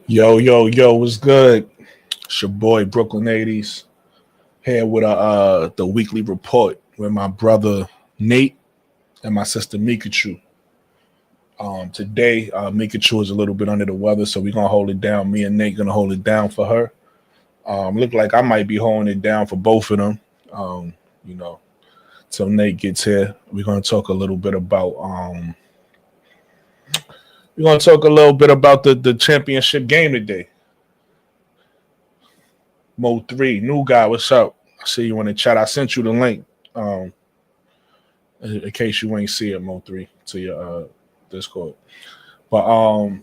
Yo, yo, yo, what's good? It's your boy Brooklyn 80s here with the weekly report with my brother Nate and my sister Mikachu. Today, Mikachu is a little bit under the weather, so we're gonna hold it down. Me and Nate gonna hold it down for her. Look like I might be holding it down for both of them. You know, till Nate gets here, we're gonna talk a little bit about the championship game today. Mo 3, new guy, what's up? I see you in the chat. I sent you the link. Um, in case you ain't see it, Mo 3, to your Discord. But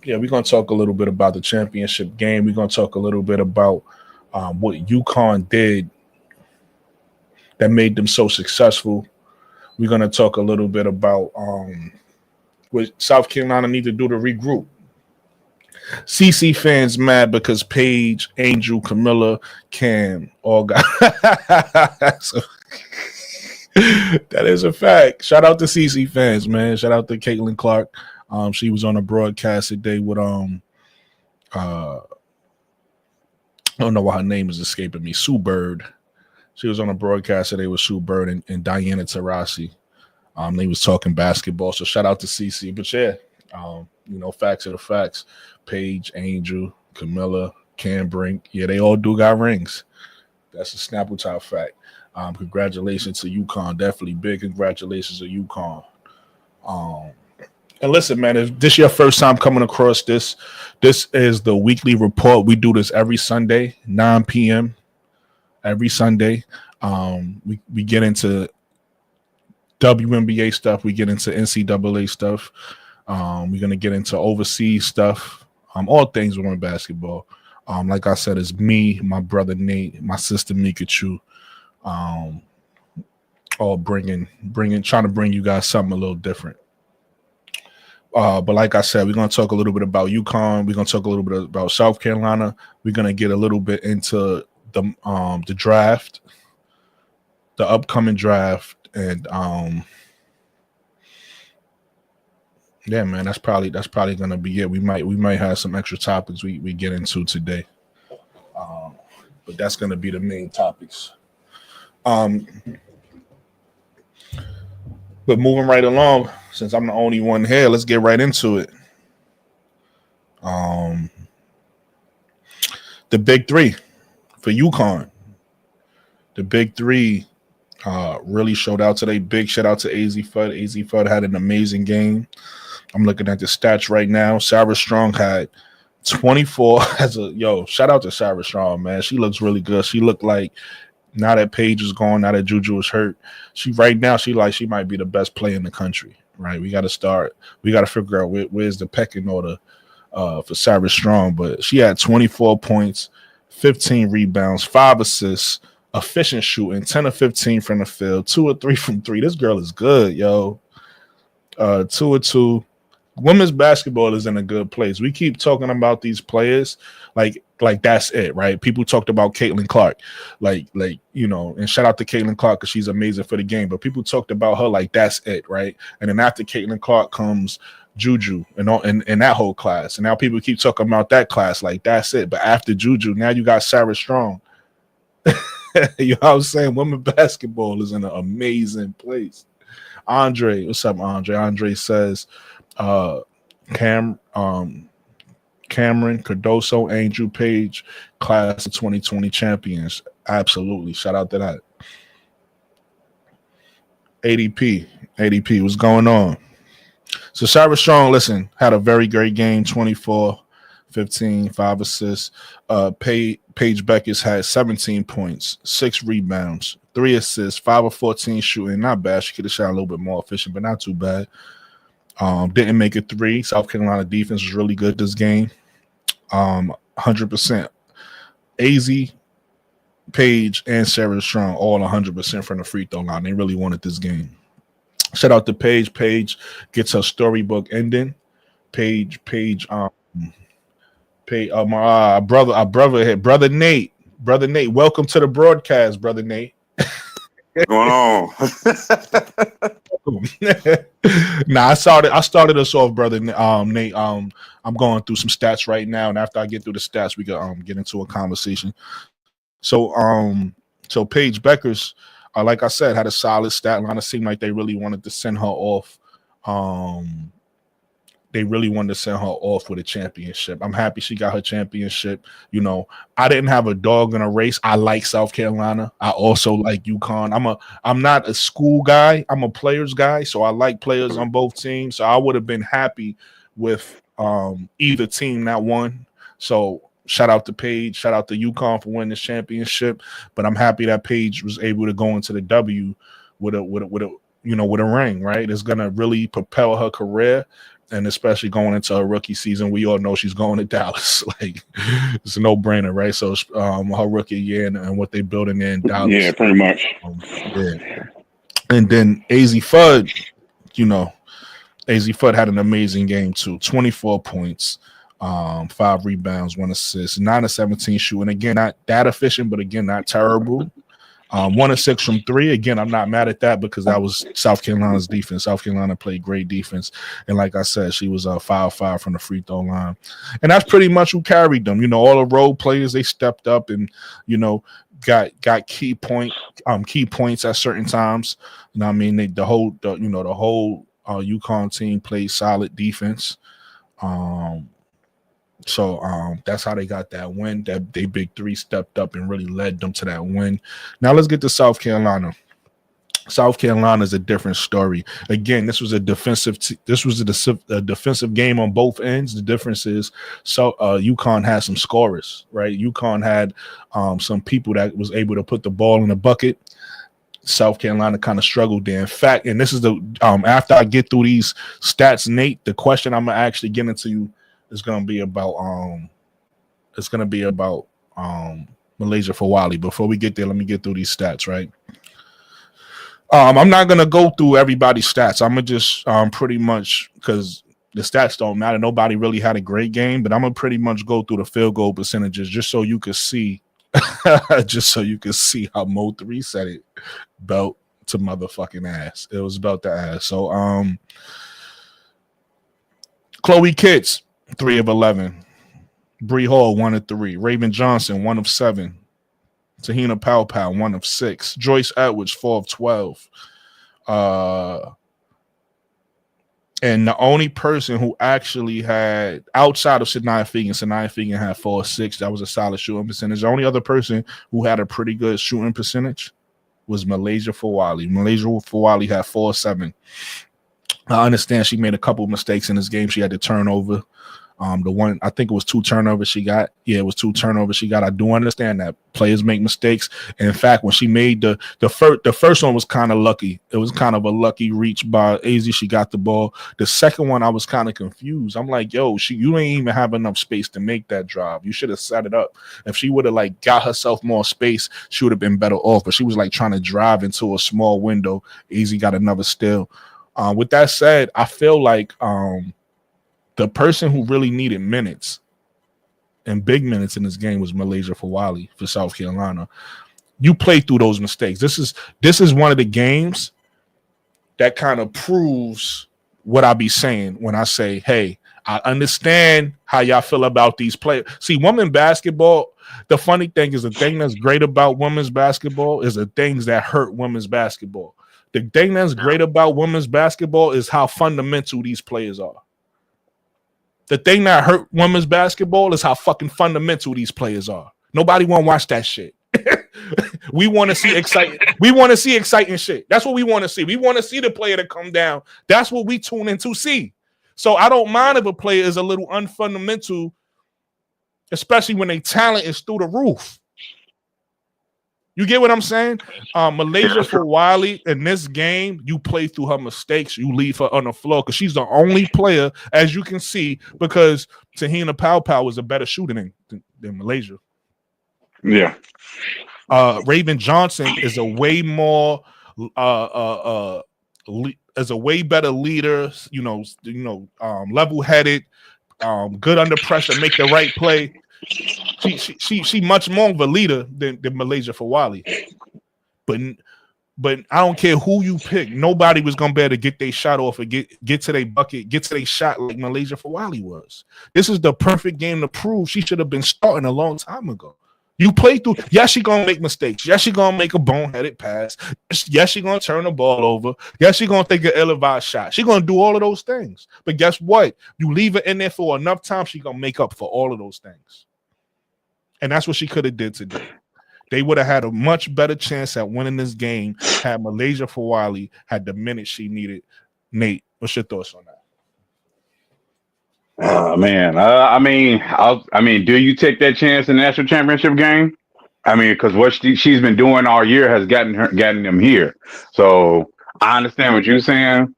yeah, we're gonna talk a little bit about the championship game. We're gonna talk a little bit about what Uconn did that made them so successful. We're gonna talk a little bit about what South Carolina need to do to regroup. CC fans mad because Paige, Angel, Camilla, Cam all got. So, that is a fact. Shout out to CC fans, man. Shout out to Caitlin Clark. She was on a broadcast today with I don't know why her name is escaping me. Sue Bird. She was on a broadcast today with Sue Bird and Diana Taurasi. They was talking basketball. So shout out to CC. But yeah, facts are the facts. Paige, Angel, Camilla, Cam Brink. Yeah, they all do got rings. That's a Snapple Top fact. Congratulations to Uconn. Definitely big congratulations to Uconn. And listen, man, if this is your first time coming across this is the weekly report. We do this every Sunday, 9 p.m. every Sunday. We get into WNBA stuff. We get into NCAA stuff. We're going to get into overseas stuff. All things within basketball. Like I said, it's me, my brother Nate, my sister Mikachu. All trying to bring you guys something a little different. But like I said, we're going to talk a little bit about Uconn. We're going to talk a little bit about South Carolina. We're going to get a little bit into the draft, the upcoming draft, and yeah, man, that's probably going to be it. We might have some extra topics we get into today, but that's going to be the main topics. But moving right along, since I'm the only one here, let's get right into it. The big three for Uconn. The big three really showed out today. Big shout out to AZ Fudd. AZ Fudd had an amazing game. I'm looking at the stats right now. Sarah Strong had 24 shout out to Sarah Strong, man. She looks really good. She looked like now that Paige is gone, now that Juju is hurt, she might be the best player in the country, right? We got to figure out where's the pecking order for Sarah Strong, but she had 24 points, 15 rebounds, 5 assists, efficient shooting, 10 of 15 from the field, 2 or 3 from 3. This girl is good, yo. 2 or 2. Women's basketball is in a good place. We keep talking about these players like that's it, right? People talked about Caitlin Clark, and shout out to Caitlin Clark because she's amazing for the game. But people talked about her like that's it, right? And then after Caitlin Clark comes Juju and that whole class. And now people keep talking about that class like that's it. But after Juju, now you got Sarah Strong. You know what I'm saying? Women basketball is in an amazing place. Andre, what's up, Andre? Andre says, Cameron, Cardoso, Angel, Page, class of 2020 champions. Absolutely. Shout out to that. ADP, what's going on? So Sarah Strong, listen, had a very great game, 24, 15, 5 assists. Paige Beckers had 17 points, 6 rebounds, 3 assists, 5 of 14 shooting. Not bad. She could have shot a little bit more efficient, but not too bad. Didn't make it 3. South Carolina defense was really good this game. 100%. AZ, Paige, and Sarah Strong all 100% from the free throw line. They really wanted this game. Shout out to Paige. Paige gets her storybook ending. My brother Nate. Brother Nate, welcome to the broadcast, brother Nate. What's going on? Nah, I started us off, brother. Nate. I'm going through some stats right now, and after I get through the stats, we can get into a conversation. So Paige Beckers, like I said, had a solid stat line. It seemed like they really wanted to send her off. They really wanted to send her off with a championship. I'm happy she got her championship. You know, I didn't have a dog in a race. I like South Carolina. I also like UConn. I'm not a school guy. I'm a players guy. So I like players on both teams. So I would have been happy with either team that won. So shout out to Paige. Shout out to UConn for winning this championship. But I'm happy that Paige was able to go into the W with a ring, right? It's gonna really propel her career. And especially going into her rookie season, we all know she's going to Dallas. Like, it's a no-brainer, right? So her rookie year and what they're building in Dallas. Yeah, pretty much. Yeah. And then AZ Fudd, AZ Fudd had an amazing game too. 24 points, 5 rebounds, 1 assist, 9 of 17 shooting. Again, not that efficient, but again, not terrible. 1 of 6 from 3. Again, I'm not mad at that because that was South Carolina's defense. South Carolina played great defense. And like I said, she was 5-5 from the free throw line. And that's pretty much who carried them. All the role players, they stepped up and, got key points at certain times. I mean, the whole UConn team played solid defense. So that's how they got that win. That they big three stepped up and really led them to that win. Now let's get to South Carolina. South Carolina is a different story. Again, this was a defensive game on both ends. The difference is UConn had some scorers, right? UConn had some people that was able to put the ball in the bucket. South Carolina kind of struggled there. In fact, and this is the after I get through these stats, Nate, the question I'm gonna actually get into is gonna be about Malaysia Fawali. Before we get there, let me get through these stats, right? I'm not gonna go through everybody's stats. I'm gonna just pretty much, because the stats don't matter. Nobody really had a great game, but I'm gonna pretty much go through the field goal percentages just so you can see, how Mo 3 said it, belt to motherfucking ass. It was belt to ass. So Chloe Kitts, 3 of 11. Bree Hall, 1 of 3. Raven Johnson, 1 of 7. Tahina Pow, 1 of 6. Joyce Edwards, 4 of 12. And the only person who actually had, outside of Sanaya Fegan had 4 of 6. That was a solid shooting percentage. The only other person who had a pretty good shooting percentage was Malaysia Fawali. Malaysia Fawali had 4 of 7. I understand she made a couple of mistakes in this game. She had to turn over. The one, I think it was 2 turnovers she got. Yeah, it was 2 turnovers she got. I do understand that players make mistakes. And in fact, when she made the first one was kind of lucky. It was kind of a lucky reach by AZ. She got the ball. The second one, I was kind of confused. I'm like, yo, you ain't even have enough space to make that drive. You should have set it up. If she would have got herself more space, she would have been better off. But she was trying to drive into a small window. AZ got another steal. With that said, I feel like the person who really needed minutes and big minutes in this game was Malaysia Fawali for South Carolina. You play through those mistakes. This is one of the games that kind of proves what I be saying when I say, hey, I understand how y'all feel about these players. See, women's basketball, the funny thing is the thing that's great about women's basketball is the things that hurt women's basketball. The thing that's great about women's basketball is how fundamental these players are. The thing that hurt women's basketball is how fucking fundamental these players are. Nobody want to watch that shit. We want to see exciting. We want to see exciting shit. That's what we want to see. We want to see the player to come down. That's what we tune in to see. So I don't mind if a player is a little unfundamental, especially when their talent is through the roof. You get what I'm saying? Malaysia Fawali in this game, you play through her mistakes. You leave her on the floor because she's the only player, as you can see, because Tahina Pow is a better shooter than Malaysia. Yeah. Raven Johnson is a way more is a way better leader, level-headed, good under pressure, make the right play. She much more of a leader than Malaysia Fawali. But But I don't care who you pick. Nobody was gonna be able to get their shot off or get to their bucket, get to their shot like Malaysia Fawali was. This is the perfect game to prove she should have been starting a long time ago. You play through. Yes, she gonna make mistakes. Yes, she gonna make a boneheaded pass. Yes, she gonna turn the ball over. Yes, she gonna take an ill-advised shot. She gonna do all of those things. But guess what? You leave her in there for enough time, she gonna make up for all of those things. And that's what she could have did today. They would have had a much better chance at winning this game had Malaysia Fawali had the minutes she needed. Nate, what's your thoughts on that? Oh man, I mean, do you take that chance in the national championship game? I mean, because what she's been doing all year has gotten them here. So I understand what you're saying,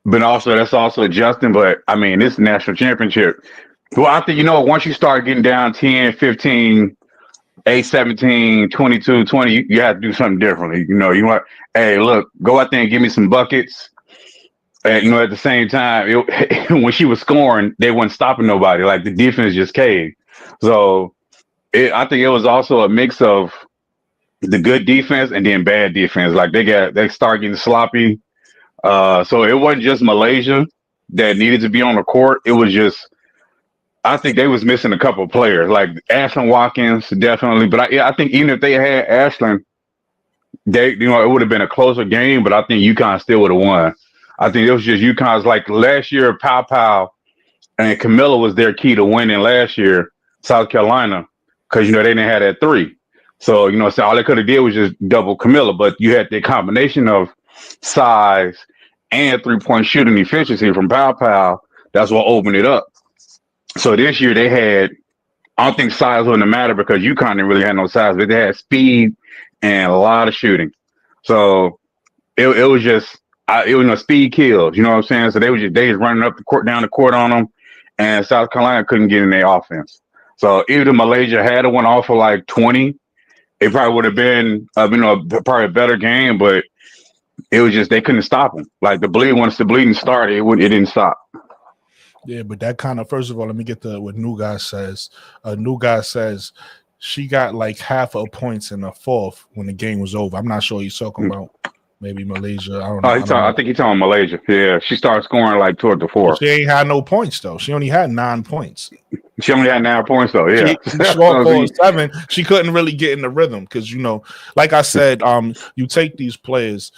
but also that's also adjusting. But I mean, this national championship. Well, I think once you start getting down 10, 15. 8, 17, 22, 20, you have to do something differently. You want, hey, look, go out there and give me some buckets. And, at the same time, when she was scoring, they weren't stopping nobody. Like, the defense just caved. So, I think it was also a mix of the good defense and then bad defense. Like, they start getting sloppy. So, it wasn't just Malaysia that needed to be on the court. It was just, I think they was missing a couple of players, like Ashlyn Watkins, definitely. But I think even if they had Ashlyn, it would have been a closer game. But I think UConn still would have won. I think it was just UConn's like last year. Pow and Camilla was their key to winning last year. South Carolina, because they didn't have that 3. So so all they could have did was just double Camilla. But you had the combination of size and 3-point shooting efficiency from Pow. That's what opened it up. So this year they had, I don't think size wouldn't matter because UConn didn't really have no size, but they had speed and a lot of shooting. So it was just, speed kills, you know what I'm saying? So they just running up the court, down the court on them, and South Carolina couldn't get in their offense. So even if Malaysia had one off for like 20, it probably would have been, probably a better game, but it was just, they couldn't stop them. Like once the bleeding started, it didn't stop. Yeah, but that kind of, first of all, let me get to what New Guy says. New Guy says she got like half of points in the fourth when the game was over. I'm not sure he's talking about maybe Malaysia. I don't know. I think he's talking Malaysia. Yeah, she started scoring like toward the fourth. She ain't had no points though. She only had 9 points. She only had 9 points though. Yeah, she scored 4-7. She couldn't really get in the rhythm because like I said, you take these players.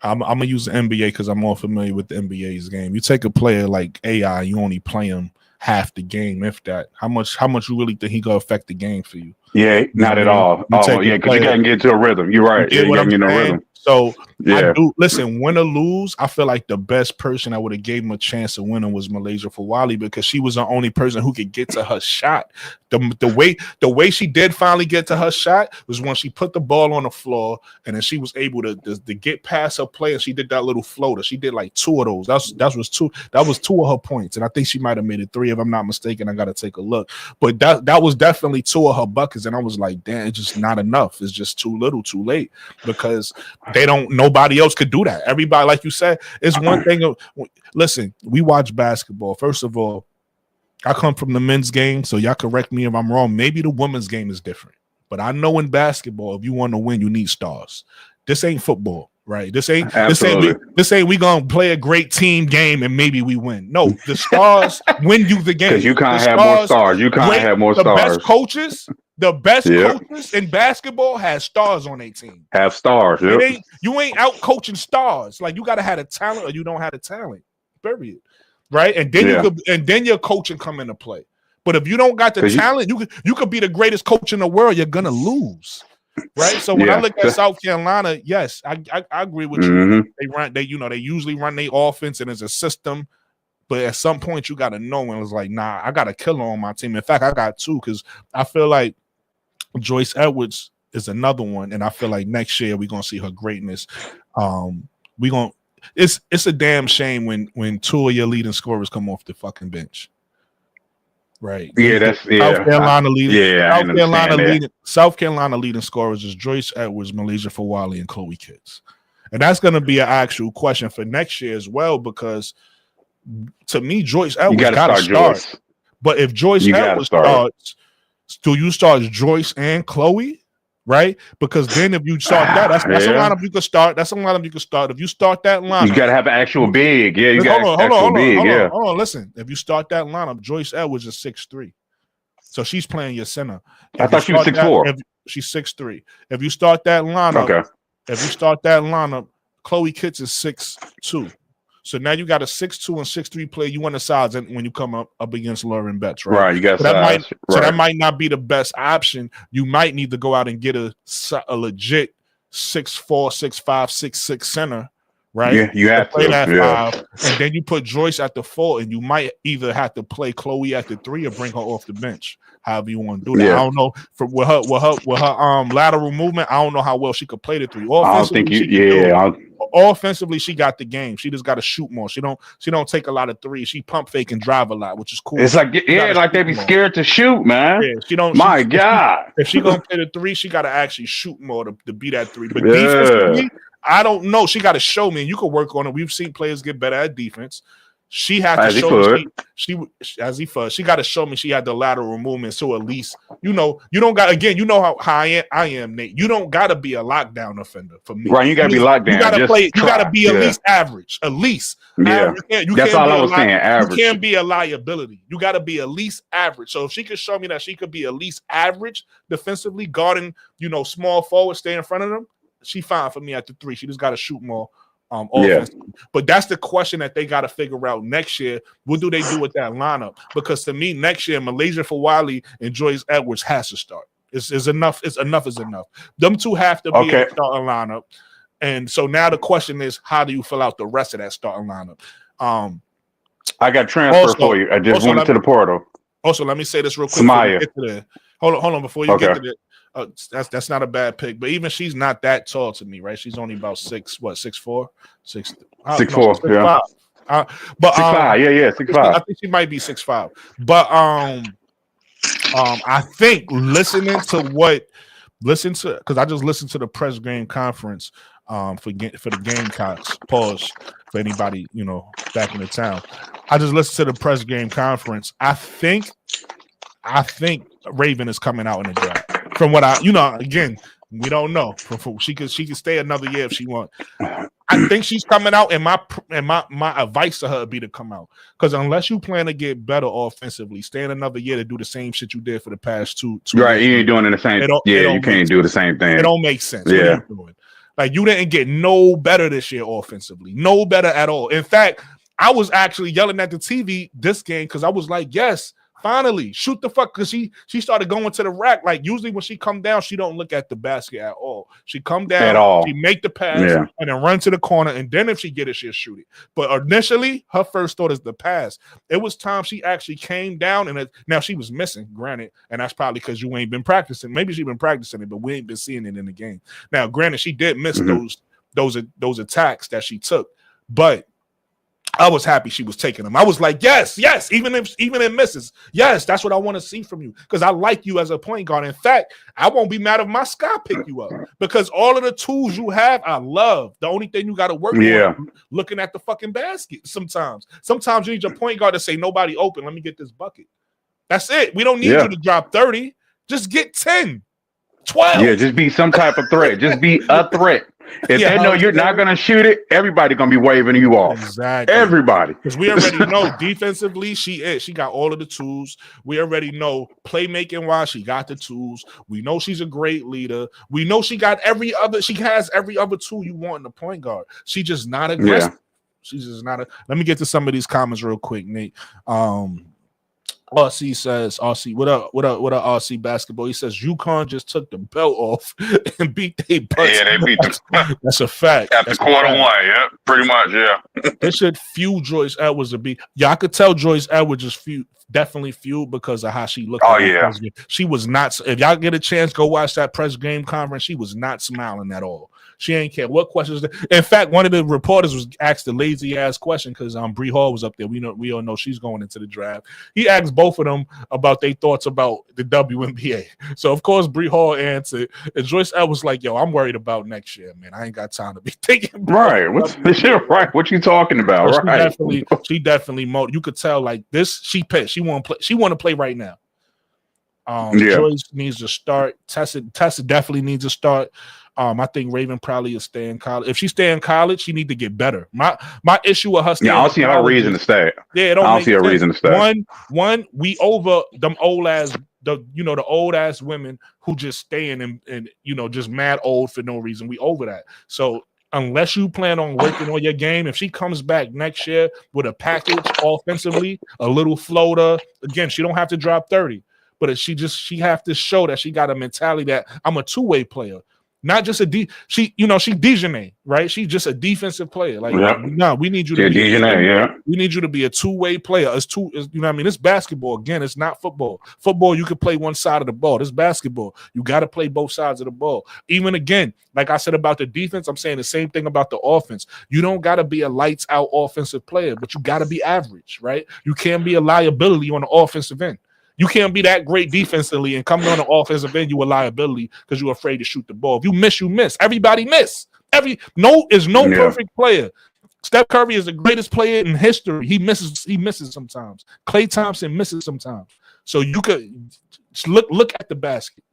I'm gonna use the NBA because I'm more familiar with the NBA's game. You take a player like AI, you only play him half the game, if that. How much you really think he gonna affect the game for you? Yeah, not at all. Because you gotta get into a rhythm. You're right. You gotta get in a rhythm. So I do listen, win or lose. I feel like the best person that would have gave him a chance of winning was Malaysia Fawali because she was the only person who could get to her shot. The way she did finally get to her shot was when she put the ball on the floor and then she was able to get past her play and she did that little floater. She did like 2 of those. That was 2 of her points, and I think she might have made it 3 if I'm not mistaken. I gotta take a look, but that was definitely 2 of her buckets, and I was like, damn, it's just not enough. It's just too little, too late because nobody else could do that. Everybody, like you said, it's one thing. Listen, we watch basketball. First of all, I come from the men's game, so y'all correct me if I'm wrong. Maybe the women's game is different, but I know in basketball, if you want to win, you need stars. This ain't football, right? This ain't we gonna play a great team game and maybe we win. No, the stars win you the game. Because you can't have more stars. You can't have more stars. The best coaches. The best coaches in basketball has stars on their team. Have stars. Yep. You ain't out coaching stars. Like you gotta have the talent, or you don't have the talent. Period. Right, and then then your coaching come into play. But if you don't got the talent, you could be the greatest coach in the world. You're gonna lose. Right. So when I look at South Carolina, yes, I agree with you. They usually run their offense and it's a system. But at some point, you got to know when it's like, nah, I got a killer on my team. In fact, I got 2 because I feel like Joyce Edwards is another one, and I feel like next year we're gonna see her greatness. It's a damn shame when 2 of your leading scorers come off the fucking bench. Right. Yeah, South Carolina leading. South Carolina leading scorers is Joyce Edwards, Malaysia Fawali, and Chloe Kitts. And that's gonna be an actual question for next year as well, because to me, Joyce Edwards gotta start. But if Joyce Edwards starts, do you start Joyce and Chloe? right? Because then if you start that's a lineup you could start. That's a lineup you could start. If you start that lineup, you gotta have an actual big. Yeah, you got actual big. Yeah. Hold on. Listen, if you start that lineup, Joyce Edwards is 6'3", so she's playing your center. I thought she was 6'4". She's 6'3". If you start that lineup, Chloe Kitts is 6'2". So now you got a 6'2" and 6'3" player. You want the size when you come up against Lauren Betts, right? Right, you got size. So that might not be the best option. You might need to go out and get a legit 6'4", 6'5", 6'6" center, right? Yeah, you have to play that 5, and then you put Joyce at the 4, and you might either have to play Chloe at the 3 or bring her off the bench. However you want to do that. Yeah. I don't know with her lateral movement. I don't know how well she could play the 3. I don't think offensively, she got the game. She just got to shoot more. She don't take a lot of threes. She pump fake and drive a lot, which is cool. It's like like they be scared to shoot, man. Yeah, she don't. My God, if she gonna play the 3, she got to actually shoot more to be that 3. But defensively, I don't know. She got to show me. And you could work on it. We've seen players get better at defense. She had to show me she got to show me she had the lateral movement. So at least you don't got how I am, Nate. You don't got to be a lockdown offender for me. Right, you got to be locked down. You got to play. You got to be at least average. At least. Yeah, that's all I was saying. Average. You can't be a liability. You got to be at least average. So if she could show me that she could be at least average defensively, guarding small forward, stay in front of them, she fine for me at the 3. She just got to shoot more. But that's the question that they got to figure out next year. What do they do with that lineup? Because to me, next year, Malaysia Fawali and Joyce Edwards has to start. It's enough. Enough is enough. Them two have to be in the starting lineup. And so now the question is, how do you fill out the rest of that starting lineup? I got transfer for you. I just went to the portal. Also, let me say this real quick. Samaya. Hold on before you get to that. That's not a bad pick, but even she's not that tall to me, right? She's only about 6'4", 6'4", 6'5". Yeah. 6'5". I think she might be 6'5". But I think because I just listened to the press game conference for the Gamecocks. Pause for anybody back in the town. I just listened to the press game conference. I think Raven is coming out in the draft. From what again, we don't know. She could stay another year if she wants. I think she's coming out, and my advice to her would be to come out, because unless you plan to get better offensively, stay in another year to do the same shit you did for the past two right, years. You ain't doing the same. You can't do the same thing. It don't make sense. Yeah, like you didn't get no better this year offensively, no better at all. In fact, I was actually yelling at the TV this game because I was like, yes. Finally, shoot the fuck, because she started going to the rack. Like usually when she come down, she don't look at the basket at all. She come down at all. She make the pass and then run to the corner, and then if she get it, she'll shoot it. But initially, her first thought is the pass. It was time she actually came down, and now she was missing, granted, and that's probably because you ain't been practicing. Maybe she been practicing it, but we ain't been seeing it in the game. Now, granted, she did miss those attacks that she took, but I was happy she was taking them. I was like, yes, even if it misses, yes, that's what I want to see from you, because I like you as a point guard. In fact, I won't be mad if my Sky pick you up, because all of the tools you have, I love. The only thing you got to work on, looking at the fucking basket. Sometimes you need your point guard to say, nobody open, let me get this bucket. That's it. We don't need you to drop 30. Just get 10, 12. Yeah, just be some type of threat. Just be a threat. If they know you're not going to shoot it, everybody going to be waving you off. Exactly. Everybody. Because we already know defensively, she got all of the tools. We already know playmaking-wise, she got the tools. We know she's a great leader. We know she has every other tool you want in the point guard. She's just not aggressive. She's just not Let me get to some of these comments real quick, Nate. RC says, what up, RC basketball? He says, Uconn just took the belt off and beat they butts. Yeah, they beat them. That's a fact. After quarter one, yeah, pretty much, yeah. They should fuel Joyce Edwards to be. Yeah, I could tell Joyce Edwards is definitely fueled because of how she looked. Oh, yeah. She was not. If y'all get a chance, go watch that press game conference. She was not smiling at all. She ain't care what questions. In fact, one of the reporters was asked the lazy ass question because Bree Hall was up there. We all know she's going into the draft. He asked both of them about their thoughts about the WNBA. So of course Bree Hall answered, and Joyce Edwards was like, "Yo, I'm worried about next year, man. I ain't got time to be thinking." Right? What you talking about? She definitely. You could tell like this. She pissed. She want to play. She want to play right now. Joyce needs to start. Tessa definitely needs to start. I think Raven probably is stay in college. If she stay in college, she need to get better. My issue with her staying I don't see her reason to stay. Yeah, it I don't don't make see a sense. reason to stay. One, we over them old ass the old ass women who just staying and just mad old for no reason. We over that. So unless you plan on working on your game, if she comes back next year with a package offensively, a little floater, again, she don't have to drop 30. But if she have to show that she got a mentality that I'm a two-way player. Not just she Dejanay, right? She's just a defensive player. Like, no, we need you to be Dejanay, we need you to be a two-way player. It's it's basketball. Again, it's not football. Football, you can play one side of the ball. This basketball, you got to play both sides of the ball. Even again, like I said about the defense, I'm saying the same thing about the offense. You don't got to be a lights out offensive player, but you got to be average, right? You can't be a liability on the offensive end. You can't be that great defensively and coming on the offensive end, you a liability because you're afraid to shoot the ball. If you miss, you miss. Everybody miss. No perfect player. Steph Curry is the greatest player in history. He misses sometimes. Klay Thompson misses sometimes. So you could look at the basket.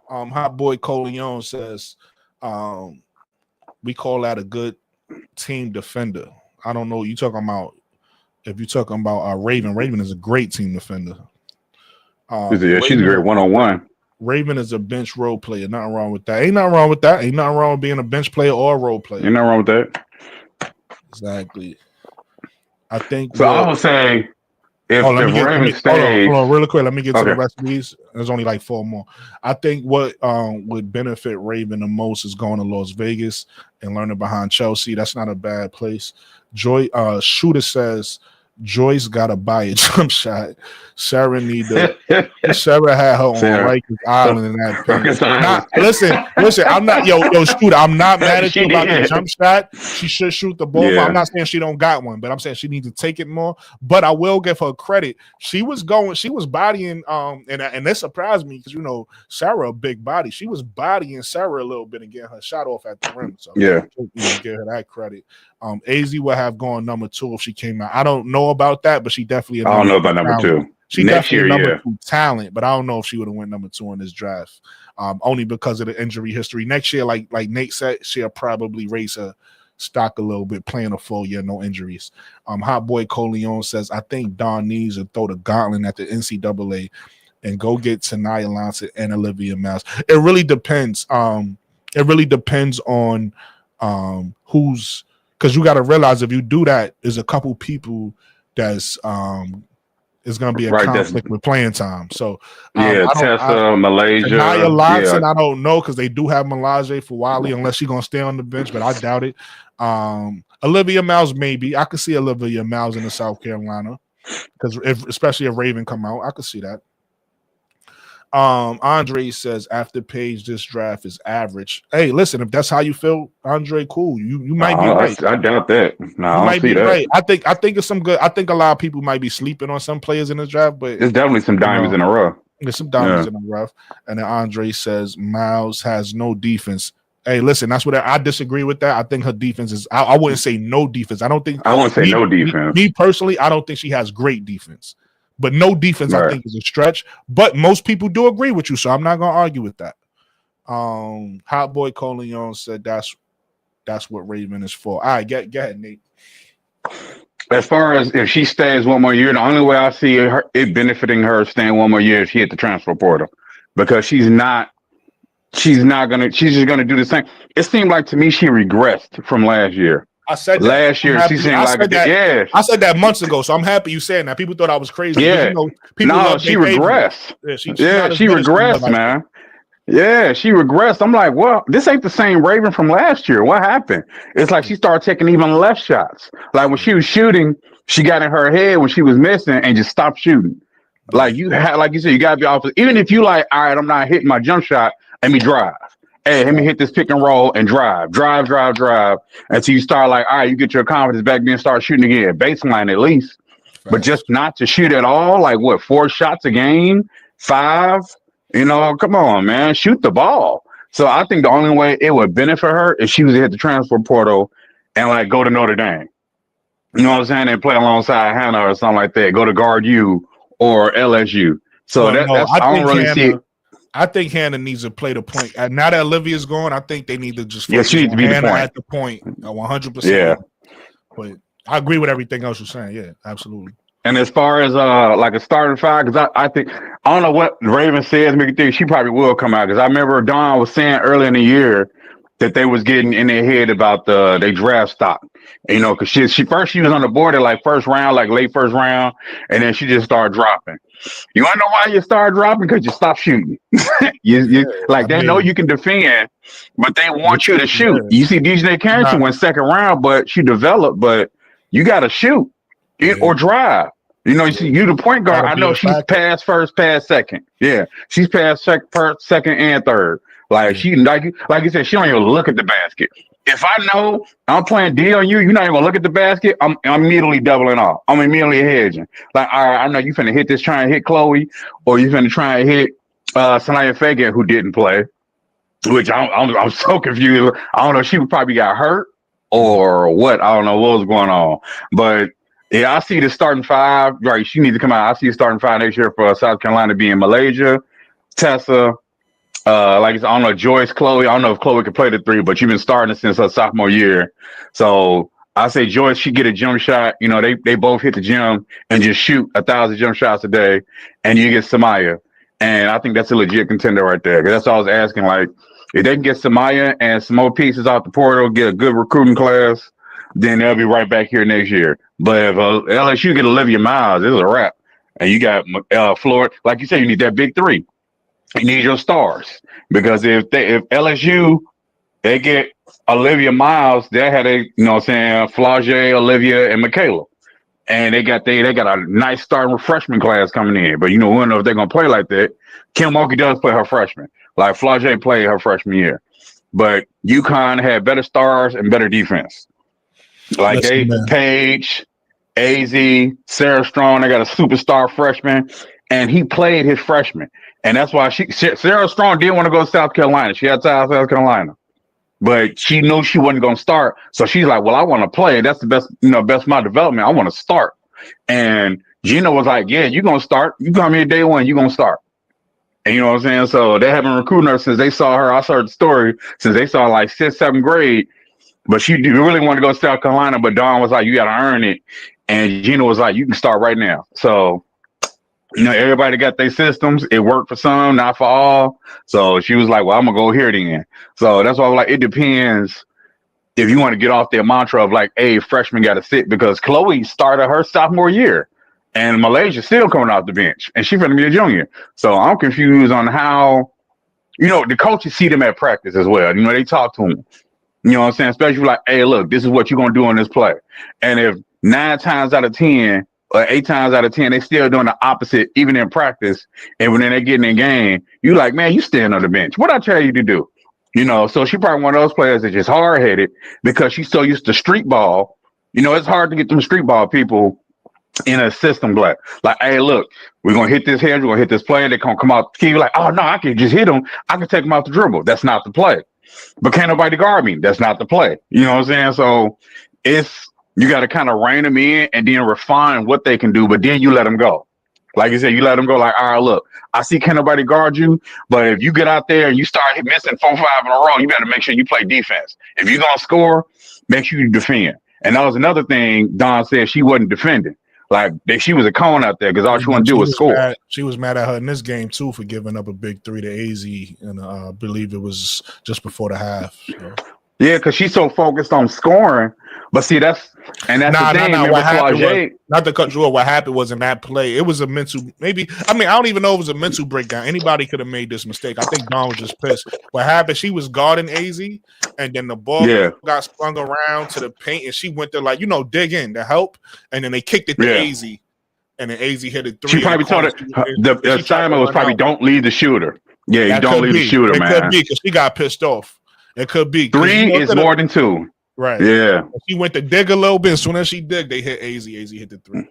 Hot Boy Coleon says, we call that a good team defender. I don't know what you talking about. If you're talking about Raven is a great team defender. She's a great one-on-one. Raven is a bench role player. Nothing wrong with that. Ain't nothing wrong with that. Ain't nothing wrong with being a bench player or a role player. Ain't nothing wrong with that. Exactly. I think. So I was saying, if Raven stays, hold on, really quick. Let me get to the rest of these. There's only like 4 more. I think what would benefit Raven the most is going to Las Vegas and learning behind Chelsea. That's not a bad place. Shooter says Joyce got to buy a jump shot. Sarah Sarah had her on Rikers Island in that paint. Listen, I'm not Shooter. I'm not mad at you about the jump shot. She should shoot the ball. I'm not saying she don't got one, but I'm saying she needs to take it more. But I will give her credit. She was bodying and that surprised me because Sarah a big body. She was bodying Sarah a little bit and getting her shot off at the rim. So give her that credit. AZ would have gone number 2 if she came out. I don't know about that, but she definitely. I don't know about number 2. She next definitely year, number 2 talent, but I don't know if she would have went number 2 in this draft. Only because of the injury history. Next year, like Nate said, she'll probably raise her stock a little bit, playing a full year, no injuries. Hot Boy Coleon says, I think Don needs to throw the gauntlet at the NCAA and go get Tanaya Lonson and Olivia Miles. It really depends. It really depends on who's. Because you got to realize if you do that, there's a couple people that's is going to be a conflict with playing time. So Tessa, Malaysia, Nia Lotson, I don't know because they do have Malaje for Wiley unless she's going to stay on the bench, but I doubt it. Olivia Miles, maybe I could see Olivia Miles in the South Carolina because especially if Raven come out, I could see that. Andre says after Page, this draft is average. Hey, listen, if that's how you feel, Andre, cool. You might be right. I doubt that. No, I don't see that. Right. I think it's some good. I think a lot of people might be sleeping on some players in this draft, but there's definitely some diamonds in the rough. There's some diamonds in the rough. And then Andre says Miles has no defense. Hey, listen, that's what I disagree with that. I think her defense is. I wouldn't say no defense. I wouldn't say no defense. Me personally, I don't think she has great defense. But no defense, I think, is a stretch. But most people do agree with you, so I'm not going to argue with that. Hot Boy Coleon said that's what Raven is for. All right, get ahead, Nate. As far as if she stays one more year, the only way I see it benefiting her staying one more year is she hit the transfer portal because she's just gonna do the same. It seemed like to me she regressed from last year. I said that. Last year, she seemed like I said that months ago, so I'm happy you saying that. People thought I was crazy. Yeah. She regressed. She regressed, man. Yeah, she regressed. I'm like, well, this ain't the same Raven from last year. What happened? It's like she started taking even less shots. Like when she was shooting, she got in her head when she was missing and just stopped shooting. Like you said, you gotta be off. Even if you like, all right, I'm not hitting my jump shot, let me drive. Hey, let me hit this pick and roll and drive until you start like, all right, you get your confidence back, then start shooting again, baseline at least. Right. But just not to shoot at all, like what, 4 shots a game, 5? Come on, man, shoot the ball. So I think the only way it would benefit her is she was to hit the transfer portal and like go to Notre Dame. You know what I'm saying? And play alongside Hannah or something like that. Go to Guard U or LSU. So that's I don't really see it. I think Hannah needs to play the point. Now that Olivia's gone, I think they need to just focus she needs to be Hannah the point. at the point 100%. Yeah. But I agree with everything else you're saying. Yeah, absolutely. And as far as like a starting five, because I think I don't know what Raven says, make you think she probably will come out. Because I remember Dawn was saying early in the year that they was getting in their head about they draft stock. You know, because she was on the board at like first round, like late first round, and then she just started dropping. You want to know why you started dropping? Because you stopped shooting. They know you can defend, but they want you to shoot. Yeah. You see, DJ Carrington went second round, but she developed, but you got to shoot or drive. You know, you the point guard. I know she's pass first, pass second. Yeah, she's pass second and third. Like she, like you said, she don't even look at the basket. If I know I'm playing D on you, you're not even gonna look at the basket. I'm immediately doubling off. I'm immediately hedging. Like, all right, I know you finna hit this, try and hit Chloe, or you finna try and hit Sanaya Fagan, who didn't play. Which I'm so confused. I don't know. She probably got hurt or what. I don't know what was going on. But yeah, I see the starting five. Right, she needs to come out. I see the starting five next year for South Carolina being Malaysia, Tessa. I don't know, Joyce, Chloe. I don't know if Chloe could play the three, but she's been starting since her sophomore year. So I say Joyce, she get a jump shot. You know, they both hit the gym and just shoot 1,000 jump shots a day, and you get Samaya. And I think that's a legit contender right there. Because that's all I was asking. Like, if they can get Samaya and some more pieces out the portal, get a good recruiting class, then they'll be right back here next year. But if LSU get Olivia Miles, it's a wrap. And you got Florida, like you said, you need that big three. You need your stars, because if LSU they get Olivia Miles, they had Flau'jae, Olivia, and Michaela, and they got a nice starting freshman class coming in. But we don't know if they're gonna play like that. Kim Mulkey does play her freshman, like Flau'jae played her freshman year, but UConn had better stars and better defense. Like Paige, AZ, Sarah Strong, they got a superstar freshman, and he played his freshman. And that's why Sarah Strong didn't want to go to South Carolina. She had ties to South Carolina, but she knew she wasn't going to start. So she's like, well, I want to play. That's the best, best of my development. I want to start. And Gina was like, yeah, you're going to start. You come here day one, you're going to start. And you know what I'm saying? So they have been recruiting her since they saw her. I saw the story since they saw like 6th, 7th grade. But she really wanted to go to South Carolina. But Dawn was like, you got to earn it. And Gina was like, you can start right now. So everybody got their systems. It worked for some, not for all. So she was like, well, I'm going to go here then. So that's why I'm like, it depends if you want to get off their mantra of like, hey, freshman got to sit, because Chloe started her sophomore year and Malaysia's still coming off the bench and she's going to be a junior. So I'm confused on how, the coaches see them at practice as well. They talk to them. You know what I'm saying? Especially like, hey, look, this is what you're going to do on this play. And if 9 times out of 10, or 8 times out of 10, they still doing the opposite, even in practice. And when they're getting in game, you like, man, you stand on the bench. What I tell you to do? So she probably one of those players that's just hard-headed because she's so used to street ball. It's hard to get them street ball people in a system like, hey, look, we're going to hit this hedge, we're going to hit this play, they're going to come out the key. You're like, oh, no, I can just hit them. I can take them off the dribble. That's not the play. But can't nobody guard me. That's not the play. You know what I'm saying? So you got to kind of rein them in and then refine what they can do, but then you let them go. Like you said, you let them go like, all right, look, I see can't nobody guard you, but if you get out there and you start missing 4 or 5 in a row, you better make sure you play defense. If you're going to score, make sure you defend. And that was another thing Dawn said, she wasn't defending. Like, she was a cone out there because all she wanted to do was score. She was mad at her in this game, too, for giving up a big 3 to AZ, and I believe it was just before the half. So. Yeah, because she's so focused on scoring. But see, that's the thing. What happened was, not to cut you off, what happened was in that play, it was a mental, I don't even know if it was a mental breakdown. Anybody could have made this mistake. I think Dawn was just pissed. What happened, she was guarding AZ, and then the ball got sprung around to the paint, and she went there dig in to help, and then they kicked it to AZ, and then AZ hit it 3. She probably told it, the assignment was probably don't lead the shooter. Yeah, you don't lead the shooter, man. It could be because she got pissed off. It could be 3 is more than 2. Right. Yeah. She went to dig a little bit. As soon as she dig, they hit AZ. AZ hit the 3.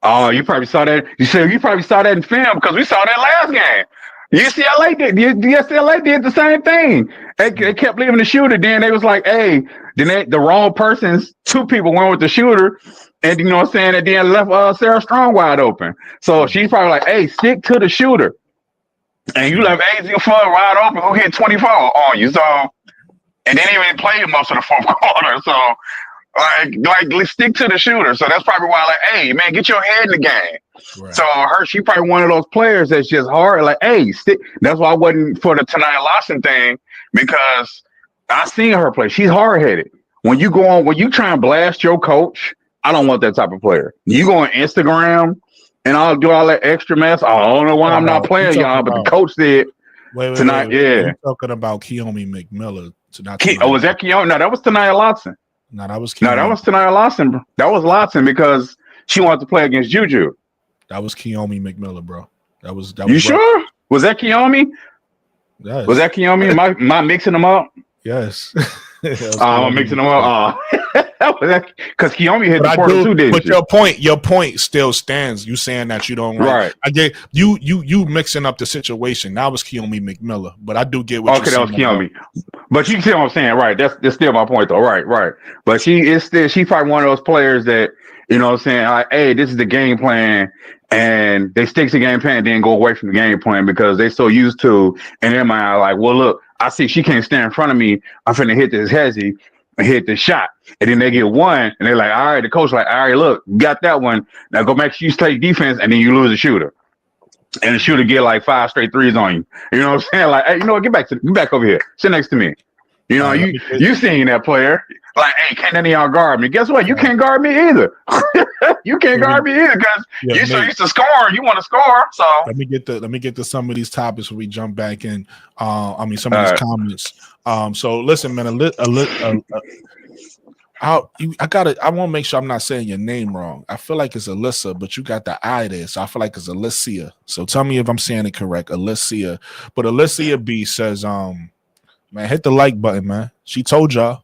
Oh, you probably saw that. You probably saw that in film because we saw that last game. UCLA did the same thing. They kept leaving the shooter. Then they was like, hey, then the wrong persons, 2 people went with the shooter. And you know what I'm saying? And then left Sarah Strong wide open. So she's probably like, hey, stick to the shooter. And you left AZ Flood wide open who hit 24 on you. So and didn't even play most of the fourth quarter. So let's stick to the shooter. So that's probably why, like, hey, man, get your head in the game. Right. So she probably one of those players that's just hard. Like, hey, stick. That's why I wasn't for the Tanaya Lawson thing, because I seen her play. She's hard headed. When you try and blast your coach, I don't want that type of player. You go on Instagram and I'll do all that extra mess. I don't know why I'm not playing y'all, but the coach said tonight. Yeah, you're talking about Keomi McMillan. Was that Keomi? No, that was Tanaya Lawson. No, that was Tanaya Lawson, bro. That was Lawson because she wanted to play against Juju. That was Keomi McMillan, bro. That was you sure? Was that Keomi? Yes. Was that Keomi? Am I mixing them up? Yes. I'm mixing them up. Because Keomi hit the portal too, didn't But your point still stands. You saying that you don't right. I get you mixing up the situation. That was Keomi McMillan, but I do get what you're saying. Okay, that was Keomi. But you see what I'm saying, right? That's still my point though. Right. But she's probably one of those players that, you know what I'm saying, like, hey, this is the game plan, and they stick to the game plan and then go away from the game plan because they're so used to, in their mind, like, well, look, I see she can't stand in front of me. I'm finna hit this hezzy and hit the shot. And then they get one, and they're like, all right, the coach like, all right, look, you got that one. Now go make sure you take defense, and then you lose the shooter. And the shooter get like 5 straight threes on you. You know what I'm saying? Like, hey, you know what? Get back over here. Sit next to me. You know, you seeing that player. Like, hey, can't any of y'all guard me? Guess what? You can't guard me either. You can't guard me either because you're so used to scoring. You want to score. So let me get to some of these topics when we jump back in. Some of these comments. So listen, man. I want to make sure I'm not saying your name wrong. I feel like it's Alyssa, but you got the I there, so I feel like it's Alicia. So tell me if I'm saying it correct, Alicia. But Alicia B says, man, hit the like button, man. She told y'all.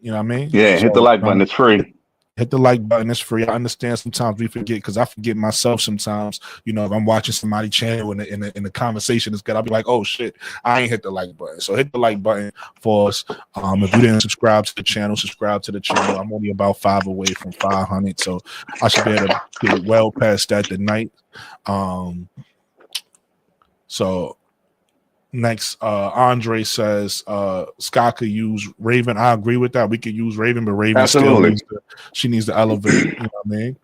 You know what I mean? Yeah, hit the like button. It's free. Hit the like button. It's free. I understand sometimes we forget because I forget myself sometimes. You know, if I'm watching somebody's channel and in the conversation is good, I'll be like, oh shit, I ain't hit the like button. So hit the like button for us. If you didn't subscribe to the channel, subscribe to the channel. I'm only about 5 away from 500, so I should be able to get well past that tonight. So next, Andre says Scott could use Raven. I agree with that. We could use Raven, but Raven Absolutely. She needs to elevate. You know what I mean?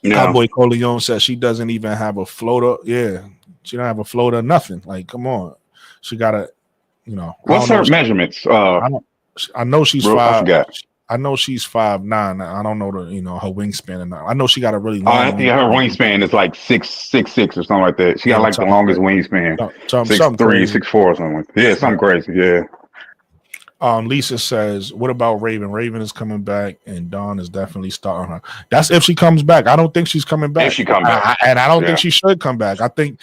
Yeah. Cowboy Coleon says she doesn't even have a floater. Yeah, she don't have a floater. Nothing. Like, come on, she gotta. You know, what's her measurements? I know she's bro, 5. I know she's 5'9". I don't know her wingspan or not. I know she got a really long. I think her wingspan is like 6'6" or something like that. She got like the longest wingspan. 6'3", 6'4" or something like that. Yeah, something crazy. Yeah. Lisa says, "What about Raven? Raven is coming back, and Dawn is definitely starting her. That's if she comes back. I don't think she's coming back. If she comes back, and I don't think she should come back. I think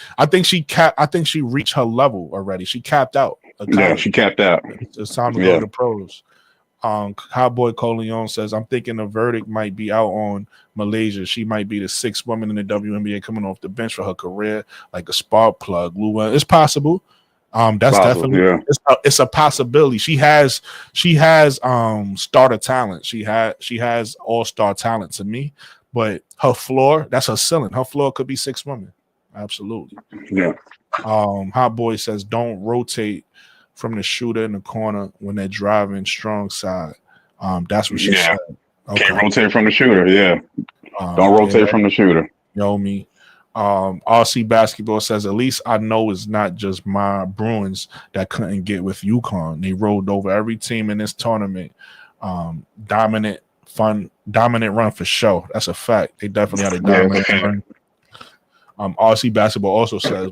she reached her level already. She capped out. Yeah, she capped out. It's time to go to the pros." Cowboy Coleon says, I'm thinking the verdict might be out on Malaysia. She might be the 6th woman in the WNBA coming off the bench for her career, like a spark plug. It's possible. That's possible, definitely it's a possibility. She has starter talent. She has all-star talent to me, but her floor, that's her ceiling. Her floor could be 6 women. Absolutely. Yeah. Hot Boy says, don't rotate from the shooter in the corner when they're driving strong side. That's what she said. Okay. Can't rotate from the shooter. Yeah. Don't rotate from the shooter. Know me. RC Basketball says, at least I know it's not just my Bruins that couldn't get with Uconn. They rolled over every team in this tournament. Dominant run for show. That's a fact. They definitely had a dominant run. RC Basketball also says,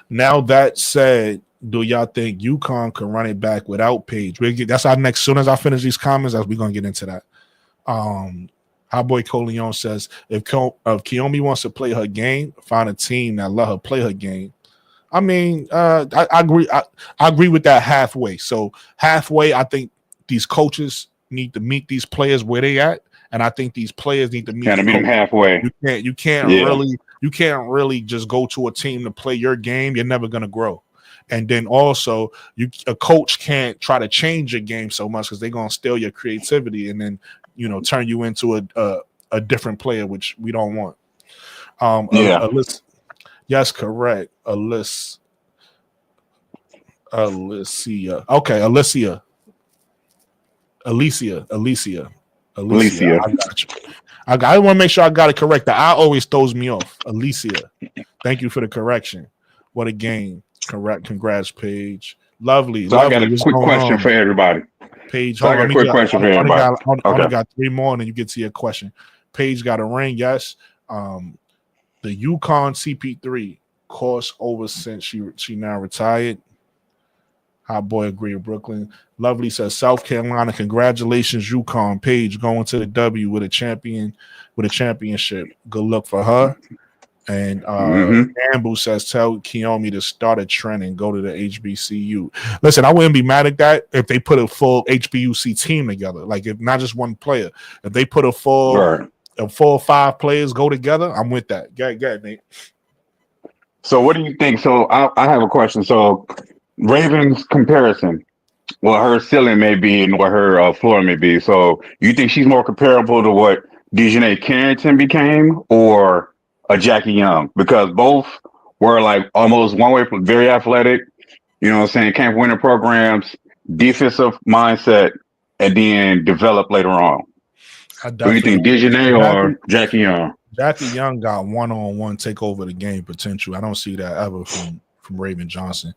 now that said, do y'all think Uconn can run it back without Paige? That's our next. Soon as I finish these comments, we're gonna get into that. Our boy Coleon says, if Keomi wants to play her game, find a team that let her play her game. I mean, I agree. I agree with that halfway. So halfway, I think these coaches need to meet these players where they at, and I think these players need to meet them halfway. You can't really just go to a team to play your game. You're never gonna grow. And then also, a coach can't try to change your game so much because they're gonna steal your creativity, and then turn you into a different player, which we don't want. Yeah. Yes, correct. Alicia. Okay, Alicia. Alicia. I got you. I want to make sure I got it correct. The I always throws me off. Alicia. Thank you for the correction. What a game. Congrats, Paige. Lovely. So I got a quick question for everybody. Paige, so I got a quick question for everybody. I only got 3 more, and then you get to your question. Paige got a ring, yes. The Uconn CP3 course over since she now retired. Hot boy agree with Brooklyn. Lovely says South Carolina, congratulations, Uconn. Paige going to the W with a championship. Good luck for her. And Ambu says tell Kiyomi to start a trend and go to the HBCU. Listen, I wouldn't be mad at that if they put a full HBUC team together. Like if not just one player. If they put a full 5 players go together, I'm with that. Go ahead, Nate. So what do you think? So I have a question. So Ravens comparison, what her ceiling may be and what her floor may be. So you think she's more comparable to what Dejanay Carrington became or a Jackie Young? Because both were like almost one way, very athletic, you know what I'm saying, came from winning programs, defensive mindset, and then develop later on. Do you think Dejanay or Jackie Young? Jackie Young got one-on-one take over the game potential. I don't see that ever from Raven Johnson.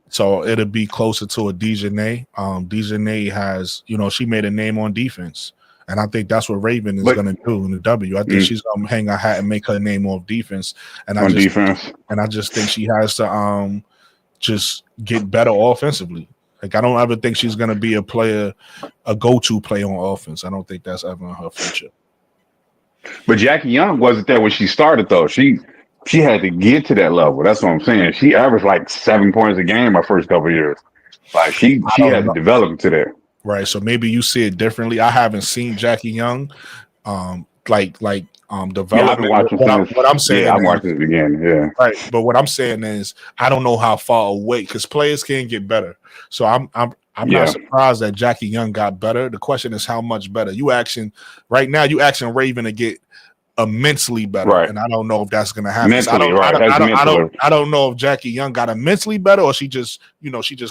So it'll be closer to a Dejanay. Dejanay has, she made a name on defense. And I think that's what Raven is going to do in the W. I think she's going to hang her hat and make her name off defense. And I just think she has to just get better offensively. Like I don't ever think she's going to be a go-to player on offense. I don't think that's ever in her future. But Jackie Young wasn't there when she started, though. She had to get to that level. That's what I'm saying. She averaged like 7 points a game my first couple of years. Like she had to develop to that. Right. So maybe you see it differently. I haven't seen Jackie Young development. Yeah, I've been watching what I'm saying. Yeah, I'm watching it again. Yeah. Right. But what I'm saying is I don't know how far away because players can get better. So I'm not surprised that Jackie Young got better. The question is how much better. You asking Raven to get immensely better, right? And I don't know if that's going to happen. I don't know if Jackie Young got immensely better or she just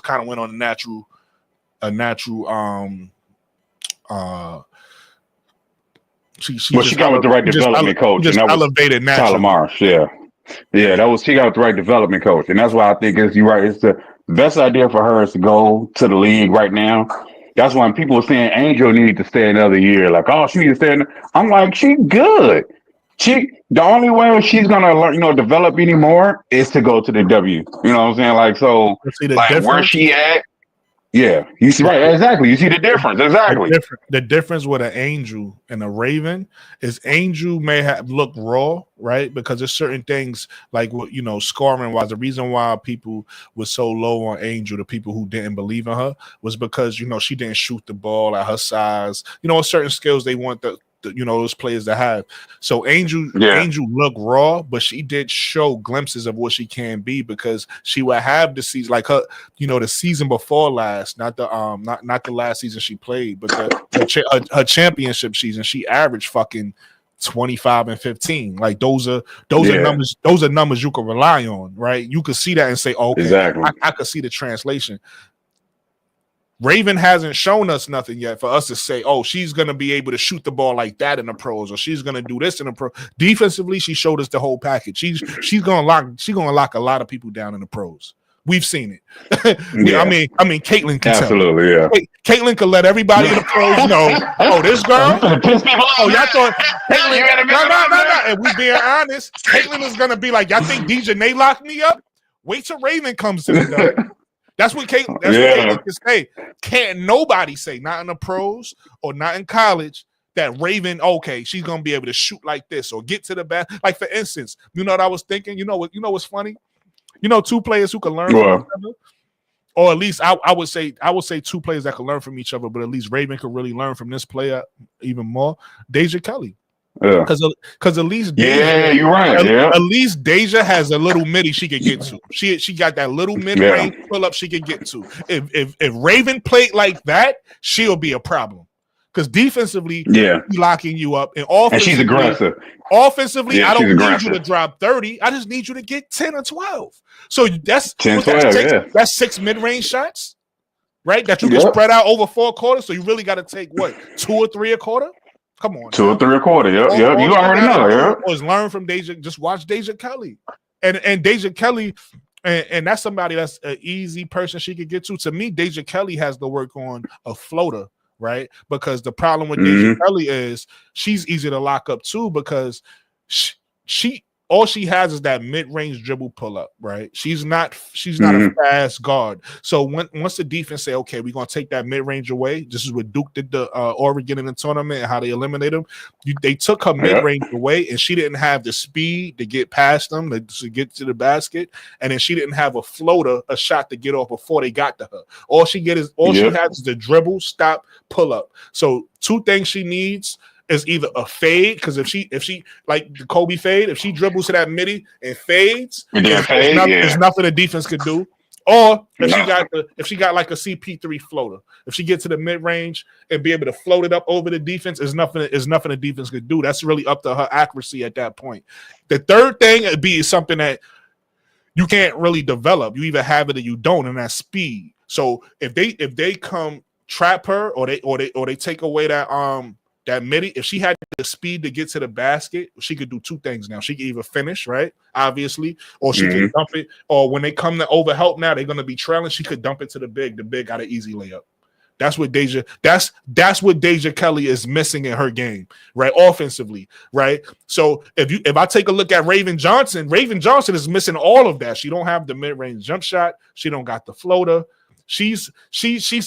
kind of went on a natural. She got with the right development coach. Just elevated naturally. Tyler Marsh, she got with the right development coach, and that's why I think you're right. It's the best idea for her is to go to the league right now. That's why people are saying Angel needs to stay another year. Like, oh, she needs to stay. I'm like, she's good. The only way she's gonna learn, develop anymore is to go to the W. You know what I'm saying? Like, so, like where she at? Yeah, you see, right? Exactly. You see the difference. Exactly. The difference with an Angel and a Raven is Angel may have looked raw, right? Because there's certain things like scoring wise. The reason why people were so low on Angel, the people who didn't believe in her, was because she didn't shoot the ball at her size. Certain skills they want those players to have. So Angel looked raw, but she did show glimpses of what she can be because she would have the season like her, the season before last, not the last season she played, but her championship season, she averaged fucking 25 and 15. Like those are numbers you can rely on, right? You could see that and say, okay, exactly. I could see the translation. Raven hasn't shown us nothing yet for us to say, oh, she's going to be able to shoot the ball like that in the pros, or she's going to do this in the pro. Defensively, she showed us the whole package. She's going to lock a lot of people down in the pros. We've seen it. I mean, Caitlin can absolutely, tell. Yeah. Caitlin could let everybody in the pros know, oh, this girl. Oh, y'all thought Caitlin. No. And we being honest, Caitlin is going to be like, y'all think Dejanay locked me up? Wait till Raven comes to the dub. That's what Caitlin can say. Can't nobody say, not in the pros or not in college, that Raven, okay, she's gonna be able to shoot like this or get to the bat. Like for instance, what I was thinking. What's funny? 2 players who can learn from each other, or at least I would say 2 players that can learn from each other. But at least Raven could really learn from this player even more. Deja Kelly. Yeah, because at least you're right. At least Deja has a little midi she could get to. She got that little mid-range pull up she could get to. If Raven played like that, she'll be a problem. Because defensively, Yeah. she's locking you up. And she's aggressive. Offensively, Yeah, I don't she's need aggressive. you to drop 30. I just need you to get 10 or 12. So that's 10, 12, that's 6 mid-range shots, right? That you can Yep. spread out over 4 quarters. So you really got to take what? 2 or 3 a quarter? Come on. 2 or 3 a quarter. Yep. All You already know. Yep. is learn from Deja. Just watch Deja Kelly. And Deja Kelly, and that's somebody that's an easy person she could get to. To me, Deja Kelly has to work on a floater, right? Because the problem with Deja Kelly is she's easy to lock up too, because she all she has is that mid-range dribble pull-up, right? She's not a fast guard. So once the defense say, okay, we're gonna take that mid-range away. This is what Duke did to Oregon in the tournament and how they eliminate them. They took her mid-range away, and she didn't have the speed to get past them to get to the basket, and then she didn't have a floater, a shot to get off before they got to her. All she has is the dribble, stop, pull up. So 2 things she needs is either a fade, because if she like the Kobe fade, if she dribbles to that midi and fades, there's nothing the defense could do. Or if she got like a CP3 floater, if she gets to the mid range and be able to float it up over the defense, is nothing the defense could do. That's really up to her accuracy at that point. The third thing would be something that you can't really develop. You either have it or you don't, and that's speed. So if they come trap her or they take away that midi, if she had the speed to get to the basket, she could do 2 things now. She could either finish, right? Obviously, or she could dump it. Or when they come to overhelp now, they're gonna be trailing. She could dump it to the big. The big got an easy layup. That's what Deja Kelly is missing in her game, right? Offensively, right? So if I take a look at Raven Johnson is missing all of that. She don't have the mid-range jump shot. She don't got the floater. She's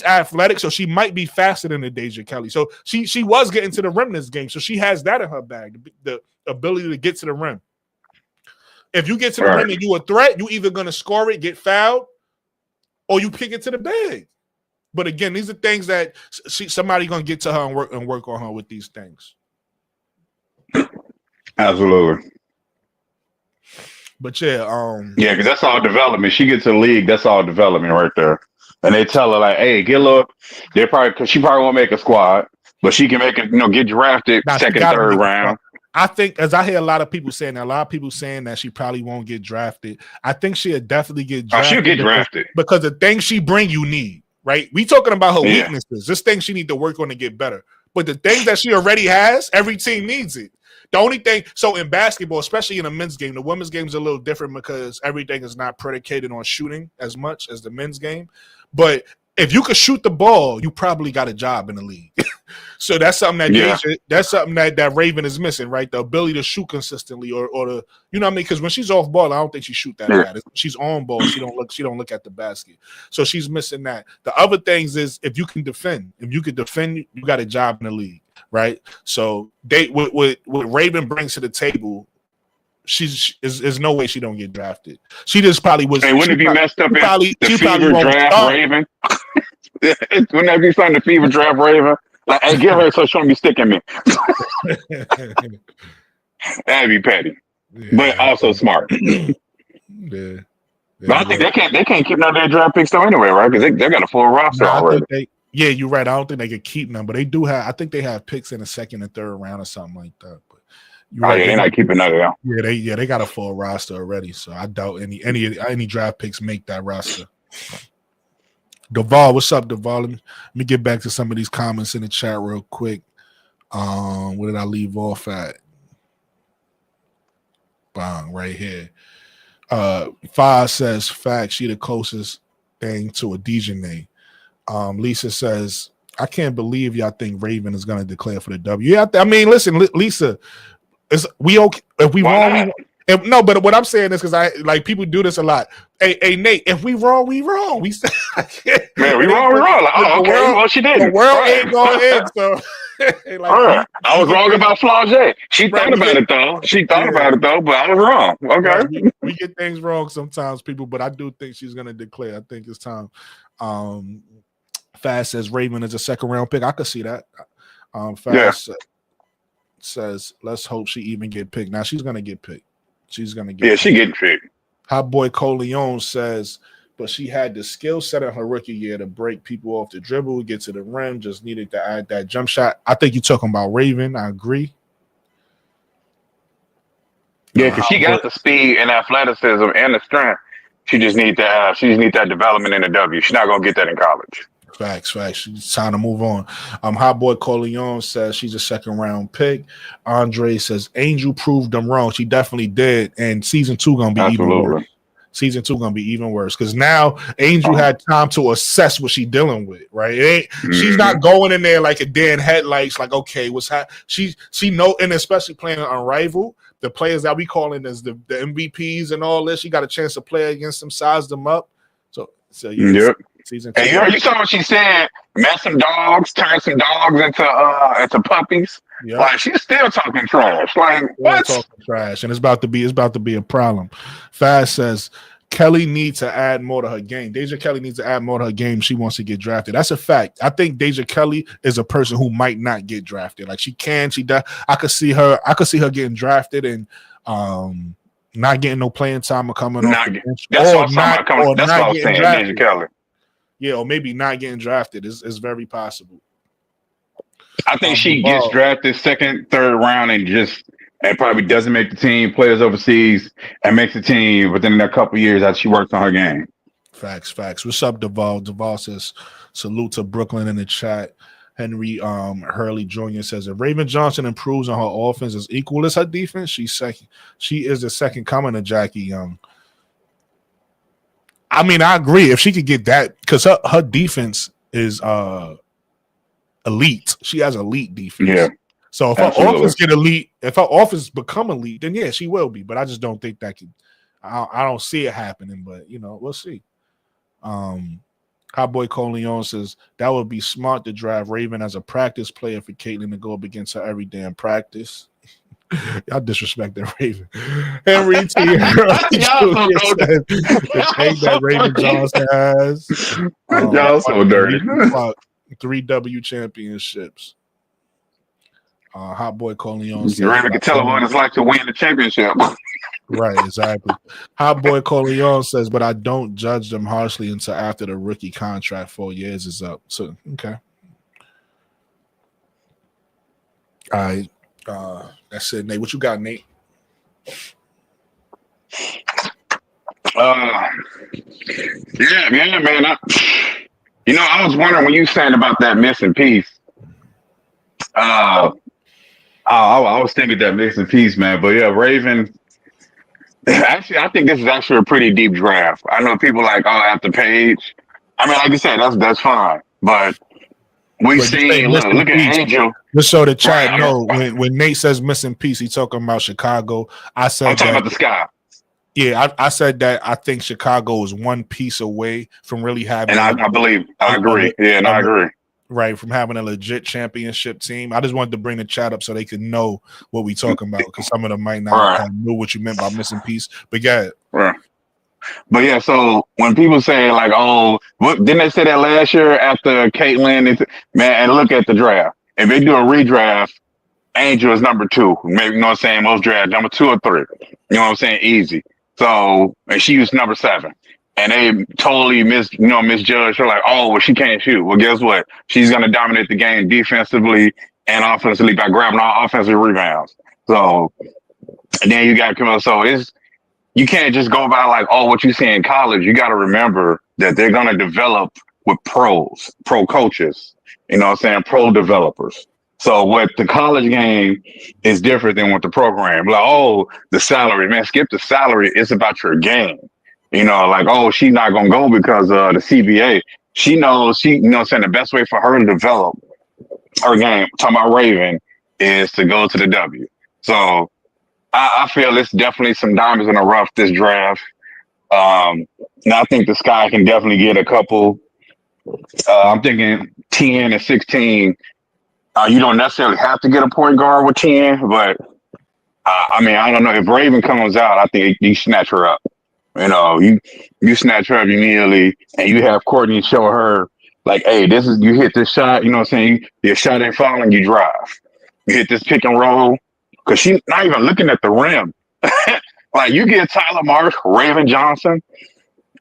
athletic, so she might be faster than the Deja Kelly. So she was getting to the rim this game, so she has that in her bag, the ability to get to the rim. If you get to the rim and you a threat, you either gonna score it, get fouled, or you kick it to the bag. But again, these are things that somebody gonna get to her and work on her with these things. Absolutely. But yeah, because that's all development. She gets to the league, that's all development right there. And they tell her like, "Hey, get a look." Because she probably won't make a squad, but she can make it. Get drafted second, third round. I think, as I hear a lot of people saying that she probably won't get drafted. I think she'll definitely get drafted. She'll get drafted because the things she bring, you need, right? We talking about her weaknesses. This thing she need to work on to get better. But the things that she already has, every team needs it. The only thing, so in basketball, especially in a men's game, the women's game is a little different because everything is not predicated on shooting as much as the men's game. But if you could shoot the ball, you probably got a job in the league. So that's something that Raven is missing, right? The ability to shoot consistently, or the, you know what I mean? Because when she's off ball, I don't think she shoot that bad. She's on ball, she don't look at the basket. So she's missing that. The other things is if you can defend, you got a job in the league, right? So what Raven brings to the table, there's no way she don't get drafted. She just probably was. Hey, wouldn't it be messed up if the Fever draft Raven? Wouldn't that be something? The Fever draft Raven? Like, hey, get her so she don't be sticking me. That'd be petty, but also smart. But I think they can't keep none of their draft picks though anyway, right? Because they got a full roster already. You're right. I don't think they could keep them, but they do have. I think they have picks in the second and third round or something like that. But they're not keeping none of them. Yeah, they got a full roster already. So I doubt any draft picks make that roster. Duval, what's up, Duval? Let me get back to some of these comments in the chat real quick. Where did I leave off at? Bang, right here. Five says, fact, she the closest thing to a Dejanay. Lisa says, I can't believe y'all think Raven is going to declare for the W. Yeah, I mean, listen, Lisa, we okay if we wrong? No, but what I'm saying is because people do this a lot. Hey, Nate, if we wrong, we wrong. We we wrong. Like, okay, well, she did. The world ain't going in, so. I was wrong about Flauget. She thought about it though. But I was wrong. Okay, we get things wrong sometimes, people. But I do think she's going to declare. I think it's time. Fast says Raven is a second round pick. I could see that. Fast says, let's hope she even get picked. Now she's going to get picked. She's going to get she getting picked. Hot boy Coleon says, but she had the skill set in her rookie year to break people off the dribble, get to the rim, just needed to add that jump shot. I think you're talking about Raven. I agree. Yeah, because she got the speed and athleticism and the strength. She just need that. She just need that development in the W. She's not gonna get that in college. Facts. It's time to move on. Hot Boy Corleone says she's a second round pick. Andre says Angel proved them wrong. She definitely did. And season 2 gonna be even worse. Season 2 gonna be even worse because now Angel had time to assess what she's dealing with. Right? She's not going in there like a dead headlights. Like, okay, what's happening? She know, and especially playing Unrivaled, the players that we calling as the MVPs and all this. She got a chance to play against them, size them up. So yeah. Season 2. And you saw what she said. Met some dogs, turned some dogs into puppies. Yep. Like she's still talking trash. Like what? Talking trash, and it's about to be a problem. Fast says Kelly needs to add more to her game. Deja Kelly needs to add more to her game. She wants to get drafted. That's a fact. I think Deja Kelly is a person who might not get drafted. Like she does. I could see her getting drafted and not getting no playing time or coming off the bench. That's what I was saying. Deja Kelly. Yeah, or maybe not getting drafted is very possible. I think she gets drafted second, third round and probably doesn't make the team, plays overseas, and makes the team within a couple years as she works on her game. Facts. What's up, Duval? Duval says, salute to Brooklyn in the chat. Henry Hurley Jr. says, if Raven Johnson improves on her offense as equal as her defense, she's second. She is the second coming of Jackie Young. I mean, I agree. If she could get that, because her defense is elite. She has elite defense. Yeah. So if her offense get elite, if her offense become elite, then yeah, she will be. But I just don't think that can. I don't see it happening. But we'll see. Hot Boy Corleone says that would be smart to drive Raven as a practice player for Caitlin to go up against her every day in practice. Y'all disrespect that Raven. Henry T. The thing that Raven Johnson has. Y'all so dirty. 3 W championships. Hot Boy Corleone says Raven can tell her what it's like to win the championship. Right, exactly. Hot Boy Corleone says, but I don't judge them harshly until after the rookie contract 4 years is up. So okay. All right. That's it, Nate. What you got, Nate? Yeah, man. I was wondering when you saying about that missing piece. I was thinking that missing piece, man. But yeah, Raven. Actually, I think this is actually a pretty deep draft. I know people like, after Page. I mean, like you said, that's fine. But we've seen, look at Angel. Just so the chat know, when Nate says missing piece, he's talking about Chicago. I'm talking about the sky. Yeah, I said that I think Chicago is one piece away from really having. And I agree. Yeah, and I agree. Right, from having a legit championship team. I just wanted to bring the chat up so they could know what we talking about, because some of them might not know what you meant by missing piece. But yeah. Right. But yeah, so when people say like, didn't they say that last year after Caitlin? Man, and look at the draft. If they do a redraft, Angel is number 2. Maybe, you know what I'm saying? Most draft number 2 or 3. You know what I'm saying? Easy. So, and she was number 7. And they totally misjudged her. Like, well, she can't shoot. Well, guess what? She's going to dominate the game defensively and offensively by grabbing all offensive rebounds. So, and then you got to come out. So you can't just go by like, what you see in college. You got to remember that they're going to develop with pro coaches. You know what I'm saying? Pro developers. So what the college game is different than what the program. Like, the salary, man, skip the salary. It's about your game. You know, like, she's not going to go because of the CBA. She knows, the best way for her to develop her game, talking about Raven, is to go to the W. So I feel it's definitely some diamonds in the rough this draft. Now I think the Sky can definitely get a couple. I'm thinking 10 and 16. You don't necessarily have to get a point guard with 10, but I don't know. If Raven comes out, I think you snatch her up. You snatch her up immediately, and you have Courtney show her like, hey, you hit this shot. You know what I'm saying? Your shot ain't falling, you drive. You hit this pick and roll, because she's not even looking at the rim. Like, you get Tyler Marsh, Raven Johnson,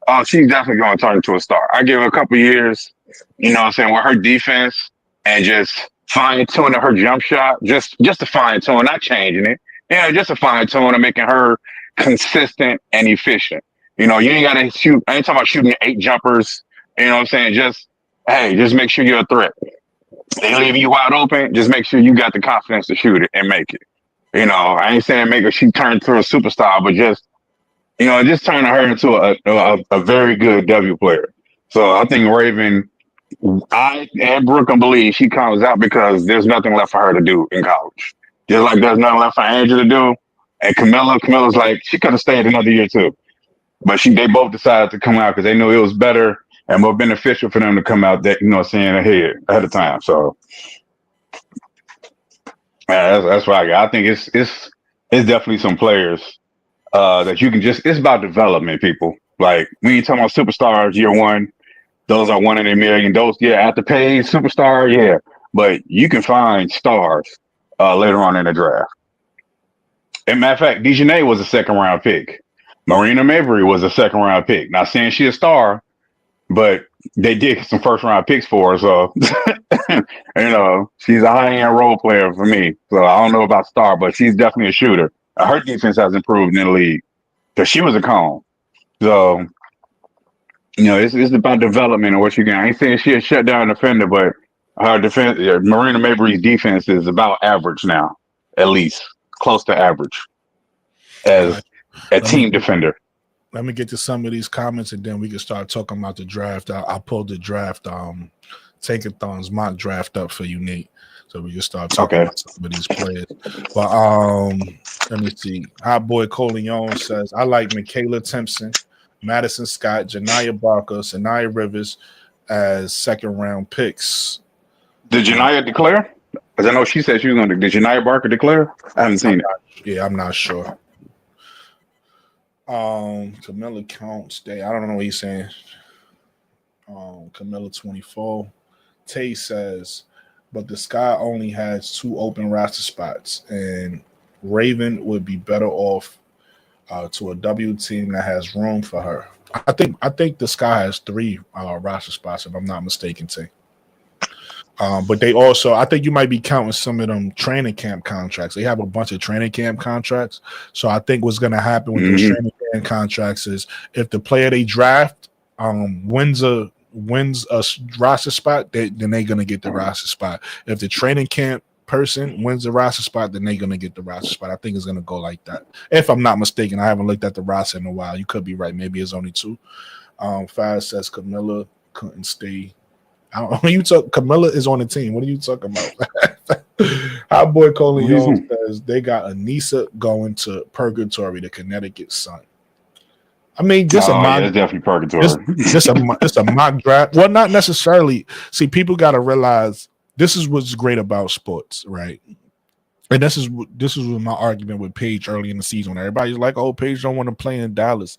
Oh, she's definitely going to turn into a star. I give her a couple years, you know what I'm saying, with her defense and just fine tuning her jump shot, just to fine tune, not changing it. Yeah, just a fine tune and making her consistent and efficient. You know, you ain't got to shoot. I ain't talking about shooting 8 jumpers. You know what I'm saying? Just make sure you're a threat. They leave you wide open. Just make sure you got the confidence to shoot it and make it. You know, I ain't saying make her she turn to a superstar, but just turning her into a very good W player. So I think Raven, I and Brooke can believe she comes out because there's nothing left for her to do in college. Just like there's nothing left for Andrew to do. And Camilla's like, she could have stayed another year too. But they both decided to come out because they knew it was better and more beneficial for them to come out that, saying ahead of time. So that's what I got. I think it's definitely some players that you can it's about development, people. Like when you talking about superstars year one, those are 1 in a million. Those, after paid superstar, yeah. But you can find stars later on in the draft. And matter of fact, Dejanay was a 2nd-round pick. Marina Mabrey was a 2nd-round pick. Not saying she's a star, but they did get some 1st-round picks for her. So, she's a high-end role player for me. So I don't know about star, but she's definitely a shooter. Her defense has improved in the league because she was a cone. So, it's about development and what you can. I ain't saying she a shutdown defender, but her defense, Marina Mabrey's defense is about average now, at least close to average as a team defender. Let me get to some of these comments and then we can start talking about the draft. I pulled the draft, Tankathon's mock draft up for you, Nate. So we can start talking about some of these players. But let me see. Hot Boy Coleon says, I like Michaela Timpson, Madison Scott, Janiyah Barker, Sanaya Rivers as 2nd-round picks. Did Janiyah declare? Because I know she said she was going to. Did Janiyah Barker declare? I haven't seen it. I'm not sure. Camilla Counts Day. I don't know what he's saying. Camilla 24. Tay says, but the Sky only has 2 open roster spots, and Raven would be better off to a W team that has room for her. I think the Sky has 3 roster spots, if I'm not mistaken, Tay. But they also, I think you might be counting some of them training camp contracts. They have a bunch of training camp contracts. So I think what's going to happen with those training camp contracts is if the player they draft wins a roster spot, then they're going to get the roster spot. If the training camp person wins the roster spot, then they're going to get the roster spot. I think it's going to go like that. If I'm not mistaken, I haven't looked at the roster in a while. You could be right. Maybe it's only 2. Faz says Camilla couldn't stay. I don't know. Camilla is on the team. What are you talking about? Our boy Coleon says they got Anissa going to Purgatory, the Connecticut Sun. I mean, just a mock. It's definitely Purgatory. Just a mock draft. Well, not necessarily. See, people got to realize this is what's great about sports, right? And this is my argument with Paige early in the season. Everybody's like, "Oh, Paige don't want to play in Dallas."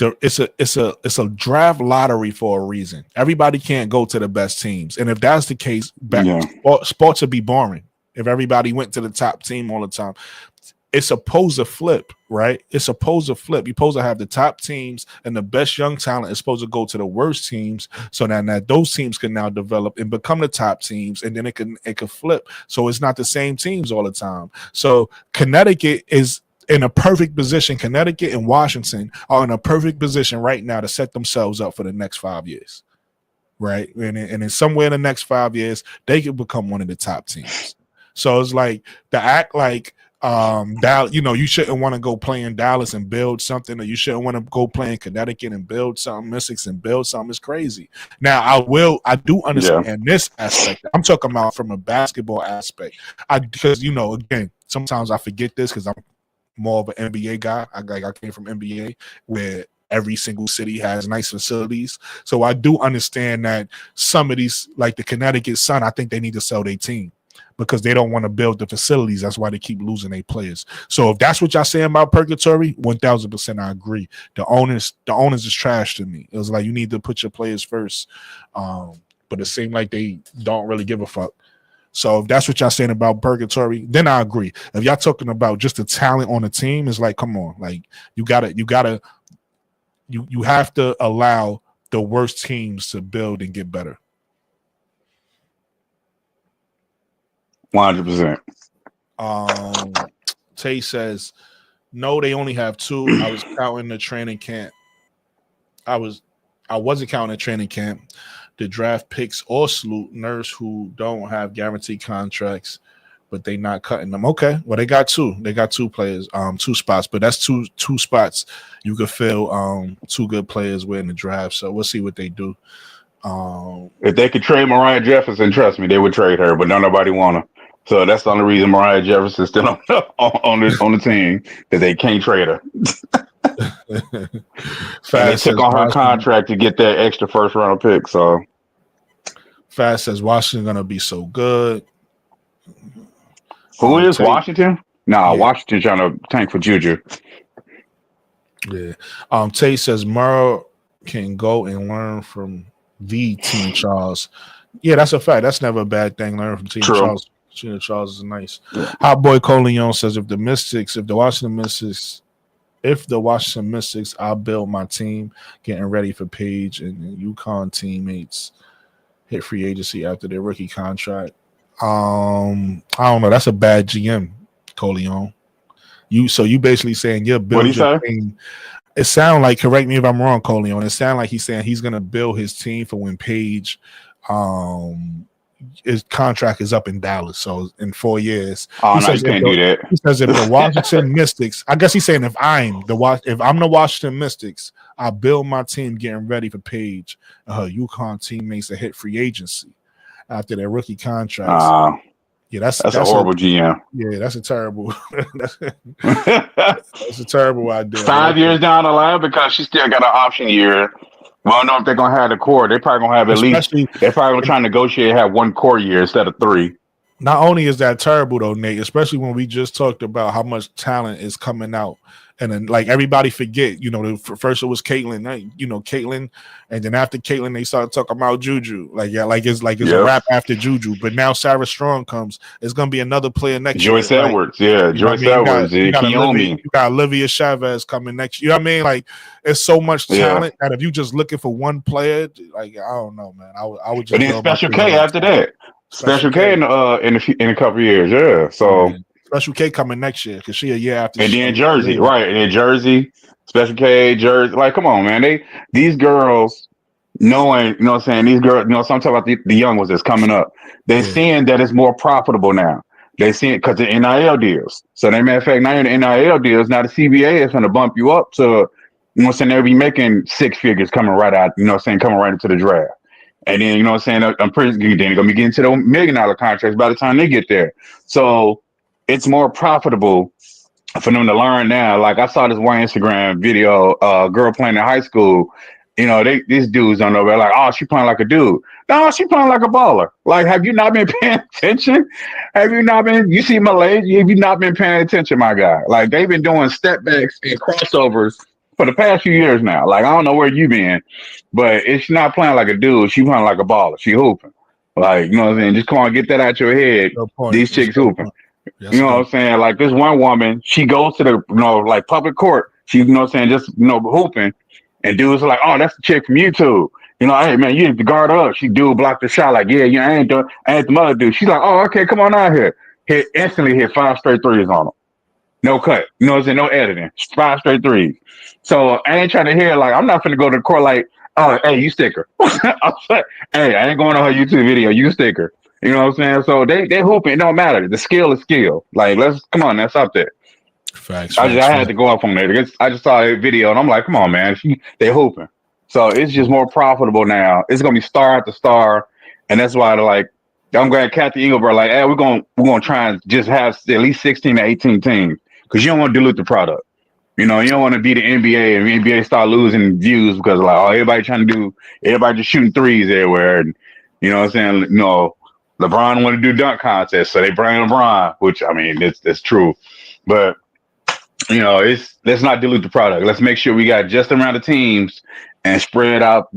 It's a draft lottery for a reason. Everybody can't go to the best teams, and if that's the case, sports would be boring if everybody went to the top team all the time. It's supposed to flip, right? It's supposed to flip. You're supposed to have the top teams, and the best young talent is supposed to go to the worst teams, so that those teams can now develop and become the top teams, and then it can flip. So it's not the same teams all the time. So Connecticut is in a perfect position. Connecticut and Washington are in a perfect position right now to set themselves up for the next 5 years, right? And in somewhere in the next 5 years, they could become one of the top teams. So it's like to act like Dallas, you shouldn't want to go play in Dallas and build something, or you shouldn't want to go play in Connecticut and build something, Mystics and build something. Is crazy. Now I do understand this aspect. I'm talking about from a basketball aspect. Because again, sometimes I forget this because I'm more of an NBA guy. I came from NBA where every single city has nice facilities. So I do understand that some of these, like the Connecticut Sun, I think they need to sell their team because they don't want to build the facilities. That's why they keep losing their players. So if that's what y'all saying about Purgatory, 1,000% I agree. The owners is trash to me. It was like you need to put your players first. But it seemed like they don't really give a fuck. So if that's what y'all saying about purgatory, then I agree. If y'all talking about just the talent on the team, it's like, come on, like you have to allow the worst teams to build and get better. 100%. Tay says, no, they only have 2. I was counting the training camp. I wasn't counting the training camp. The draft picks or salute nerds who don't have guaranteed contracts, but they not cutting them. Okay, well they got 2. They got 2 players, 2 spots, but that's two spots you could fill 2 good players with in the draft. So we'll see what they do. If they could trade Mariah Jefferson, trust me, they would trade her, but nobody want her. So that's the only reason Mariah Jefferson's still on the team, that they can't trade her. They took on her contract to get that extra first round pick. So Fast says Washington gonna be so good. Who is Washington? Nah, yeah. Washington trying to tank for Juju. Yeah. Tay says Murrow can go and learn from the Tina Charles. Yeah, that's a fact. That's never a bad thing. Learn from Tina Charles. Tina Charles is nice. Yeah. Hot Boy Coleon says if the Washington Mystics, I'll build my team, getting ready for Page and Uconn teammates hit free agency after their rookie contract. I don't know. That's a bad GM, Coleon. You basically saying you're building your team. It sounds like, correct me if I'm wrong, Coleon. It sounds like he's saying he's gonna build his team for when Page his contract is up in Dallas. So in 4 years. Oh, no, you can't do that. He says if the Washington Mystics, I guess he's saying if I'm the Washington Mystics, I build my team getting ready for Page and her Uconn teammates to hit free agency after their rookie contracts. Yeah, that's a horrible GM. Yeah, that's a terrible. That's a terrible idea. 5 years down the line, because she still got an option year. Well, I don't know if they're gonna have the core. They're probably gonna have they're probably gonna try and negotiate have 1 core year instead of 3. Not only is that terrible though, Nate, especially when we just talked about how much talent is coming out. And then, like, everybody forget, first it was Caitlin, Caitlin, and then after Caitlin, they started talking about Juju. It's a wrap after Juju. But now Sarah Strong comes. It's gonna be another player next year. Joyce Edwards, Joyce Edwards, you got Olivia Chavez coming next year. You know what I mean? Like, it's so much talent that if you just looking for one player, like, I don't know, man. I would just. But then Special K after that. Special K in a couple of years, yeah. So. Special K coming next year because she a year after. And then Jersey, right? And then Jersey, Special K, Jersey. Like, come on, man. These girls knowing, you know what I'm saying? These girls, so I'm talking about the young ones that's coming up. They're seeing that it's more profitable now. They see it because the NIL deals. So, matter of fact, now in the NIL deals, now the CBA is going to bump you up to, you know what I'm saying? They'll be making 6 figures coming right out, you know what I'm saying? Coming right into the draft. And then, you know what I'm saying? I'm pretty then they're going to be getting to the $1 million contracts by the time they get there. So, it's more profitable for them to learn now. Like, I saw this one Instagram video, girl playing in high school. These dudes don't know. They're like, oh, she playing like a dude. No, she playing like a baller. Like, have you not been paying attention? You see Malay, have you not been paying attention, my guy? Like, they've been doing step backs and crossovers for the past few years now. Like, I don't know where you been, but she's not playing like a dude. She playing like a baller. She hooping. Like, you know what I'm saying? Just come on, get that out your head. These chicks hooping. Yes, you know what I'm saying? Like, this one woman, she goes to the, public court. She, just, hooping. And dudes are like, oh, that's the chick from YouTube. Hey, man, you need to guard up. She block the shot. Like, yeah, I ain't the mother dude. She's like, oh, okay, come on out here. Instantly hit 5 straight threes on him. No cut. You know what I'm saying? No editing. 5 straight threes. So I ain't trying to hear, like, I'm not finna go to the court like, oh, hey, you sticker. I'm like, hey, I ain't going on her YouTube video. You sticker. You know what I'm saying? So they hooping. It don't matter. The skill is skill. Like, come on, that's up there. Facts. I had to go up on there. I just saw a video and I'm like, come on, man. They hooping. So it's just more profitable now. It's gonna be star after star, and that's why I'm glad Kathy Engelbert like, hey, we're gonna try and just have at least 16 to 18 teams because you don't want to dilute the product. You don't want to be the NBA and the NBA start losing views because everybody just shooting threes everywhere, and you know what I'm saying? LeBron want to do dunk contests, so they bring LeBron, which, I mean, that's true. But, let's not dilute the product. Let's make sure we got just amount of teams and spread out,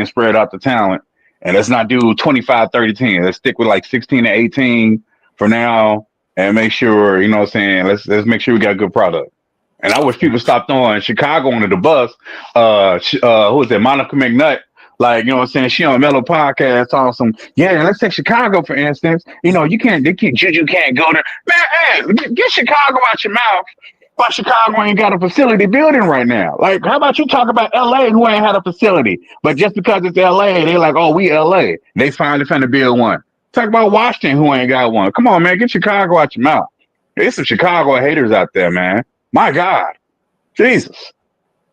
spread out the talent. And let's not do 25-30-10. Let's stick with like 16-18 for now and make sure, you know what I'm saying, let's make sure we got a good product. And I wish people stopped throwing Chicago under the bus. Who was that? Monica McNutt. Like, you know what I'm saying? She on Mellow Podcast on some, yeah, let's take Chicago, for instance. You know, Juju can't go there. Man, hey, get Chicago out your mouth. But Chicago ain't got a facility building right now. Like, how about you talk about LA who ain't had a facility? But just because it's LA, they like, oh, we LA. They finally finna build one. Talk about Washington who ain't got one. Come on, man, get Chicago out your mouth. There's some Chicago haters out there, man. My God. Jesus.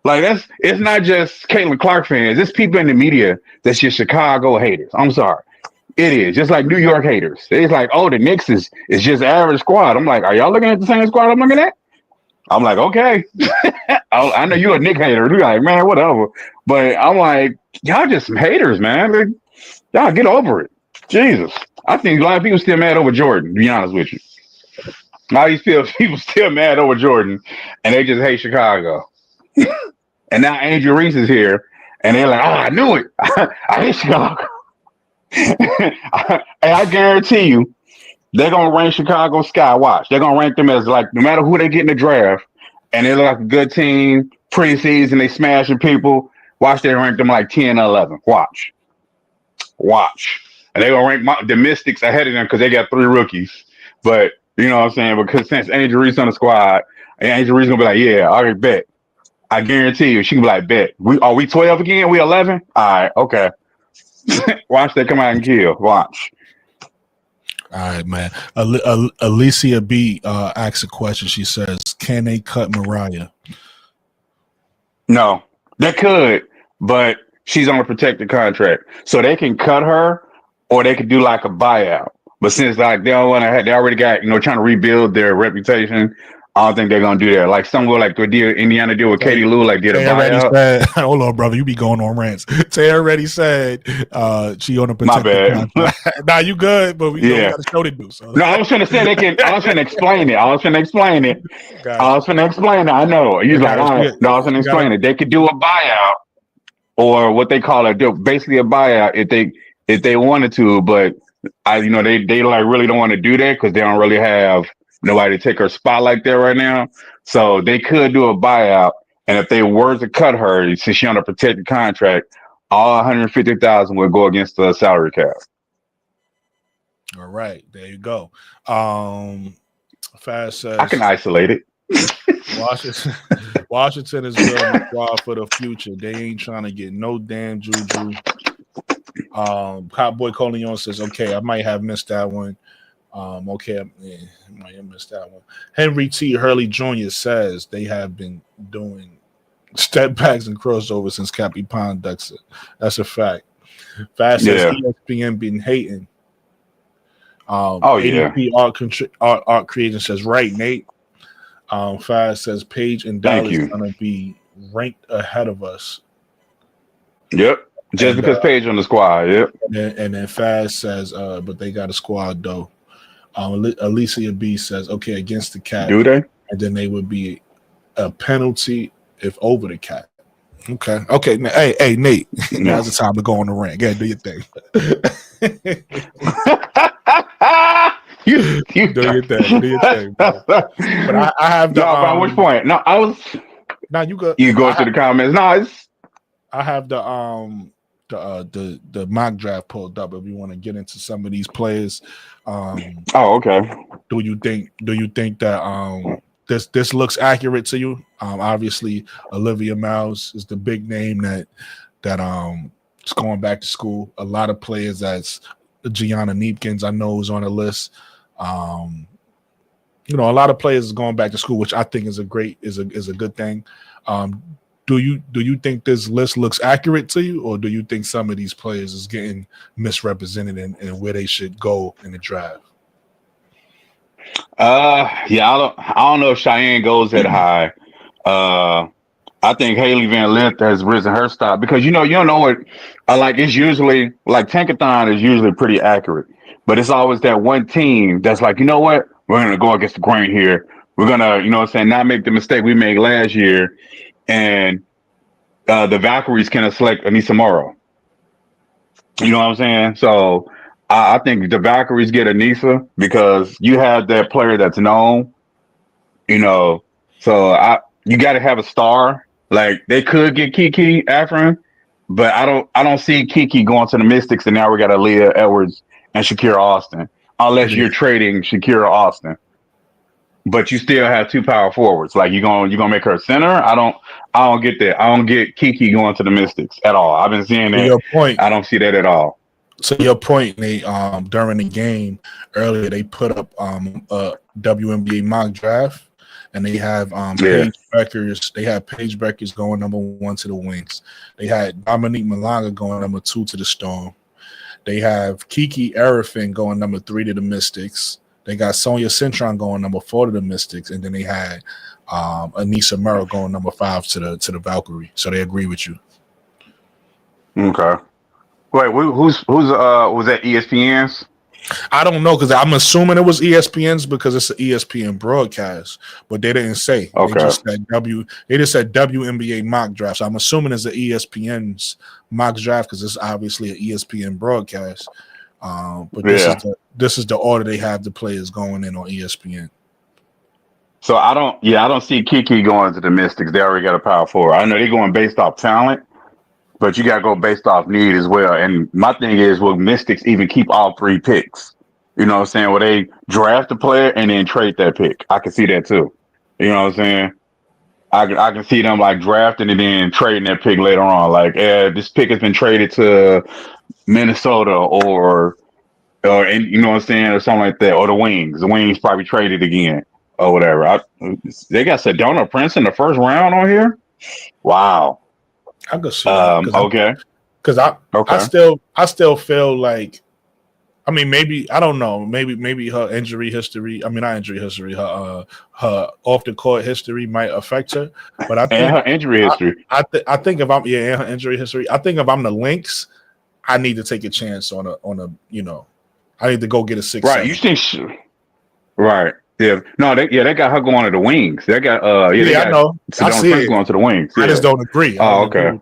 Like, it's not just Caitlin Clark fans. It's people in the media that's just Chicago haters. I'm sorry. It is. Just like New York haters. It's like, oh, the Knicks is just average squad. I'm like, are y'all looking at the same squad I'm looking at? I'm like, okay. I know you're a Knick hater. You're like, man, whatever. But I'm like, y'all just some haters, man. Like, y'all get over it. Jesus. I think a lot of people still mad over Jordan, to be honest with you. All these people still mad over Jordan, and they just hate Chicago. And now Angel Reese is here, and they're like, oh, I knew it. I hate Chicago. And I guarantee you, they're going to rank Chicago Sky. Watch. They're going to rank them as, like, no matter who they get in the draft, and they look like a good team, preseason, they smashing people. Watch, they rank them like 10 or 11. Watch. And they're going to rank the Mystics ahead of them because they got 3 rookies. But, you know what I'm saying? Because since Angel Reese on the squad, Angel Reese going to be like, yeah, all right, bet. I guarantee you, she can be like, bet. Are we 12 again? We 11? All right, okay. Watch they come out and kill. Watch. All right, man. Alicia B asks a question. She says, can they cut Mariah? No, they could, but she's on a protected contract. So they can cut her or they could do like a buyout. But since like they don't want to, they already got, you know, trying to rebuild their reputation. I don't think they're gonna do that. Like somewhere like Indiana did with Katie Lou, like did a buyout. Said, hold on, brother, you be going on rants. Tay already said she on a protected contract. Nah, you good, but we got a show to do. So. No, I was trying to say they can. I was trying to explain it. I was trying to explain it. I know. He's like, all right. No, I was trying to explain it. They could do a buyout or what they call it, basically a buyout if they wanted to. But they like really don't want to do that because they don't really have nobody to take her spot like that right now. So they could do a buyout. And if they were to cut her, since she's on a protected contract, all $150,000 would go against the salary cap. All right, there you go. Fast says I can isolate it. Washington is building a squad for the future. They ain't trying to get no damn Juju. Cowboy Coleon says, okay, I might have missed that one. I might have missed that one. Henry T. Hurley Jr. says they have been doing step backs and crossovers since Cappy Pond ducks it. That's a fact. Fast says ESPN been hating. ADP art creation says right, Nate. Fast says Paige and Dallas is gonna be ranked ahead of us. Yep. Just because Paige on the squad, yep. And then Fast says, but they got a squad though. Alicia B says, okay, against the Cat. Do they? And then they would be a penalty if over the Cat. Okay. Hey, Nate. Now's the time to go on the rant. Yeah, do your thing. you do your thing. Bro. But I have the. By which point? No, I was. Now you go. You go to the comments. No, it's. I have the mock draft pulled up. If we want to get into some of these players. Okay. Do you think that this looks accurate to you? Obviously, Olivia Miles is the big name that is going back to school. A lot of players that's Gianna Neepkins, I know, is on the list. A lot of players is going back to school, which I think is a good thing. Do you think this list looks accurate to you, or do you think some of these players is getting misrepresented in where they should go in the draft? I don't know if Cheyenne goes that high. I think Haley Van Lith has risen her stock because you don't know what it's usually like Tankathon is usually pretty accurate, but it's always that one team that's like, you know what, we're gonna go against the grain here. We're gonna, not make the mistake we made last year. And the Valkyries can select Anissa Morrow. You know what I'm saying? So I think the Valkyries get Anissa because you have that player that's known. You know, so you got to have a star. Like they could get Kiki Afrin, but I don't see Kiki going to the Mystics, and now we got Aaliyah Edwards and Shakira Austin, unless Yeah. you're trading Shakira Austin. But you still have two power forwards. Like you gonna make her a center? I don't get that. I don't get Kiki going to the Mystics at all. I've been seeing To that. your point, I don't see that at all. they during the game earlier they put up a WNBA mock draft, and they have Yeah. Paige Beckers going number 1 to the Wings. They had Dominique Malanga going number 2 to the Storm. They have Kiki Arifin going number 3 to the Mystics. They got Sonia Cintron going number 4 to the Mystics, and then they had Anissa Merrill going number 5 to the Valkyrie. So they agree with you. Okay. Wait, who's was that ESPN's? I don't know because I'm assuming it was ESPN's because it's an ESPN broadcast, but they didn't say. Okay. They just said WNBA mock draft. So I'm assuming it's an ESPN's mock draft because it's obviously an ESPN broadcast. But this is the order they have the players going in on ESPN. So I don't see Kiki going to the Mystics. They already got a power forward. I know they're going based off talent, but you got to go based off need as well. And my thing is, will Mystics even keep all 3 picks? You know what I'm saying? Will they draft a player and then trade that pick? I can see that too. You know what I'm saying? I can see them like drafting and then trading that pick later on. Like, this pick has been traded to Minnesota or and you know what I'm saying, or something like that, or the Wings. The Wings probably traded again or whatever. They got Sedona Prince in the first round on here. Wow. I could see that. Okay. Because I still feel like, I mean, maybe I don't know. Maybe her injury history. I mean, not injury history. Her off the court history might affect her. But I think and her injury history. I think if I'm and her injury history. I think if I'm the Lynx, I need to take a chance on a I need to go get a 6. Right. 7. You think? Right. Yeah. No. They got her going to the Wings. They got I know. I see it. Going to the Wings. Yeah. I just don't agree. Okay.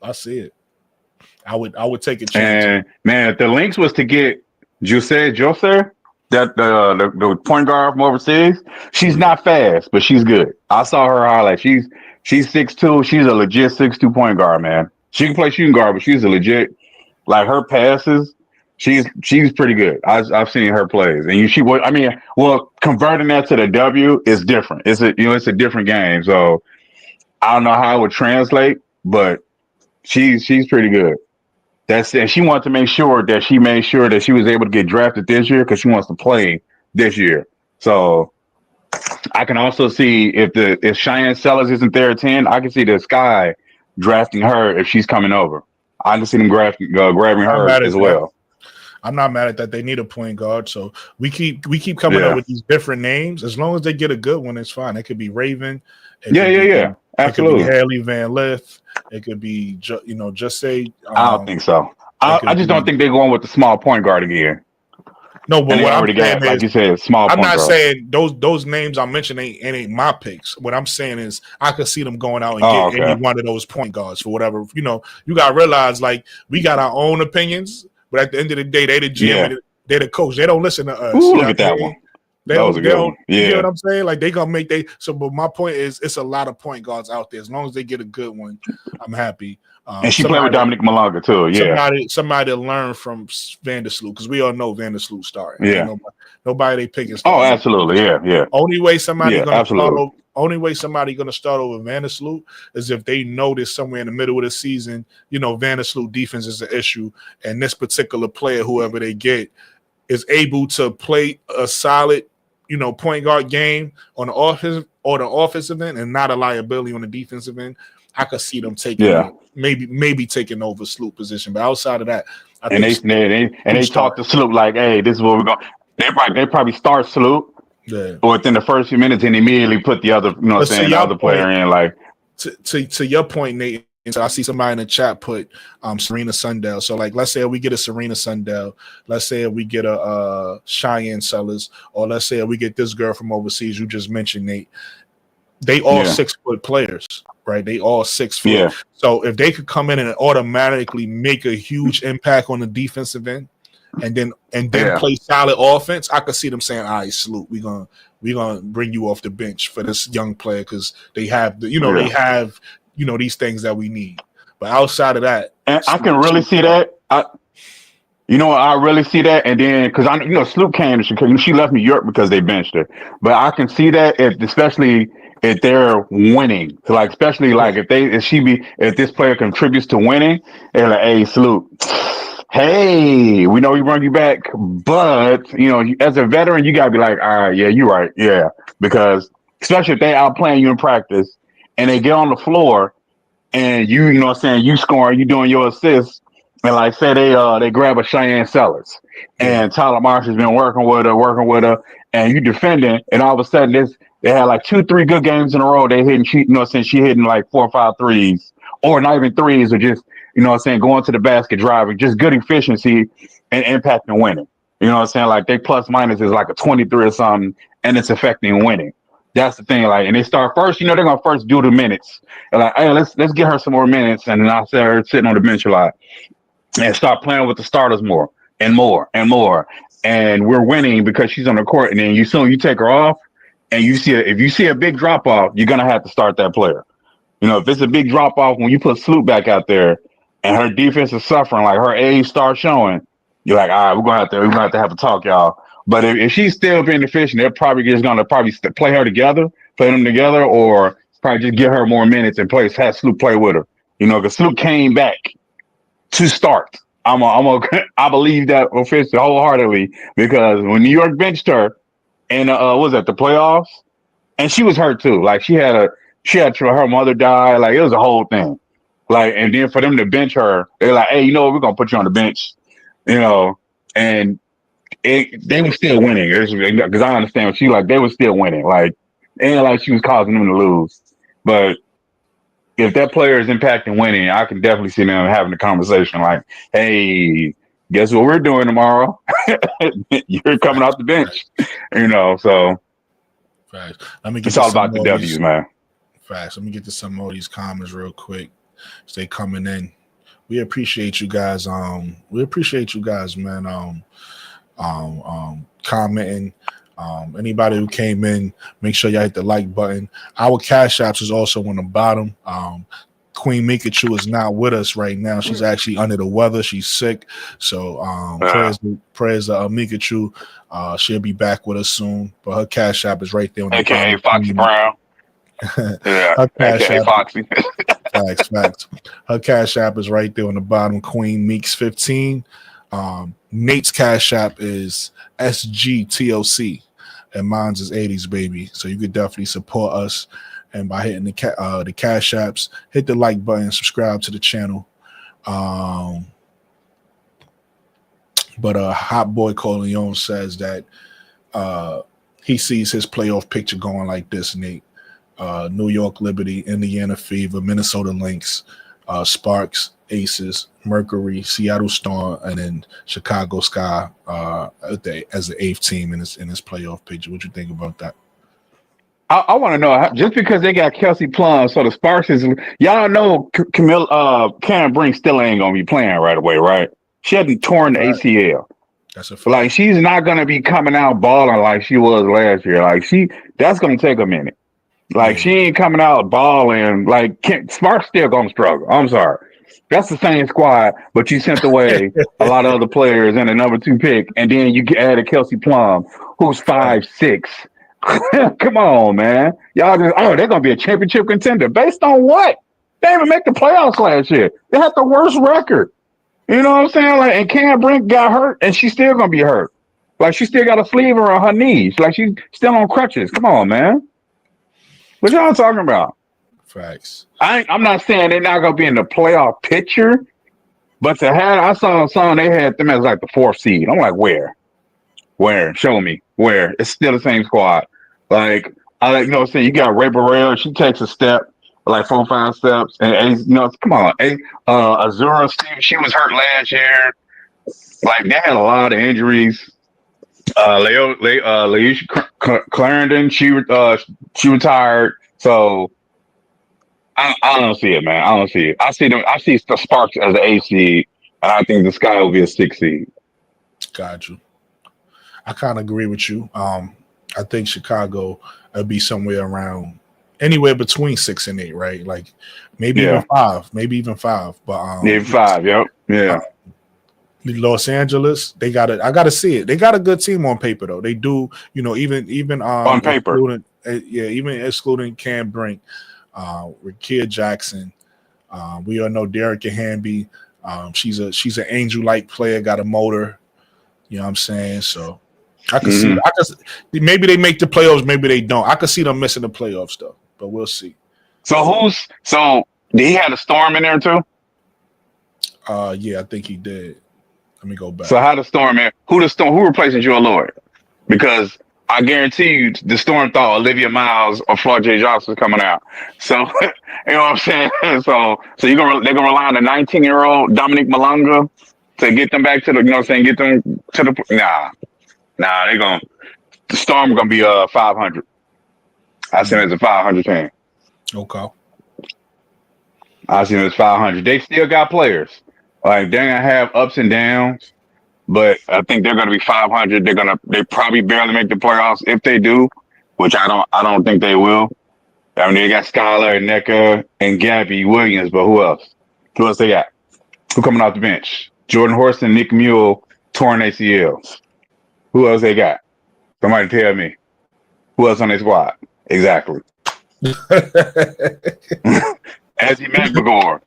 I see it. I would take a chance. And man, if the Lynx was to get Jose, that the point guard from overseas, she's not fast, but she's good. I saw her highlight. She's 6'2". She's a legit 6'2" point guard, man. She can play shooting guard, but she's a legit, like, her passes. She's pretty good. I've seen her plays, and converting that to the W is different. It's a different game. So I don't know how it would translate, but she's pretty good. And she wanted to make sure that she made sure that she was able to get drafted this year because she wants to play this year. So I can also see if Cheyenne Sellers isn't there at 10, I can see the Sky drafting her if she's coming over. I can see them grabbing her as well. I'm not mad at that. They need a point guard, so we keep coming up with these different names. As long as they get a good one, it's fine. It could be Raven. Yeah. Absolutely. It could be Haley Van Lith. It could be just say. I don't think so. I just don't think they're going with the small point guard again. No, but what I'm saying is, like you said, small. I'm not guard. saying those names I mentioned ain't my picks. What I'm saying is I could see them going out and get any one of those point guards for whatever. You got to realize, like, we got our own opinions, but at the end of the day, they the GM, they the coach. They don't listen to us. Ooh, look at that one. They that was a good one. Yeah. You know what I'm saying? Like, they gonna make but my point is, it's a lot of point guards out there. As long as they get a good one, I'm happy. And she played with Dominique Malanga too. Yeah, somebody to learn from Vandersloot, because we all know Vandersloot starting. Yeah, nobody they picking. Oh, absolutely. Yeah. Only way somebody gonna start over Vandersloot is if they notice somewhere in the middle of the season, Vandersloot defense is an issue, and this particular player, whoever they get, is able to play a solid, point guard game on the offensive end and not a liability on the defensive end. I could see them taking maybe taking over Sloop position, but outside of that, they talk to Sloop like, "Hey, this is what we're going." They probably start Sloop, or within the first few minutes, and immediately put the other, the other player in. Like to your point, Nate. So I see somebody in the chat put Serena Sundell. So, like, let's say we get a Serena Sundell, let's say we get a Cheyenne Sellers, or let's say we get this girl from overseas you just mentioned, Nate. They all 6 foot players, right? They all 6 foot. Yeah. So if they could come in and automatically make a huge impact on the defensive end, and then play solid offense, I could see them saying, "All right, Sloot, we're gonna bring you off the bench for this young player because they have they have these things that we need." But outside of that, and I can really see that. I really see that, and then because Sloop came to Chicago, she left New York because they benched her. But I can see that especially if they're winning, so like especially like if this player contributes to winning, they're like, "Hey, Sloop, hey, we know we bring you back, but as a veteran, you gotta be like, all right, yeah, you're right, yeah," because especially if they outplaying you in practice and they get on the floor and you know what I'm saying, you scoring, you doing your assists. And like say they grab a Cheyenne Sellers and Tyler Marsh has been working with her, and you defending, and all of a sudden they had like 2-3 good games in a row. They hitting, she hitting like 4 or 5 threes, or not even threes, or just going to the basket, driving, just good efficiency and impact and winning. You know what I'm saying? Like they plus minus is like a 23 or something, and it's affecting winning. That's the thing. Like, and they start first. They're gonna first do the minutes. They're like, hey, let's get her some more minutes, and then I see her sitting on the bench a lot. And start playing with the starters more and more and more, and we're winning because she's on the court. And then you take her off, and if you see a big drop off, you're gonna have to start that player. If it's a big drop off when you put Sloop back out there, and her defense is suffering, like her age starts showing, you're like, all right, we're gonna have to have a talk, y'all. But if she's still being efficient, they're probably just gonna play them together, or probably just give her more minutes and have Sloop play with her. Because Sloop came back to start. I believe that officially wholeheartedly, because when New York benched her in the playoffs, and she was hurt too. Like she had her mother die. Like it was a whole thing. Like, and then for them to bench her, they're like, hey, we're gonna put you on the bench. And they were still winning. Because I understand what they were still winning. Like, and like she was causing them to lose, but if that player is impacting winning, I can definitely see them having a conversation like, hey, guess what we're doing tomorrow? You're coming off the bench. So Facts. Let me get it's all about the W's, man. Facts. Let me get to some more of these comments real quick as they coming in. We appreciate you guys. We appreciate you guys, man. Commenting. Anybody who came in, make sure y'all hit the like button. Our Cash Apps is also on the bottom. Queen Mikachu is not with us right now. She's actually under the weather. She's sick. So prayers to Mikachu. She'll be back with us soon. But her Cash App is right there on the AKA bottom. Foxy Brown. Yeah, her Cash AKA App, Foxy. Facts. Her Cash App is right there on the bottom. Queen Meeks 15. Nate's Cash App is SGTOC. And mine's is 80s, baby. So you could definitely support us. And by hitting the Cash Apps, hit the like button, subscribe to the channel. But Hot Boy Corleone says that he sees his playoff picture going like this, Nate. New York Liberty, Indiana Fever, Minnesota Lynx, Sparks, Aces, Mercury, Seattle Storm, and then Chicago Sky as the 8th team in his playoff picture. What you think about that? I want to know, just because they got Kelsey Plum, so the Sparks is, y'all know Karen Brink still ain't gonna be playing right away, right? She hadn't torn the ACL. That's a fact. Like she's not gonna be coming out balling like she was last year. Like that's gonna take a minute. Like she ain't coming out balling. Like Sparks still gonna struggle. I'm sorry. That's the same squad, but you sent away a lot of other players and a number 2 pick, and then you added Kelsey Plum, who's 5'6". Come on, man. Y'all just, they're going to be a championship contender. Based on what? They didn't even make the playoffs last year. They had the worst record. You know what I'm saying? Like, and Cam Brink got hurt, and she's still going to be hurt. Like, she still got a sleeve around her knees. Like, she's still on crutches. Come on, man. What y'all talking about? Facts. I'm not saying they're not going to be in the playoff picture, but I saw a song they had them as like the 4th seed. I'm like, where? Show me where. It's still the same squad. Like, I you know what I'm saying, you got Ray Burrell, she takes a step, like 4 or 5 steps, and come on. Azura, she was hurt last year. Like, they had a lot of injuries. Laisha Clarendon, she retired. So I don't see it, man. I don't see it. I see them. I see the Sparks as the 8 seed, and I think the Sky will be a 6 seed. Got you. I kind of agree with you. I think Chicago will be somewhere around anywhere between 6 and 8, right? Like maybe even 5, But Maybe 5. Yep. Yeah. Los Angeles, I gotta see it. They got a good team on paper though. They do, even On paper. even excluding Cam Brink, with Kid Jackson. We all know Derek Hamby. She's an angel-like player, got a motor. You know what I'm saying? So I can see. Maybe they make the playoffs, maybe they don't. I could see them missing the playoffs though, but we'll see. So did he have a Storm in there too? Yeah, I think he did. Let me go back. So how the Storm in? Who replacing Joe Lloyd? Because I guarantee you, the Storm thought Olivia Miles or Flaw J. Johnson was coming out. So you know what I'm saying. So they're gonna rely on the 19-year-old Dominique Malonga to get them back to the. You know what I'm saying? Get them to the. Nah. The Storm gonna be 500. I see them as a 500 team. Okay. I see them as 500. They still got players. Like they're gonna have ups and downs, but I think they're gonna be 500. They probably barely make the playoffs if they do, which I don't think they will. I mean, they got Skylar, Nneka, and Gabby Williams, but who else? Who else they got? Who coming off the bench? Jordan Horston, Nick Mule, torn ACLs. Who else they got? Somebody tell me. Who else on their squad? Exactly. Ezzy McBagor.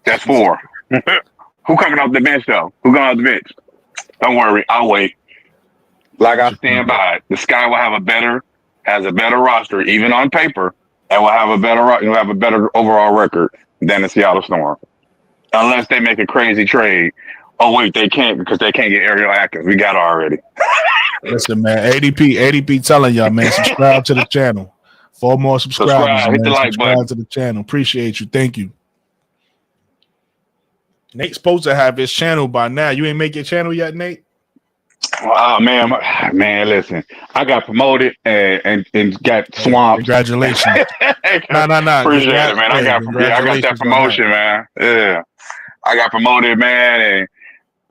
That's 4. Who coming off the bench though? Who going off the bench? Don't worry, I'll wait. Like I stand by it. The Sky will has a better roster, even on paper, and will have a better overall record than the Seattle Storm, unless they make a crazy trade. Oh wait, they can't because they can't get Ariel Atkins. We got it already. Listen, man, ADP telling y'all, man, subscribe to the channel. 4 more subscribers. Hit the like button to the channel. Appreciate you. Thank you. Nate's supposed to have his channel by now. You ain't make your channel yet, Nate? Oh man, listen. I got promoted and got swamped. Congratulations. No. Appreciate it, man. I got that promotion, man. Yeah. I got promoted, man,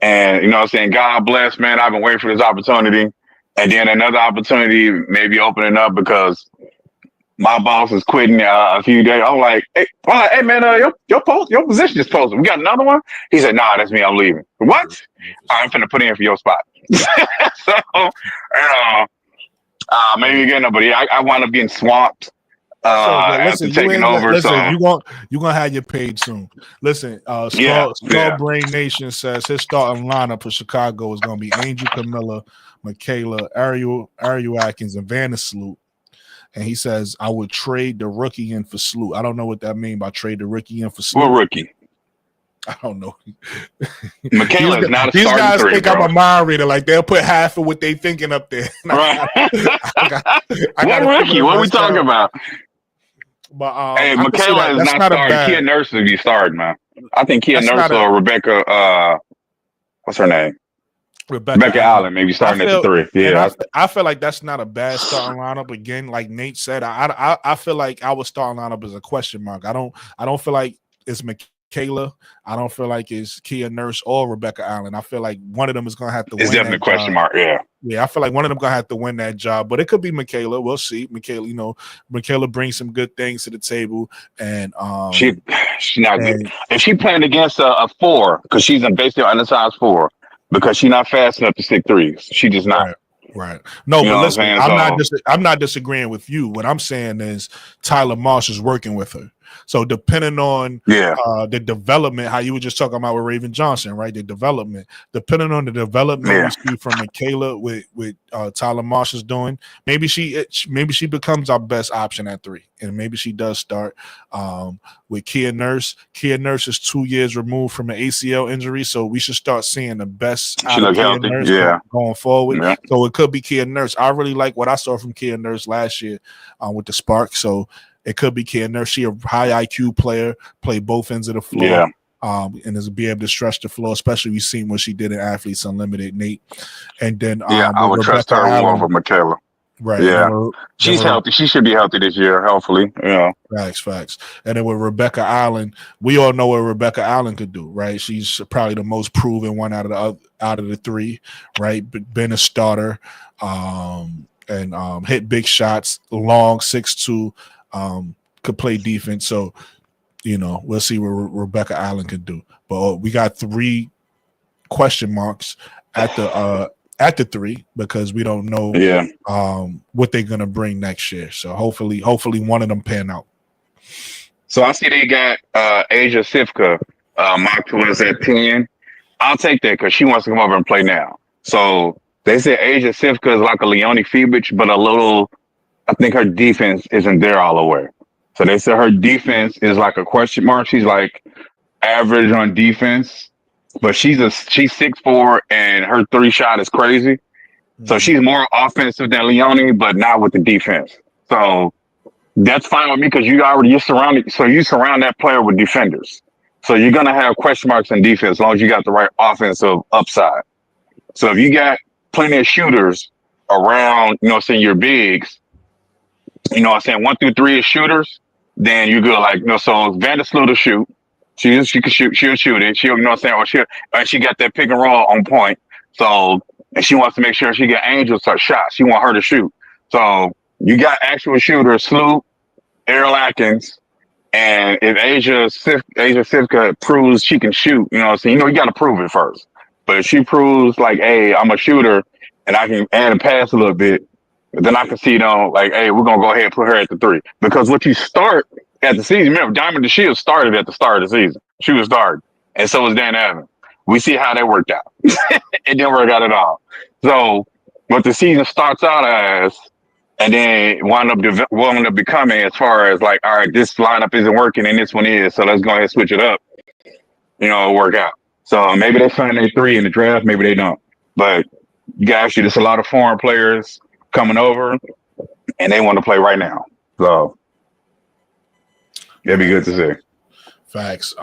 and you know what I'm saying, God bless, man. I've been waiting for this opportunity. And then another opportunity maybe opening up because my boss is quitting a few days. I'm like, hey man, your position is posted. We got another one? He said, nah, that's me. I'm leaving. What? I'm finna put in for your spot. So, maybe again, but I wound up getting swamped. After taking over. You're gonna have your paid soon. Listen, Skull Brain Nation says his starting lineup for Chicago is gonna be Angel, Camilla, Michaela, Ariel Atkins, and Vandersloot. And he says, I would trade the rookie in for Sloot. I don't know what that means by trade the rookie in for Sloot. What rookie? I don't know. Michaela is not a starting 3, These guys think bro. I'm a mind reader. Like, they'll put half of what they thinking up there. Right. What rookie? What are we talking about? But hey, Michaela is not starting. Kia Nurse will be starting, man. I think Kia Nurse or Rebecca, what's her name? Rebecca Allen maybe starting at the 3. Yeah, I feel like that's not a bad starting lineup. Again, like Nate said, I feel like our starting lineup is a question mark. I don't feel like it's Michaela. I don't feel like it's Kia Nurse or Rebecca Allen. I feel like one of them is gonna have to win. It's definitely a question mark. Yeah, I feel like one of them gonna have to win that job, but it could be Michaela. We'll see. Michaela brings some good things to the table, and she's not good. If she playing against a 4, because she's basically undersized 4. Because she's not fast enough to stick 3s. She just not. Right. No, but listen, I'm not disagreeing with you. What I'm saying is Tyler Marsh is working with her. So depending on the development, how you were just talking about with Raven Johnson, right? The development, depending on the development we see from Michaela with Tyler Marsh is doing, maybe she becomes our best option at 3, and maybe she does start with Kia Nurse. Kia Nurse is 2 years removed from an ACL injury, so we should start seeing the best she look healthy, going forward. Yeah. So it could be Kia Nurse. I really like what I saw from Kia Nurse last year with the Sparks. So it could be Kia Nurse. She a high IQ player, play both ends of the floor, and is be able to stretch the floor, especially we've seen what she did in Athletes Unlimited, Nate. And then I would trust her over Michaela. Right. Yeah, Then she's we're healthy. She should be healthy this year, hopefully. Yeah, facts. And then with Rebecca Allen, we all know what Rebecca Allen could do, right? She's probably the most proven one out of the three, right? Been a starter, and hit big shots, long 6'2", could play defense. So we'll see what Rebecca Allen could do. But we got 3 question marks at the 3 because we don't know yeah. what they're gonna bring next year. So hopefully one of them pan out. So I see they got Asia Sivka mocked to us at 10. I'll take that because she wants to come over and play now. So they said Asia Sivka is like a Leonie Fibich, but a little. I think her defense isn't there all the way. So they said her defense is like a question mark. She's like average on defense, but she's 6'4" and her 3 shot is crazy. So she's more offensive than Leonie, but not with the defense. So that's fine with me because you're surrounded. So you surround that player with defenders. So you're gonna have question marks in defense as long as you got the right offensive upside. So if you got plenty of shooters around, saying your bigs, 1 through 3 is shooters, then you're good. Like, so Vandersloot will shoot. She can shoot. She'll shoot it. She'll, or she got that pick and roll on point. So, and she wants to make sure she get Angel's shot. She want her to shoot. So you got actual shooters, Sloot, Errol Atkins, and if Asia Sivka proves she can shoot, you got to prove it first. But if she proves like, hey, I'm a shooter and I can add and pass a little bit, then I can see, like, hey, we're going to go ahead and put her at the 3. Because what you start at the season, remember, Diamond DeShields started at the start of the season. She was starting. And so was Dan Evans. We see how that worked out. It didn't work out at all. So what the season starts out as, and then wound up becoming as far as like, all right, this lineup isn't working and this one is, so let's go ahead and switch it up. It'll work out. So maybe they find their 3 in the draft, maybe they don't. But you got actually there's a lot of foreign players coming over, and they want to play right now. So it'd be good to see. Facts.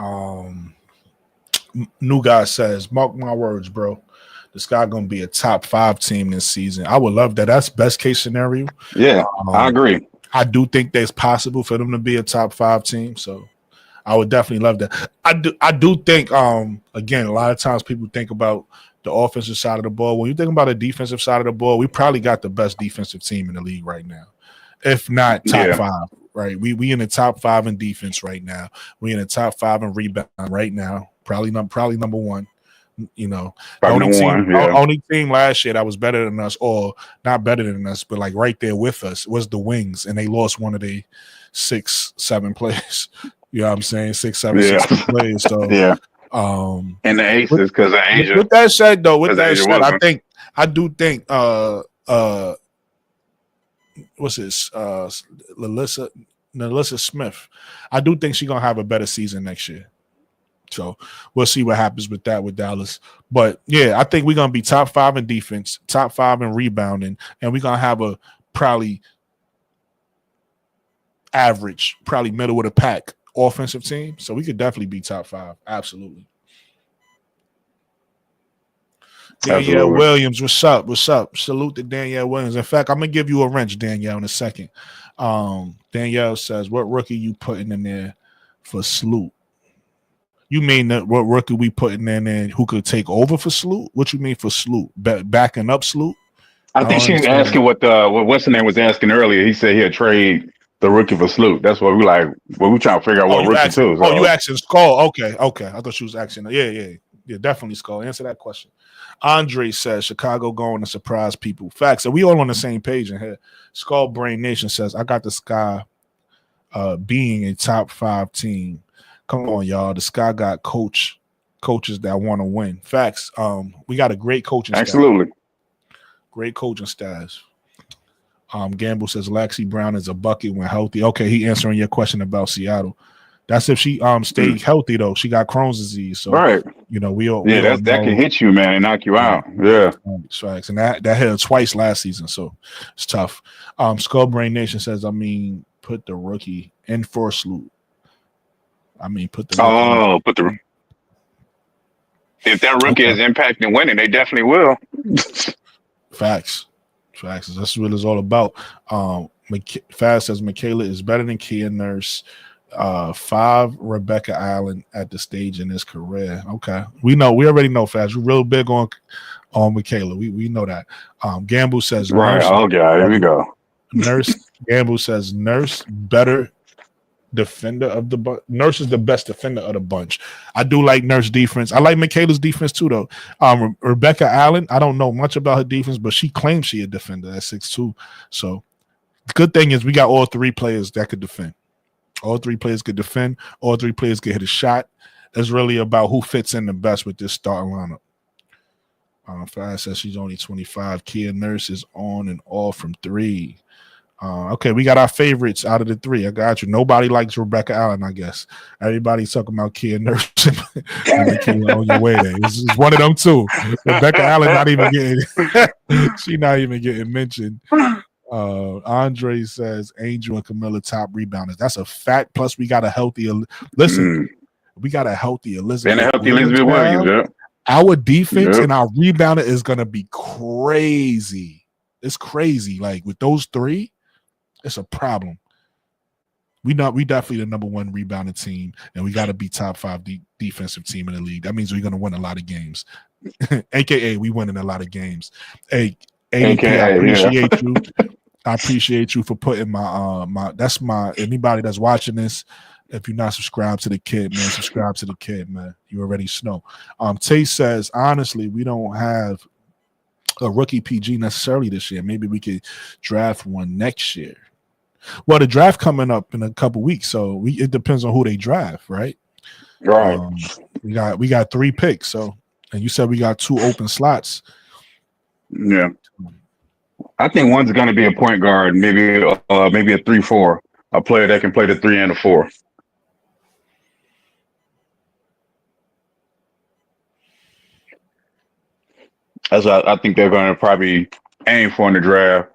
New guy says, mark my words, bro. This guy gonna be a top 5 team this season. I would love that. That's best case scenario. Yeah, I agree. I do think there's possible for them to be a top 5 team. So I would definitely love that. I do think again, a lot of times people think about the offensive side of the ball. When you think about the defensive side of the ball, we probably got the best defensive team in the league right now, if not top 5. Right? We in the top 5 in defense right now. We in the top 5 in rebound right now. Probably number 1. Only team last year that was better than us, or not better than us, but like right there with us, was the Wings, and they lost one of their 6-7 players. You know what I'm saying? 6 players. So yeah. And the Aces because of Asia. With that said, I do think what's this? Lalissa Smith. I do think she's gonna have a better season next year. So we'll see what happens with that with Dallas. But yeah, I think we're gonna be top 5 in defense, top 5 in rebounding, and we're gonna have a probably average, probably middle of the pack offensive team. So we could definitely be top 5. Absolutely. Danielle Williams, what's up? What's up? Salute to Danielle Williams. In fact, I'm gonna give you a wrench, Danielle, in a second. Danielle says, "What rookie you putting in there for Sloot?" You mean that what rookie we putting in there who could take over for Sloot? What you mean for Sloot? Backing up Sloot? I think she was asking what what's the name was asking earlier. He said he'll trade the rookie for Sloot. That's what we like. Well, we trying to figure out what rookie too. So. Oh, you asking Skull? Okay. I thought she was asking. Yeah, definitely Skull. Answer that question. Andre says Chicago going to surprise people. Facts. So we all on the same page in here. Skull Brain Nation says I got the Sky being a top 5 team. Come on, y'all. The Sky got coaches that want to win. Facts. We got a great coaching staff. Absolutely. Great coaching staff. Gamble says Laxie Brown is a bucket when healthy. Okay, he answering your question about Seattle. That's if she stayed healthy though. She got Crohn's disease, so right. that can hit you, man, and knock you out. Yeah, facts. And that hit her twice last season, so it's tough. Skullbrain Nation says, put the rookie in for Sloot. Put the if that rookie is impacting winning, they definitely will. Facts. Facts. That's what it's all about. Fast says Michaela is better than Kia Nurse. 5 Rebecca Allen at the stage in his career. Okay, we already know. Fast, you're real big on Michaela. We know that. Gamble says Right. Nurse. Okay. Here we go. Nurse. Gamble says Nurse better defender of the bunch. Nurse is the best defender of the bunch. I do like Nurse defense. I like Michaela's defense too, though. Rebecca Allen, I don't know much about her defense, but she claims she a defender at 6'2". So the good thing is we got all 3 players that could defend. All 3 players could defend. All 3 players could hit a shot. It's really about who fits in the best with this starting lineup. Fast says she's only 25. Kia Nurse is on and off from 3. Okay, we got our favorites out of the 3. I got you. Nobody likes Rebecca Allen, I guess. Everybody's talking about Kia Nurse and Michaela on your way there. It's one of them too. Rebecca Allen not even getting she not even getting mentioned. Andre says Angel and Camilla top rebounders. That's a fact. Plus, we got a healthy we got a healthy Elizabeth. And a healthy Elizabeth Williams, yeah. Our defense and our rebounder is gonna be crazy. It's crazy. Like with those 3, it's a problem. We definitely the number 1 rebounding team, and we got to be top 5 defensive team in the league. That means we're gonna win a lot of games. AKA, we winning a lot of games. Hey, ADP, I appreciate you. I appreciate you for putting my anybody that's watching this. If you're not subscribed to the kid, man, subscribe to the kid, man. You already know. Tay says, honestly, we don't have a rookie PG necessarily this year. Maybe we could draft one next year. Well, the draft coming up in a couple weeks, so it depends on who they draft, right? Right. We got 3 picks, so and you said we got 2 open slots. Yeah. I think one's going to be a point guard, maybe a 3-4, a player that can play the 3 and the 4. That's what I think they're going to probably aim for in the draft.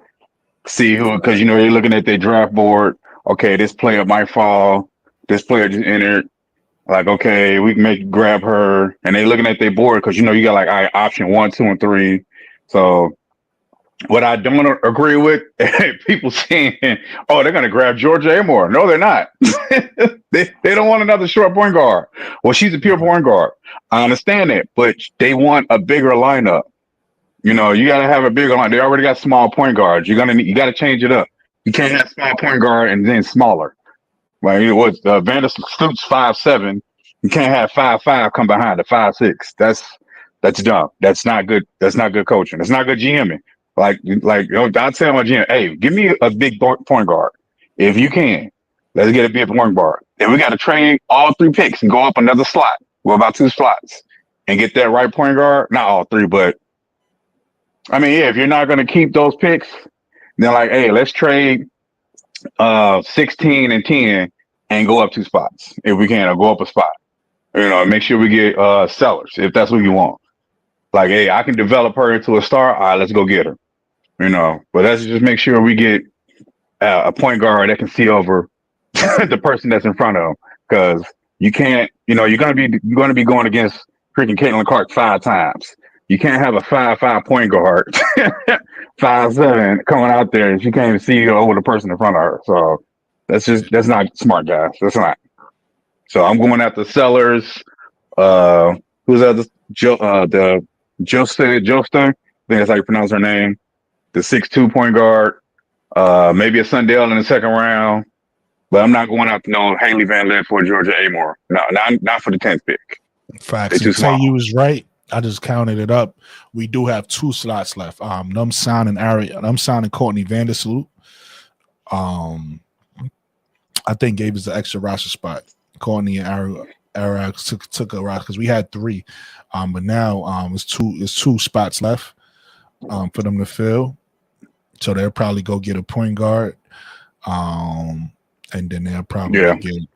See who, because you're looking at their draft board. Okay, this player might fall. This player just entered. Like, okay, we can grab her, and they looking at their board because you got like option 1, 2, and 3. So what I don't agree with, people saying, "Oh, they're going to grab Georgia Amore." No, they're not. they don't want another short point guard. Well, she's a pure point guard. I understand that, but they want a bigger lineup. You got to have a bigger line. They already got small point guards. You got to change it up. You can't have small point guard and then smaller. Like Vanderstut's 5'7". You can't have 5'5" come behind the 5'6". That's dumb. That's not good. That's not good coaching. That's not good GMing. Like I tell my GM, hey, give me a big point guard if you can. Let's get a big point guard. Then we got to trade all 3 picks and go up another slot. Well, about 2 slots and get that right point guard. Not all 3, but I mean, yeah, if you're not going to keep those picks, then like, hey, let's trade 16 and 10 and go up 2 spots if we can, or go up a spot. Make sure we get sellers if that's what you want. Like, hey, I can develop her into a star. All right, let's go get her. But let's just make sure we get a point guard that can see over the person that's in front of them, because you can't. You're gonna be going against freaking Caitlin Clark 5 times. You can't have a 5'5" point guard, 5'7" coming out there and she can't even see over the person in front of her. So that's not smart, guys. That's not. So I'm going after sellers. Who's that? The Joestar. I think that's how you pronounce her name. The 6'2" point guard. Maybe a Sundell in the 2nd round. But I'm not going after no Haley Van Lent for Georgia Amore. No, not for the 10th pick. Facts. You say you was right. I just counted it up. We do have 2 slots left. I'm signing Courtney Vandersloot. I think gave us the extra roster spot. Courtney and Ara took a roster because we had 3. But now it's 2 spots left for them to fill. So they'll probably go get a point guard. And then they'll probably get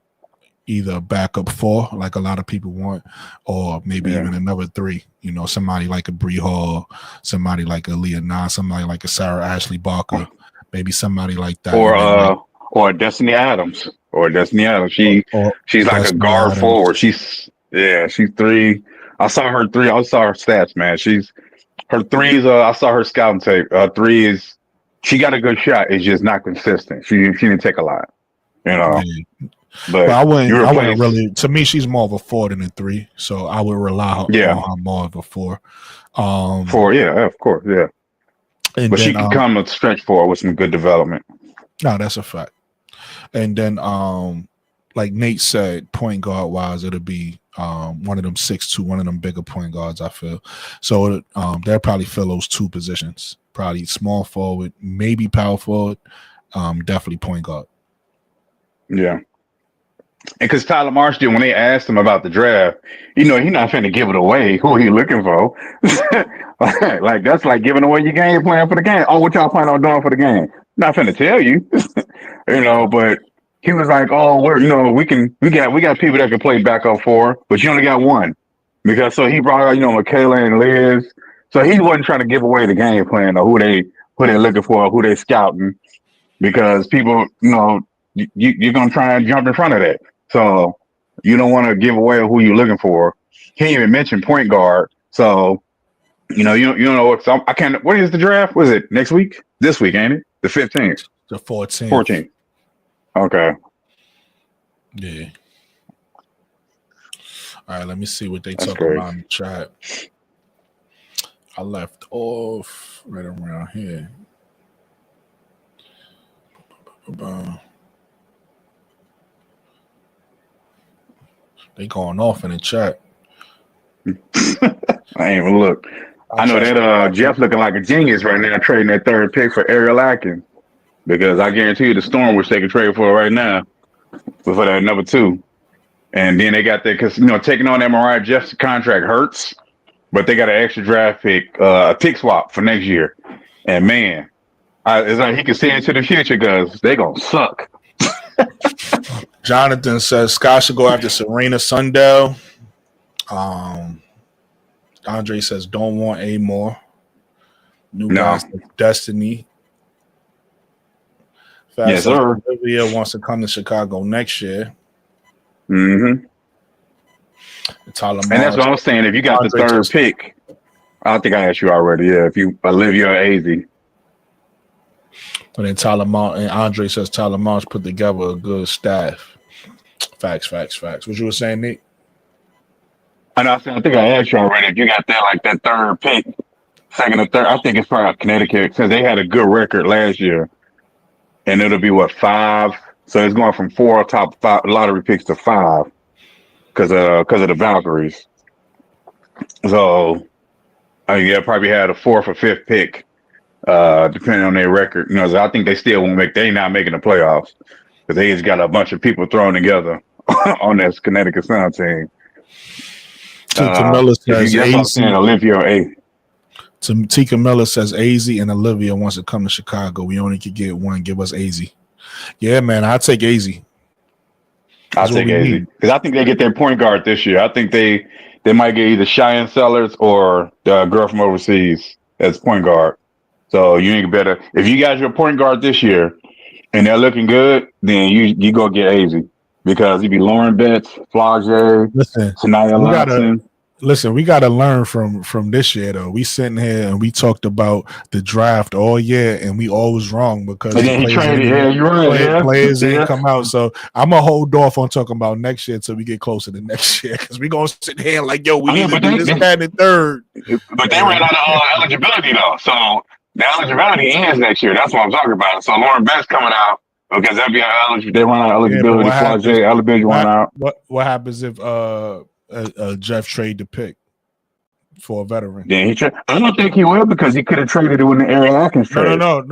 either a backup 4, like a lot of people want, or maybe even another 3. Somebody like a Bree Hall, somebody like a Leah Nas, somebody like a Sarah Ashley Barker, maybe somebody like that. Or Destiny Adams. She's like a guard Adams. Forward. She's 3. I saw her 3. I saw her stats, man. She's Her threes, I saw her scouting tape. Three is she got a good shot. It's just not consistent. She didn't take a lot, you know. Yeah. But I you wouldn't replace, really. To me, she's more of a 4 than a 3, so I would rely on yeah, her more of a 4. yeah, of course, yeah. And But she then can come a stretch forward with some good development. no, that's a fact. And then like Nate said, point guard wise, it'll be one of them 6'2", one of them bigger point guards, I feel. So they'll probably fill those 2 positions. Probably small forward, maybe power forward, definitely point guard. Yeah. And because Tyler Marsh did, when they asked him about the draft, he's not finna give it away who he looking for. Like that's like giving away your game plan for the game. Oh, what y'all plan on doing for the game? Not finna tell you, But he was like, oh, we got people that can play backup for, but you only got one because so he brought out Michaela and Liz, so he wasn't trying to give away the game plan or who they looking for, who they scouting, because people you're gonna try and jump in front of that. So you don't want to give away who you're looking for. Can't even mention point guard. So you don't know what. So I can't. What is the draft? Was it next week? This week, ain't it? The 15th. The 14th. 14th. Okay. Yeah. All right. Let me see what they That's talk great. about in the chat. I left off right around here. They going off in the chat. I ain't even look. I know that Jeff looking like a genius right now trading that third pick for Ariel Atkins, because I guarantee you the Storm wish they could trade for it right now for that number 2. And then they got that because taking on that Mariah Jeff's contract hurts, but they got an extra draft pick, a pick swap for next year. And man, it's like he can see into the future because they gonna suck. Jonathan says Scott should go after Serena Sundell. Andre says don't want a more. New guys like Destiny. Fast Yes, sir. Olivia wants to come to Chicago next year. Mm-hmm. And that's what I was saying. If you got the third pick, I think I asked you already. Yeah, if you Olivia or AZ. And then Tyler Mount and Andre says Tyler Mount's put together a good staff. Facts. What you were saying, Nick? I think I asked you already. If you got that third pick, second or third, I think it's probably Connecticut since they had a good record last year, and it'll be 5. So it's going from 4 top 5 lottery picks to 5 because of the Valkyries. So they'll probably had a 4th or 5th pick, depending on their record. I think they still won't make. They not making the playoffs because they just got a bunch of people thrown together on this Connecticut Sun team. Tika says AZ. Olivia or A. Tika Miller says AZ and Olivia wants to come to Chicago. We only could get one. Give us AZ. Yeah, man, I'll take AZ. I'll take AZ because I think they get their point guard this year. I think they might get either Cheyenne Sellers or the girl from overseas as point guard. So you ain't better if you got your point guard this year and they're looking good, then you go get AZ. Because you be Lauren Betts, Flage, Sanaya Lawson. We got to learn from this year, though. We sitting here and we talked about the draft all year, and we always wrong because players ain't come out. So I'm going to hold off on talking about next year until we get closer to next year because we're going to sit here like, yo, we need to do this, that, and third. But they ran out of eligibility, though. So the eligibility ends next year. That's what I'm talking about. So Lauren Betts coming out. Because they'll be eligible. They run out of eligibility. What happens if Jeff trade the pick for a veteran? Yeah, I don't think he will because he could have traded it when the Ariel Atkins trade. No.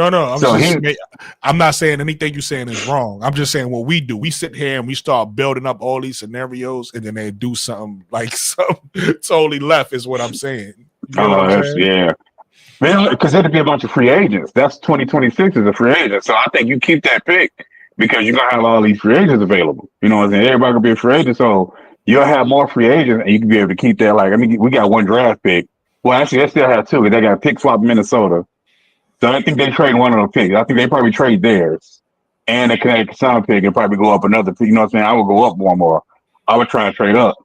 I'm not saying anything you're saying is wrong. I'm just saying what we do. We sit here and we start building up all these scenarios, and then they do something totally left. Is what I'm saying. Yeah. Because it'll be a bunch of free agents. That's 2026 is a free agent. So I think you keep that pick because you're going to have all these free agents available. You know what I'm saying? Everybody will be a free agent. So you'll have more free agents and you can be able to keep that. We got 1 draft pick. Well, actually, they still have 2 because they got a pick swap in Minnesota. So I think they trade one of those picks. I think they probably trade theirs and the Connecticut Sun pick and probably go up another pick. You know what I'm saying? I would go up 1 more. I would try and trade up,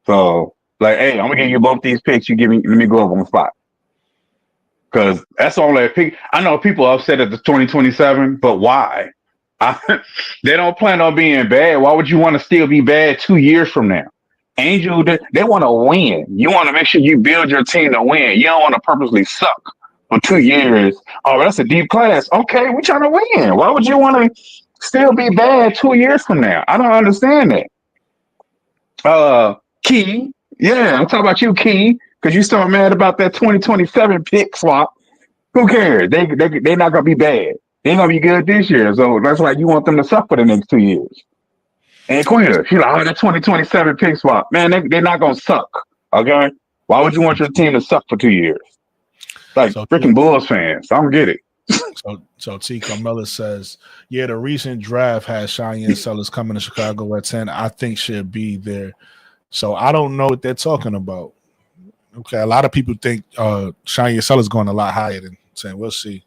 So Like, hey, I'm gonna give you both these picks. Let me go up on the spot. Because that's the only pick. I know people are upset at the 2027, but why? They don't plan on being bad. Why would you want to still be bad 2 years from now? Angel, they want to win. You want to make sure you build your team to win. You don't want to purposely suck for 2 years. Oh, that's a deep class. Okay, we're trying to win. Why would you want to still be bad 2 years from now? I don't understand that. Key. Yeah, I'm talking about you, Key, because you still mad about that 2027 pick swap. Who cares? They're not gonna be bad. They're gonna be good this year. So that's why you want them to suck for the next 2 years. And Quinn, she's like, oh, that 2027 pick swap. Man, they're not gonna suck. Okay? Why would you want your team to suck for 2 years? Like freaking Bulls fans. I don't get it. So T. Carmella says, yeah, the recent draft has Cheyenne Sellers coming to Chicago at 10. I think she'll be there. So I don't know what they're talking about. Okay, a lot of people think Cheyenne Sellers going a lot higher than 10. We'll see.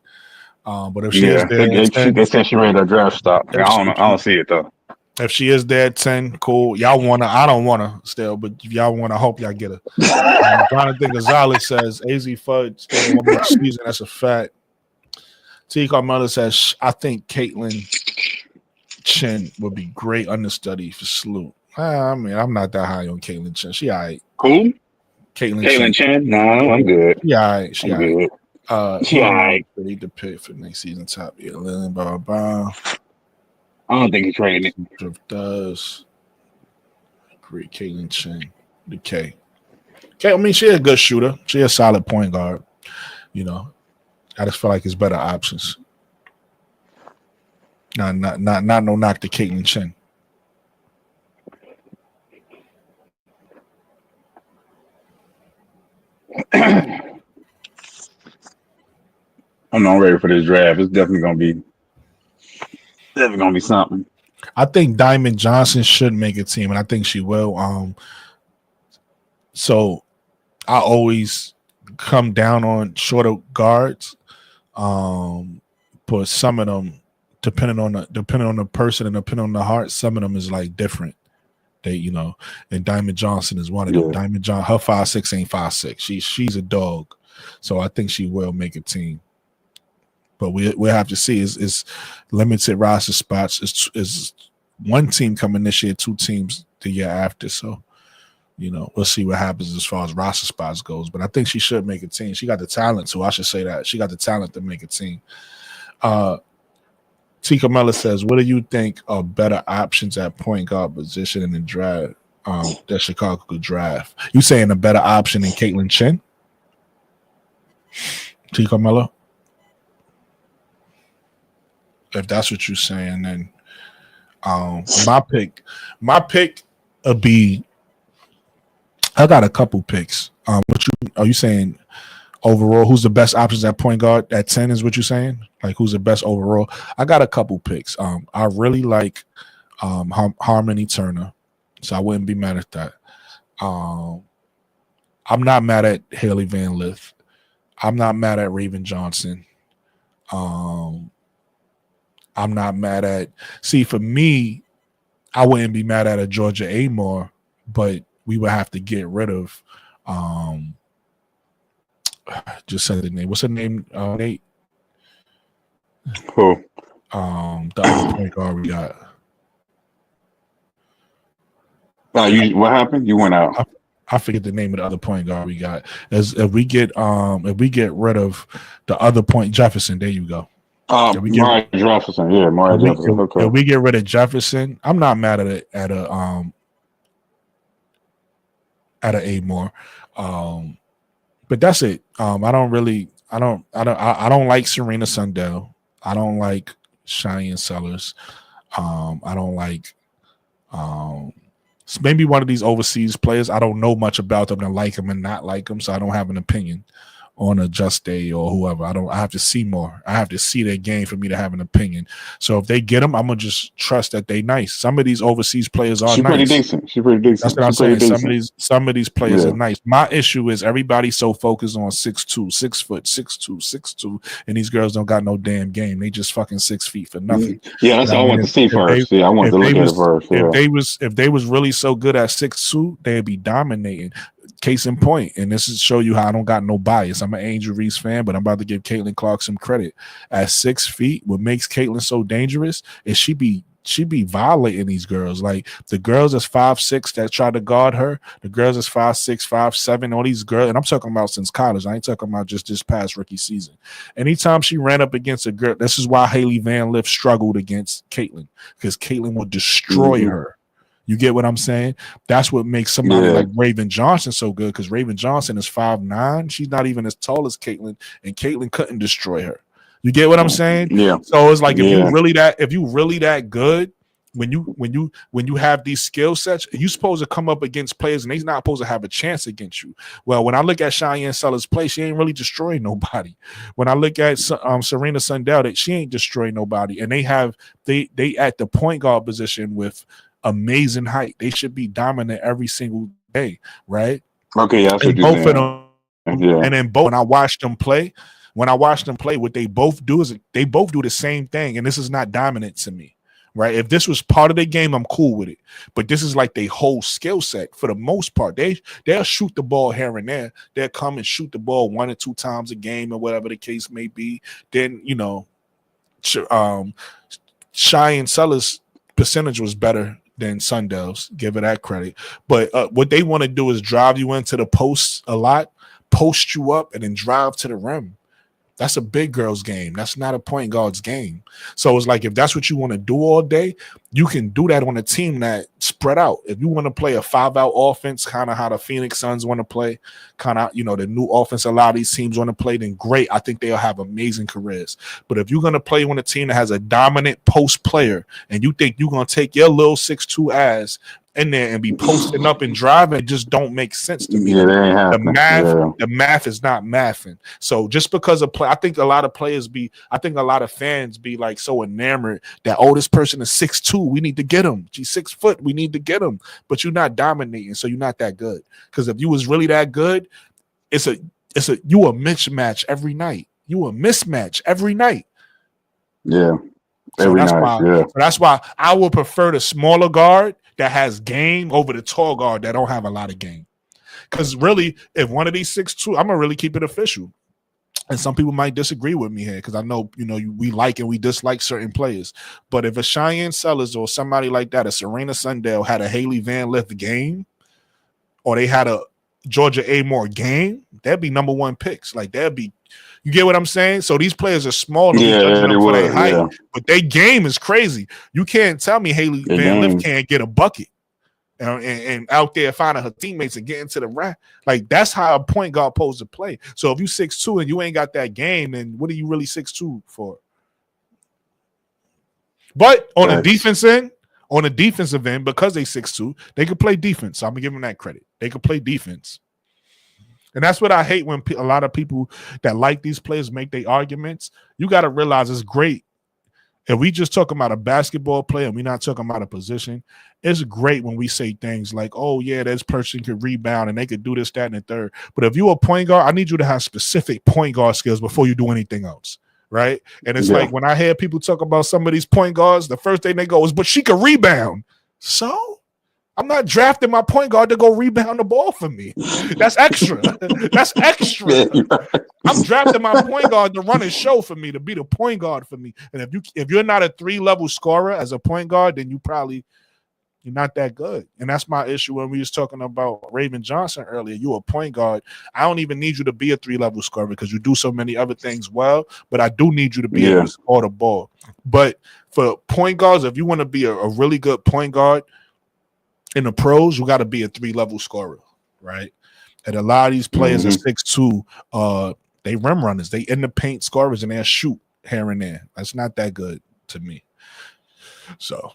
But if she is there, they said she ready to draft stop. I don't see it though. If she is there at 10, cool. Y'all want to, I don't want to still, but if y'all want to, hope y'all get her. Jonathan Gonzalez says, AZ Fudd staying one more season. That's a fact. T. Carmella says, I think Caitlin Chen would be great understudy for Sloot. I mean, I'm not that high on Caitlin Chen. She all right. Cool. Caitlin Chen? No, I'm good. Yeah, all right. She all right. She all right. Need to pick for next season top. Yeah, Lillian, blah, blah. I don't think he's trading it. Drift does. Great Caitlin Chen. The K. I mean, she's a good shooter. She's a solid point guard. You know, I just feel like it's better options. Not no knock to Caitlin Chen. I'm not ready for this draft. It's definitely gonna be something. I think Diamond Johnson should make a team, and I think she will. So I always come down on shorter guards. But some of them, depending on the person and depending on the heart, some of them is like different. They, you know, and Diamond Johnson is one of them. Diamond Johnson, her 5'6" ain't 5'6". She's a dog. So I think she will make a team. But we'll have to see. Is limited roster spots. Is one team coming this year, 2 teams the year after. So, you know, we'll see what happens as far as roster spots goes. But I think she should make a team. She got the talent to. I should say that. She got the talent to make a team. T. Carmella says, what do you think are better options at point guard position in the draft that Chicago could draft? You saying a better option than Caitlin Chen? T. Carmella? If that's what you're saying, then my pick would be. I got a couple picks. Are you saying overall? Who's the best options at point guard at 10? Is what you're saying? Like who's the best overall? I got a couple picks. I really like Harmony Turner, so I wouldn't be mad at that. I'm not mad at Haley Van Lith. I'm not mad at Raven Johnson. I'm not mad at. See, for me, I wouldn't be mad at a Georgia Amore, but we would have to get rid of. Just said the name. What's her name? Nate. Who? The other point guard we got. What happened? You went out. I forget the name of the other point guard we got. If we get rid of the other point, Jefferson. There you go. Mariah Jefferson. Yeah, Mariah Jefferson. Okay. If we get rid of Jefferson, I'm not mad at it at a Amore. But that's it. I don't like Serena Sundell. I don't like Cheyenne Sellers. I don't like maybe one of these overseas players. I don't know much about them to like them and not like them, so I don't have an opinion on a Just Day or whoever. I have to see more. I have to see their game for me to have an opinion. So if they get them, I'm gonna just trust that they nice. Some of these overseas players are nice. She's pretty decent. That's what I'm saying. Some of these players are nice. My issue is everybody's so focused on 6'2", 6 foot, 6'2", 6'2", and these girls don't got no damn game. They just fucking 6 feet for nothing. Yeah, that's what I want to see first. I want to look at it first. If they was really so good at 6'2", they'd be dominating. Case in point, and this is show you how I don't got no bias. I'm an Angel Reese fan, but I'm about to give Caitlin Clark some credit. At 6 feet, what makes Caitlin so dangerous is she be violating these girls. Like the girls that's 5'6" that try to guard her, the girls that's 5'6", 5'7", all these girls, and I'm talking about since college. I ain't talking about just this past rookie season. Anytime she ran up against a girl, this is why Haley Van Lith struggled against Caitlin, because Caitlin would destroy her. You get what I'm saying? That's what makes somebody like Raven Johnson so good, because Raven Johnson is 5'9". She's not even as tall as Caitlin, and Caitlin couldn't destroy her. You get what I'm saying? Yeah. So it's like if you really that good, when you have these skill sets, you're supposed to come up against players and they're not supposed to have a chance against you. Well, when I look at Cheyenne Sellers play, she ain't really destroying nobody. When I look at Serena Sundell, that she ain't destroying nobody, and they at the point guard position with amazing height. They should be dominant every single day, right? Okay, that's and what both you're of saying. them, and then both. When I watch them play, what they both do is they both do the same thing, and this is not dominant to me, right? If this was part of the game, I'm cool with it. But this is like their whole skill set for the most part. They'll shoot the ball here and there. They'll come and shoot the ball 1 or 2 times a game or whatever the case may be. Then Cheyenne Sellers' percentage was better than Sundell's. Give her that credit. But what they want to do is drive you into the post a lot, post you up, and then drive to the rim. That's a big girl's game. That's not a point guard's game. So it's like if that's what you want to do all day, you can do that on a team that spread out. If you want to play a 5-out offense, kind of how the Phoenix Suns want to play, kind of the new offense a lot of these teams want to play, then great. I think they'll have amazing careers. But if you're going to play on a team that has a dominant post player and you think you're going to take your little 6'2" ass in there and be posting up and driving, it just don't make sense to me. The math is not mathing. So just because of play, I think a lot of fans be like so enamored that, oh, this person is 6'2", we need to get him. She's 6 foot, we need to get him. But you're not dominating, so you're not that good. Because if you was really that good, you a mismatch every night. You a mismatch every night. Yeah. So that's why I would prefer the smaller guard that has game over the tall guard that don't have a lot of game. Because really, if one of these 6'2", I'm gonna really keep it official. And some people might disagree with me here because I know we like and we dislike certain players. But if a Cheyenne Sellers or somebody like that, a Serena Sundell, had a Haley Van Lith game, or they had a Georgia Amore game, that'd be number 1 picks. Like that'd be. You get what I'm saying? So these players are small and we judging them for their height, but their game is crazy. You can't tell me Haley Van Lith can't get a bucket and out there finding her teammates and getting to the rack. Like that's how a point guard supposed to play. So if you 6'2" and you ain't got that game, then what are you really 6'2" for? But on the defensive end, because they 6'2", they can play defense. So I'm gonna give them that credit. They can play defense. And that's what I hate when a lot of people that like these players make their arguments. You got to realize it's great. If we just talking about a basketball player and we're not talking about a position, it's great when we say things like, oh, yeah, this person could rebound and they could do this, that, and the third. But if you're a point guard, I need you to have specific point guard skills before you do anything else, right? And it's like when I hear people talk about some of these point guards, the first thing they go is, but she could rebound. So? I'm not drafting my point guard to go rebound the ball for me. That's extra. That's extra. I'm drafting my point guard to run a show for me, to be the point guard for me. And if you're not a 3-level scorer as a point guard, then you're not that good. And that's my issue when we was talking about Raven Johnson earlier. You a point guard. I don't even need you to be a 3-level scorer because you do so many other things well, but I do need you to be able to score the ball. But for point guards, if you want to be a really good point guard, in the pros, you got to be a 3-level scorer, right? And a lot of these players are 6'2", they rim runners. They in the paint scorers and they'll shoot here and there. That's not that good to me. So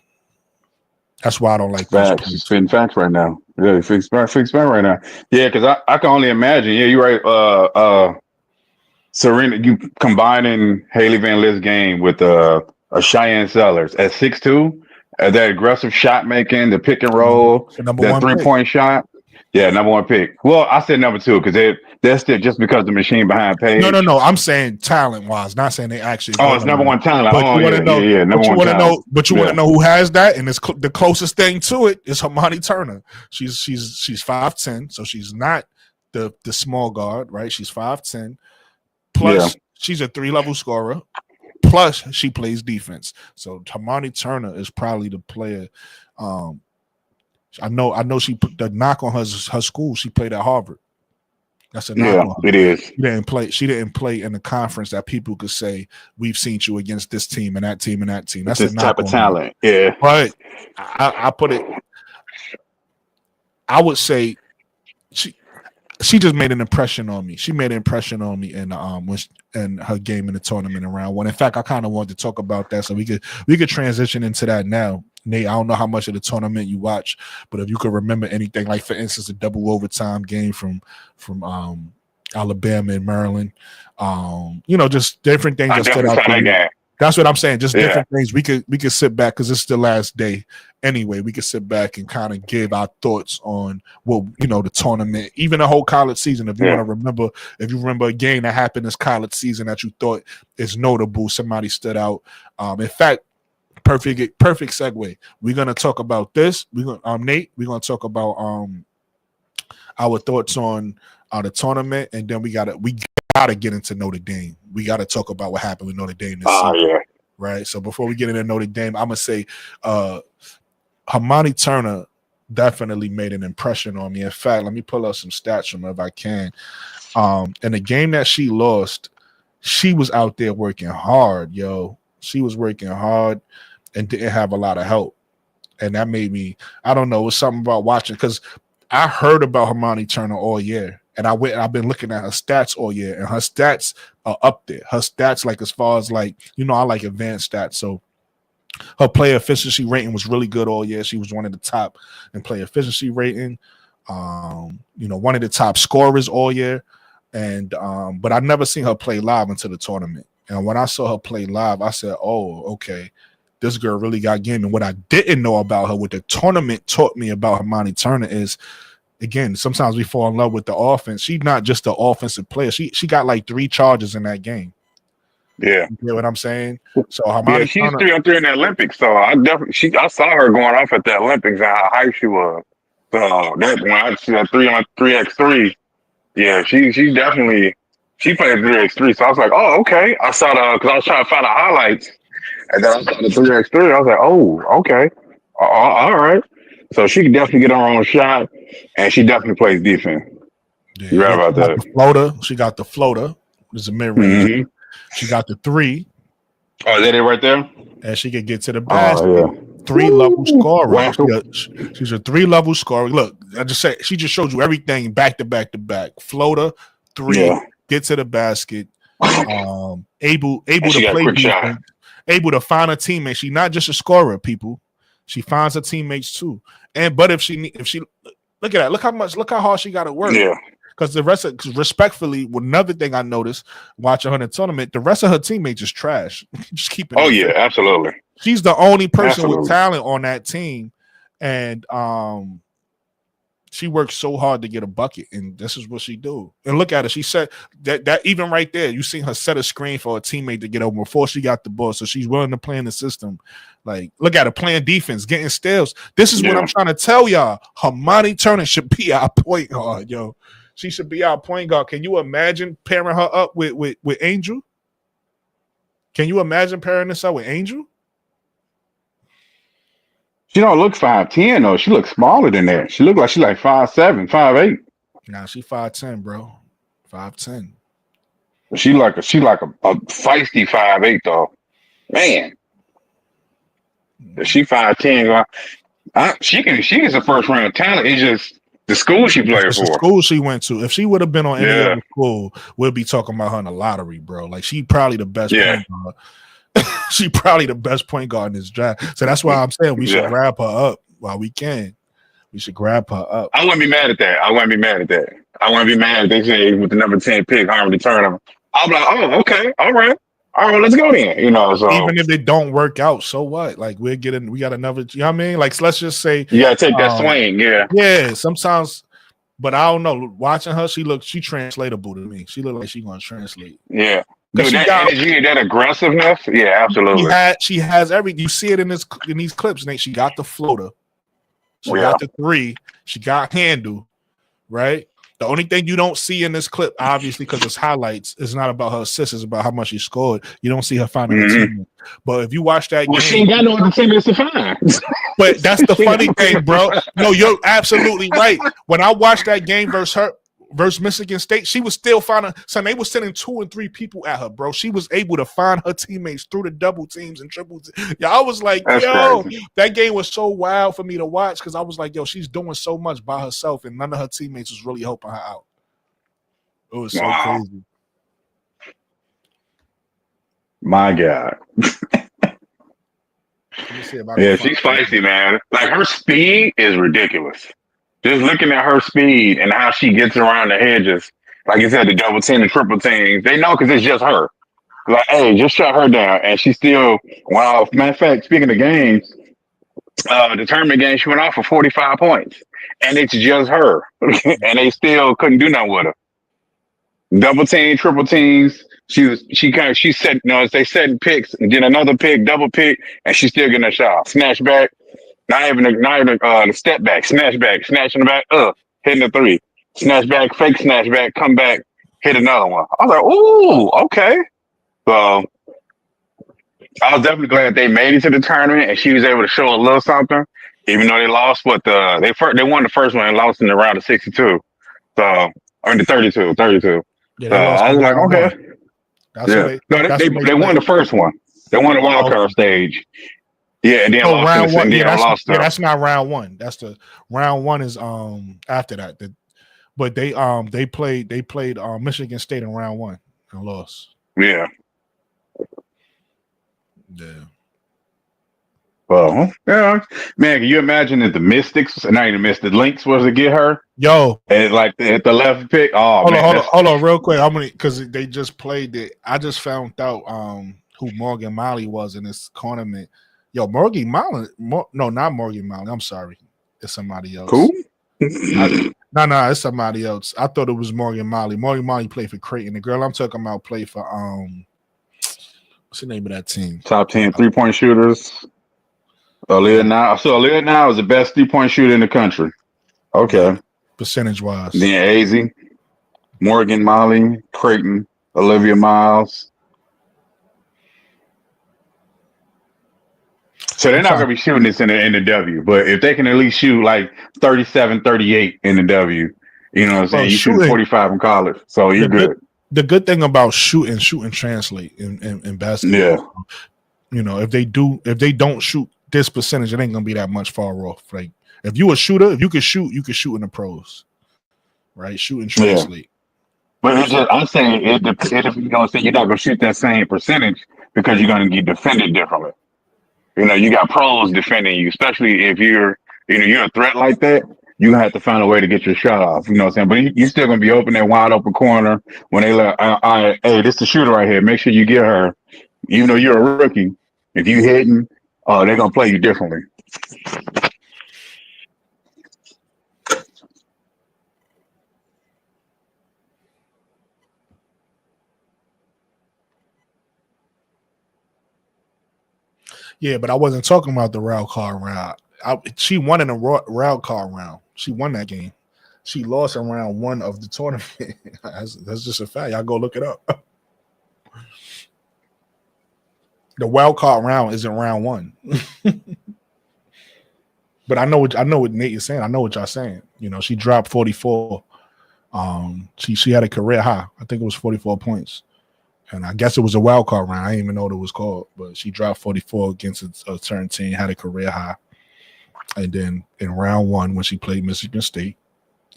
that's why I don't like facts. He's spitting facts right now. Yeah, fix back right now. Yeah, because I can only imagine. Yeah, you're right. Serena, you combining Haley Van Lith's game with a Cheyenne Sellers at 6'2". That aggressive shot making, the pick and roll, that 3-point shot. Yeah, number 1 pick. Well, I said number 2 because that's still just because the machine behind Paige. No. I'm saying talent wise, not saying they actually. Oh, it's number 1 talent. But you want to know, number 1 talent. But you want to know who has that, and it's the closest thing to it is Hermione Turner. She's 5'10", so she's not the small guard, right? She's 5'10". Plus, she's a 3-level scorer. Plus, she plays defense. So Hermione Turner is probably the player. I know she put the knock on her school. She played at Harvard. That's a knock on her. It is. She didn't play in the conference that people could say we've seen you against this team and that team and that team. That's this a knock type of on talent. her. Yeah. But I put it. I would say she just made an impression on me. She made an impression on me in her game in the tournament in round 1. In fact, I kind of wanted to talk about that, so we could transition into that now. Nate, I don't know how much of the tournament you watch, but if you could remember anything, like for instance, the double overtime game from Alabama and Maryland, just different things that stood out to you. That's what I'm saying. Just different things. We could sit back because it's the last day anyway. We could sit back and kind of give our thoughts on the tournament, even the whole college season. If you want to remember, if you remember a game that happened this college season that you thought is notable, somebody stood out. In fact, perfect segue. We're gonna talk about this. Nate, we're gonna talk about our thoughts on the tournament, and then we gotta get into Notre Dame. We gotta talk about what happened with Notre Dame this season, right? So before we get into Notre Dame, I'm gonna say Hermione Turner definitely made an impression on me. In fact, let me pull up some stats from her if I can. In the game that she lost, she was out there working hard, yo. She was working hard and didn't have a lot of help. And that made me, I don't know, it was something about watching, because I heard about Hermione Turner all year. And I've been looking at her stats all year, and her stats are up there. Her stats, like as far as I like advanced stats. So her player efficiency rating was really good all year. She was one of the top in player efficiency rating. One of the top scorers all year. And but I never seen her play live until the tournament. And when I saw her play live, I said, "Oh, okay, this girl really got game." And what I didn't know about her, what the tournament taught me about Hermione Turner is, again, sometimes we fall in love with the offense. She's not just an offensive player. She got like 3 charges in that game. Yeah. You know what I'm saying? So Hermione she's Turner, 3-on-3 in the Olympics. So I saw her going off at the Olympics and how high she was. So that when I see that 3x3, yeah, she definitely played 3x3. So I was like, oh, okay. I saw because I was trying to find the highlights, and then I saw the 3x3. I was like, oh, okay, all right. So she can definitely get her own shot, and she definitely plays defense. Yeah, you right about that. She got the floater. There's a mid-range. Mm-hmm. She got the 3. Oh, is that it right there? And she can get to the basket. Oh, yeah. 3-level scorer. She's a 3-level scorer. Look, I just say she just showed you everything back to back to back. Floater, 3, get to the basket. Able to play defense, able to find a teammate. She's not just a scorer, people. She finds her teammates too. But if she look at that, look how hard she got to work. Yeah. Because respectfully, another thing I noticed watching her in the tournament, the rest of her teammates is trash. Just keep it. Oh yeah, absolutely. She's the only person with talent on that team, and she works so hard to get a bucket, and this is what she do. And look at her. She said that even right there, you seen her set a screen for a teammate to get over before she got the ball. So she's willing to play in the system. Like, look at her playing defense, getting steals. This is what I'm trying to tell y'all. Hermione Turner should be our point guard, yo. She should be our point guard. Can you imagine pairing her up with Angel? Can you imagine pairing this up with Angel? She don't look 5'10" though. She looks smaller than that. She look like she's like 5'7", 5'8". Nah, she 5'10", bro. 5'10". She like a feisty 5'8" though. Man. She 5'10". She is a first round talent. It's just the school she played for. The school she went to. If she would have been on any other school, we'll be talking about her in the lottery, bro. Like, she probably the best point guard. She probably the best point guard in this draft. So that's why I'm saying we should grab her up while we can. We should grab her up. I wouldn't be mad at that. I wouldn't be mad if they say with the number 10 pick, Harmony Turner. I'll be like, oh, okay, all right, let's go then. So even if it don't work out, so what? Like, we got another. You know what I mean? Like, let's just say you gotta take that swing. Yeah. Sometimes, but I don't know. Watching her, she translatable to me. She look like she gonna translate. Yeah. Dude, that energy, that aggressiveness, yeah, absolutely. She has everything. You see it in these clips, Nate. She got the floater. She got the 3. She got handle, right? The only thing you don't see in this clip, obviously, because it's highlights, is not about her assists, it's about how much she scored. You don't see her finding a teammate. But if you watch that Well, game, she ain't got no other teammates to find. but that's the funny thing, bro. No, you're absolutely right. When I watched that game versus Michigan State, she was still finding. Son, they were sending 2 and 3 people at her, bro. She was able to find her teammates through the double teams and triple teams. Yeah, I was like, That's yo, crazy. that game was so wild for me to watch because I was like, yo, she's doing so much by herself, and none of her teammates was really helping her out. It was so crazy. My God. Yeah, she's feisty, man. Like, her speed is ridiculous. Just looking at her speed and how she gets around the hedges, like you said, the double team, the triple teams, they know because it's just her. Like, hey, just shut her down. And she still, well, matter of fact, speaking of games, the tournament game, she went off for 45 points. And it's just her. And they still couldn't do nothing with her. Double team, triple teams. She set, they setting picks and then another pick, double pick, and she's still getting a shot. Snatch back, not even the step back, snatch back, snatching the back, hitting the 3. Snatch back, fake snatch back, come back, hit another one. I was like, ooh, okay. So I was definitely glad they made it to the tournament and she was able to show a little something, even though they lost. But they won the first one and lost in the round of 62. So I mean the 32. Yeah, So I was like, okay. They won the first one. They won the wild card stage. Yeah, and then round one. lost. That's not round one. That's the round one is after that. But they played Michigan State in round one and lost. Yeah. Yeah. Well, yeah, man. Can you imagine if the Mystics, not even the Lynx, was to get her? Yo, and like at the left pick. Oh, hold on, real quick. How many? Because they just played it. I just found out who Morgan Molly was in this tournament. Yo, Morgan Molly. No, not Morgan Molly. I'm sorry, it's somebody else. Cool. No, it's somebody else. I thought it was Morgan Molly. Morgan Molly played for Creighton. The girl I'm talking about played for what's the name of that team? Top 10 3-point shooters. Aaliyah now is the best 3-point shooter in the country. Okay. Percentage wise. Then AZ, Morgan Molly, Creighton, Olivia Miles. So they're not going to be shooting this in the W, but if they can at least shoot like 37, 38 in the W, you know what I'm saying? You shoot 45 in college, so you're good. The good thing about shooting translate in basketball. Yeah. You know, if they don't shoot this percentage, it ain't gonna be that much far off. Like if you a shooter, if you can shoot in the pros, right? Shoot and translate. But I'm saying if you're gonna say you're not gonna shoot that same percentage because you're gonna get defended differently. You know, you got pros defending you, especially if you're a threat like that. You're gonna have to find a way to get your shot off. You know what I'm saying? But you're still gonna be open that wide open corner when they let, hey, this is the shooter right here. Make sure you get her. Even though you're a rookie, if you hitting, they're gonna play you differently. Yeah, but I wasn't talking about the wild card round. She won in a wild card round. She won that game. She lost in round one of the tournament. That's just a fact. Y'all go look it up. The wild card round isn't round one. But I know what Nate is saying. I know what y'all saying. You know, she dropped 44. She had a career high. I think it was 44 points. And I guess it was a wild card round. I didn't even know what it was called. But she dropped 44 against a certain team, had a career high. And then in round one, when she played Michigan State,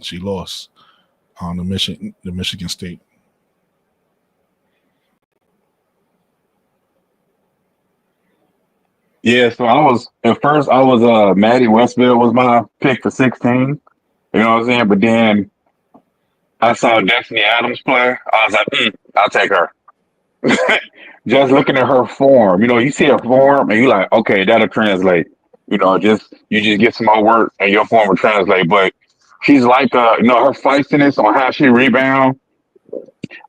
she lost on the Michigan State. Yeah, so at first Maddie Westfield was my pick for 16. You know what I'm saying? But then I saw Destiny Adams play. I was like, I'll take her. Just looking at her form, you know, you see her form and you're like, okay, that'll translate. You know, you just get some more work and your form will translate. But she's like, her feistiness on how she rebound.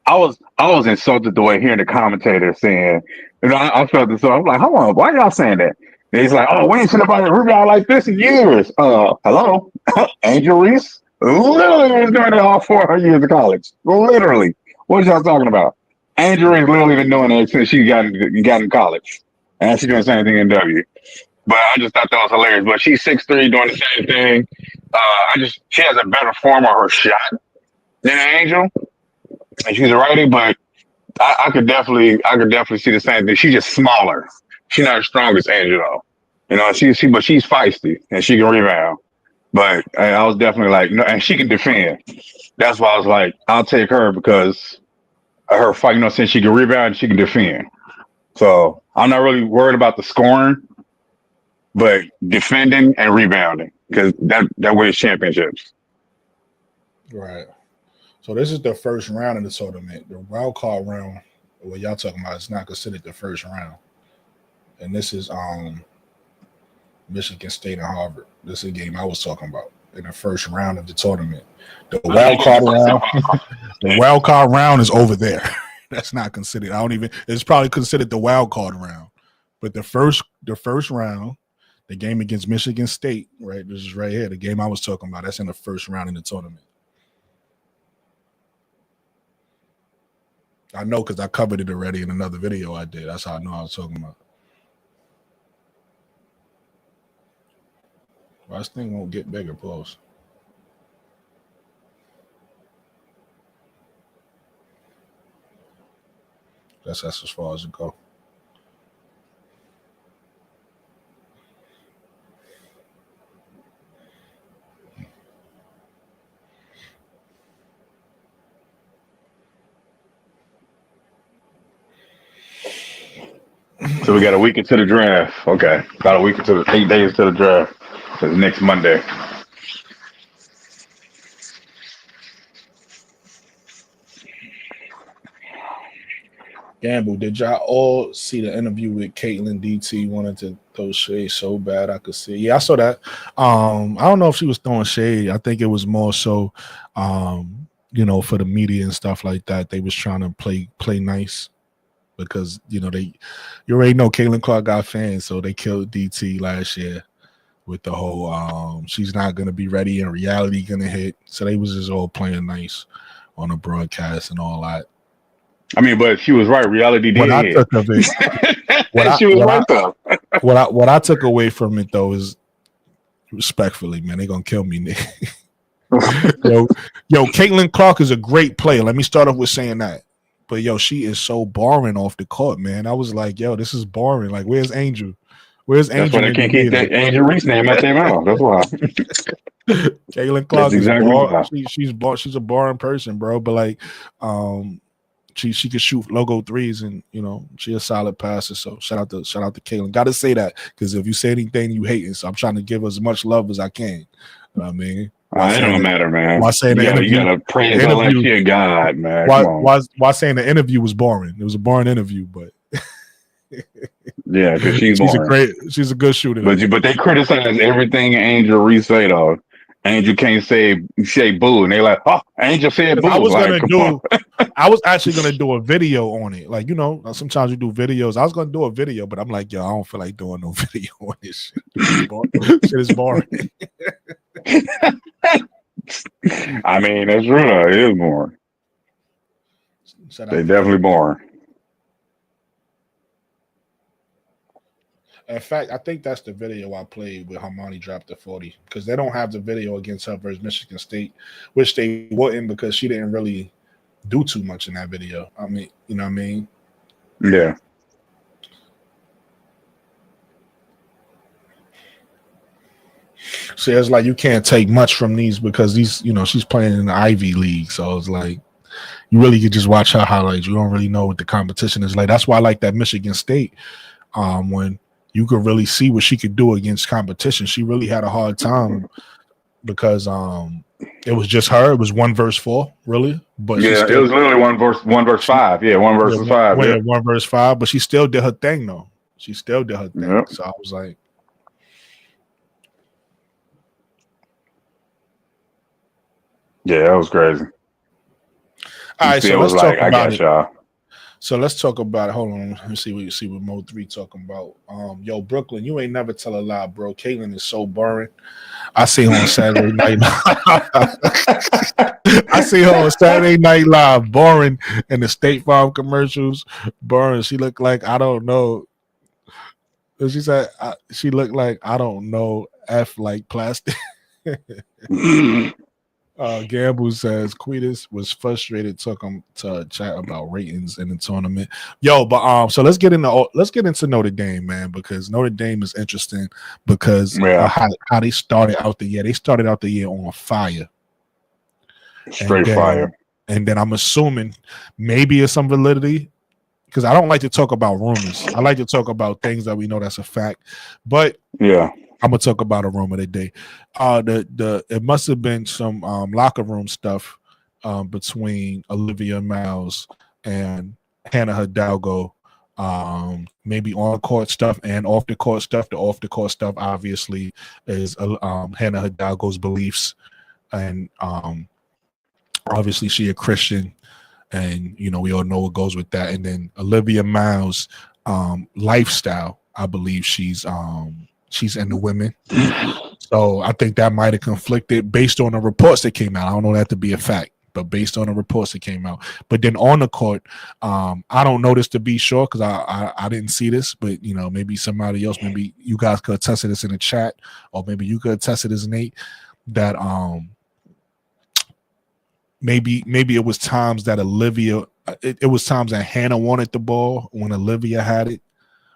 I was insulted the way hearing the commentator saying, you know, I felt this. So I'm like, hold on, why y'all saying that? And he's like, we ain't seen nobody rebound like this in years. Hello, Angel Reese. Literally was doing it all 4 years of college. Literally. What y'all talking about? Angel has literally been doing it since she got in college. And she's doing the same thing in W. But I just thought that was hilarious. But she's 6'3", doing the same thing. She has a better form of her shot than Angel. And she's a righty, but I could definitely see the same thing. She's just smaller. She's not as strong as Angel though. You know, but she's feisty and she can rebound. But I was definitely like, no, and she can defend. That's why I was like, I'll take her because of her fight. You know, since she can rebound and she can defend. So I'm not really worried about the scoring, but defending and rebounding because that wins championships. Right. So this is the first round of the tournament. The wild card round, what y'all talking about, is not considered the first round. And this is Michigan State and Harvard. This is a game I was talking about in the first round of the tournament. The wild card round, the wild card round is over there. That's not considered. It's probably considered the wild card round. But the first round, the game against Michigan State, right? This is right here. The game I was talking about. That's in the first round in the tournament. I know because I covered it already in another video I did. That's how I know I was talking about. Well, this thing won't get bigger, pause. That's as far as it goes. So we got a week into the draft. Okay. About a week into 8 days to the draft. It's next Monday. Gamble, did y'all all see the interview with Caitlin DT? Wanted to throw shade so bad I could see. Yeah, I saw that. I don't know if she was throwing shade. I think it was more so for the media and stuff like that. They was trying to play nice. Because you already know Caitlin Clark got fans, so they killed DT last year with the whole she's not gonna be ready and reality gonna hit. So they was just all playing nice on the broadcast and all that. I mean, but she was right. Reality did What I hit. took of it, She was right though. what I took away from it though is respectfully, man, they gonna kill me, Nick. yo, Caitlin Clark is a great player. Let me start off with saying that. But she is so boring off the court, man. I was like, this is boring. Like, where's Angel? Where's Angel? That's why they can't keep that Angel Reese name out their mouth. That's why. Caitlin Clark is exactly boring. She's a boring person, bro. But like, she can shoot logo threes, and she's a solid passer. So shout out to Caitlin. Got to say that because if you say anything, you hate it. So I'm trying to give as much love as I can. You know what I mean. It don't matter, man. Why saying you gotta praise her like she a god, man. Why saying the interview was boring? It was a boring interview, but yeah, because she's boring. She's a good shooter. But they criticize everything Angel Reese say though. Angel can't say boo, and they like, oh, Angel said boo. I was actually gonna do a video on it. Like sometimes you do videos. I was gonna do a video, but I'm like, I don't feel like doing no video on this shit. Shit is boring. I mean, that's true. It is boring. They definitely boring. In fact, I think that's the video I played with Hermione dropped the 40 because they don't have the video against her versus Michigan State, which they wouldn't because she didn't really do too much in that video. I mean, you know what I mean? Yeah. So it's like you can't take much from these because these, she's playing in the Ivy League. So it's like you really could just watch her highlights. You don't really know what the competition is like. That's why I like that Michigan State when you could really see what she could do against competition. She really had a hard time because it was just her. It was 1 versus 4, really. But it was literally 1 versus 5. Yeah, 1 versus 5. Yeah, 1 versus 5. But she still did her thing, though. She still did her thing. Yep. So I was like, yeah, that was crazy. All right, so let's talk about it. Y'all. So let's talk about it. Hold on. Let's see what Mo 3 talking about. Yo, Brooklyn, you ain't never tell a lie, bro. Caitlin is so boring. I see her on Saturday night. I see her on Saturday Night Live, boring in the State Farm commercials. Boring. She looked like I don't know. She said she looked like I don't know. F like plastic. Gamble says Quetus was frustrated, took him to chat about ratings in the tournament. Yo, but so let's get into Notre Dame, man, because Notre Dame is interesting because how they started out the year. They started out the year on fire. Straight fire. And then I'm assuming maybe it's some validity because I don't like to talk about rumors. I like to talk about things that we know that's a fact. But yeah. I'm gonna talk about a rumor today. It must have been some locker room stuff between Olivia Miles and Hannah Hidalgo. Maybe on court stuff and off the court stuff. The off the court stuff obviously is Hannah Hidalgo's beliefs, and obviously she a Christian, and you know we all know what goes with that. And then Olivia Miles' lifestyle, I believe she's into women. So I think that might have conflicted based on the reports that came out. I don't know that to be a fact, but based on the reports that came out. But then on the court, I don't know this to be sure because I didn't see this, but you know, maybe somebody else, maybe you guys could attest to this in the chat, or maybe you could attest to this, Nate, that maybe it was times that Olivia, it was times that Hannah wanted the ball when Olivia had it.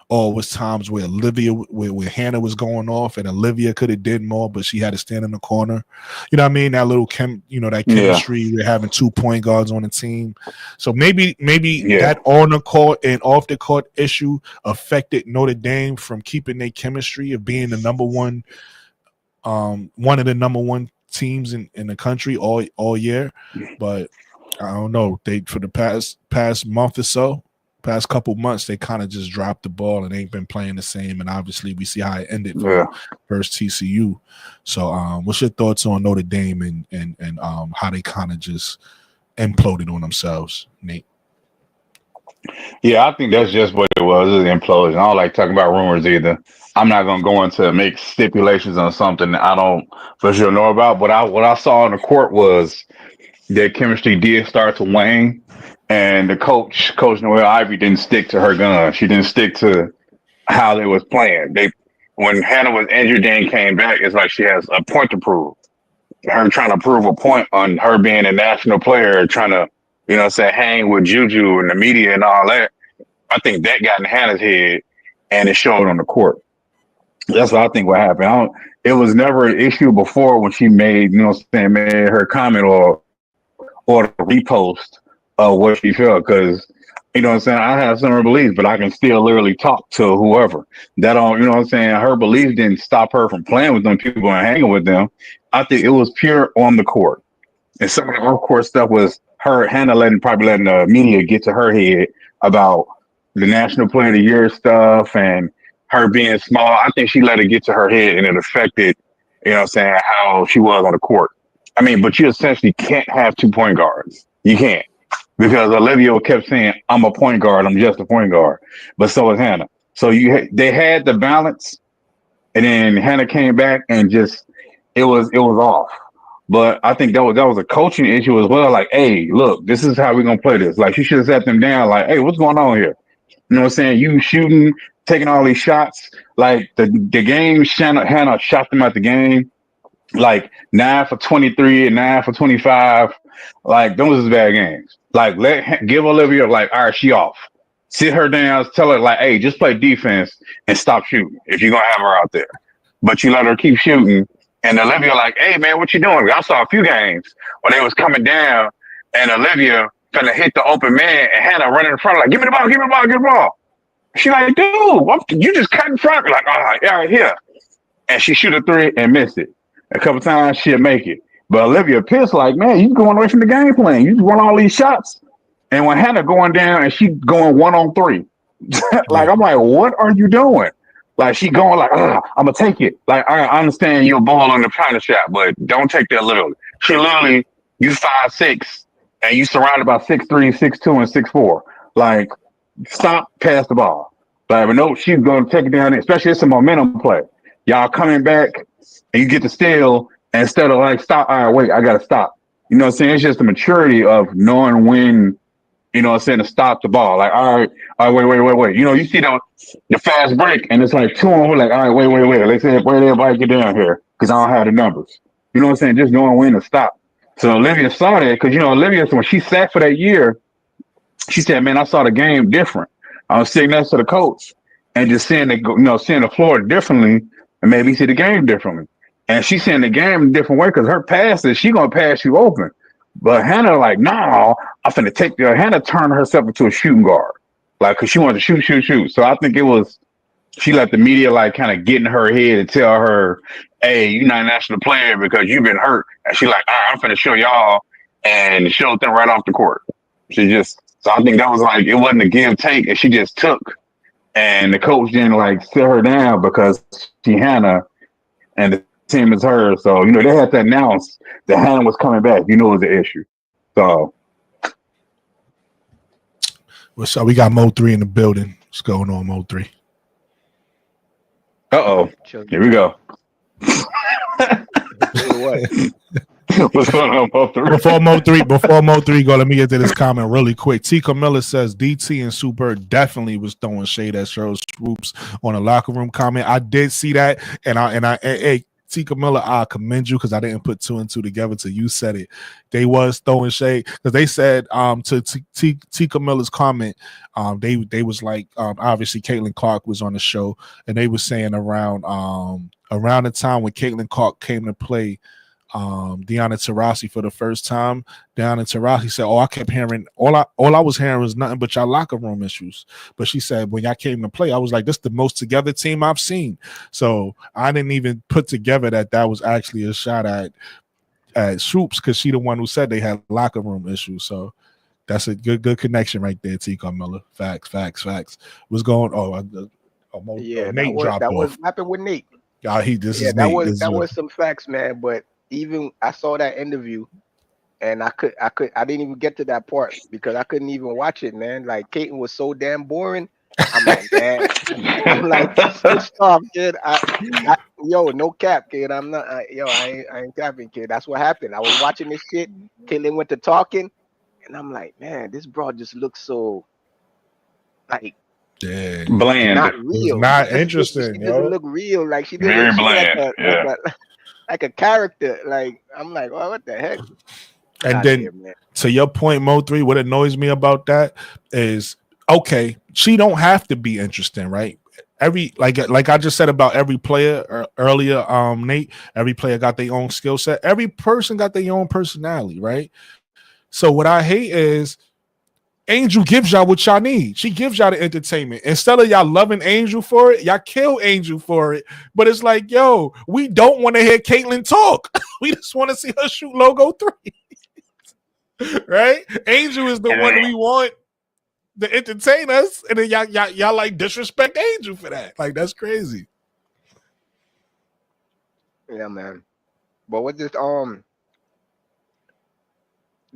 Or it was times where where Hannah was going off and Olivia could have did more, but she had to stand in the corner. You know what I mean? That little that chemistry. We're having 2 point guards on the team. So maybe that on the court and off the court issue affected Notre Dame from keeping their chemistry of being the number one, one of the number one teams in the country all year. But I don't know. They for the past month or so. Past couple months, they kind of just dropped the ball and ain't been playing the same. And obviously, we see how it ended for first TCU. So, what's your thoughts on Notre Dame and how they kind of just imploded on themselves, Nate? Yeah, I think that's just what it was. It was an implosion. I don't like talking about rumors either. I'm not gonna go into make stipulations on something that I don't for sure know about. But what I saw on the court was their chemistry did start to wane. And the Coach Noelle Ivy, didn't stick to her gun. She didn't stick to how they was playing. When Hannah was injured, then came back, it's like she has a point to prove. Her trying to prove a point on her being a national player, trying to, say hang with Juju and the media and all that. I think that got in Hannah's head, and it showed on the court. That's what I think what happened. It was never an issue before when she made, made her comment or the repost of what she felt, because I have similar beliefs, but I can still literally talk to whoever. That don't, her beliefs didn't stop her from playing with them people and hanging with them. I think it was pure on the court, and some of the off court stuff was Hannah probably letting the media get to her head about the National Player of the Year stuff and her being small. I think she let it get to her head, and it affected, how she was on the court. I mean, but you essentially can't have 2 point guards. You can't. Because Olivia kept saying, I'm a point guard. I'm just a point guard. But so is Hannah. So they had the balance, and then Hannah came back and just it was off. But I think that was a coaching issue as well. Like, hey, look, this is how we're gonna play this. Like, you should have sat them down. Like, hey, what's going on here? You know what I'm saying? You shooting, taking all these shots. Like the game, Hannah shot them out the game. Like 9 for 23 and 9 for 25. Like, those is bad games. Like, give Olivia, like, all right, she off. Sit her down, tell her, like, hey, just play defense and stop shooting if you're going to have her out there. But you let her keep shooting. And Olivia, like, hey, man, what you doing? I saw a few games where they was coming down and Olivia gonna hit the open man and Hannah running in front, like, give me the ball, give me the ball, give me the ball. She like, dude, you just cut in front. Like, all right, here. And she shoot a 3 and miss it. A couple times she'll make it. But Olivia pissed, like, man, you going away from the game plan. You just run all these shots. And when Hannah going down and she going 1-on-3, like, I'm like, what are you doing? Like, she going like, I'm going to take it. Like, I understand you're a ball on the counter shot, but don't take that literally. She literally, you 5'6", and you surrounded by 6'3", 6'2", and 6'4". like stop, pass the ball. Like, but no, she's going to take it down, especially it's a momentum play. Y'all coming back and you get the steal, and instead of like, stop, all right, wait, I got to stop. You know what I'm saying? It's just the maturity of knowing when, you know what I'm saying, to stop the ball. Like, all right, wait. You know, you see the fast break, and it's like 2 on 1, like, all right, wait. Let's say, wait, everybody get down here because I don't have the numbers. You know what I'm saying? Just knowing when to stop. So Olivia saw that because, you know, Olivia, when she sat for that year, she said, man, I saw the game different. I was sitting next to the coach and just seeing seeing the floor differently and maybe see the game differently. And she's seeing the game in a different way because her passes, she gonna pass you open. But Hannah, like, no, I'm finna take the Hannah turned herself into a shooting guard. Like, cause she wanted to shoot. So I think it was she let the media like kind of get in her head and tell her, hey, you're not a national player because you've been hurt. And she like, all right, I'm finna show y'all and showed them right off the court. So I think that was like, it wasn't a give take, and she just took. And the coach didn't like sit her down because she Hannah and the team is her. So, you know, they had to announce that Hannah was coming back. You know, it was an issue. So. So we got Mo 3 in the building. What's going on, Mo 3? Uh-oh. Here we go. What's going on, Mo 3? Before Mo 3 go, let me get to this comment really quick. T. Camilla says DT and Super definitely was throwing shade at Cheryl Swoops on a locker room comment. I did see that, and T. Camilla, I commend you because I didn't put 2 and 2 together till you said it. They was throwing shade because they said to T. Camilla's comment, they was like obviously Caitlin Clark was on the show, and they was saying around the time when Caitlin Clark came to play Deanna Taurasi for the first time. Deanna Taurasi said, I kept hearing all I was hearing was nothing but y'all locker room issues. But she said when y'all came to play, I was like, this is the most together team I've seen. So I didn't even put together that was actually a shot at Swoops because she the one who said they had locker room issues. So that's a good connection right there, T. Carmella. Facts. What's going on? Nate dropped off. That was happened with Nate. That was some facts, man. But even I saw that interview, and I didn't even get to that part because I couldn't even watch it, man. Like Caitlin was so damn boring. I'm like, man. I'm like, stop, kid. No cap, kid. I'm not. I ain't capping, kid. That's what happened. I was watching this shit. Caitlin went to talking, and I'm like, man, this broad just looks so like. Bland, not real, not interesting. She doesn't look real. Like she doesn't very look bland. like a character. Like I'm like, oh, what the heck? And then to your point, Mo 3, what annoys me about that is okay, she don't have to be interesting, right? Every like I just said about every player earlier, Nate. Every player got their own skill set. Every person got their own personality, right? So what I hate is Angel gives y'all what y'all need. She gives y'all the entertainment. Instead of y'all loving Angel for it, y'all kill Angel for it. But it's like, yo, we don't want to hear Caitlin talk. We just want to see her shoot logo 3. Right? Angel is the one we want to entertain us, and then y'all like disrespect Angel for that. Like that's crazy. Yeah, man. But what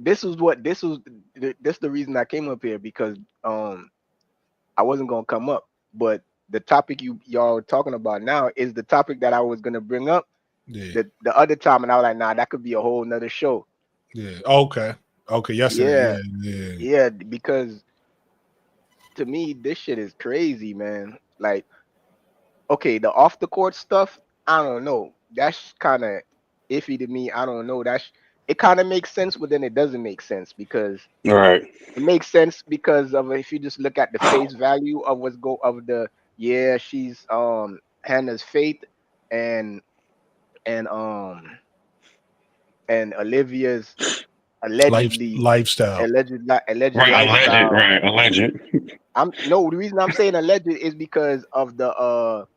this was the reason I came up here because I wasn't gonna come up, but the topic y'all talking about now is the topic that I was gonna bring up the other time, and I was like, nah, that could be a whole nother show. Yeah. Okay. Yes. Yeah. Because to me, this shit is crazy, man. Like, okay, the off the court stuff, I don't know. That's kind of iffy to me. I don't know. It kind of makes sense, but then it doesn't make sense because Right. it makes sense because of if you just look at the face value of she's Hannah's faith and Olivia's allegedly lifestyle. alleged Right, lifestyle. alleged. The reason I'm saying alleged is because of the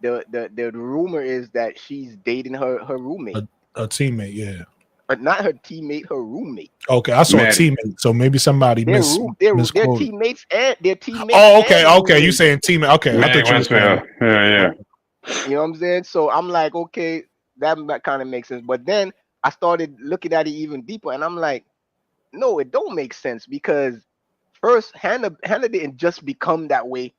rumor is that she's dating her roommate. A teammate, yeah. But not her teammate, her roommate. Okay, I saw a teammate, so maybe somebody their teammates and their teammates. Oh, okay. You saying teammate? Okay, I thought you were saying, yeah. You know what I'm saying? So I'm like, okay, that kind of makes sense. But then I started looking at it even deeper, and I'm like, no, it don't make sense because first, Hannah didn't just become that way.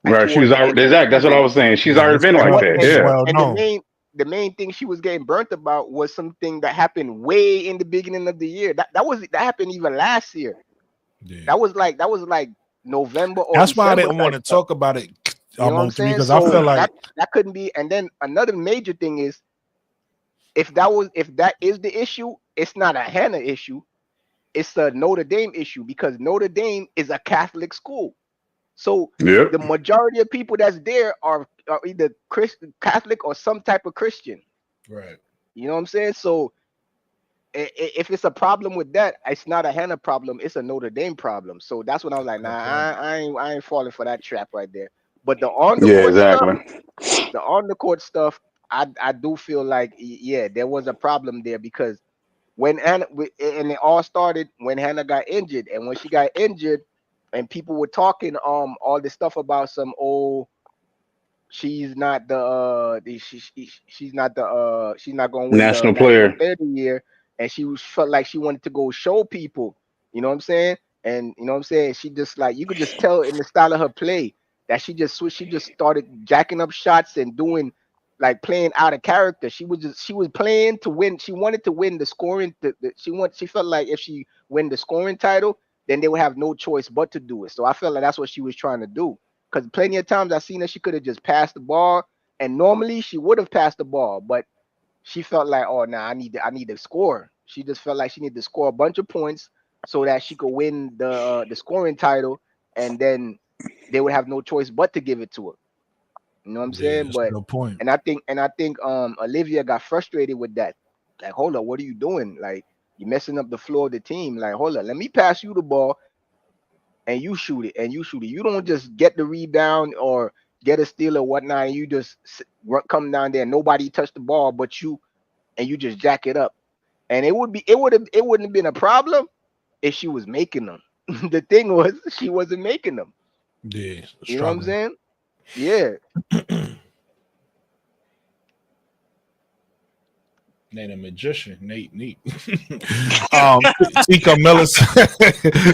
Like, Right. She was towards the already end of the exactly. That's what I season. was saying. She's Yeah, already it's been like What that. it's Yeah. well and known. the main thing she was getting burnt about was something that happened way in the beginning of the year. That happened even last year. Yeah. That was like November or That's why I December didn't want to type stuff. talk about it You know what I'm on three, saying? because I So feel like that couldn't be. And then another major thing is, if that is the issue, it's not a Hannah issue. It's a Notre Dame issue, because Notre Dame is a Catholic school. So Yep. the majority of people that's there are either Christian, Catholic, or some type of Christian. right. You know what I'm saying? So if it's a problem with that, it's not a Hannah problem. It's a Notre Dame problem. So that's when I was like, nah, Good point. I ain't falling for that trap right there. But the on the Yeah. court stuff, Exactly. I do feel like, yeah, there was a problem there, because when Hannah, and it all started when Hannah got injured, and when she got injured, and people were talking all this stuff about some she's not she's not gonna win the National national player. player of the year, and felt like she wanted to go show people, you know what I'm saying? And you know what I'm saying, she just, like, you could just tell in the style of her play that she just started jacking up shots and doing, like, playing out of character. She was playing to win. She wanted to win the scoring. She felt like if she win the scoring title, then they would have no choice but to do it. So I felt like that's what she was trying to do. Because plenty of times I've seen her, she could have just passed the ball, and normally she would have passed the ball, but she felt like, oh, nah, I need to score. She just felt like she needed to score a bunch of points so that she could win the scoring title, and then they would have no choice but to give it to her. You know what I'm Yeah, saying? that's a But good point. and I think Olivia got frustrated with that. Like, hold up, what are you doing? Like, you're messing up the flow of the team. Like, hold up, let me pass you the ball and you shoot it, and you shoot it. You don't just get the rebound or get a steal or whatnot, and you just come down there and nobody touched the ball but you, and you just jack it up. And it wouldn't have been a problem if she was making them. The thing was, she wasn't making them. Yeah, You know what I'm struggle. saying? Yeah. Nate a magician. Nate neat. Tika Miller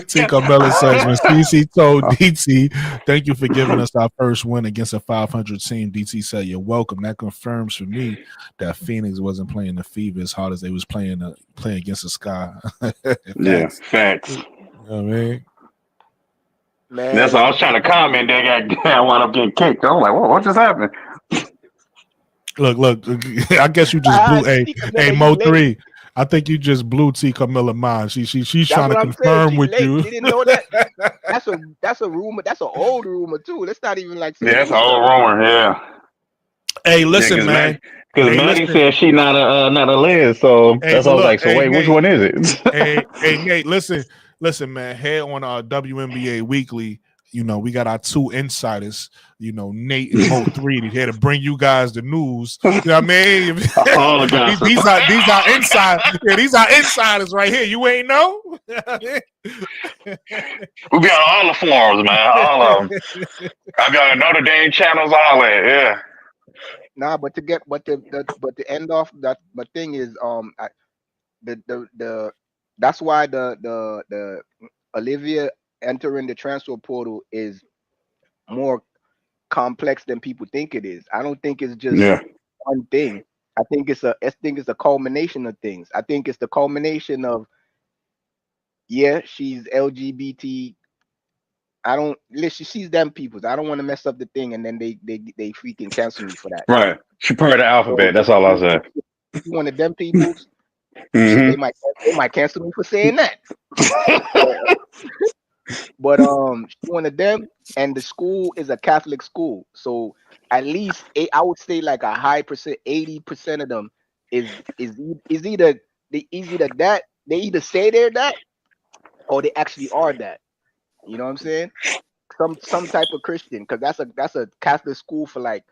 Tika Miller says, when CC told DT, thank you for giving us our first win against a 500 team, DT said, you're welcome. That confirms for me that Phoenix wasn't playing the Fever as hard as they was playing against the Sky. Yeah. Facts. Facts. You know what I mean? That's Man, all I was trying to comment. They got wound up getting kicked. I'm like, what just happened? Look. I guess you just blew Tika a Miller, you Mo late. 3. I think you just blew T. Camilla mind. She's That's trying to what I'm saying. confirm She with late. you. She didn't know that. That's a rumor. That's an old rumor too. That's not even like some Yeah, that's new an old stuff. rumor. Yeah, Hey, yeah, listen, man. because Hey, Maddie listen. said she not a Liz, so Hey, that's why I was look. like, so Hey, wait, which Nate. one is it? Hey, Nate. Listen, man. Here on WNBA Weekly, we got our two insiders. Nate and Mo 3 here to bring you guys the news. You know what I mean? All the gossip. these are inside. Yeah, these are insiders right here. You ain't know. We be on all the forums, man, all of them. I be on the Notre Dame channels, all that. Yeah, Nah, but to end off that, but thing is, the that's why the Olivia entering the transfer portal is more complex than people think it is. I don't think it's just Yeah. one thing. I think it's a culmination of things. I think it's the culmination of, yeah, she's LGBT. I don't listen. She's them peoples. I don't want to mess up the thing, and then they freaking cancel me for that. Right. She part of the So alphabet. That's all I said. if you one of them peoples, shit, Mm-hmm. they might cancel me for saying that. But she one of them, and the school is a Catholic school, so at least I would say like a high percent, 80% of them is either they either say they're that, or they actually are that. You know what I'm saying? Some type of Christian, because that's a Catholic school for like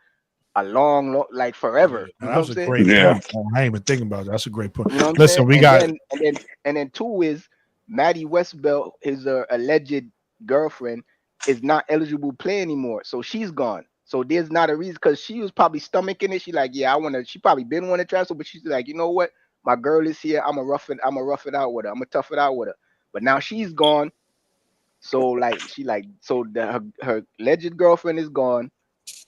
a long, like Yeah, forever. You know that what was I'm a saying? great Yeah. point. I ain't even thinking about that. That's a great point. You know what I'm saying? Listen, we got And then two is Maddie Westbelt, his alleged girlfriend, is not eligible to play anymore. So she's gone. So there's not a reason, because she was probably stomaching it. She like, yeah, she probably been wanting to transfer, but she's like, you know what? My girl is here. I'm a rough it out with her. I'm gonna tough it out with her. But now she's gone. So like her alleged girlfriend is gone.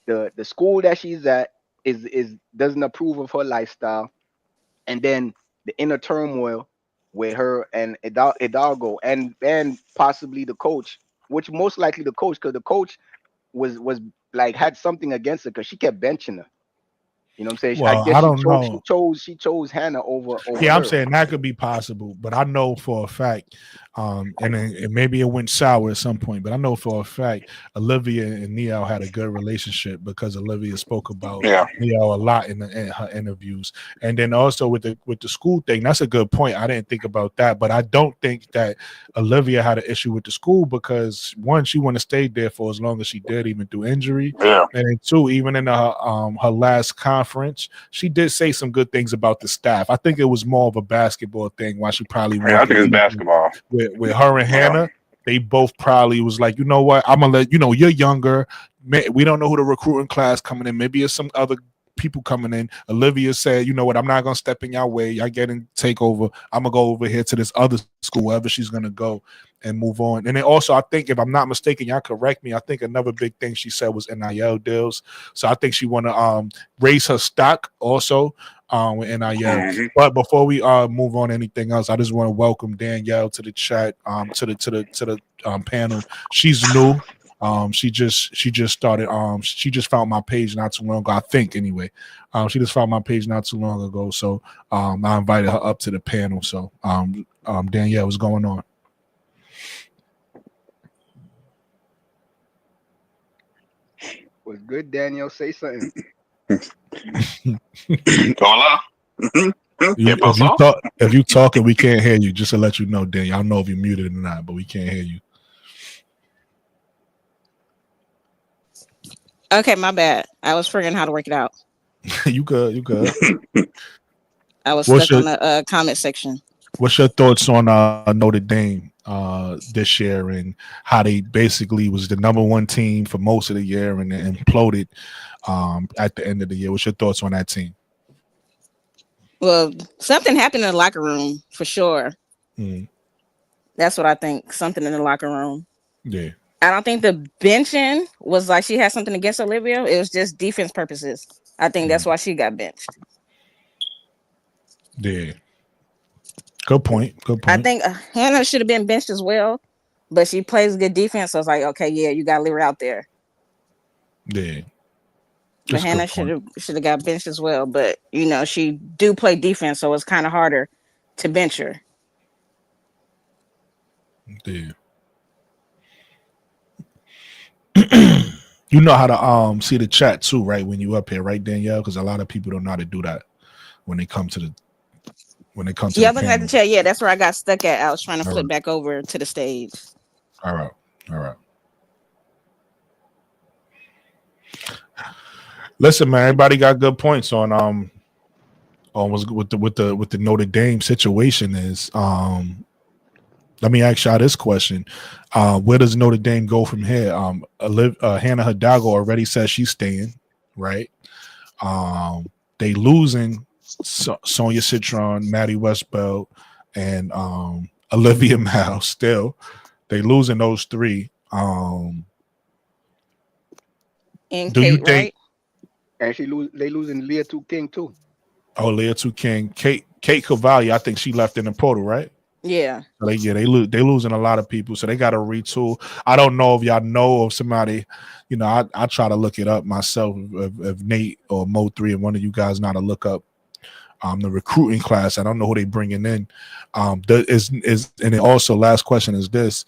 The school that she's at is doesn't approve of her lifestyle, and then the inner turmoil with her and Hidalgo and possibly the coach, which most likely the coach, because the coach was like had something against her because she kept benching her. You know what I'm saying? I Well, guess I don't know. she chose Hannah over Yeah, I'm her. saying that could be possible, but I know for a fact, and maybe it went sour at some point, but I know for a fact Olivia and Neil had a good relationship because Olivia spoke about Yeah. Neil a lot in her interviews, and then also with the school thing. That's a good point. I didn't think about that, but I don't think that Olivia had an issue with the school because one, she wanted to stay there for as long as she did, even through injury, Yeah. and then two, even in her last conference, she did say some good things about the staff. I think it was more of a basketball thing why she probably Yeah, I wanted to think it's leave basketball. with her and Yeah. Hannah. They both probably was like, you know what, I'm gonna let you know you're younger. We don't know who the recruiting class coming in. Maybe it's some other people coming in. Olivia said, you know what, I'm not gonna step in your way. Y'all getting take over. I'm gonna go over here to this other school, wherever she's gonna go, and move on. And then also, I think if I'm not mistaken, y'all correct me. I think another big thing she said was NIL deals. So I think she want to raise her stock also with NIL. Mm-hmm. But before we move on to anything else, I just want to welcome Danielle to the chat, to the panel. She's new. She just started. She just found my page not too long ago. I think anyway. She just found my page not too long ago. So I invited her up to the panel. So Danielle, what's going on? Was good, Daniel. Say something. Hola. If you talking, we can't hear you. Just to let you know, Daniel. I don't know if you're muted or not, but we can't hear you. Okay, my bad. I was figuring how to work it out. You good? You good? I was What's stuck on your the comment section. What's your thoughts on Notre Dame this year and how they basically was the number one team for most of the year and then imploded at the end of the year? What's your thoughts on that team? Well, something happened in the locker room for sure. Mm. That's what I think. Something in the locker room. Yeah. I don't think the benching was like she had something against Olivia. It was just defense purposes. I think that's why she got benched. Yeah. Good point. Good point. I think Hannah should have been benched as well, but she plays good defense. So I was like, okay, yeah, you got to leave her out there. Yeah. But Hannah should have got benched as well. But you know, she do play defense, so it's kind of harder to bench her. Yeah. You know how to see the chat too, right? When you up here, right, Danielle? Because a lot of people don't know how to do that when they come to the Yeah, I'm looking at the chat. Yeah, that's where I got stuck at. I was trying to flip back over to the stage. All right. All right. Listen, man, everybody got good points on with the Notre Dame situation is. Let me ask y'all this question: where does Notre Dame go from here? Hannah Hidalgo already says she's staying, right? They losing Sonia Citron, Maddie Westbeld, and Olivia Mao. Still, they losing those three. And do Kate, you think? Right? And they losing Leah to King too. Oh, Leah to King, Kate Cavalli. I think she left in the portal, right? Yeah. So they losing a lot of people, so they got to retool. I don't know if y'all know of somebody. You know, I try to look it up myself. If Nate or Mo3 and one of you guys know how to look up the recruiting class. I don't know who they bringing in. And then also last question is this: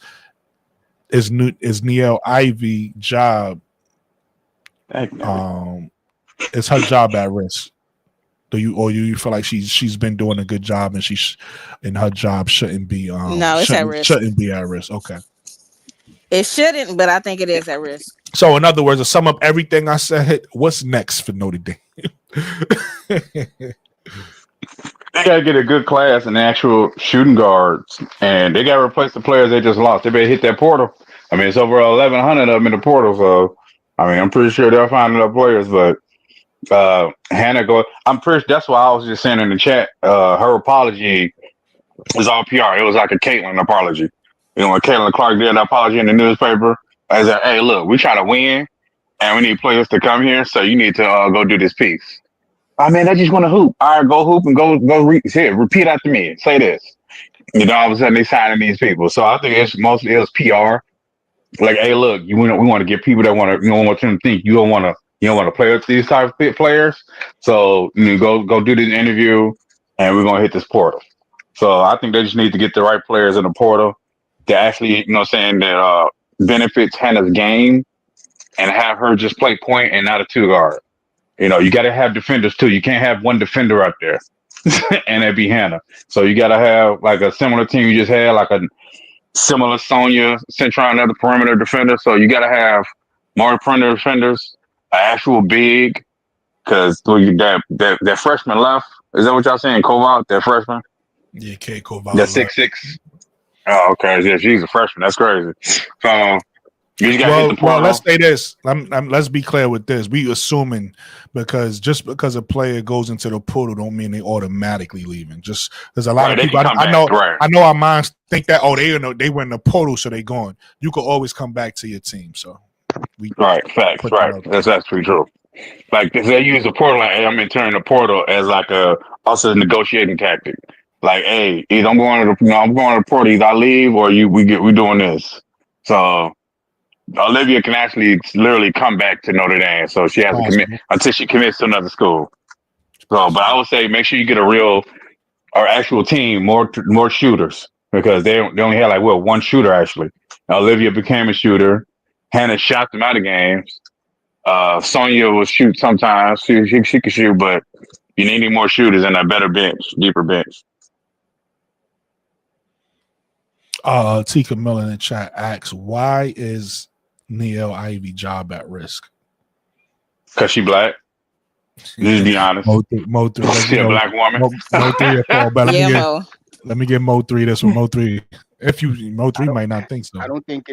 is Niele Ivy job? Is her job at risk? Do you feel like she's been doing a good job and her job shouldn't be no, it's at risk. Shouldn't be at risk. Okay. It shouldn't, but I think it is at risk. So in other words, to sum up everything I said, what's next for Notre Dame? They gotta get a good class and actual shooting guards, and they gotta replace the players they just lost. They better hit that portal. I mean, it's over 1,100 of them in the portal, so I mean, I'm pretty sure they'll find enough players. But Hannah I'm pretty. That's why I was just saying in the chat. Her apology was all PR. It was like a Caitlyn apology. You know, when Caitlin Clark did an apology in the newspaper, I said, "Hey, look, we try to win, and we need players to come here, so you need to go do this piece." Oh man, I just want to hoop. All right, go hoop and here, repeat after me. Say this. You know, all of a sudden they signing these people. So I think it's mostly it's PR. Like, hey, look, we want to get people that want to, you don't want them to think you don't want to play with these type of players. So go do this interview, and we're gonna hit this portal. So I think they just need to get the right players in the portal to actually, saying that benefits Hannah's game and have her just play point and not a two guard. You got to have defenders too. You can't have one defender out there and that be Hannah. So you got to have like a similar team you just had, like a similar Sonya Centron, another perimeter defender. So you got to have more perimeter defenders, an actual big, because that freshman left. Is that what y'all saying? Kovac, that freshman? Yeah, Kate Kovac. That 6'6". Oh, okay. Yeah, she's a freshman. That's crazy. So you just got to hit the portal. Well, let's say this. Let's be clear with this. We assuming just because a player goes into the portal don't mean they automatically leaving. Just there's a lot of people. I know our minds think that they went in the portal, so they gone. You could always come back to your team. So facts. Right. That's pretty true. Like if they use the portal, like, hey, I'm entering the portal as like also a negotiating tactic. Like, hey, either I'm going to the portal, either I leave or we doing this. So Olivia can actually literally come back to Notre Dame, so she has to commit until she commits to another school. So, but I would say make sure you get a real or actual team, more shooters, because they only had like one shooter actually. Olivia became a shooter. Hannah shot them out of games. Sonya will shoot sometimes. She can shoot, but you need more shooters and a better bench, deeper bench. Tika Miller in the chat asks, why is Niele Ivy job at risk? Because she black. Just be honest. Mo 3. She a black woman. Mo 3 or 4, but Mo. Let me get Mo 3. This one, Mo 3. Mo 3 might not think so. I don't think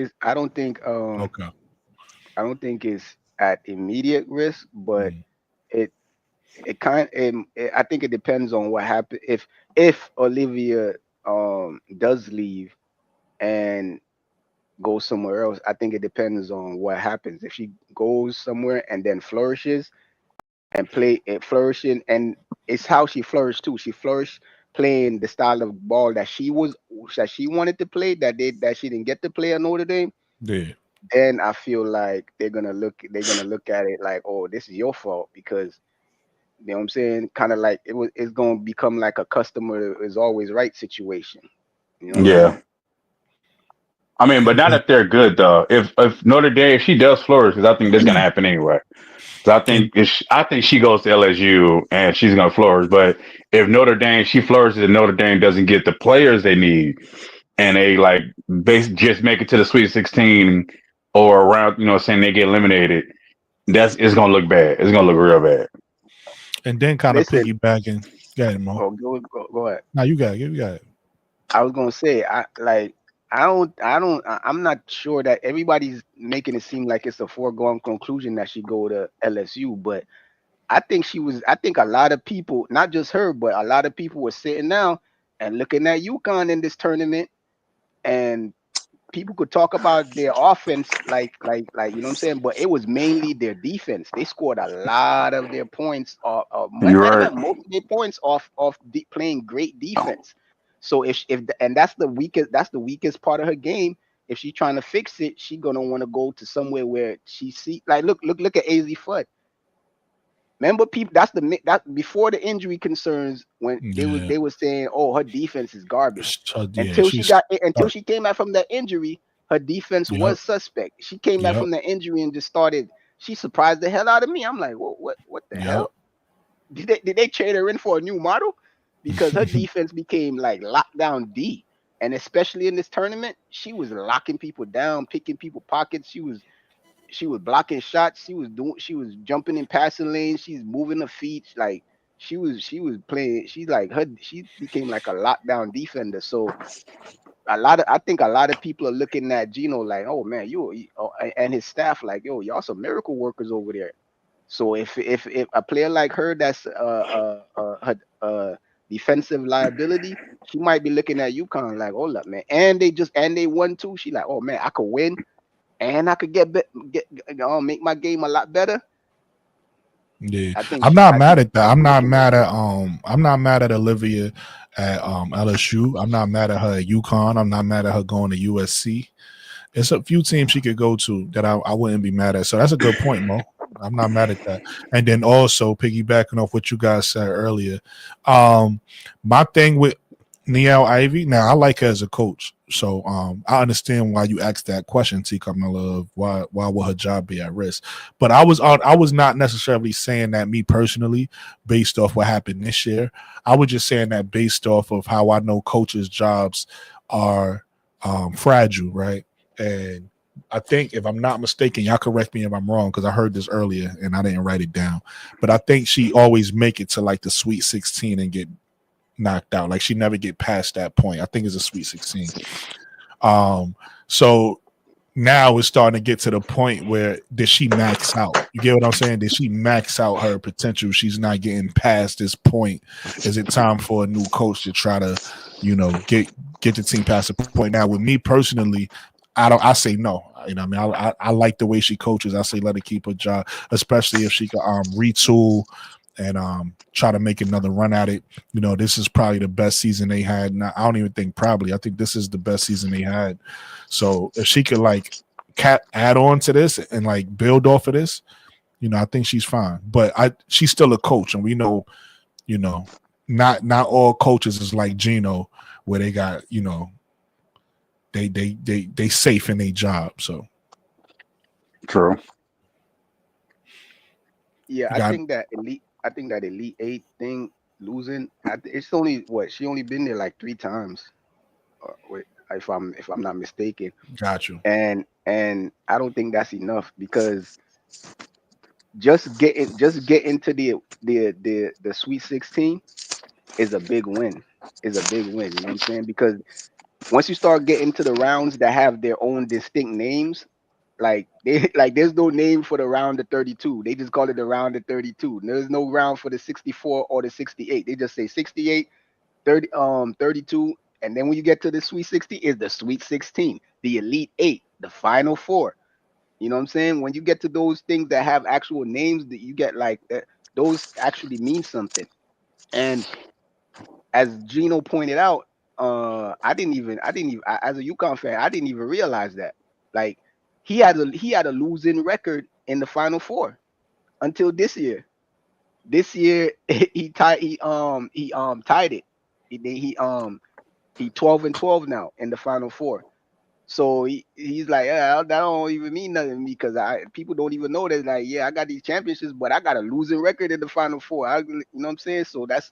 it's at immediate risk, but I think it depends on what happens if Olivia does leave and go somewhere else. I think it depends on what happens. If she goes somewhere and then flourishes and flourishing, and it's how she flourished too. She flourished playing the style of ball that she wanted to play, that she didn't get to play at Notre Dame. Yeah. Then I feel like they're gonna look at it like, oh, this is your fault, because you know what I'm saying? Kind of like it's gonna become like a customer is always right situation. You know what I'm saying? I mean, but now that they're good though, if Notre Dame, if she does flourish, because I think that's gonna happen anyway. So I think she goes to LSU and she's gonna flourish. But if Notre Dame, she flourishes and Notre Dame doesn't get the players they need, and they just make it to the Sweet 16 or around, saying they get eliminated, it's gonna look bad. It's gonna look real bad. And then kind of piggybacking. Go ahead, Mo. Oh, go ahead. No, you got it. I was gonna say, I'm not sure that everybody's making it seem like it's a foregone conclusion that she go to LSU, but I think a lot of people, not just her, but a lot of people were sitting down and looking at Uconn in this tournament, and people could talk about their offense, like you know what I'm saying, but it was mainly their defense. They scored a lot of their points, most of their points off playing great defense. So and that's the weakest part of her game. If she's trying to fix it, she's gonna want to go to somewhere where she see, like look at AZ Fudd. Remember, people, that before the injury concerns, when they were saying, "Oh, her defense is garbage." Until she came back from that injury, her defense was suspect. She came back from the injury and just started. She surprised the hell out of me. I'm like, what the hell? Did they trade her in for a new model? Because her defense became like lockdown D, and especially in this tournament, she was locking people down, picking people pockets. She was blocking shots. She was jumping in passing lanes. She's moving her feet. Like she was playing. She became like a lockdown defender. So I think a lot of people are looking at Gino like, oh man, and his staff like, yo, y'all some miracle workers over there. So if a player like her that's defensive liability, she might be looking at UConn like, hold up, man. And they won too. She like, oh man, I could win and I could make my game a lot better. Yeah, I think I'm she not might mad be at that. I'm not mad at Olivia at LSU. I'm not mad at her at UConn. I'm not mad at her going to USC. It's a few teams she could go to that I wouldn't be mad at. So that's a good point, Mo. I'm not mad at that. And then also piggybacking off what you guys said earlier, my thing with Niele Ivy. Now I like her as a coach, so I understand why you asked that question, T. Carmella, of why will her job be at risk? But I was not necessarily saying that me personally, based off what happened this year. I was just saying that based off of how I know coaches' jobs are fragile, right? And I think, if I'm not mistaken, y'all correct me if I'm wrong, because I heard this earlier and I didn't write it down. But I think she always make it to like the Sweet 16 and get knocked out. Like she never get past that point. I think it's a Sweet 16. So now it's starting to get to the point where did she max out? You get what I'm saying? Did she max out her potential? She's not getting past this point. Is it time for a new coach to try to, get the team past the point? Now, with me personally, I say no. You know what I mean? I like the way she coaches. I say let her keep her job, especially if she can retool and try to make another run at it. This is probably the best season they had. Now, I don't even think probably. I think this is the best season they had. So if she could add on to this and build off of this, I think she's fine. But she's still a coach, and we know, not all coaches is like Gino, where they got they safe in their job. So True. Yeah, I think that Elite Eight thing losing. It's only what she only been there like 3 times, if I'm not mistaken. Got you. And I don't think that's enough, because just getting to the Sweet 16 is a big win. You know what I'm saying? Because once you start getting to the rounds that have their own distinct names, there's no name for the round of 32. They just call it the round of 32. There's no round for the 64 or the 68. They just say 68, 32, and then when you get to the Sweet 60 is the Sweet 16, the Elite 8, the Final 4. You know what I'm saying? When you get to those things that have actual names, that you get those actually mean something. And as Gino pointed out, I didn't even as a UConn fan, I didn't even realize that. Like he had a losing record in the Final Four until this year. This year he tied it. He 12-12 now in the Final Four. So he's like, yeah, that don't even mean nothing to me, because people don't even know that. Like, yeah, I got these championships, but I got a losing record in the Final Four. You know what I'm saying? So that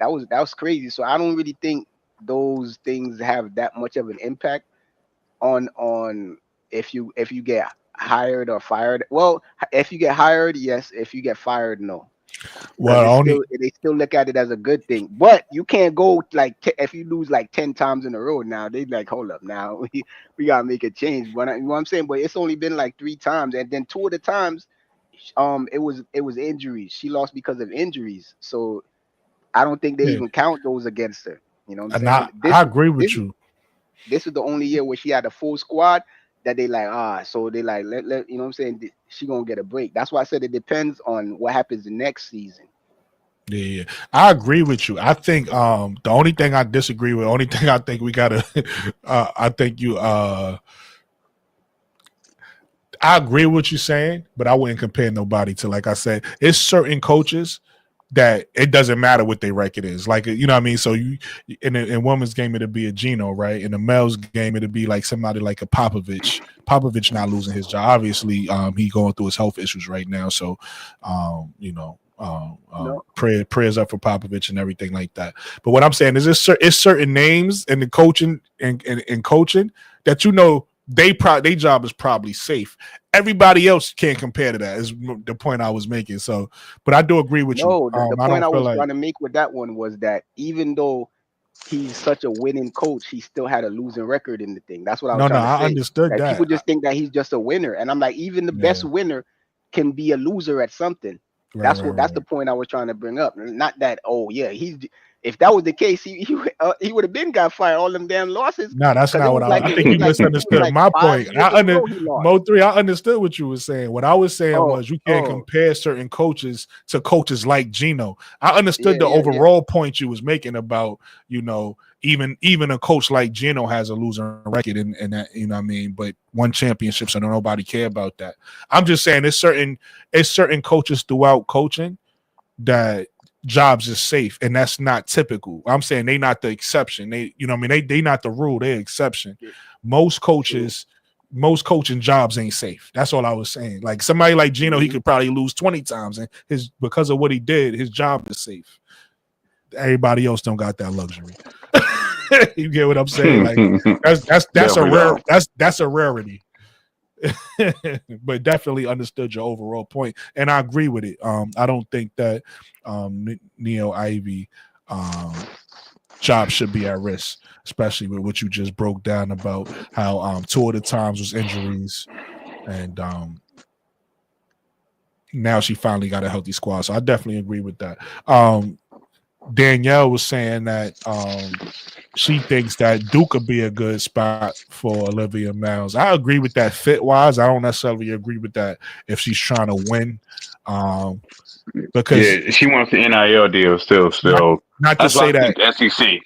was crazy. So I don't really think those things have that much of an impact on if you get hired or fired. Well, if you get hired, yes. If you get fired, no. Well, They still look at it as a good thing, but you can't go if you lose 10 times in a row. Now they like, hold up, now we gotta make a change. But you know what I'm saying? But it's only been 3 times, and then 2 of the times, it was injuries. She lost because of injuries, so I don't think they even count those against her. You know what I'm saying? I agree with you. This is the only year where she had a full squad that they so they let you know what I'm saying, she gonna get a break. That's why I said it depends on what happens the next season. Yeah, I agree with you. I think the only thing I disagree with, only thing I think we gotta I think you I agree with what you're saying, but I wouldn't compare nobody to, like I said, it's certain coaches that it doesn't matter what their record is. Like, you know what I mean? So you in women's game it'd be a Gino, right? In the male's game it'd be like somebody like a Popovich. Popovich not losing his job. Obviously, he going through his health issues right now. So prayers up for Popovich and everything like that. But what I'm saying is it's certain names in the coaching and coaching that they job is probably safe. Everybody else can't compare to that, is the point I was making. So, but I do agree with you. No, the point I was trying to make with that one was that even though he's such a winning coach, he still had a losing record in the thing. That's what I was trying to say. I understood that. People just think that he's just a winner, and I'm like, even the best winner can be a loser at something. That's the point I was trying to bring up. Not that, oh yeah, if that was the case, he would have been got fired. All them damn losses. No, that's 'Cause not what I think you it was misunderstood like my 5 point. years in a row he lost. Mo 3, I understood what you were saying. What I was saying Oh, was you can't compare certain coaches to coaches like Gino. I understood the Yeah. overall point you was making about, even a coach like Gino has a losing record and that, you know what I mean, but won championships, so nobody care about that. I'm just saying it's certain coaches throughout coaching that jobs is safe, and that's not typical. I'm saying they not the exception. They, you know what I mean, they not the rule, they exception. Most coaching jobs ain't safe. That's all I was saying. Like somebody like Gino, he could probably lose 20 times, and because of what he did, his job is safe. Everybody else don't got that luxury. You get what I'm saying? Like that's a rarity. But definitely understood your overall point, and I agree with it. I don't think that Neo Ivy job should be at risk, especially with what you just broke down about how 2 of the times was injuries, and now she finally got a healthy squad. So I definitely agree with that. Danielle was saying that she thinks that Duke could be a good spot for Olivia Miles. I agree with that fit wise. I don't necessarily agree with that if she's trying to win. Because she wants the NIL deal still. Not to say that SEC.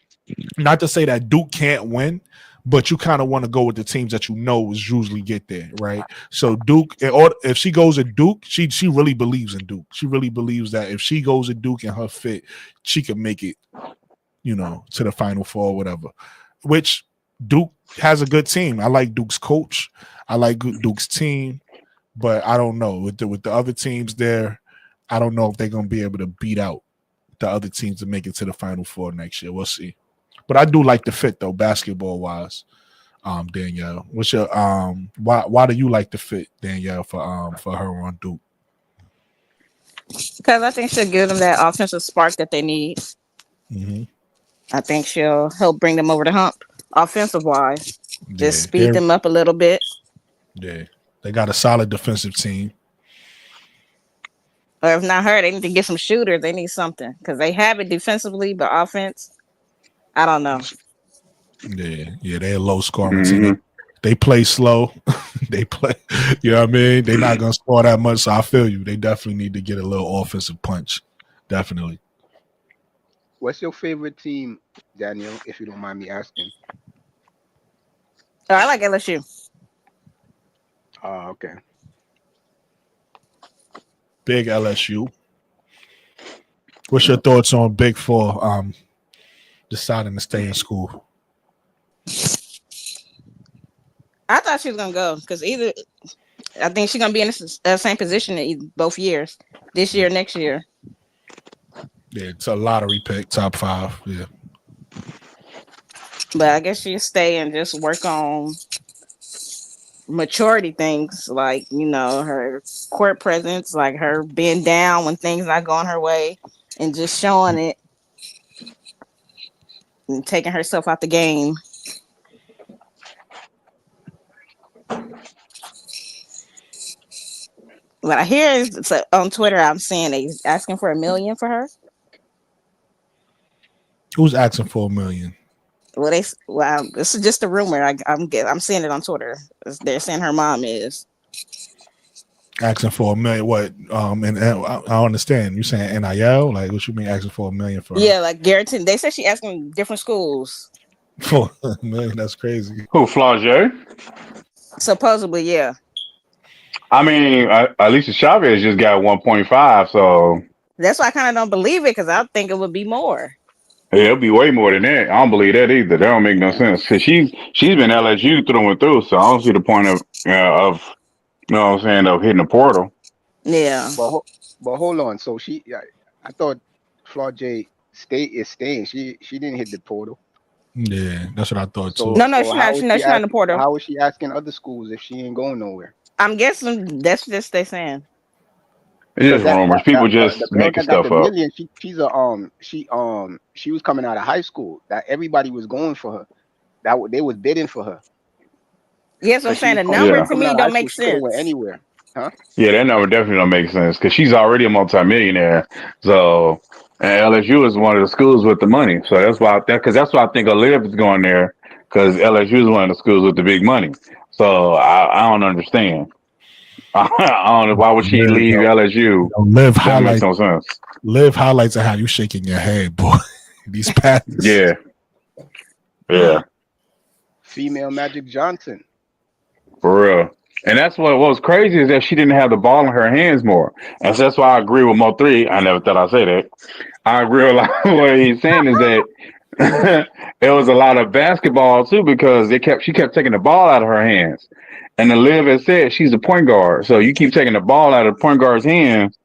Not to say that Duke can't win, but you kind of want to go with the teams that you know is usually get there, right? So Duke, or if she goes to Duke, she really believes in Duke. She really believes that if she goes to Duke and her fit, she can make it, to the Final Four or whatever. Which Duke has a good team. I like Duke's coach. I like Duke's team, but I don't know with the other teams there. I don't know if they're gonna be able to beat out the other teams to make it to the Final Four next year. We'll see. But I do like the fit though, basketball wise. Danielle, what's your why do you like the fit, Danielle, for her on Duke? Because I think she'll give them that offensive spark that they need. Mm-hmm. I think she'll help bring them over the hump, offensive wise. Just speed them up a little bit. Yeah, they got a solid defensive team. Or if not her, they need to get some shooters. They need something because they have it defensively, but offense, I don't know. Yeah, they're a low scoring team. They play slow. They play, you know what I mean? They're not gonna score that much. So I feel you. They definitely need to get a little offensive punch. Definitely. What's your favorite team, Daniel, if you don't mind me asking? Oh, I like LSU. Oh, okay. Big LSU. What's your thoughts on Big Four deciding to stay in school? I thought she was gonna go because I think she's gonna be in the same position in both years, this year, next year. Yeah, it's a lottery pick, top 5. Yeah. But I guess she'll stay and just work on maturity things, like her court presence, like her being down when things not going her way, and just showing it and taking herself out the game. What I hear is on Twitter, I'm seeing they asking for $1 million for her. Who's asking for $1 million? Well, this is just a rumor. I'm seeing it on Twitter. They're saying her mom is asking for $1 million. What? And I don't understand. You saying NIL? Like, what you mean asking for $1 million for? Yeah, like guaranteed. They said she asking different schools for $1 million. That's crazy. Who, Flaugier? Supposedly, yeah. I mean, Alicia Chavez just got 1.5, so that's why I kind of don't believe it because I think it would be more. Yeah, it'll be way more than that. I don't believe that either. That don't make no sense because she's been LSU through and through, so I don't see the point of you know what I'm saying, of hitting the portal. Yeah, but hold on. So I thought Flaugier is staying. She didn't hit the portal. Yeah, that's what I thought too. No, she's not. She's not in the portal. How is she asking other schools if she ain't going nowhere? I'm guessing that's just they saying. It's just rumors. People just making stuff up. She was coming out of high school. That everybody was going for her. They was bidding for her. Yes, I'm saying the number to me don't make sense. Went anywhere, huh? Yeah, that number definitely don't make sense because she's already a multimillionaire. So And LSU is one of the schools with the money, so that's why I think Olive is going there because LSU is one of the schools with the big money. So I don't understand. I don't know why would she Live, leave yo, LSU. live That makes highlights. no sense. Live highlights of how you shaking your head, boy. These passes. Yeah, yeah, Female Magic Johnson. for real. And that's what was crazy is that she didn't have the ball in her hands more. And so that's why I agree with Mo three. I never thought I'd say that. I agree with what he's saying is that it was a lot of basketball too because she kept taking the ball out of her hands. And the Liv has said she's a point guard. So you keep taking the ball out of the point guard's hands.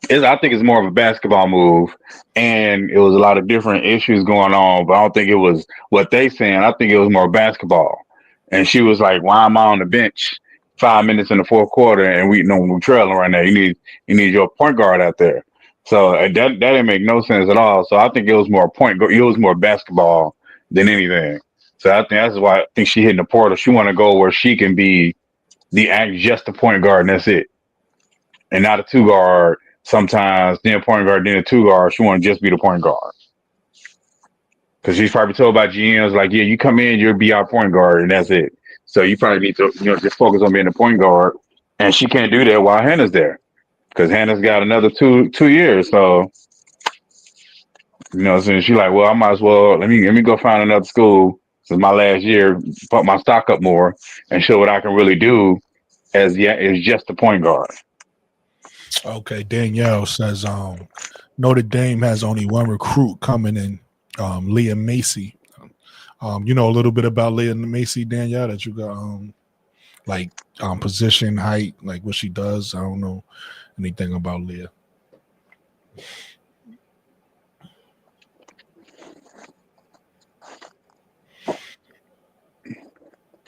I think it's more of a basketball move. And it was a lot of different issues going on, but I don't think it was what they saying. I think it was more basketball. And she was like, "Why am I on the bench 5 minutes in the fourth quarter and we're trailing right now? You need your point guard out there." So that didn't make no sense at all. So I think it was more it was more basketball than anything. So I think that's why I think she hitting the portal. She want to go where she can be just a point guard and that's it, and not a two guard. Sometimes then a point guard, then a two guard. She want to just be the point guard because she's probably told by GMs like, "Yeah, you come in, you'll be our point guard, and that's it." So you probably need to just focus on being the point guard, and she can't do that while Hannah's there because Hannah's got another two years. So so she's like, "Well, I might as well let me go find another school. This is my last year, put my stock up more, and show what I can really do as just a point guard." Okay, Danielle says Notre Dame has only one recruit coming in, Leah Macy. You know a little bit about Leah Macy, Danielle, that you got like position, height, like what she does. I don't know anything about Leah.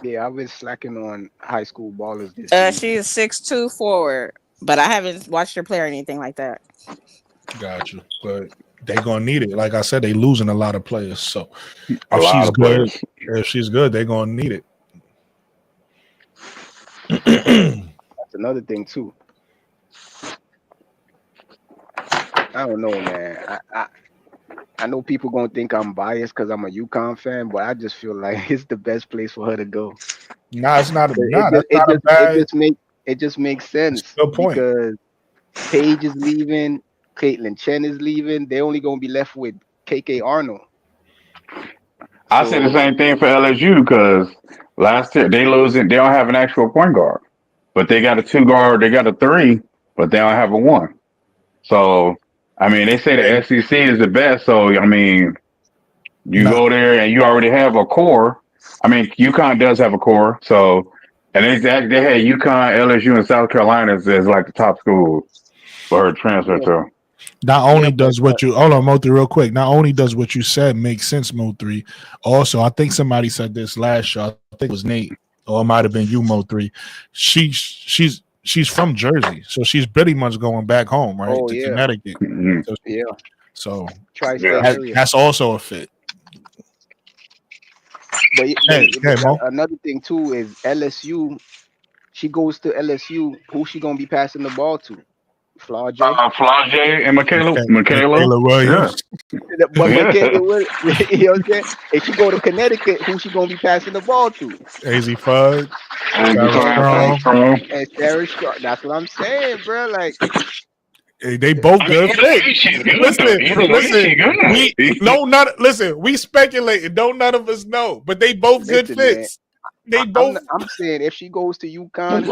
Yeah, I've been slacking on high school ballers this season. She is 6'2" forward, but I haven't watched her play or anything like that. Got you, but they gonna need it. Like I said, they losing a lot of players. So A if lot she's of good, players. they're gonna need it. That's another thing too. I don't know, man. I know people gonna think I'm biased because I'm a Uconn fan, but I just feel like it's the best place for her to go. Nah, it's not. Nah, It that's not a just bad. it just makes That's sense a good point. because Paige is leaving, Caitlin Chen is leaving. They're only gonna be left with KK Arnold. I said the same thing for LSU because last year they losing. They don't have an actual point guard, but they got a two guard. They got a three, but they don't have a one. So I mean, they say the SEC is the best. So I mean, you Nah, go there and you already have a core. I mean, UConn does have a core. So and they had UConn, LSU, and South Carolina as like the top schools for her transfer Yeah, to. not yeah, only does what you hold on, Mo3, real quick. Not only does what you said make sense, Mo3. Also, I think somebody said this last year. I think it was Nate, or it might have been you, Mo3. She's from Jersey, so she's pretty much going back home, right, oh to yeah, Connecticut. Mhm. So, yeah, so tri-state Yeah. area. that's also a fit. Hey, Mo. Another thing too is LSU. She goes to LSU. Who she gonna be passing the ball to? Flaw J. Flau'jae and Michaela. Michaela Yeah. Williams, But Yeah. it was, you know what I'm saying? If she go to Connecticut, who she gonna be passing the ball to? AZ Fudd, And You Sarah know what I'm saying? Strong. And Sarah Strong. That's what I'm saying, bro. Like, They both I mean, good either fit. way, she's good though. Listen, Either way, listen. she's We good. listen. We speculating. Don't none of us know, but they both good listen, man. fits. They both. I'm saying if she goes to UConn,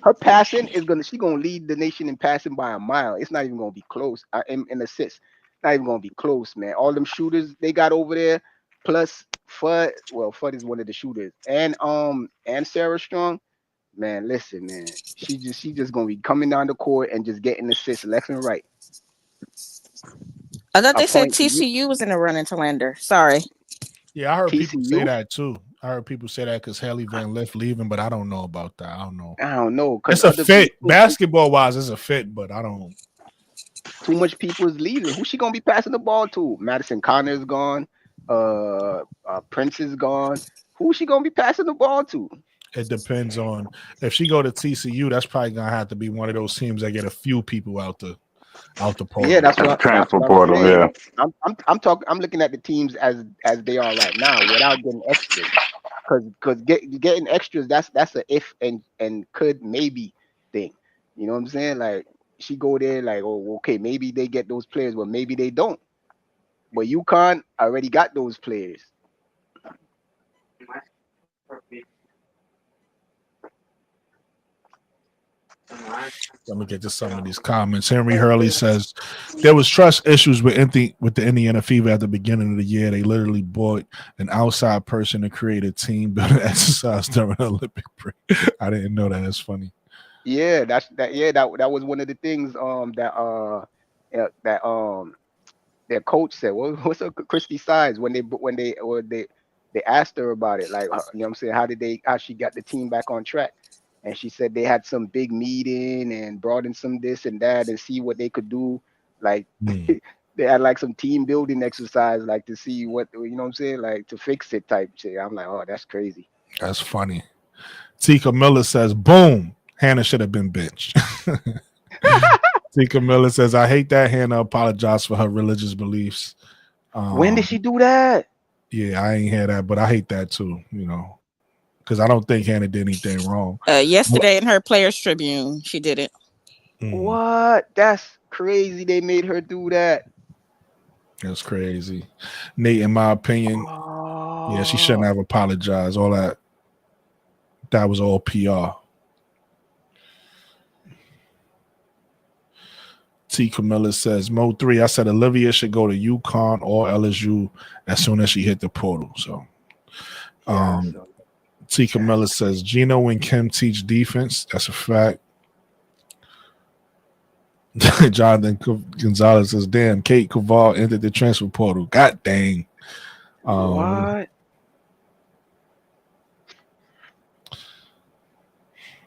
her passing is gonna lead the nation in passing by a mile. It's not even gonna be close. In assists, not even gonna be close, man. All them shooters they got over there, plus Fudd. Well, Fudd is one of the shooters, and Sarah Strong. Man, listen, man. She just gonna be coming down the court and just getting assists left and right. I thought A they said point to you, TCU was in the running to Lander. Sorry. Yeah, I heard people say TCU. that too. I heard people say that because Haley Van Lith leaving, but I don't know about that. I don't know. I don't know because It's a other fit. people, Basketball wise, it's a fit, but I don't. too much people is leaving. Who she gonna be passing the ball to? Madison Connor's gone. Prince is gone. Who she gonna be passing the ball to? It depends on if she go to TCU. That's probably gonna have to be one of those teams that get a few people out there. out the portal. Yeah, that's what Transfer I'm portal, saying. yeah. I'm looking at the teams as they are right now without getting extras. Because getting extras, that's a if and could maybe thing. You know what I'm saying? Like she go there like, oh, okay, maybe they get those players, but maybe they don't. But UConn already got those players. Let me get to some of these comments. Henry Hurley says there was trust issues with the Indiana Fever at the beginning of the year. They literally bought an outside person to create a team building exercise during the Olympic break. I didn't know that. That's funny. Yeah, that was one of the things their coach said. What's up, Christy Sides when they asked her about it, like, you know what I'm saying, how she got the team back on track, and she said they had some big meeting and brought in some this and that and see what they could do, like they had like some team building exercise, like to see what, you know what I'm saying, like to fix it type shit. I'm like, oh, that's crazy. That's funny. Tika Miller says, boom, Hannah should have been benched. Tika Miller says, I hate that Hannah apologized for her religious beliefs. When did she do that? Yeah, I ain't hear that, but I hate that too, because I don't think Hannah did anything wrong. Yesterday in her Players Tribune, she did it. What? That's crazy. They made her do that. That's crazy. Nate, in my opinion, yeah, she shouldn't have apologized. All that was all PR. T. Camilla says, Mo 3, I said Olivia should go to UConn or LSU as soon as she hit the portal. So, T. Camilla says, Gino and Kim teach defense. That's a fact. Jonathan Gonzalez says, damn, Kate Caval entered the transfer portal. God dang. What?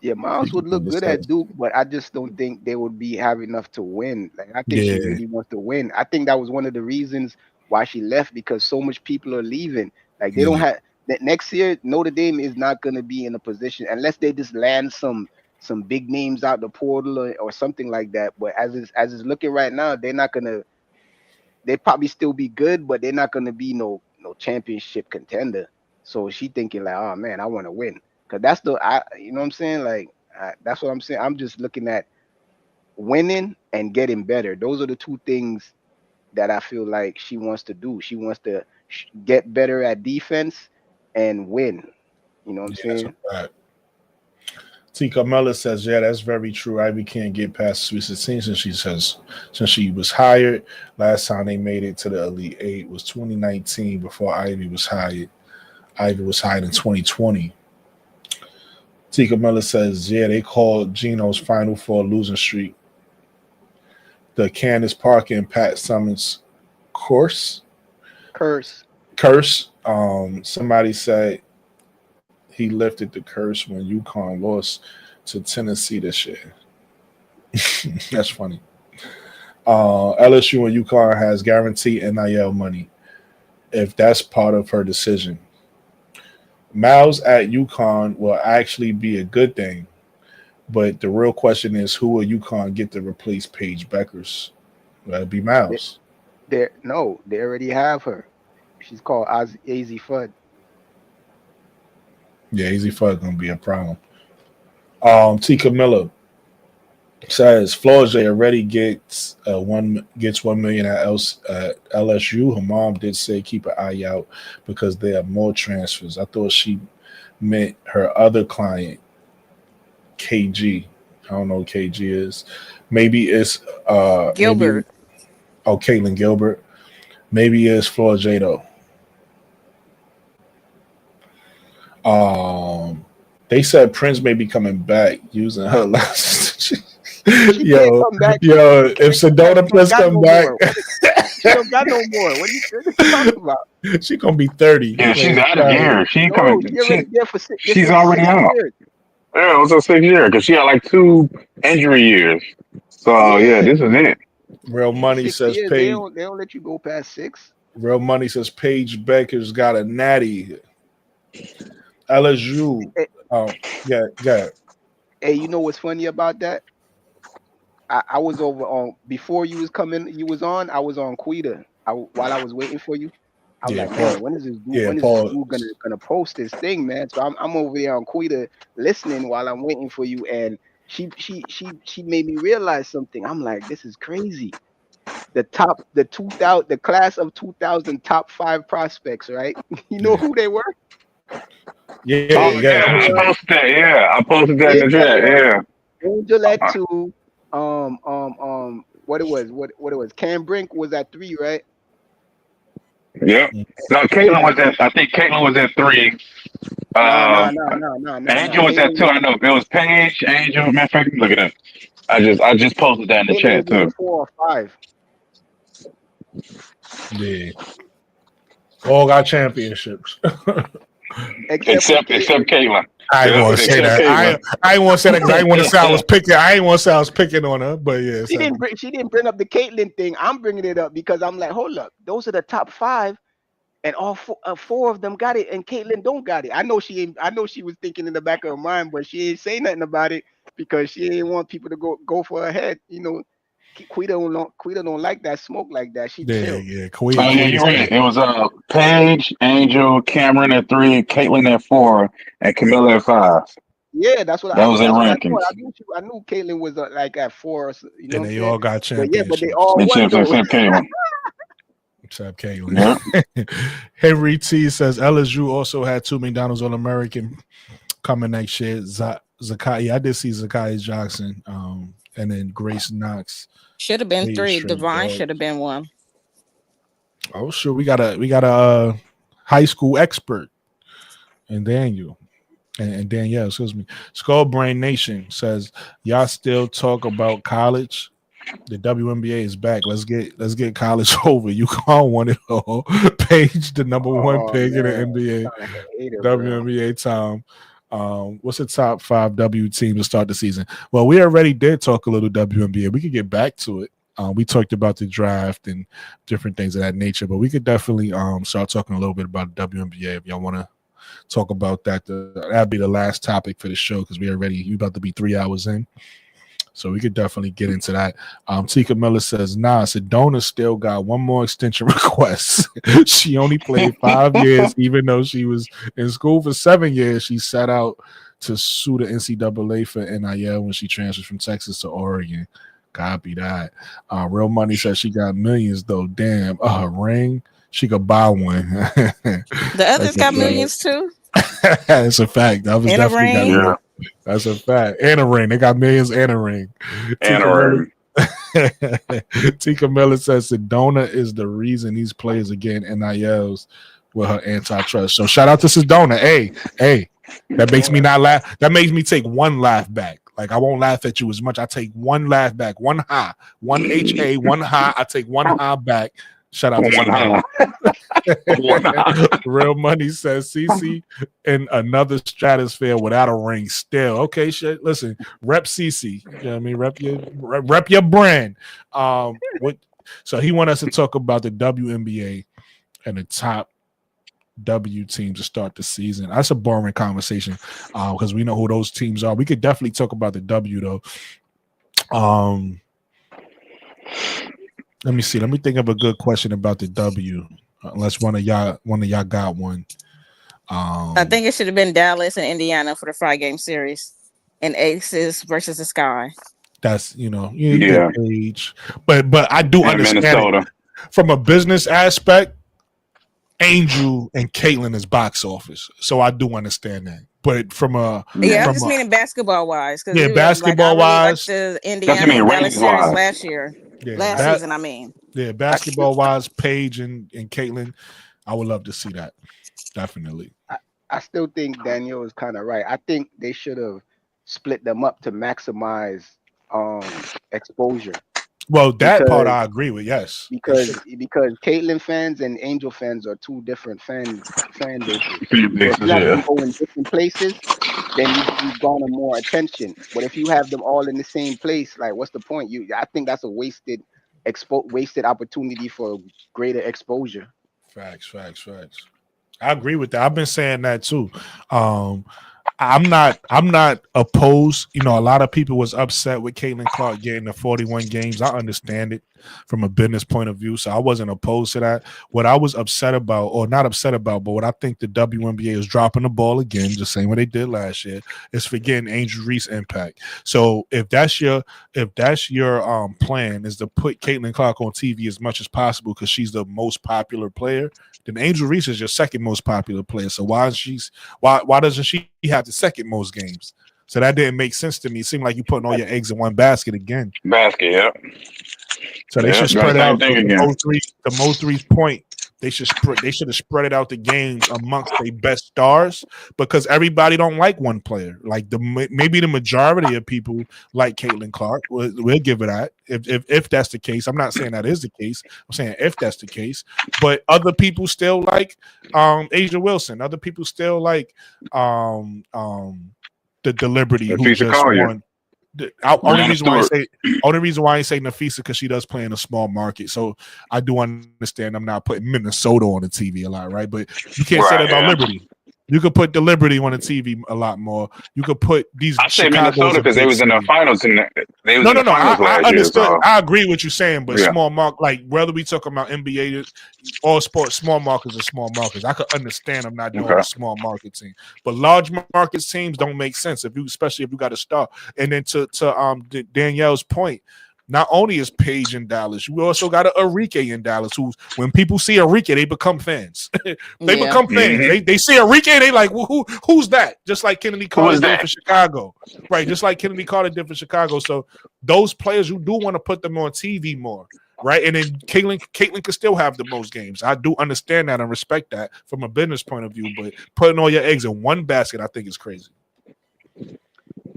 Yeah, Miles would look good at Duke, but I just don't think they would have enough to win. Like, I think she really wants to win. I think that was one of the reasons why she left, because so much people are leaving. Like, they don't have that next year. Notre Dame is not going to be in a position unless they just land some big names out the portal or something like that. But as it's looking right now, they're not gonna. They probably still be good, but they're not gonna be no championship contender. So she thinking like, oh man, I want to win. Cause that's you know what I'm saying? Like, that's what I'm saying. I'm just looking at winning and getting better. Those are the two things that I feel like she wants to do. She wants to get better at defense and win. You know what I'm saying? T. Carmela says, yeah, that's very true. Ivy can't get past Sweet 16 since she was hired. Last time they made it to the Elite Eight was 2019 before Ivy was hired. Ivy was hired in 2020. Tika Miller says, yeah, they called Gino's Final Four losing streak the Candace Parker and Pat Summons curse. Somebody said he lifted the curse when UConn lost to Tennessee this year. That's funny. LSU and UConn has guaranteed NIL money if that's part of her decision. Miles at UConn will actually be a good thing, but the real question is, who will UConn get to replace Paige Beckers? That'd be Miles. They already have her. She's called AZ Fudd. Yeah, AZ Fudd gonna be a problem. Tika Miller says Florida already gets $1 million at LSU. Her mom did say keep an eye out because there are more transfers. I thought she meant her other client, KG. I don't know what KG is. Maybe it's Gilbert. Caitlin Gilbert. Maybe it's Florida though. They said Prince may be coming back using her last. Yo, if Sedona Prince come back, she don't got no more. What are you talking about? She gonna be 30. Yeah, she's out of here. She's already out. Yeah, it was a 6 year because she had like 2 injury years. So yeah, this is it. Real Money says Paige. They don't let you go past 6. Real Money says Paige Becker's got a natty. LSU. Yeah. Hey, you know what's funny about that? I was over on before you was coming. You was on. I was on Quita. While I was waiting for you, I was Yeah, like, man, Paul. when is this dude? Yeah, When is this Paul. dude gonna post this thing, man? So I'm over there on Quita listening while I'm waiting for you, and she made me realize something. I'm like, this is crazy. The class of 2000 top 5 prospects, right? You know Yeah, who they were? yeah, Oh yeah. yeah, Angel I at posted that. Yeah, I posted that in the Angel at chat. one, Yeah. Angel at 2. What it was? What it was? Cam Brink was at 3, right? Yep. No, Caitlin was at. I think Caitlin was at 3. No, no, Um, no, no, no, no, no. Angel was at 2. I know it was Paige, Angel. Matter of fact, look at that. I just posted that in the Caitlin was chat either too. 4 or 5. Yeah. All got championships. Except for Except Caitlin. Caitlin. I ain't Yep. want to say Except that. Caitlin. I ain't want to say that because I ain't want to say I was picking. I ain't want to say I was picking on her. But yeah, She didn't bring up the Caitlin thing. I'm bringing it up because I'm like, hold up, those are the top 5, and all 4 of them got it, and Caitlin don't got it. I know she ain't. I know she was thinking in the back of her mind, but she ain't say nothing about it because she ain't want people to go for her head. You know, Quita don't like that smoke like that. She yeah, chill. yeah. Oh yeah, you're right. It was Paige, Angel, Cameron at 3, Caitlin at 4, and Camilla at 5. Yeah, that's what That I. was their That's what I rankings. thought. I knew Caitlin was like at 4. You know And what I'm they saying? all got But yeah, but they championships. all won though. Except Caitlin. Except Caitlin. Yep. Henry T says LSU also had 2 McDonald's All American coming next year. Zakai, I did see Zakai Johnson, and then Grace Knox. Should have been 3. Straight Divine dog. should have been 1. Oh sure, we got a high school expert in Daniel. And Danielle, excuse me. Skull Brain Nation says, y'all still talk about college. The WNBA is back. Let's get college over. Uconn won it all. Page the number 1 Oh pick in the man, NBA. sound like a hater, bro. WNBA time. What's the top 5 W team to start the season? Well, we already did talk a little WNBA. We could get back to it. We talked about the draft and different things of that nature, but we could definitely start talking a little bit about the WNBA if y'all want to talk about that. That'd be the last topic for the show because we about to be 3 hours in. So we could definitely get into that. Tika Miller says, nah, Sedona still got 1 more extension request. She only played 5 years, even though she was in school for 7 years. She set out to sue the NCAA for NIL when she transferred from Texas to Oregon. Copy that. Real Money says she got millions, though. Damn, a ring. She could buy one. The others got millions too. That's a fact. That was In a definitely got ring. millions. That's a fact. And a ring. They got millions and a ring. And a ring. Tika Miller says Sedona is the reason these players are getting NILs with her antitrust. So shout out to Sedona. Hey, that makes me not laugh. That makes me take 1 laugh back. Like I won't laugh at you as much. I take 1 laugh back, 1 high, 1 HA, 1 high. I take 1 high back. Shout out to Sedona. Real Money says CC in another stratosphere without a ring still. Okay, shit. Listen, rep CC. You know what I mean? Rep your brand. So he want us to talk about the WNBA and the top W teams to start the season. That's a boring conversation because we know who those teams are. We could definitely talk about the W though. Let me see. Let me think of a good question about the W. Unless one of y'all got one. I think it should have been Dallas and Indiana for the 5-game series, and Aces versus the Sky. That's you Yeah. get age, but I do And understand Minnesota. it from a business aspect. Angel and Caitlin is box office, so I do understand that. But from a I'm from just meaning basketball wise. Yeah, basketball wise. The That's Indiana mean and Dallas ratings series wise. last year. Yeah, Last season, I mean. Yeah, basketball wise, Paige and Caitlin, I would love to see that. Definitely. I still think Danielle is kind of right. I think they should have split them up to maximize exposure. Well, that part Because I agree with. Yes, because Caitlyn fans and Angel fans are 2 different fan bases. So if you have them Yeah. go in different places, then you garner more attention. But if you have them all in the same place, like what's the point? I think that's a wasted opportunity for greater exposure. Facts. I agree with that. I've been saying that too. I'm not opposed. You know, a lot of people was upset with Caitlin Clark getting the 41 games. I understand it from a business point of view, so I wasn't opposed to that. What I was upset about, or not upset about, but what I think the WNBA is dropping the ball again, the same way they did last year, is forgetting Angel Reese impact. So if that's your plan is to put Caitlin Clark on TV as much as possible because she's the most popular player, then Angel Reese is your second most popular player. So why doesn't she have the second most games? So that didn't make sense to me. It seemed like you putting all your eggs in one basket again. Basket, yep. So they Yep, should got the spread it same out. thing To again. Mo3's point, they should have spread it out the games amongst their best stars because everybody don't like one player. Like maybe the majority of people like Caitlin Clark. We'll give it that if that's the case. I'm not saying that is the case. I'm saying if that's the case. But other people still like Asia Wilson. Other people still like the Liberty The who piece of just Collier. won. Brianna Stewart. Only reason why I say Nafisa because she does play in a small market. So I do understand I'm not putting Minnesota on the TV a lot, right? But you can't say that Right, about yeah. Liberty. You could put the Liberty on the TV a lot more. You could put these I say Chicago's Minnesota a because they big was in the city. finals and they was in the No. finals I last year. understood. So I agree with you saying, but yeah, small mark, like whether we talking about NBA, all sports, small markets are small markets. I could understand I'm not doing okay. a small market team, but large market teams don't make sense especially if you got a star. And then to Danielle's point. Not only is Paige in Dallas, you also got a Arike in Dallas. Who's when people see Arike, they become fans. They Yeah. become fans. Mm-hmm. They see Arike, they like, well, who's that? Just like Kennedy Who Carter is did that? for Chicago, right? Just like Kennedy Carter did for Chicago. So those players, you do want to put them on TV more, right? And then Caitlin could still have the most games. I do understand that and respect that from a business point of view, but putting all your eggs in one basket, I think is crazy.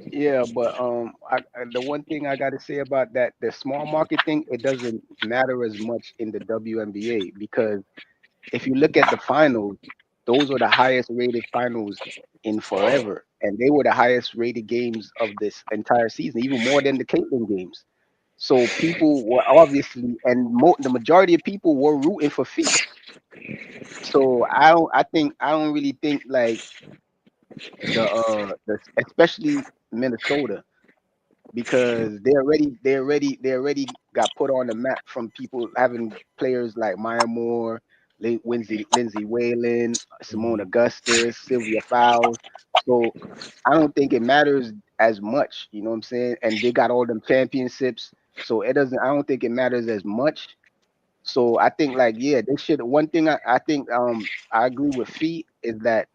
Yeah, but the one thing I got to say about that, the small market thing, it doesn't matter as much in the WNBA because if you look at the finals, those were the highest rated finals in forever, and they were the highest rated games of this entire season, even more than the Caitlyn games. So people were obviously, and the majority of people were rooting for feet. So I don't really think like the especially Minnesota because they already got put on the map from people having players like Maya Moore, Lindsay Whalen, Simone Augustus, Sylvia Fowles. So I don't think it matters as much, you know what I'm saying? And they got all them championships, so it doesn't. I don't think it matters as much. So I think like yeah, they should. One thing I think I agree with Fee is that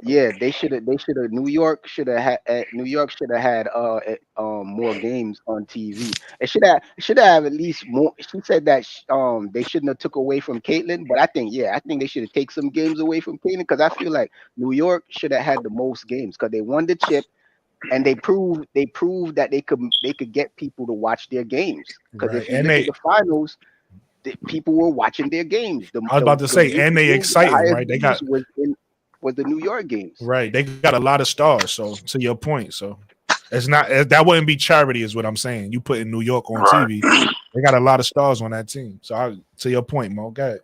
yeah, they should have New York should have had more games on TV. It should have at least more. She said that they shouldn't have took away from Caitlyn, but I think they should have take some games away from Caitlyn because I feel like New York should have had the most games because they won the chip and they proved that they could get people to watch their games because Right. if you And look at they the finals, people were watching their games. The I was the, about to the, say, view- and the, they view- the exciting, highest right? They views got was the New York games. right. They got a lot of stars. So to your point, so it's not that wouldn't be charity, is what I'm saying. You put in New York on Right. TV, they got a lot of stars on that team. So to your point, Mo, go ahead.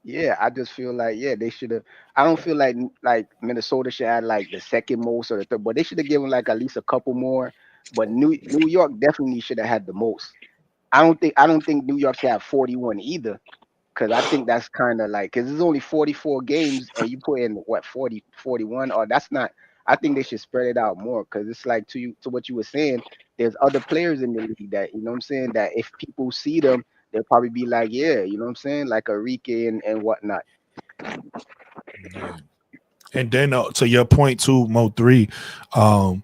Yeah, I just feel like yeah, they should have. I don't feel like Minnesota should have like the second most or the third, but they should have given like at least a couple more. But New York definitely should have had the most. I don't think New York should have 41 either. Because I think that's kind of like, because it's only 44 games and you put in what 40, 41, or that's not. I think they should spread it out more because it's like to what you were saying. There's other players in the league that you know what I'm saying that if people see them, they'll probably be like, yeah, you know what I'm saying, like Enrique and whatnot. Yeah. And then to your point too, Mo3, um,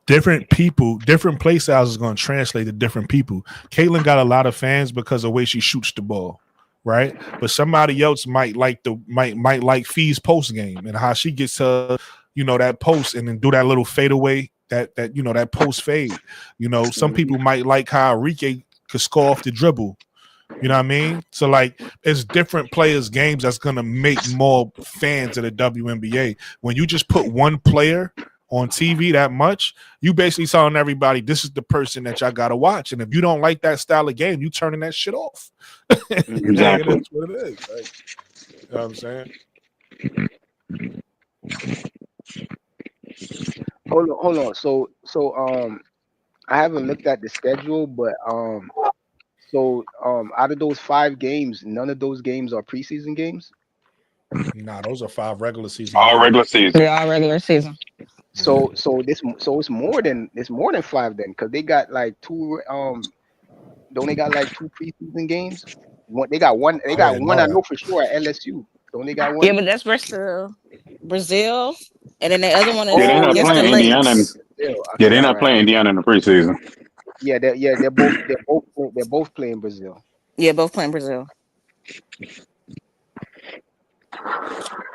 different people, different play styles is going to translate to different people. Caitlyn got a lot of fans because of the way she shoots the ball, right? But somebody else might might like Fee's post game and how she gets to that post and then do that little fadeaway that that post fade. Some Mhm. people might like how Enrique could score off the dribble. You know what I mean? So like it's different players' games that's gonna make more fans of the WNBA. When you just put one player on TV that much, you basically telling everybody this is the person that y'all gotta watch. And if you don't like that style of game, you turning that shit off. And it Exactly. is what it is. Like, you know what I'm saying? hold on. So I haven't looked at the schedule, but out of those 5 games, none of those games are preseason games. Nah, those are 5 regular season All games. regular season. They're all regular season. So it's more than 5 then, because they got like don't they got like 2 preseason games? They got one. They I got didn't one. know I that. know for sure at LSU. Don't they got Yeah, one? but that's versus Brazil, and then the other one Yeah, is they're Oh not yeah, against the playing okay. Indiana. Lakes. Brazil. Yeah, Okay, they're all not right. playing Indiana in the preseason. Yeah, they're both playing Brazil. Yeah, both playing Brazil. All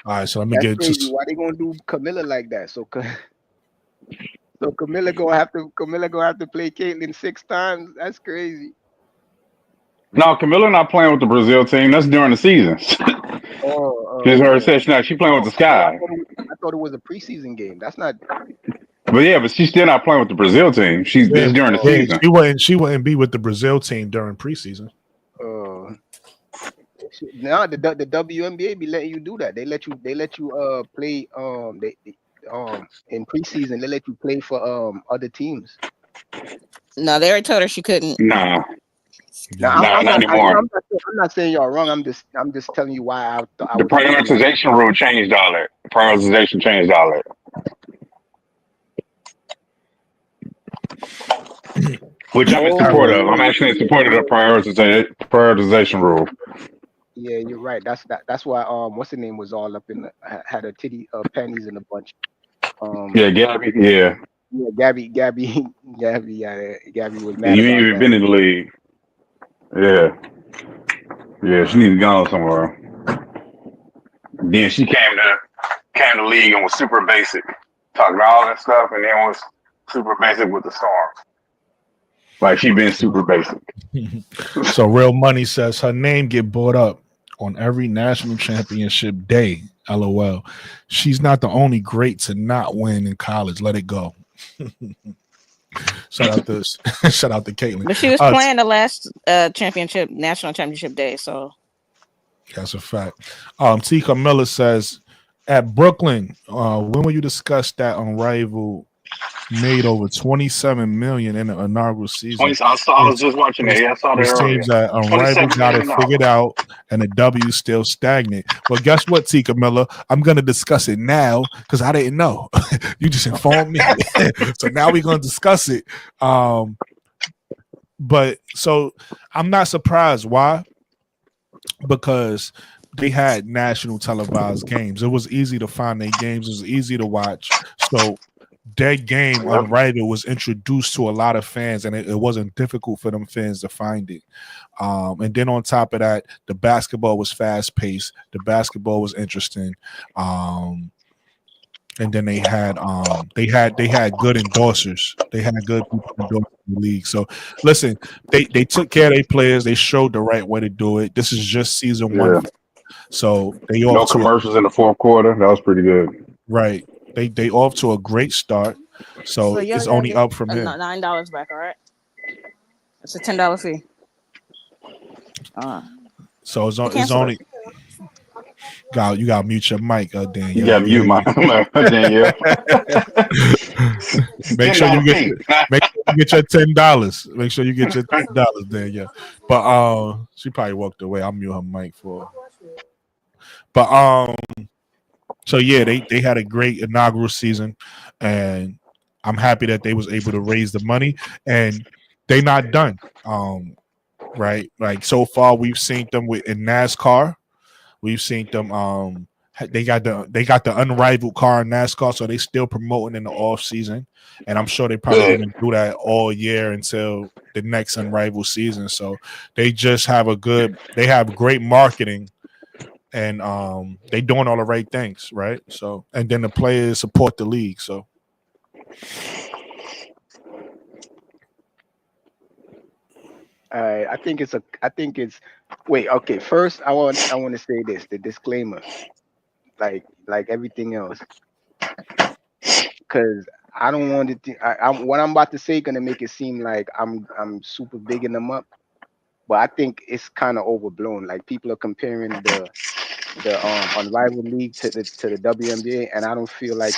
right, so let me That's get crazy. to. Why they gonna do Camilla like that? So Camilla gonna have to play Caitlyn 6 times. That's crazy. No, Camilla not playing with the Brazil team. That's during the season. She's her Oh. session. She's playing with the Oh, Sky. I thought it was a preseason game. That's not. But she's still not playing with the Brazil team. Yeah, It's during the yeah, season. she wouldn't be with the Brazil team during preseason. Uh, now the WNBA be letting you do that. They let you play in preseason. They let you play for other teams. No, they already told her she couldn't. Nah, Now Yeah. I'm Not not anymore. I'm not saying y'all wrong. I'm just telling you why I The was thinking that. prioritization rule changed all that. The prioritization changed all that. Which I'm in support of. I'm actually in support of the prioritization rule. Yeah, you're right. That's why what's the name was all up in had her panties in a bunch. Yeah, Gabby. Yeah. Yeah, Gabby, Gabby was mad You ain't about even that. been in the league. Yeah. Yeah, she needs to go somewhere. Then she came to the league and was super basic. Talking about all that stuff and then was super basic with the Storm. Like she been super basic. So Real Money says her name get brought up on every national championship day. LOL. She's not the only great to not win in college. Let it go. shout out to Caitlin. But she was playing the last national championship day. So that's a fact. T. Camilla says at Brooklyn, when will you discuss that Unrivaled made over 27 million in the inaugural season? I was just watching that. Yeah, I saw that It earlier. seems that Unrivaled got it figured out and the W still stagnant. Well, guess what, T. Camilla? I'm going to discuss it now because I didn't know. You just informed me. So now we're going to discuss it. But so I'm not surprised. Why? Because they had national televised games. It was easy to find their games. It was easy to watch. So that game Unrivaled was introduced to a lot of fans, and it wasn't difficult for them fans to find it. And then on top of that, the basketball was fast paced. The basketball was interesting. And then they had good endorsers. They had good people endorsing the league. So listen, they took care of their players. They showed the right way to do it. This is just season one. So they no commercials in the fourth quarter. That was pretty good. Right. They off to a great start. So it's only up from here. $9 back. All right. It's a $10 fee. So it's only. You got to mute your mic, Daniel. You got to mute my Daniel. Make sure you get your $10. Make sure you get your $10, Daniel. But she probably walked away. I'll mute her mic for her. But so yeah, they had a great inaugural season, and I'm happy that they was able to raise the money, and they not done. Right, like so far we've seen them in NASCAR. We've seen them. They got the unrivaled car in NASCAR, so they still promoting in the off season, and I'm sure they probably going to do that all year until the next unrivaled season. So they just have they have great marketing, and they doing all the right things, right? So and then the players support the league. So I think it's wait, okay. First I want to say this, the disclaimer, like everything else, because I don't want it to, what I'm about to say gonna make it seem like I'm super bigging them up, but I think it's kind of overblown. Like people are comparing the Unrivaled League to the WNBA, and I don't feel like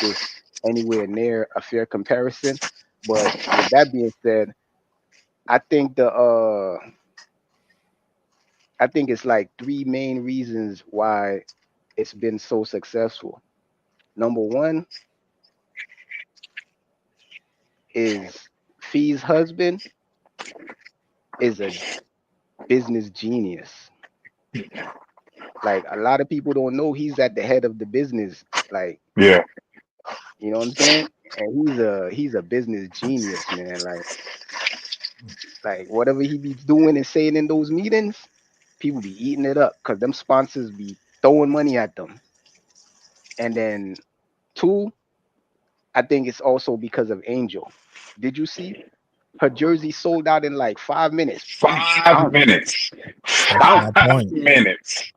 anywhere near a fair comparison. But with that being said, I think I think it's like three main reasons why it's been so successful. Number one is Fee's husband is a business genius. Like a lot of people don't know he's at the head of the business. Like, Yeah. you know what I'm saying? And he's a business genius, man. Like whatever he be doing and saying in those meetings, people be eating it up because them sponsors be throwing money at them. And then two, I think it's also because of Angel. Did you see her jersey sold out in like 5 minutes? Boom, 5 minutes. That's bounce. my 5 point. minutes.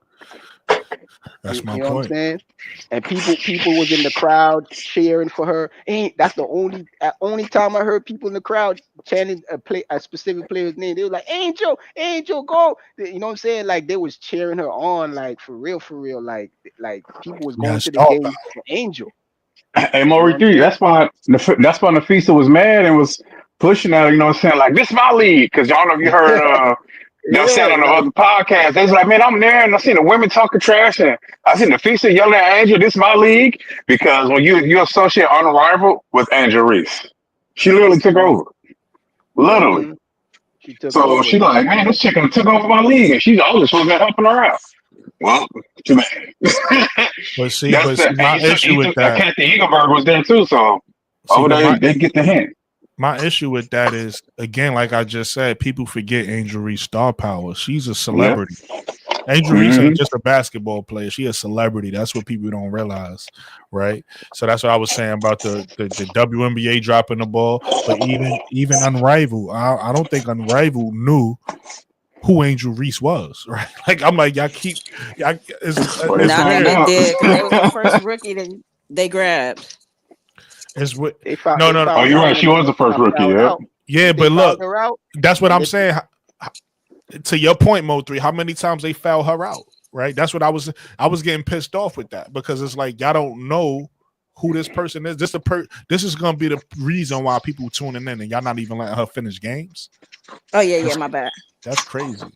That's my You know what I'm point. saying? And people was in the crowd cheering for her. Ain't that's the only time I heard people in the crowd chanting a specific player's name. They were like, Angel, Angel, go. You know what I'm saying? Like they was cheering her on, like for real, for real. Like people was Yeah, going to the star game power. for Angel. Hey, You know Maury what I'm three. saying? That's why Nafisa was mad and was pushing out. You know what I'm saying? Like this is my league because y'all know if you heard they'll say it Yeah, on the like other podcast. They was like, man, I'm there and I seen the women talking trash and I seen Nafisa yelling at Angel. This is my league because when you associate Unrivaled with Angel Reese, she literally took over. Literally. mhm, she took So over. she You know like, what I'm man, saying? this chicken took over my league and she's always supposed to be helping her out. Well, too bad. But see, That's but the see, and my issue he with took that. Kathy Eagleberg was there too. So See, over but there they get the hint. my issue with that is again, like I just said, people forget Angel Reese star power. She's a Yeah. celebrity. Angel Reese hmm ain't just a basketball player; she a celebrity. That's what people don't realize, right? So that's what I was saying about the WNBA dropping the ball. But even Unrivaled, I don't think Unrivaled knew who Angel Reese was, right? Like I'm like y'all Well, they it's Nah, found they weird. out. did because they was the first rookie that they grabbed. It's what They no. Oh, found you're out right. She when was the first Ghana rookie. fouled Yep. out. Yeah, When they but fouled look, her out, that's what and I'm they saying. To your point, Mo3, how many times they foul her out, right? That's what I was getting pissed off with that because it's like y'all don't know who this person is. This is gonna be the reason why people tuning in and y'all not even letting her finish games. Oh yeah, That's my bad. that's crazy.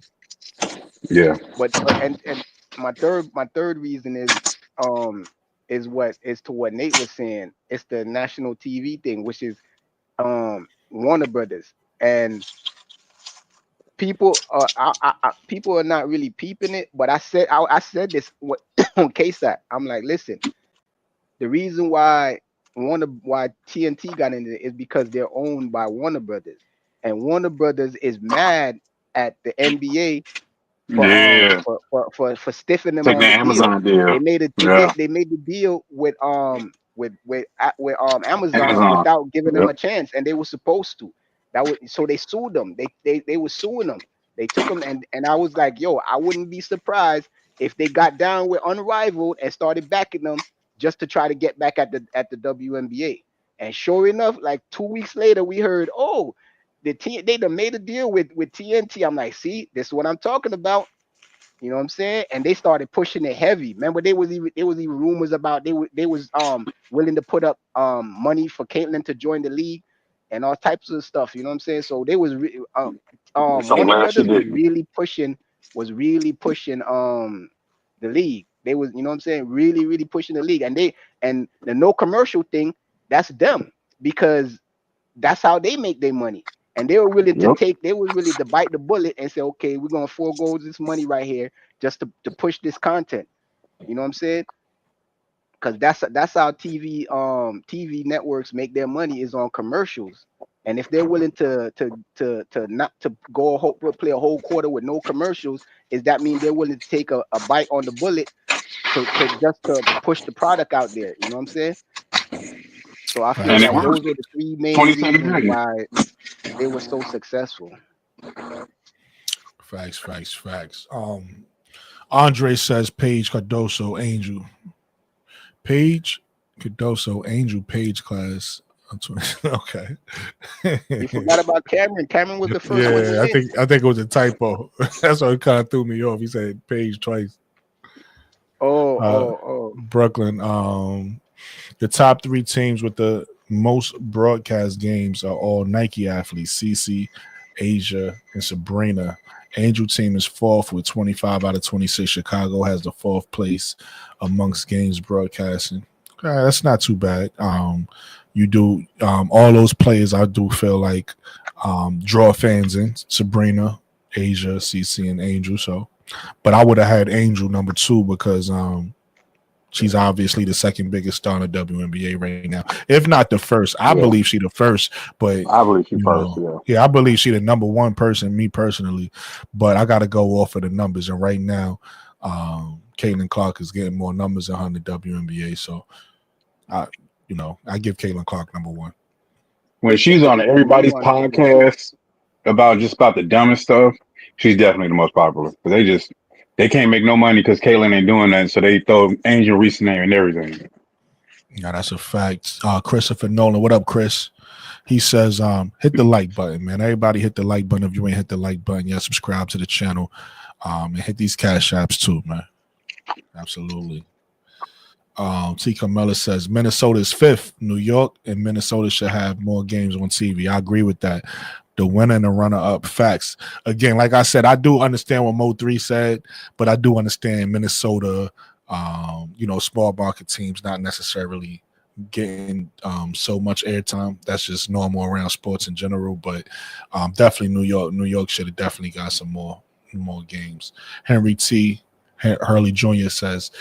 Yeah. but and my third reason is what is to what Nate was saying. It's the national TV thing, which is Warner Brothers, and people are not really peeping it. But I said this what on KSAT. I'm like, listen, the reason why TNT got into it is because they're owned by Warner Brothers, and Warner Brothers is mad at the NBA Yeah. for stiffing them Take the on the deal. Amazon deal. Yeah. They made the deal with Amazon Amazon. without giving them Yep. a chance, and they were supposed to. That was so they sued them. They were suing them. They took them, and I was like, yo, I wouldn't be surprised if they got down with Unrivaled and started backing them just to try to get back at the WNBA. And sure enough, like 2 weeks later, we heard, oh, they done made a deal with TNT. I'm like, see, this is what I'm talking about. You know what I'm saying? And they started pushing it heavy. Remember, there was even rumors about they was willing to put up money for Caitlyn to join the league and all types of stuff. You know what I'm saying? So they was So Warner glad she Brothers didn't. was really pushing the league. They was, you know what I'm saying, really pushing the league. And the no commercial thing, that's them, because that's how they make their money. And Yep. they were willing to bite the bullet and say, okay, we're gonna forego this money right here just to push this content. You know what I'm saying? Because that's how TV networks make their money, is on commercials. And if they're willing to not to go play a whole quarter with no commercials, is that mean they're willing to take a bite on the bullet to just to push the product out there? You know what I'm saying? So I feel And Facts, it like facts, those worked. are the three main 27 reasons million. why they were so successful. facts. Andre says Paige Cardoso Angel. Paige Cardoso Angel Page class. Okay. You forgot about Cameron. Cameron was the first one Yeah, in. I think it was a typo. That's what kind of threw me off. He said Page twice. Oh, Uh, oh, oh. Brooklyn. The top 3 teams with the most broadcast games are all Nike athletes: CC, Asia, and Sabrina. Angel team is fourth with 25 out of 26. Chicago has the fourth place amongst games broadcasting. That's not too bad. You do all those players. I do feel like draw fans in: Sabrina, Asia, CC, and Angel. So, but I would have had Angel number 2 because she's obviously the second biggest star in the WNBA right now, if not the first. I Yeah. believe she the first, but I believe she you first. know, Yeah. yeah, I believe she the number 1 person, me personally. But I got to go off of the numbers, and right now, Caitlin Clark is getting more numbers than her in the WNBA. So, I give Caitlin Clark number 1. When she's on everybody's podcast about just about the dumbest stuff, she's definitely the most popular. Because they can't make no money because Caitlyn ain't doing that, so they throw Angel Reese's name and everything. Yeah, that's a fact. Christopher Nolan, what up, Chris? He says, hit the like button, man. Everybody hit the like button. If you ain't hit the like button yet, subscribe to the channel. And hit these cash apps too, man. Absolutely. T. Carmella says Minnesota is 5th. New York and Minnesota should have more games on TV. I agree with that. The winner and the runner-up. Facts. Again, like I said, I do understand what Mo3 said, but I do understand Minnesota, small market teams not necessarily getting so much airtime. That's just normal around sports in general. But definitely New York. New York should have definitely got some more games. Henry T. Hurley Jr. says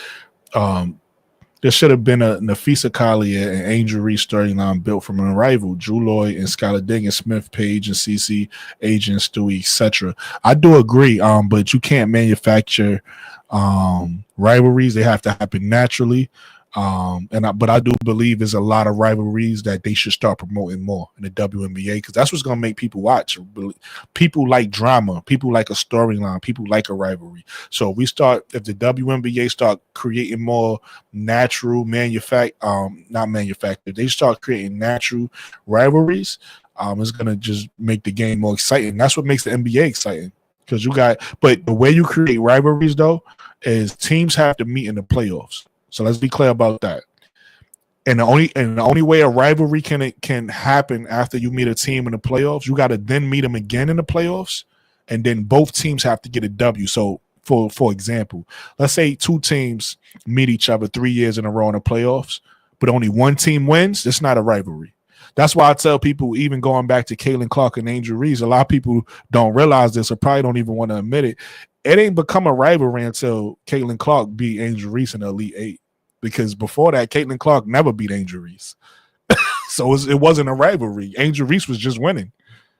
there should have been a Nafisa Collier and Angel Reese storyline built from Unrivaled, Drew Lloyd and Skylar Diggins, Smith, Page, and CC, Agent, Stewie, etc. I do agree, but you can't manufacture rivalries. They have to happen naturally. But I do believe there's a lot of rivalries that they should start promoting more in the WNBA because that's what's going to make people watch. People like drama, people like a storyline, people like a rivalry. So if the WNBA start creating more natural not manufactured, they start creating natural rivalries. It's going to just make the game more exciting. That's what makes the NBA exciting because but the way you create rivalries though is teams have to meet in the playoffs. So let's be clear about that. And the only way a rivalry can happen after you meet a team in the playoffs, you got to then meet them again in the playoffs, and then both teams have to get a W. So for example, let's say 2 teams meet each other 3 years in a row in the playoffs, but only one team wins. It's not a rivalry. That's why I tell people, even going back to Caitlin Clark and Angel Reese, a lot of people don't realize this or probably don't even want to admit it. It ain't become a rivalry until Caitlin Clark beat Angel Reese in the Elite 8. Because before that, Caitlin Clark never beat Angel Reese. So it wasn't a rivalry. Angel Reese was just winning.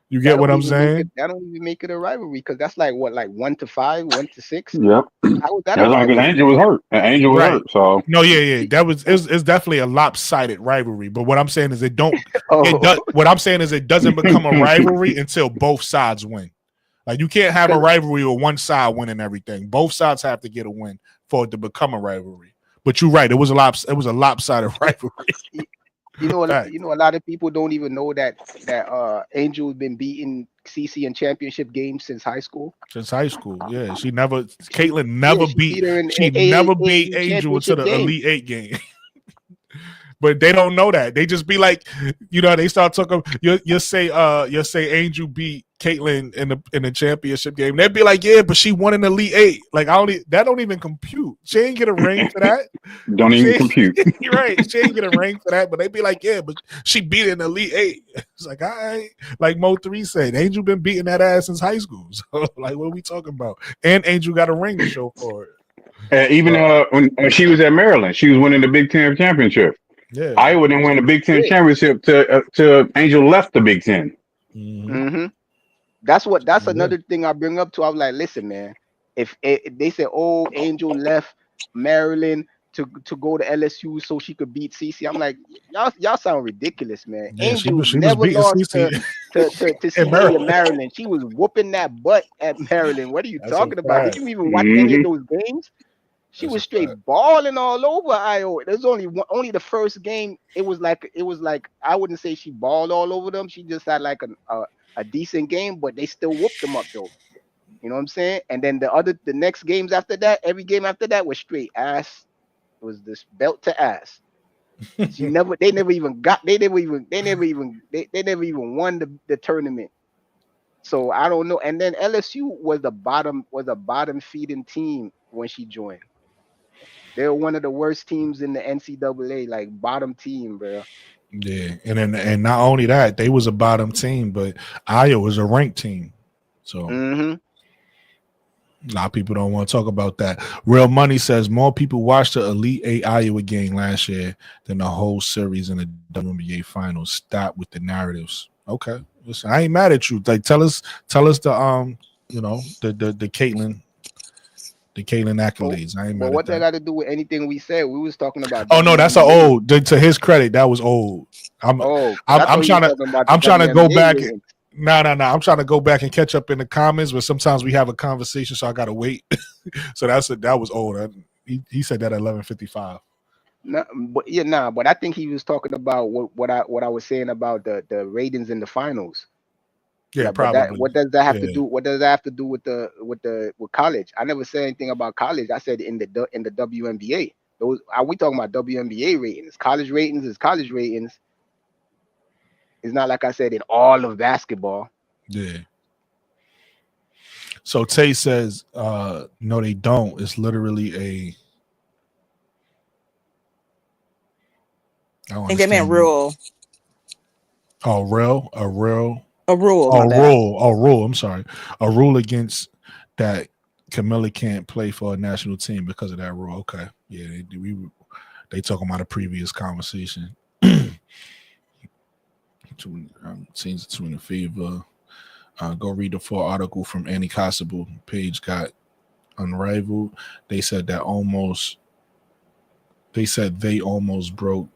You get what I'm saying? That don't even make it a rivalry because that's like 1-5, 1-6. Yep. How was that? That's like because Angel was hurt. And Angel was hurt. So no, yeah. It's definitely a lopsided rivalry. But what I'm saying is what I'm saying is it doesn't become a rivalry until both sides win. Like you can't have a rivalry with one side winning everything. Both sides have to get a win for it to become a rivalry. But you're right. It was a lopsided rivalry. A lot of people don't even know that Angel's been beating CC in championship games since high school. Yeah. Caitlin never beat Angel into the Elite 8 game. But they don't know that. They just be like, they start talking. You'll say Angel beat Caitlin in the championship game. They'd be like, yeah, but she won in the Elite 8. Like that don't even compute. She ain't get a ring for that. Don't even compute. You're right. She ain't get a ring for that. But they'd be like, yeah, but she beat in the Elite 8. It's like, all right. Like Mo3 said, Angel been beating that ass since high school. So like, what are we talking about? And Angel got a ring to show for it. And even when she was at Maryland, she was winning the Big Ten championship. Yeah, Iowa didn't win the Big Ten championship to Angel left the Big Ten. Mm-hmm. That's another thing I bring up to. I was like, listen, man, if they say, oh, Angel left Maryland to go to LSU so she could beat CC, I'm like, y'all sound ridiculous, man. Yeah, Angel she never was lost to CC in Maryland. She was whooping that butt at Maryland. What are you talking about? Did you even watch any of those games? She was straight balling all over Iowa. There's only the first game. It was like I wouldn't say she balled all over them. She just had like a decent game, but they still whooped them up though. You know what I'm saying? And then the next games after that, every game after that was straight ass. It was this belt to ass. They never even won the tournament. So I don't know. And then LSU was a bottom feeding team when she joined. They're one of the worst teams in the NCAA, like bottom team, bro. Yeah, and not only that, they was a bottom team, but Iowa was a ranked team. So a lot of people don't want to talk about that. Real Money says more people watched the Elite Eight Iowa game last year than the whole series in the WNBA finals. Stop with the narratives. Okay, listen, I ain't mad at you. Like tell us the the Caitlin accolades. I ain't But mad what at that that. got to do with anything we said? We was talking about. Oh no, that's a WNBA. old. To his credit, that was old. I'm 'Cause I I'm thought he was trying to talking about I'm the trying to go WNBA back. ratings. No. I'm trying to go back and catch up in the comments, but sometimes we have a conversation, so I gotta wait. So that was old. He said that at 11:55. No, but I think he was talking about what I was saying about the ratings in the finals. Yeah, Like, but probably. what does that have to Yeah. do? What does that have to do with college? I never said anything about college. I said in the WNBA. Those are we talking about WNBA ratings? College ratings is college ratings. It's not like I said in all of basketball. Yeah. So Tay says, no, they don't. It's literally I don't I think they meant understand. rule. A rule. A rule. Oh, My bad. rule. I'm sorry. A rule against that Camilla can't play for a national team because of that rule. Okay. Yeah, they talking about a previous conversation. Teams to in favor. Go read the full article from Annie Constable. Page got Unrivaled. They said they almost broke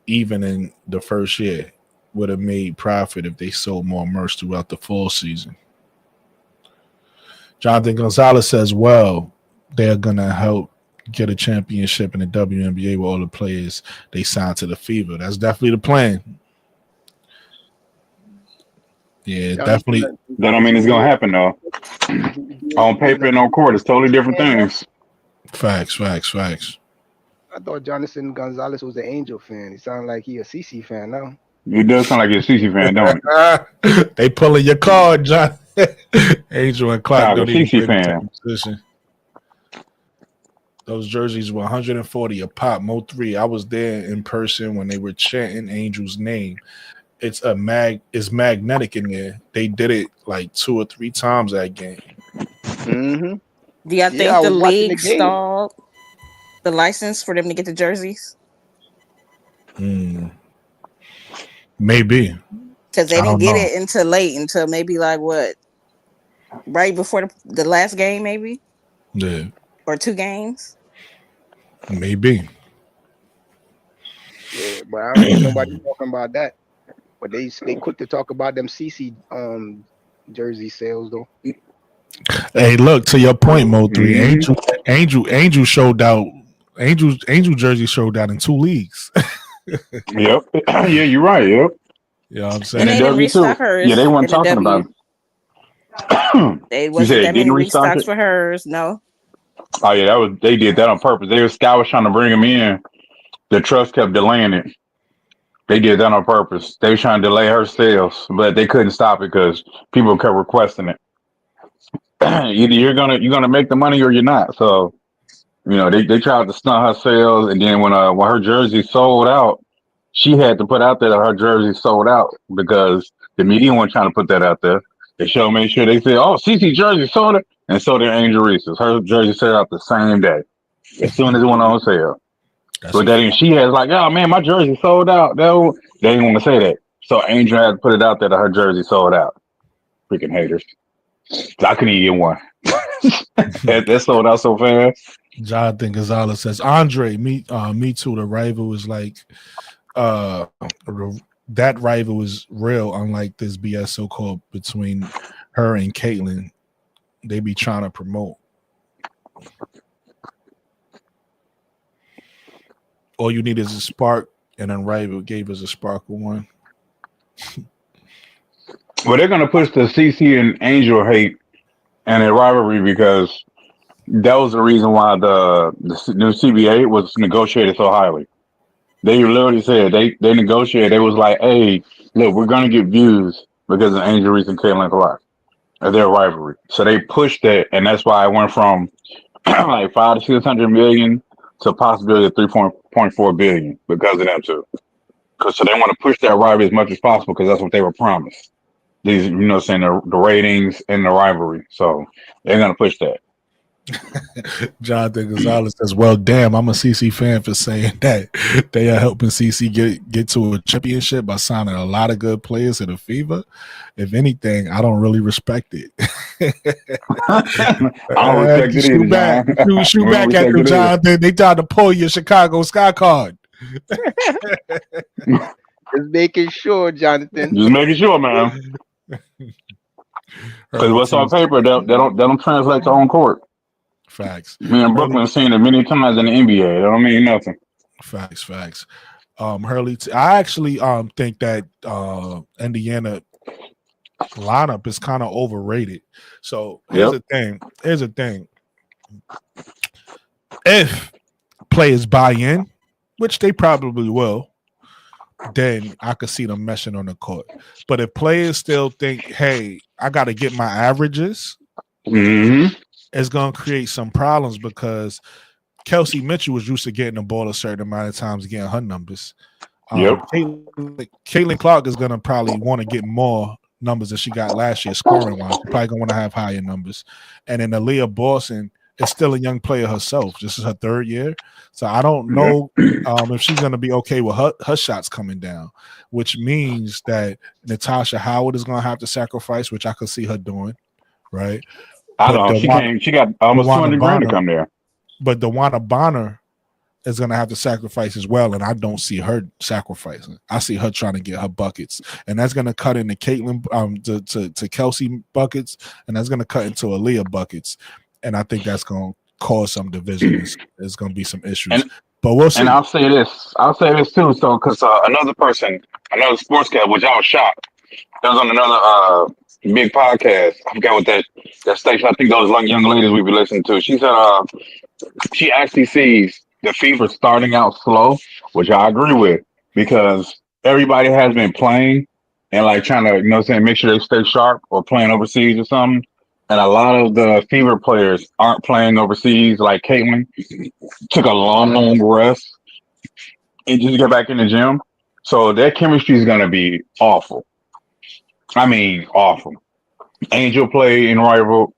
even in the first year. Would have made profit if they sold more merch throughout the full season. Jonathan Gonzalez says, well, they're going to help get a championship in the WNBA with all the players they signed to the Fever. That's definitely the plan. Yeah, definitely. That don't mean it's gonna happen though. On paper and on court, it's totally different things. Facts. I thought Jonathan Gonzalez was an Angel fan. He sounded like he a CC fan now. It does sound like you're a CC fan, don't it? They pulling your card, John. Angel and Clark Sound don't like a even CC play the fan. same position. Those jerseys were 140 a pop. Mo 3. I was there in person when they were chanting Angel's name. It's magnetic in there. They did it like 2 or 3 times that game. Mm-hmm. Do y'all think I the was watching league the game. stalled the license for them to get the jerseys? Maybe. Because they I didn't don't get know. it until maybe like what? Right before the last game, maybe? Yeah, Or 2 games? maybe. Yeah, but I don't hear nobody talking about that. But they quick to talk about them CC jersey sales though. Hey, look, to your point, Mo 3. Angel showed out. Angel jersey showed out in 2 leagues. Yep. Yeah, you're right. Yep. You know what I'm And saying? they And didn't W too. restock hers. Yeah, they weren't in the talking about W. it. They You wasn't said they that many didn't restock restocks it? for hers. No. Oh yeah, they did that on purpose. Sky was trying to bring them in. The trust kept delaying it. They did that on purpose. They were trying to delay her sales, but they couldn't stop it because people kept requesting it. Either you're gonna make the money or you're not. So they tried to stunt her sales, and then when her jersey sold out, she had to put out there that her jersey sold out because the media wasn't trying to put that out there. They made sure they said, "Oh, CC jersey sold it," and so did Angel Reese's. Her jersey sold out the same day, as soon as it went on sale. But she has like, "Oh man, my jersey sold out." They didn't want to say that, so Angel had to put it out there that her jersey sold out. Freaking haters! I couldn't even get one. that sold out so fast. Jonathan Gonzalez says, Andre, me too. The rival is like, that rival is real, unlike this BS so-called between her and Caitlin. They be trying to promote. All you need is a spark, and Unrivaled gave us a sparkle one. Well, they're gonna push the CC and Angel hate and a rivalry because that was the reason why the new CBA was negotiated so highly. They literally said they negotiated. They was like, hey, look, we're gonna get views because of Angel Reese and Caitlin Clark of their rivalry. So they pushed it, and that's why it went from like 500 to 600 million to a possibility of 3.4 billion because of them too. Because so they want to push that rivalry as much as possible because that's what they were promised. These, saying the ratings and the rivalry. So they're gonna push that. Jonathan Gonzalez says, "Well, damn, I'm a CC fan for saying that they are helping CC get to a championship by signing a lot of good players to the Fever. If anything, I don't really respect it." I don't respect it shoot either, back, John. shoot I don't back at respect them, it either. Jonathan. They tried to pull your Chicago Sky card. Just making sure, Jonathan. Just making sure, man. Because what's on paper, they don't translate to on court. Facts. Me and Brooklyn seen it many times in the NBA. That don't mean nothing. Facts. Hurley, I actually think that Indiana lineup is kind of overrated. So here's the thing. If players buy in, which they probably will, then I could see them meshing on the court. But if players still think, hey, I got to get my averages, it's going to create some problems because Kelsey Mitchell was used to getting the ball a certain amount of times, getting her numbers. Caitlin Clark is going to probably want to get more numbers than she got last year, scoring wise. She's probably going to want to have higher numbers. And then Aaliyah Boston is still a young player herself. This is her third year. So I don't know if she's going to be okay with her shots coming down, which means that Natasha Howard is going to have to sacrifice, which I could see her doing, right? I don't know. She got almost 200 grand to come there. But DeWanna Bonner is going to have to sacrifice as well, and I don't see her sacrificing. I see her trying to get her buckets, and that's going to cut into Caitlin to Kelsey buckets, and that's going to cut into Aaliyah buckets, and I think that's going to cause some divisions. There's going to be some issues, but we'll see. And I'll say this too. So, because another sportscaster, which I was shocked, that was on another big podcast. I forgot what that station. I think those young ladies we be listening to. She said she actually sees the Fever starting out slow, which I agree with because everybody has been playing and like trying to, make sure they stay sharp or playing overseas or something. And a lot of the Fever players aren't playing overseas. Like Caitlin took a long rest and just get back in the gym. So their chemistry is going to be awful. I mean, awful. Angel play in rival.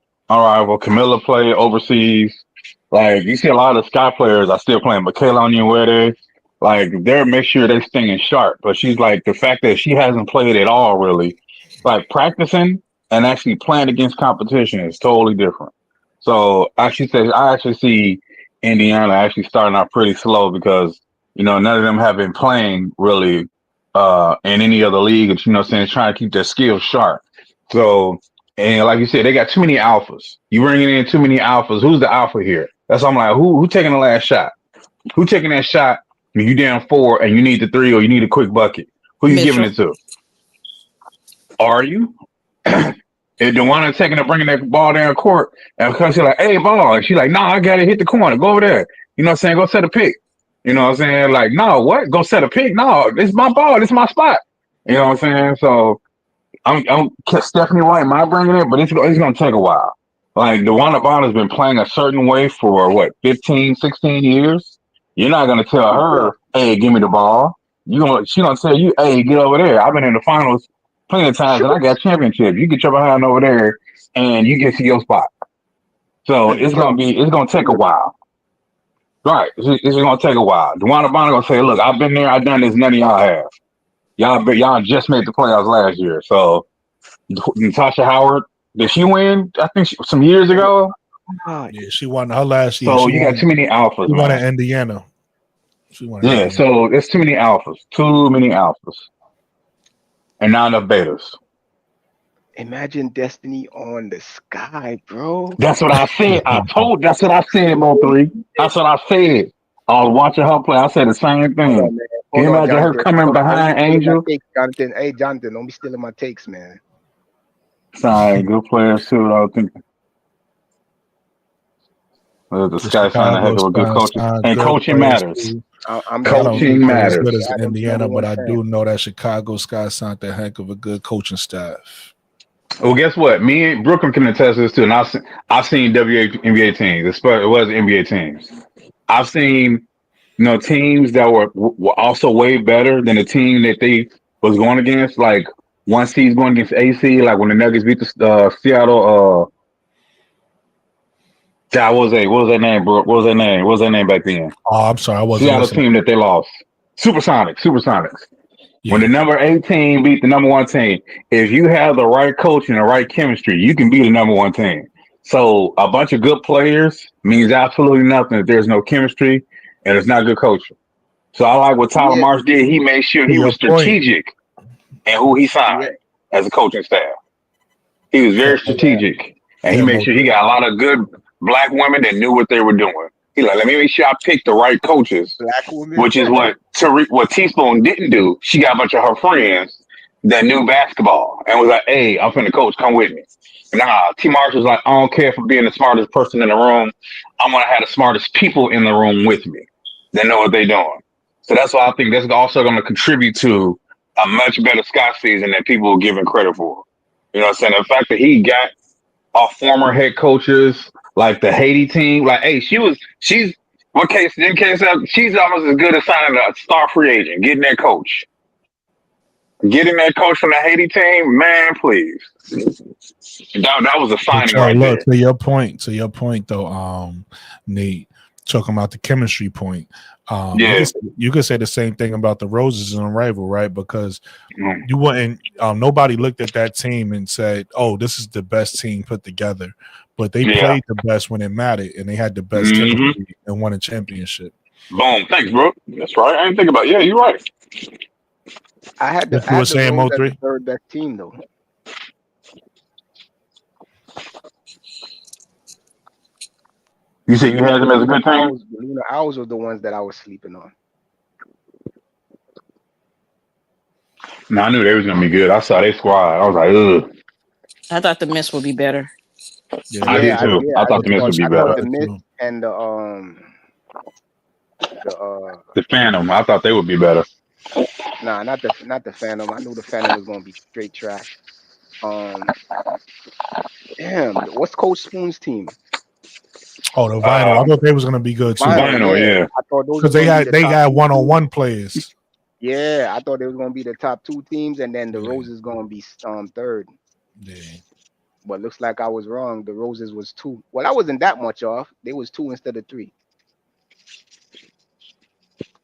Camilla play overseas. Like, you see a lot of Sky players are still playing, but Kayla Wnba, like, they're make sure they're staying sharp. But she's like, the fact that she hasn't played at all, really, like, practicing and actually playing against competition is totally different. So I actually see Indiana actually starting out pretty slow because, none of them have been playing really in any other league, trying to keep their skills sharp. So, and like you said, they got too many alphas. You bringing in too many alphas. Who's the alpha here? That's why I'm like, who taking the last shot? Who taking that shot when you down 4 and you need the 3 or you need a quick bucket? Who you giving it to? Are you? If the one taking it, bringing that ball down court, and because she's like, hey, ball. And she's like, I got to hit the corner. Go over there. You know what I'm saying? Go set a pick. You know what I'm saying? Like, no, what? Go set a pick? No, this is my ball. This is my spot. You know what I'm saying? So I'm Stephanie White might bring it, but it's going to take a while. Like, DeWanna Bonner's been playing a certain way for, 15, 16 years? You're not going to tell her, hey, give me the ball. She's going to tell you, hey, get over there. I've been in the finals plenty of times, and I got championships. You get your behind over there, and you get to your spot. So it's going to take a while. Right. It's going to take a while. DeWanna Bonner going to say, look, I've been there. I've done this. None of y'all have. Y'all just made the playoffs last year. So Natasha Howard, did she win? I think some years ago. Yeah, she won her last year. So you got too many alphas. She won in Indiana. So it's too many alphas. Too many alphas. And not enough betas. Imagine Destiny on the Sky, bro. That's what I said. That's what I said, Mo3. That's what I said. I was watching her play. I said the same thing. Can you imagine her coming behind Angel? Jonathan, hey, Jonathan, don't be stealing my takes, man. Sorry, good players too. I was thinking. The Sky signed a heck of a good coach, and coaching matters. I'm I don't Coaching think they're as good matters. as Adams' Indiana, number but one I fan. do know that Chicago Sky signed a heck of a good coaching staff. Well, guess what? Me and Brooklyn can attest to this too. And I've seen WNBA teams. It was NBA teams. I've seen teams that were also way better than the team that they was going against. Like one seed going against AC. Like when the Nuggets beat the Seattle. What was that name, bro? What was that name? What was that name back then? Oh, I'm sorry, I wasn't Seattle listening. team that they lost. Supersonics. When the Yeah, number 8 team beat the number 1 team, if you have the right coach and the right chemistry, you can be the number 1 team. So a bunch of good players means absolutely nothing if there's no chemistry and it's not good coaching. So I like what Tyler Yeah, Marsh did. He made sure to he your was point, strategic in who he yeah, signed as a coaching staff. He was very yeah. strategic, and he yeah, made sure he got a lot of good black women that knew what they were doing. He like, let me make sure I pick the right coaches, Black woman. which is what Teaspoon didn't do. She got a bunch of her friends that knew basketball and was like, "Hey, I'm finna coach, come with me." Nah, T. Marsh was like, "I don't care for being the smartest person in the room. I'm gonna have the smartest people in the room with me that know what they're doing." So that's why I think that's also going to contribute to a much better Scott season than people are giving credit for. You know what I'm saying? The fact that he got our former head coaches, like the Haiti team, like, hey, she's what case in case of, she's almost as good as signing a star free agent, getting that coach. Getting that coach from the Haiti team, man, please. That was a but signing yo, right look there. to your point though, Nate, talking about the chemistry point. Yeah. You could say the same thing about the Roses and Unrivaled, right? Because Mm. you wouldn't nobody looked at that team and said, "Oh, this is the best team put together." But they Yeah. played the best when it mattered, and they had the best hmm chemistry and won a championship. Boom. Thanks, bro. That's right. I didn't think about it. Yeah, you're right. I had What the you I were had the saying, Rose as the Mo3? third best team though. You said you had them as a good team? The Lunar Owls were the ones that I was sleeping on. No, I knew they was gonna be good. I saw their squad. I was like, ugh. I thought the Mist would be better. Yeah, I did Yeah, too. I thought the Mets would be I thought better. the that Mist too. and the The Phantom, I thought they would be better. nah, not the Phantom. I knew the Phantom was gonna be straight trash. Um, damn, what's Coach Spoon's team? Oh, the Vinyl. I Um, thought they was gonna be good too Vinyl, Vinyl, yeah. yeah. I thought those because was they gonna be had the they top got two teams. one-on-one players. Yeah, I thought they was gonna be the top two teams, and then the Yeah, Roses gonna be third. yeah. But looks like I was wrong. The Roses was two. Well, I wasn't that much off. They was two instead of three.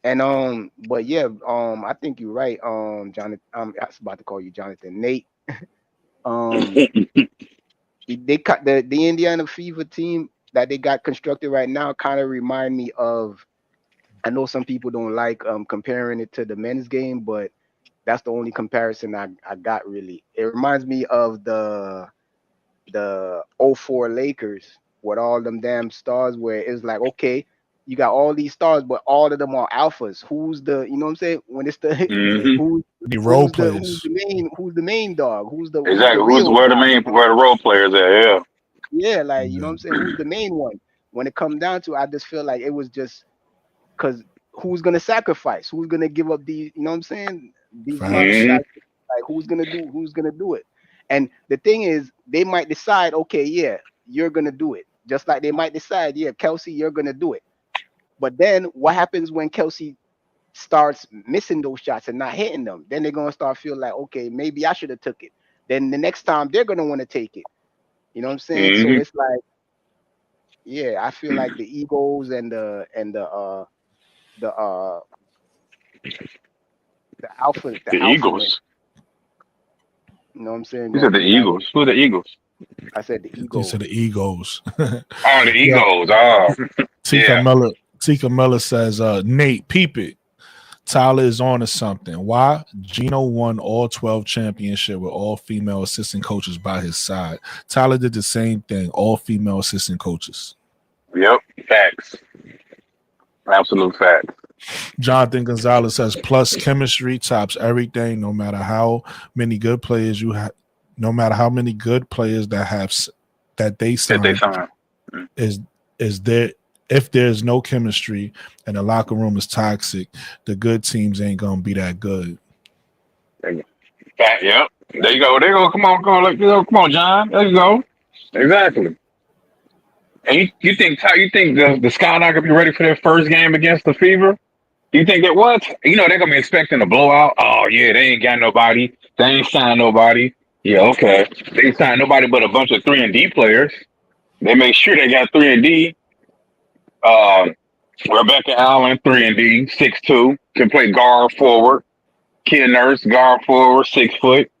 And but yeah, I think you're right. Jonathan, I was about to call you Jonathan. Nate. Um, they cut the Indiana Fever team that they got constructed right now kind of remind me of. I know some people don't like comparing it to the men's game, but that's the only comparison I got really. It reminds me of the '04 Lakers with all them damn stars where it's like, okay, you got all these stars, but all of them are alphas. Who's the, you know what I'm saying? When it's the hmm who The role who's players. the main dog? Who's the Exactly. real Where guy? the role players at? Yeah. Yeah, like you know what Yeah. I'm saying? Who's the main one? When it comes down to, I just feel like it was just because who's gonna sacrifice? Who's gonna give up these? You know what I'm saying? These amount of Facts. hmm shots. Like Who's gonna do it? And the thing is, they might decide, okay, yeah, you're gonna do it. Just like they might decide, yeah, Kelsey, you're gonna do it. But then what happens when Kelsey starts missing those shots and not hitting them? Then they're gonna start feel like, okay, maybe I should have took it. Then the next time they're gonna want to take it. You know what I'm saying? So hmm it's like, yeah, I feel like the egos and the The the alpha men. Eagles. You know what I'm saying? You Gonna said the be like, Eagles. Who are the Eagles? I said, the These are egos. the egos. Oh, the Yeah. Eagles. Oh, yeah. Tika Miller says, Nate, peep it. Tyler is on to something. Why? Gino won all 12 championship with all female assistant coaches by his side. Tyler did the same thing, all female assistant coaches. Yep. Facts. Absolute fact. Jonathan Gonzalez says, plus chemistry tops everything, no matter how many good players you have, no matter how many good players that have that they That they sign signed. is there if there's no chemistry and the locker room is toxic, the good teams ain't gonna be that good. Yep. There you go. There you go. Come on, come on, John. There you go. Exactly. And you think the Sky not gonna be ready for their first game against the Fever? You think that what? They're gonna be expecting a blowout. Oh yeah, they ain't got nobody. They ain't signed nobody. Yeah, okay. They ain't signed nobody but a bunch of 3-and-D players. They make sure they got 3-and-D. Um, Rebecca Allen, 3-and-D, 6'2", can play guard forward. Kia Nurse, guard forward, 6 foot.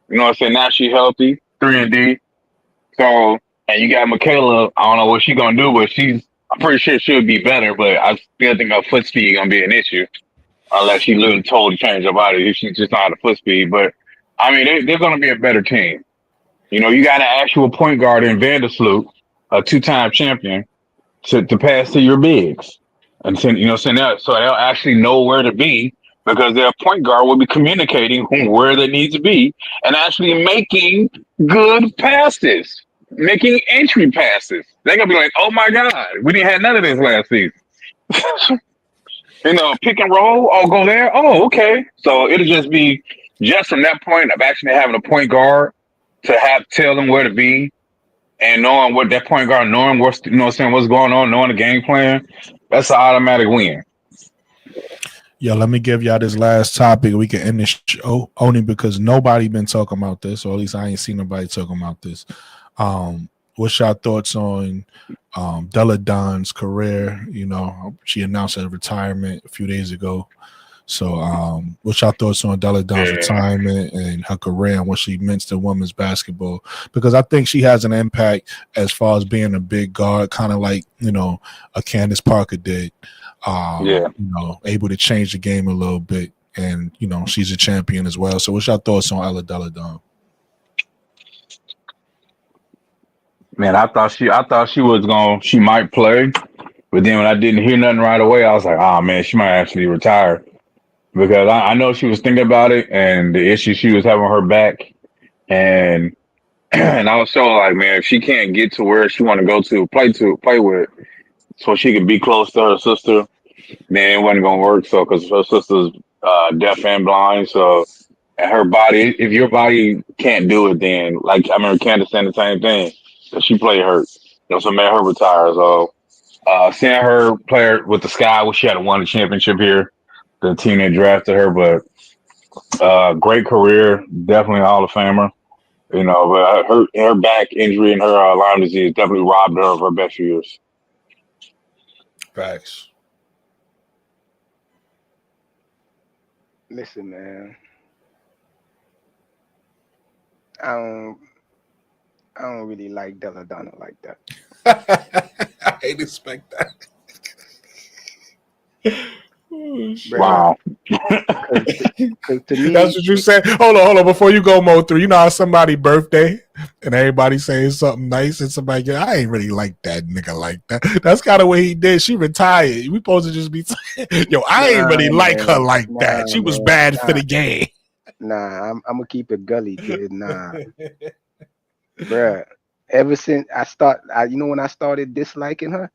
You know what I'm saying? Now she healthy, 3-and-D. So, and you got Michaela. I don't know what she's gonna do, but I'm pretty sure she'll be better. But I still think her foot speed gonna be an issue unless she literally totally change her body. She's just not a foot speed. But I mean, they're gonna be a better team. You got an actual point guard in Vandersloot, a 2-time champion, to pass to your bigs, and so they'll actually know where to be because their point guard will be communicating where they need to be and actually making good passes, making entry passes. They're gonna be like, "Oh my God, we didn't have none of this last season." Pick and roll. Oh, go there. Oh, okay. So it'll just be just from that point of actually having a point guard to tell them where to be and knowing what that point guard, knowing what's what's going on, knowing the game plan, that's an automatic win. Yo, let me give y'all this last topic. We can end this show only because nobody been talking about this, or at least I ain't seen nobody talking about this. What's your thoughts on Della Don's career? She announced her retirement a few days ago. So, what's your thoughts on Della Don's retirement and her career and what she means to women's basketball? Because I think she has an impact as far as being a big guard, kind of like a Candace Parker did. Able to change the game a little bit, and she's a champion as well. So, what's your thoughts on Ella Della Don? Man, I thought she might play, but then when I didn't hear nothing right away, I was like, oh man, she might actually retire because I know she was thinking about it and the issue she was having with her back, and and I was so like, man, if she can't get to where she want to go to play with, so she could be close to her sister, then it wasn't gonna work. So because her sister's deaf and blind, so and her body, if your body can't do it, then like I remember Candace saying the same thing. Cause she played hurt, so made her retire. So seeing her play with the Sky, she had won the championship here, the team that drafted her, but great career, definitely a Hall of Famer. But her back injury and her Lyme disease definitely robbed her of her best years. Facts. Listen, man. I don't really like Della Donna like that. I ain't expect that. Oh, wow. Because to me, that's what you said. Hold on. Before you go, Mo, through, how somebody's birthday and everybody saying something nice and somebody I ain't really like that nigga like that. That's kind of what he did. She retired. We supposed to just be saying, yo, I ain't really like her like that. She was bad for the game. Nah, I'm gonna keep it gully, kid. Nah, bruh. Ever since when I started disliking her,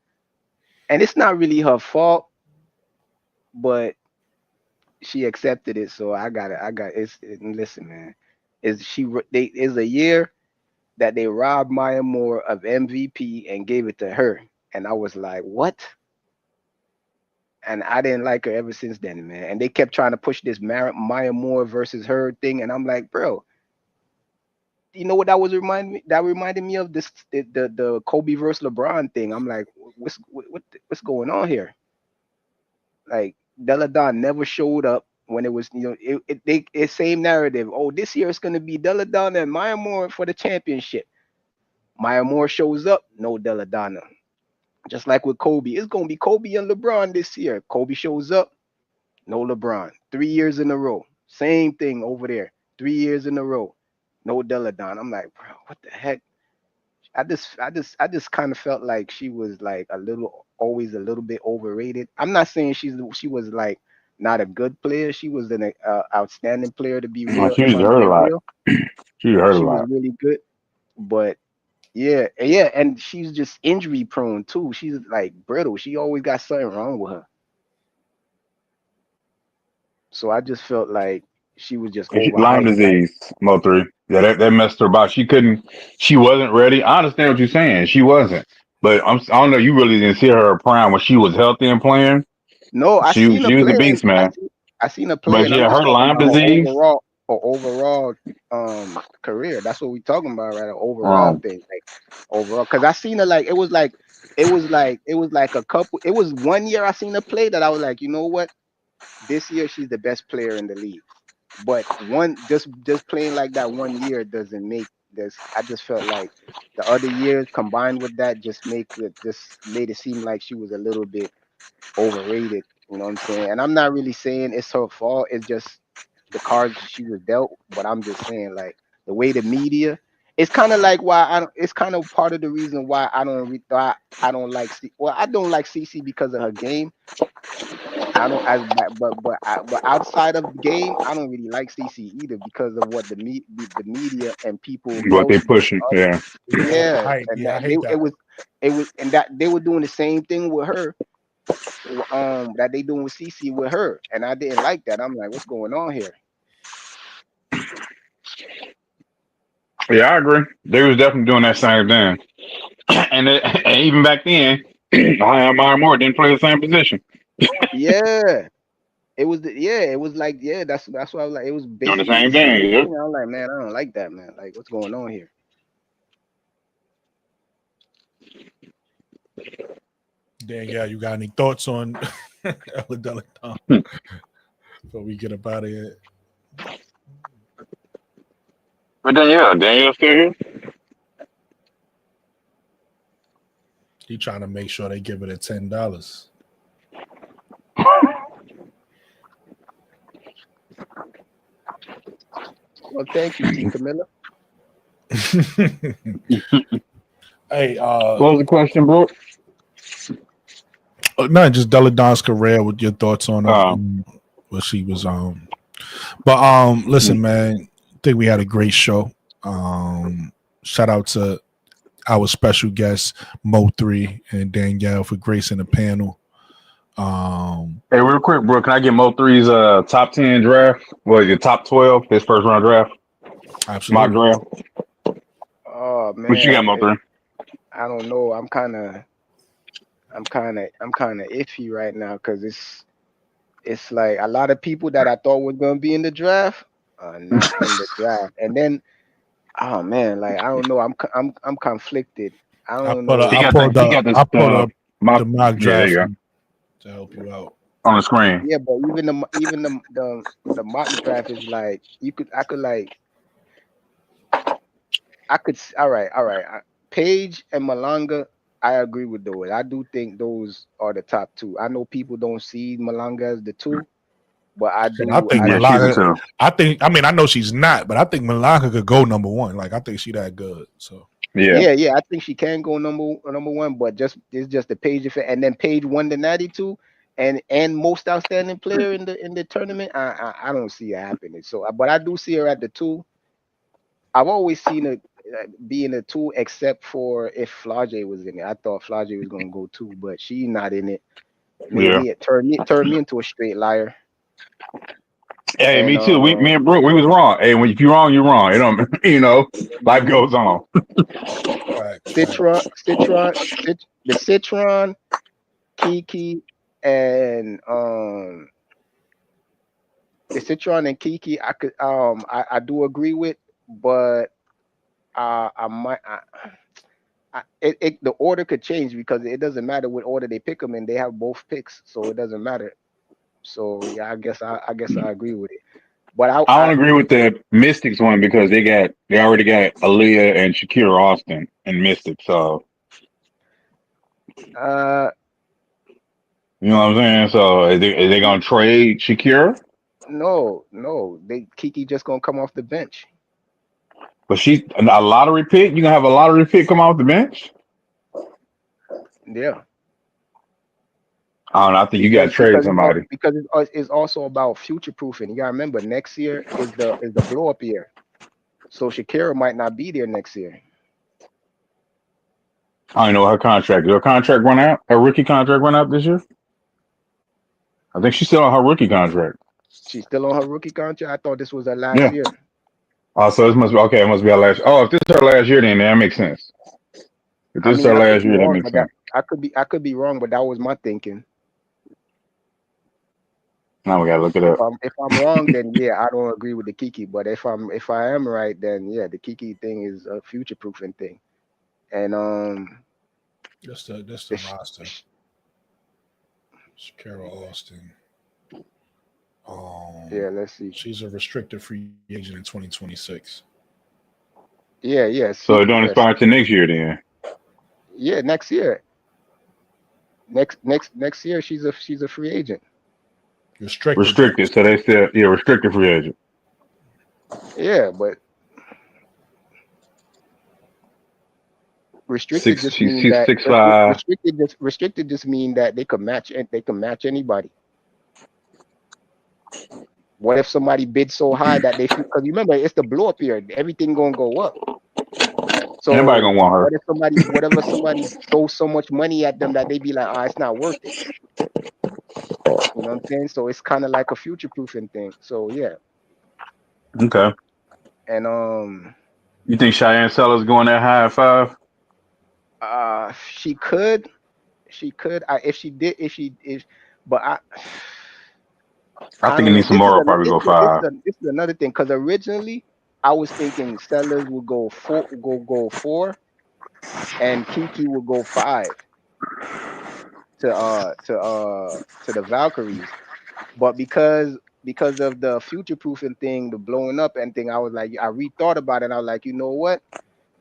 and it's not really her fault, but she accepted it, so I got it. Listen, man, is a year that they robbed Maya Moore of MVP and gave it to her, and I was like, what? And I didn't like her ever since then, man. And they kept trying to push this Maya Moore versus her thing, and I'm like, bro, you know what that was reminding me? That reminded me of the Kobe versus LeBron thing. I'm like, what's going on here? Like Della Don never showed up when it was, it's same narrative. Oh, this year it's gonna be Della Don and Maya Moore for the championship. Maya Moore shows up, no Della Donna. Just like with Kobe, it's gonna be Kobe and LeBron this year. Kobe shows up, no LeBron. 3 years in a row. Same thing over there. 3 years in a row. No Della Don. I'm like, bro, what the heck? I just kind of felt like she was like always a little bit overrated. I'm not saying she was like not a good player. She was an outstanding player to be real. She If was I'm hurt a being lot. real, She hurt a she was lot. really good. But Yeah, yeah, and she's just injury prone too. She's like brittle. She always got something wrong with her. So I just felt like she was just Lyme overhyped. Like, disease, Mo3. Yeah, that messed her about. She wasn't ready. I understand what you're saying. She wasn't. But I don't know, you really didn't see her prime when she was healthy and playing. no, She was a beast, man. I seen her play, But and I'm yeah, just her talking Lyme about disease, her overall career. That's what we talking about, right? Her overall um, thing, like overall. Because I seen her like it was like a couple. It was 1 year I seen her play that I was like, you know what? This year she's the best player in the league. But one just playing like that 1 year doesn't make this. I just felt like the other years combined with that just made it seem like she was a little bit overrated. You know what I'm saying? And I'm not really saying it's her fault. It's just the cards she was dealt. But I'm just saying like the way the media. It's kind of like why I don't. It's kind of part of the reason why I don't like well, I don't like CC because of her game. I don't as but outside of the game, I don't really like CC either because of what the media and people what they posted. pushing. Yeah. Yeah, the Yeah, hype. and Yeah, I that hate that. it was and that they were doing the same thing with her that they doing with CC with her, and I didn't like that. I'm like, what's going on here? Yeah, I agree. They was definitely doing that same thing. And even back then, Maya Moore didn't play the same position. Yeah, it was like that's why I was like it was Doing the basically the same same thing. Yep. thing. I'm like, man, I don't like that, man. Like, what's going on here? Dan, yeah, you got any thoughts on Ella Delaton before we get up out of here? But then yeah, Daniel's still here. He trying to make sure they give it a $10. Well, thank you, T. Camilla. Hey, What was the question, bro? not just Deladon's career. With your thoughts on her, Uh, what she was But listen, man, I think we had a great show. Shout out to our special guests Mo3 and Danielle for gracing the panel. Hey, real quick, bro, can I get Mo3's top 10 draft? Well, your top 12, his first round draft, mock Absolutely. draft. Oh What you got, man, Mo3? I don't know. I'm kind of iffy right now because it's like a lot of people that I thought were gonna be in the draft are not in the draft, and then oh man, like I don't know. I'm conflicted. I don't know. He got I pulled the up mock. the mock Yeah, there draft you go. to help you out. On the screen. Yeah, but even the mock draft is like all right. Page and Malanga, I agree with those. I do think those are the top two. I know people don't see Malanga as the two, but I But I do. think I Yeah, do. she's a Malaka. two. I know she's not, but I think Malaka could go number one. Like I think she that good. So Yeah. Yeah. I think she can go number one, but it's just the Page effect, and then Page won the 92, and most outstanding player in the tournament. I don't see it happening. So, but I do see her at the two. I've always seen her being a two, except for if Flage was in it. I thought Flage was gonna go two, but she's not in it. Made Yeah. me turned me into a straight liar. Hey, And me too. Me and Brooke, we was wrong. Hey, if you're wrong, you're wrong. It don't, life goes on. facts. The Citron, Kiki, and the Citron and Kiki, I do agree with, but I might the order could change because it doesn't matter what order they pick them in. They have both picks, so it doesn't matter. So yeah, I guess I agree with it. But I don't agree with the Mystics one because they already got Aaliyah and Shakira Austin and Mystics. So uh you know what I'm saying. So is they gonna trade Shakira? no, they Kiki just gonna come off the bench. But she's a lottery pick. You gonna have a lottery pick come off the bench? Yeah, I don't know. I think you got to because trade somebody. it's also about future proofing. You gotta remember next year is the blow up year. So Shakira might not be there next year. I don't know her contract. Did her contract run out? Her rookie contract run out this year? I think she's still on her rookie contract. She's still on her rookie contract. I thought this was her last Yeah. year. Oh, so this must be okay. It must be her last. Oh, if this is her last year, then that makes sense. If I this is mean, her I could last be year, that wrong, makes but that sense. I could be wrong, but that was my thinking. Now we gotta look it up. If I'm wrong, then yeah, I don't agree with the Kiki. But if I am right, then yeah, the Kiki thing is a future proofing thing. And That's the the sh- roster. sh- Shakira Austin. yeah, let's see. She's a restricted free agent in 2026. Yeah, So see, it don't yes, expire till next year then. yeah, next year. Next year she's a free agent. Restricted. Restricted. So they still restricted free agent. Yeah, but restricted just mean She's that 6'5". restricted just mean that they can match anybody. What if somebody bids so high that they, because remember it's the blow up period, everything gonna go up. Anybody So gonna want her. whatever somebody throws so much money at them that they be like, it's not worth it. You know what I'm saying? So it's kind of like a future proofing thing. So yeah, Okay. and You think Cheyenne Sellers going that high at 5? she could, if she did, but I I think it don't know. needs some more. Probably go 5. This is another thing because originally I was thinking Sellers would go four, and Kiki would go 5 to the Valkyries, but because of the future proofing thing, the blowing up and thing, I was like, I rethought about it. And I was like, you know what,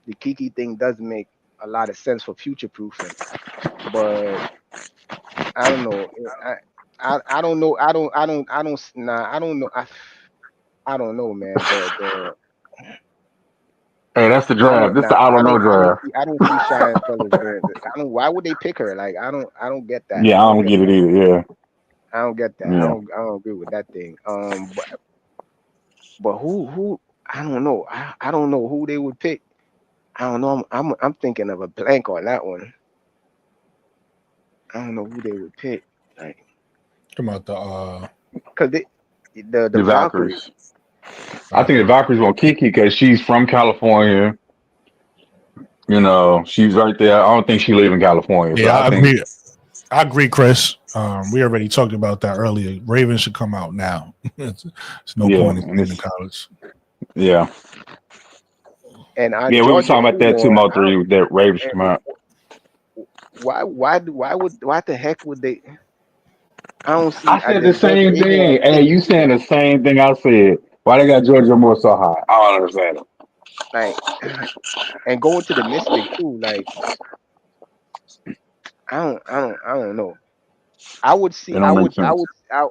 the Kiki thing does make a lot of sense for future proofing, but I don't know. I don't know. I don't know. I don't know, man. Hey, that's the I draft. don't This nah, the I don't know draft. I don't see Cheyenne Sellers going. I don't. Why would they pick her? Like I don't get that. Yeah, I don't get it either. Yeah. I don't get that. Yeah. I don't agree with that thing. But who? I don't know. I don't know who they would pick. I don't know. I'm thinking of a blank on that one. I don't know who they would pick. Like, Come out the cause the The Valkyrie. Valkyries. I think the Valkyries want Kiki because she's from California. You know, she's right there. I don't think she live in California. So yeah, I I think agree. I agree, Chris. We already talked about that earlier. Ravens should come out now. It's no point in staying in college. Yeah. And Yeah, we were talking about that too, Mo 3, that Ravens come out. Why the heck would they? I don't see. I said the Georgia same Amo thing. Hey, you saying the same thing I said. Why they got Georgia Moore so high? I don't understand it. like, and going to the Mystic too. Like, I don't know. I would see. It don't make sense.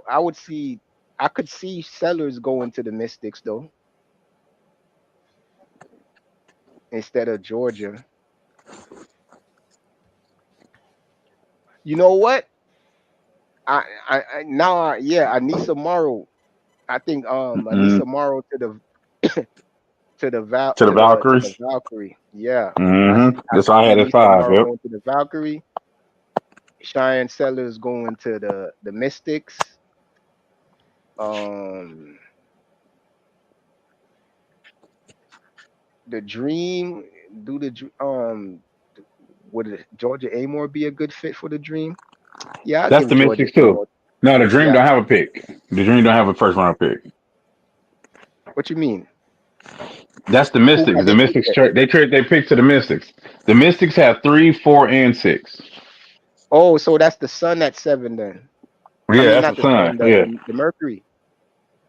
I would see. I could see Sellers going to the Mystics though, instead of Georgia. You know what? Anissa Morrow. I think Mm-hmm. Anissa Morrow to the To the to the Valkyries. Valkyrie. Yeah. Mm-hmm. I That's see why I had it Anissa 5. Morrow Yep. going to the Valkyrie. Cheyenne Sellers going to the Mystics. The Dream. Would Georgia Amore be a good fit for the Dream? Yeah, I'll That's give the Georgia Mystics too. Amore. No, the Dream Yeah. don't have a pick. The Dream don't have a first round pick. What you mean? That's the Who Mystics. got The their pick Mystics there? they trade their pick to the Mystics. The Mystics have 3, 4, and 6. Oh, so that's the Sun at 7 then. I Yeah, mean, that's not the the Sun. Sun, Yeah. the Mercury.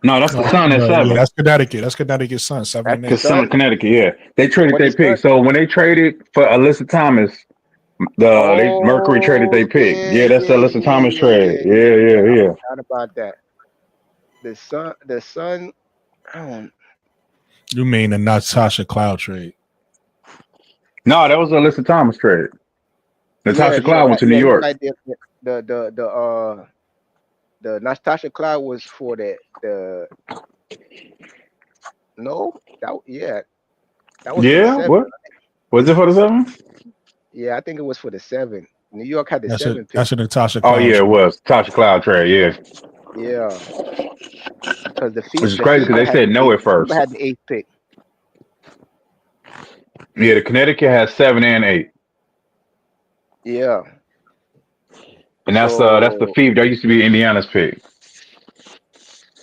No, that's the Sun at Yeah, 7. that's Connecticut. That's Connecticut's son, 7 That's and the 8. Cause Sun of Sun. Connecticut. Yeah, they traded But the their Sun. pick. So when they traded for Alyssa Thomas, Mercury traded Oh their pick. Yeah, that's the Alyssa Thomas trade. I Yeah. forgot about that. The Sun. I don't. You mean the Natasha Cloud trade? No, that was the Alyssa Thomas trade. Natasha Cloud went to New You're York. right. The Natasha Cloud was for the no that was for the Yeah, 7. what was it for the 7? Yeah, I think it was for the 7. New York had the That's 7 it. pick. That's a Natasha Oh Cloud yeah, it trade. was Tasha Cloud trade. Yeah, Yeah, because which is crazy because they said no at The Fever first. had the 8th pick. Yeah, the Connecticut has 7 and 8, Yeah. and that's the So Fever. That used to be Indiana's pick.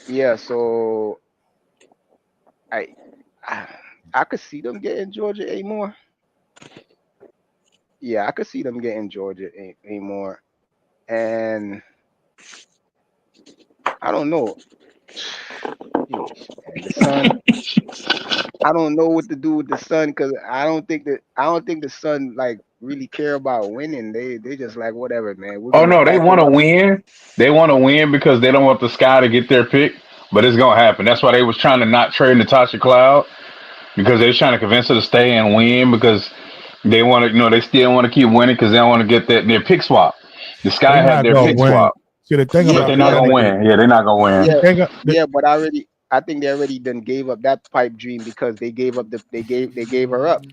yeah, so I I, I could see them getting Georgia A more. Yeah, I could see them getting Georgia A more. And I don't know. Yeesh, man. The Sun. I don't know what to do with the Sun because I don't think the Sun like really care about winning. They just like whatever, man. We're Oh gonna no, they stack want them to up. win. They want to win because they don't want the Sky to get their pick, but it's gonna happen. That's why they was trying to not trade Natasha Cloud because they was trying to convince her to stay and win because they want to, they still want to keep winning because they don't want to get their pick swap. The They Sky had not their gonna pick win. swap, See, the thing but Yeah, about they're not yeah, gonna but Connecticut, win. Yeah, they're not gonna win. the yeah, thing, yeah, but I think they already done gave up that pipe dream because they gave up they gave her up.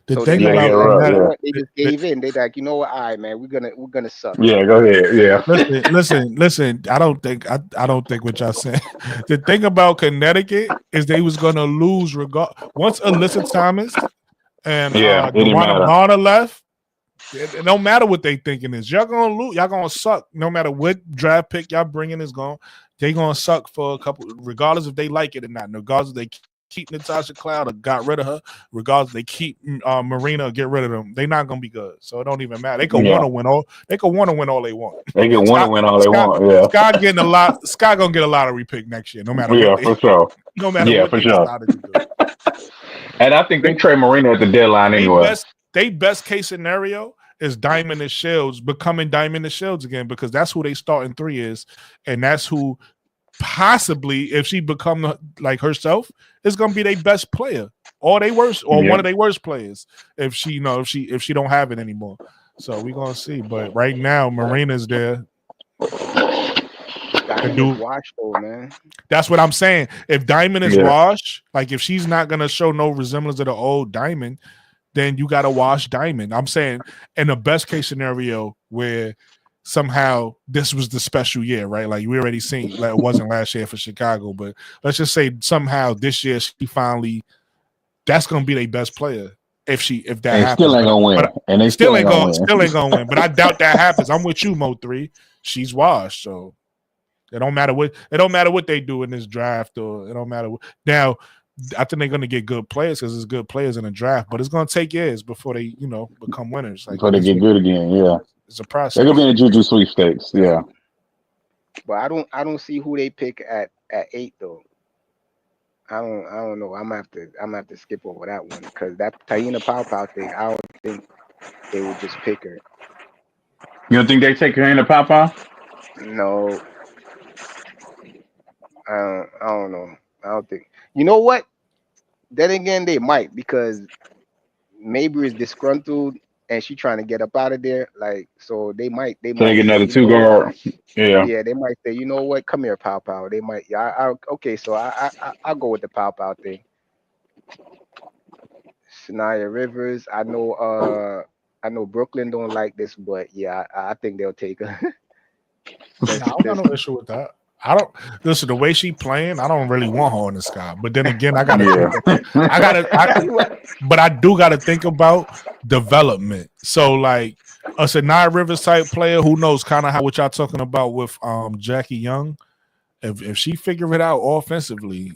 the So they thing Yeah, they like get they about her like you up. know Connecticut, Yeah, what they just gave in. They like you know what, all right, man, we're gonna suck. yeah. Go ahead. Yeah, listen. I don't think what y'all saying. The thing about Connecticut is they was gonna lose regard once Alyssa Thomas and yeah. It didn't Dewana matter. Bonner left. It don't matter what they thinking is. Y'all gonna lose. Y'all gonna suck. No matter what draft pick y'all bringing is going, they gonna suck for a couple, regardless if they like it or not. Regardless if they keep Natasha Cloud or got rid of her. Regardless if they keep Marina or get rid of them. They not gonna be good. So it don't even matter. They could want Yeah, to win all. They could want to win all they want. they can want to Scott, win all they Scott, want. Yeah, Scott getting a lot. Scott gonna get a lottery pick next year. No matter what yeah, they. for sure. No matter Yeah, what for they sure. decided to do. And I think they They trade Marina at the deadline they anyway. best case scenario is Diamond and Shields becoming Diamond and Shields again because that's who they starting 3 is, and that's who possibly if she become like herself is gonna be their best player or they worst or Yeah. one of their worst players if she if she don't have it anymore. So we're gonna see. But right now, Marina's there. The Diamond is dude, washed though, man. that's what I'm saying. If Diamond is Yeah. washed, like if she's not gonna show no resemblance of the old Diamond, then you got to wash Diamond. I'm saying in the best case scenario where somehow this was the special year, right? Like we already seen, like it wasn't last year for Chicago, but let's just say somehow this year she finally, that's going to be their best player if that And happens. still ain't gonna win. But And they still ain't gonna win. still ain't gonna win. But I doubt that happens. I'm with you, Mo3. She's washed, so it don't matter what they do in this draft, or it don't matter what. Now I think they're going to get good players because there's good players in the draft, but it's going to take years before they, become winners. Like Before they get good again. Yeah. it's a They're gonna process. be in the Juju sweepstakes. Yeah. But I don't see who they pick at 8 though. I don't know. I'm gonna have to skip over that one because that Taina Pow thing. I don't think they would just pick her. You don't think they take her in the Papa? No, I don't know. I don't think. You know what? Then again, they might because Mabry is disgruntled and she trying to get up out of there. Like so, they So they might get say, another you two know what? guard. Yeah. Yeah, they might say, you know what? Come here, Pow. They might. Yeah. Okay. So I'll go with the Pow thing. Shania Rivers. I know Brooklyn don't like this, but yeah, I think they'll take her. No, I don't got no issue with that. I don't listen. The way she playing, I don't really want her in the sky. But then again, I gotta Yeah. but I do gotta think about development. So like a Sanaa Rivers type player who knows kind of how what y'all talking about with Jackie Young. If she figure it out offensively,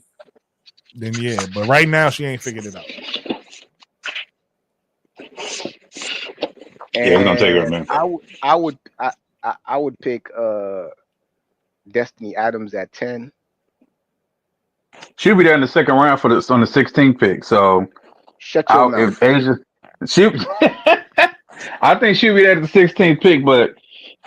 then yeah. But right now she ain't figured it out. Yeah, we're gonna take her, And man. I would pick Destiny Adams at 10. She'll be there in the second round on the 16th pick. So Shut your mouth. if Asia, she, I think she'll be there at the 16th pick, but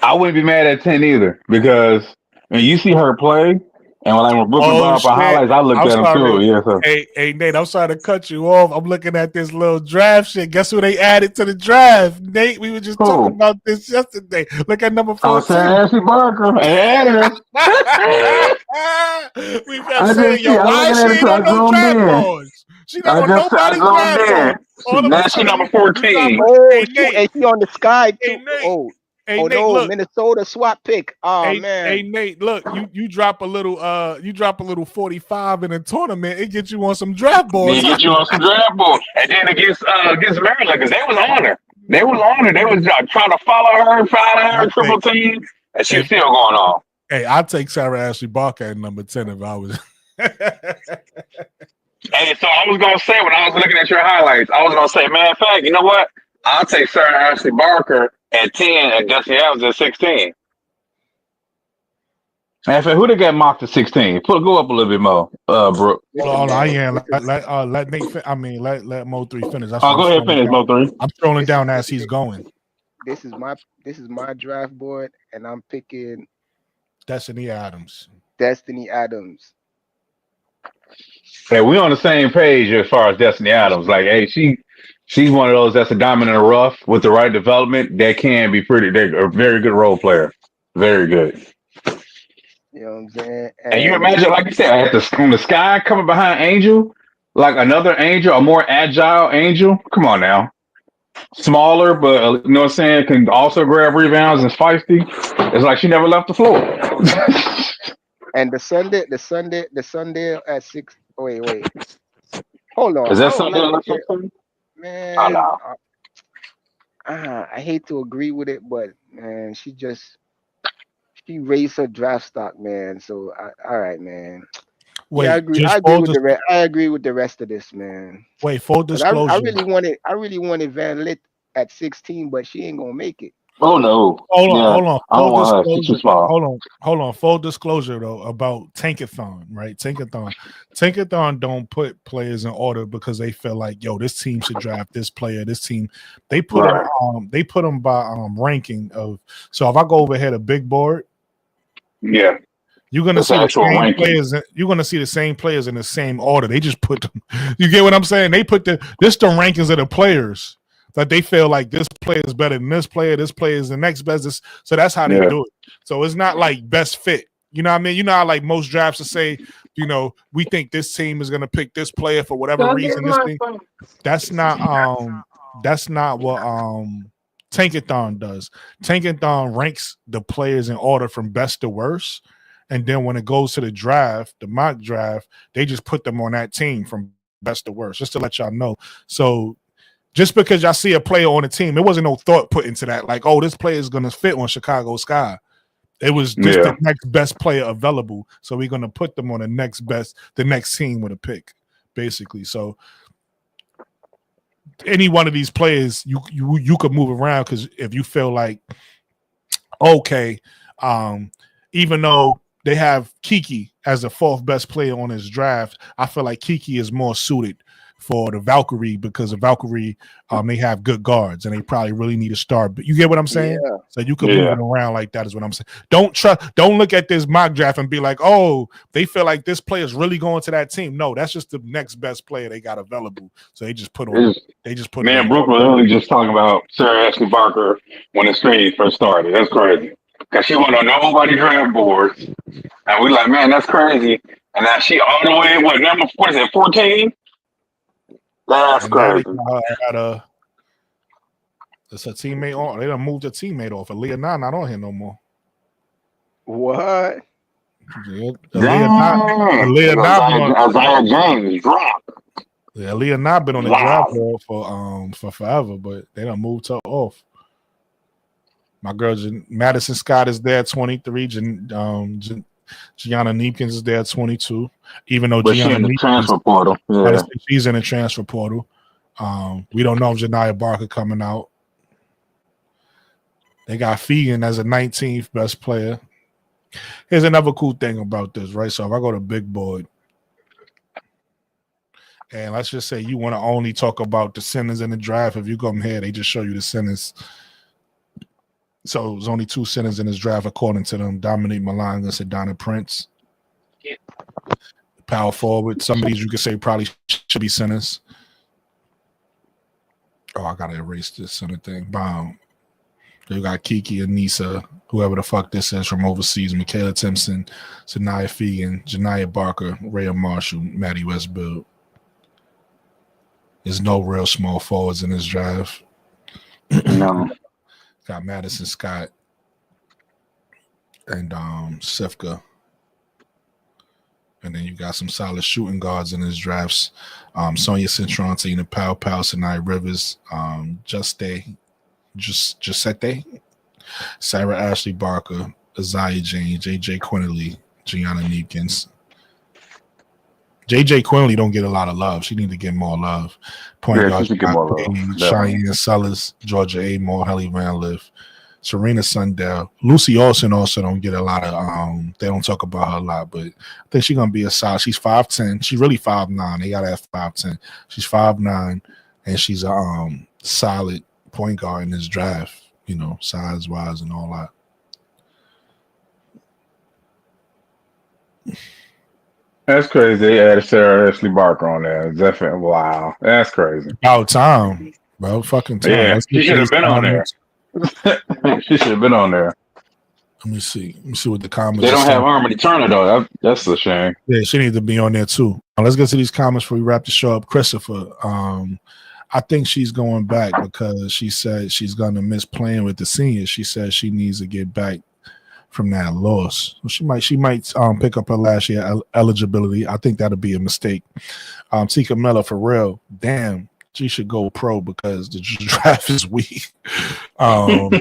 I wouldn't be mad at 10 either because when you see her play, and when Brooklyn brought up her Shit. highlights, I looked I'm at them sorry. too. Yeah, so. Hey, Nate, I'm sorry to cut you off. I'm looking at this little draft shit. Guess who they added to the draft? Nate, we were just talking about this yesterday. Look at number 14. Ashley Barker. And We've been saying, yo, why she ain't on no draft boards? She not on nobody's draft board. All of a Now she sudden, number you drop 14. Oh, hey, shoot, Nate. and she on the sky too. Hey, Nate. Oh, Hey, oh Nate, no, look. Minnesota swap pick. Oh Hey, man, Nate, look, you drop a little 45 in a tournament, it gets you on some draft Then boards. get you on some draft board. And then against Maryland, because they was on her. They was on her. They was trying to follow her, triple team, and she's still going on. Hey, I'd take Sarah Ashley Barker at number 10 if I was. Hey, so I was gonna say when I was looking at your highlights, I was gonna say, man, in fact, you know what? I'll take Sarah Ashley Barker at 10 and Destiny Adams at 16. And who they got mocked to 16? Go up a little bit more, Brooke. Hold on, let Nate. Let Mo 3 finish. That's Oh, what go ahead, finish, Mo 3. I'm scrolling down as he's going. this is my draft board, and I'm picking Destiny Adams. Destiny Adams. Hey, we on the same page as far as Destiny Adams. Like, hey, she's one of those that's a diamond in the rough with the right development. That can be they're a very good role player. Very good. You know what I'm saying? And you imagine, like you said, on the sky coming behind Angel, like another Angel, a more agile Angel. Come on now. Smaller, but you know what I'm saying, can also grab rebounds and feisty. It's like she never left the floor. And the Sunday at 6. Wait. Hold on. Is that I don't something like on it, the man. Oh, no. I hate to agree with it, but man, she raised her draft stock, man. So all right, man. Wait, Yeah, I agree. just I agree with the rest. I agree with the rest of this, man. Wait, full 'Cause disclosure. I really wanted Van Lit at 16, but she ain't gonna make it. Oh no. Hold on. I don't want her. She's too small. Hold on. Full disclosure though about Tankathon, right? Tankathon don't put players in order because they feel like, yo, this team should draft this player. This team, they put them by ranking of. So if I go over here to big board, Yeah. you're gonna see the same players. You're gonna see the same players in the same order. They just put them. You get what I'm saying? They put the rankings of the players. That they feel like this player is better than this player is the next best. So that's how they do it. So it's not like best fit. You know what I mean? You know how like most drafts will say, you know, we think this team is gonna pick this player for whatever reason. That's not what Tankathon does. Tankathon ranks the players in order from best to worst. And then when it goes to the draft, the mock draft, they just put them on that team from best to worst, just to let y'all know. So just because y'all see a player on the team, there wasn't no thought put into that. Like, oh, this player is going to fit on Chicago Sky. It was just the next best player available. So we're going to put them on the next team with a pick, basically. So any one of these players, you could move around because if you feel like, okay, even though they have Kiki as the 4th best player on his draft, I feel like Kiki is more suited for the Valkyrie because the Valkyrie, they have good guards and they probably really need to start. But you get what I'm saying? Yeah. So you can move it around like that is what I'm saying. Don't look at this mock draft and be like, oh, they feel like this player is really going to that team. No, that's just the next best player they got available. So they just put on. Man, Brooke was literally just talking about Sarah Ashley Barker when the stream first started. That's crazy. Because she went on nobody draft boards. And we like, man, that's crazy. And now she all the way, what is it, 14? That's crazy. It's a teammate on. They done moved a teammate off. Aaliyah not on here no more. What? Isaiah James dropped. Yeah, Aaliyah not been on the draft board for forever, but they done moved her off. My girl Madison Scott is there at 23. Gianna Neepkins is there at 22. Even though Gianna Neepkins transfer portal. Yeah. She's in the transfer portal. We don't know if Janiyah Barker coming out. They got Fegan as a 19th best player. Here's another cool thing about this, right? So if I go to big board, and let's just say you want to only talk about the centers in the draft. If you come here, they just show you the centers. So there's only 2 centers in this draft, according to them. Dominique Malanga and Sedona Prince. Power forward. Some of these you could say probably should be centers. Oh, I got to erase this center thing. Boom. You got Kiki, Anissa, whoever the fuck this is from overseas, Michaela Timpson, Sanaya Fegan, Janiyah Barker, Rhea Marshall, Maddie Westfield. There's no real small forwards in this draft. No. Got Madison Scott and Sifka. And then you got some solid shooting guards in his drafts. Sonia Cintron, Tina Pau, Sinai Rivers, Giuseppe, Sarah Ashley Barker, Isaiah James, J.J. Quinley, Gianna Neekins. J.J. Quinley don't get a lot of love. She need to get more love. Point guard, she should get more love. Cheyenne Sellers, Georgia A. Moore, Helly Van Liff, Serena Sundell. Lucy Olsen also don't get a lot of they don't talk about her a lot, but I think she's gonna be a solid. She's 5'10. She's really 5'9. They gotta have 5'10. She's 5'9 and she's a solid point guard in this draft, size wise and all that. That's crazy. They added Sarah Ashley Barker on there. Definitely. Wow. That's crazy. About time, bro. Fucking time. Yeah, she should have been on there. She should have been on there. Let me see. Let me see what the comments. They don't have Harmony Turner though. That's a shame. Yeah, she needs to be on there too. Let's get to these comments before we wrap the show up. Christopher, I think she's going back because she said she's gonna miss playing with the seniors. She says she needs to get back from that loss. She might pick up her last year eligibility. I think that'll be a mistake. Tika Miller, for real, damn, she should go pro because the draft is weak. Do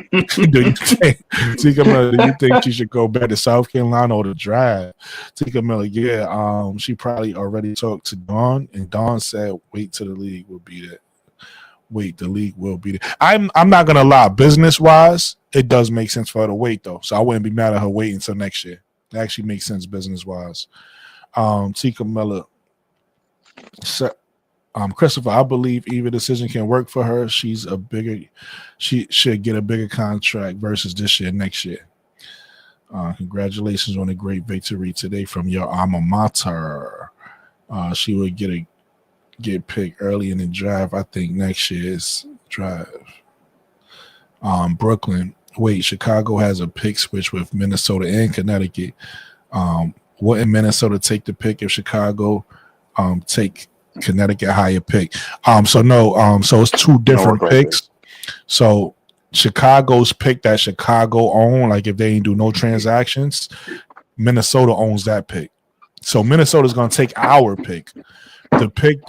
you think, Tika Miller, do you think she should go back to South Carolina or the draft? Tika Miller, yeah, she probably already talked to Dawn, and Dawn said, wait till the league will be there. Wait, the league will be there. I'm not gonna lie, business wise, it does make sense for her to wait though. So I wouldn't be mad at her waiting until next year. It actually makes sense business wise. Tika Miller, Christopher, I believe either decision can work for her. She should get a bigger contract versus this year, next year. Congratulations on a great victory today from your alma mater. She would get picked early in the draft. I think next year's draft. Brooklyn. Wait, Chicago has a pick switch with Minnesota and Connecticut. Wouldn't Minnesota take the pick if Chicago take Connecticut higher pick? So no, so it's two different picks. So Chicago's pick that Chicago own, like if they ain't do no transactions, Minnesota owns that pick. So Minnesota's gonna take our pick. The pick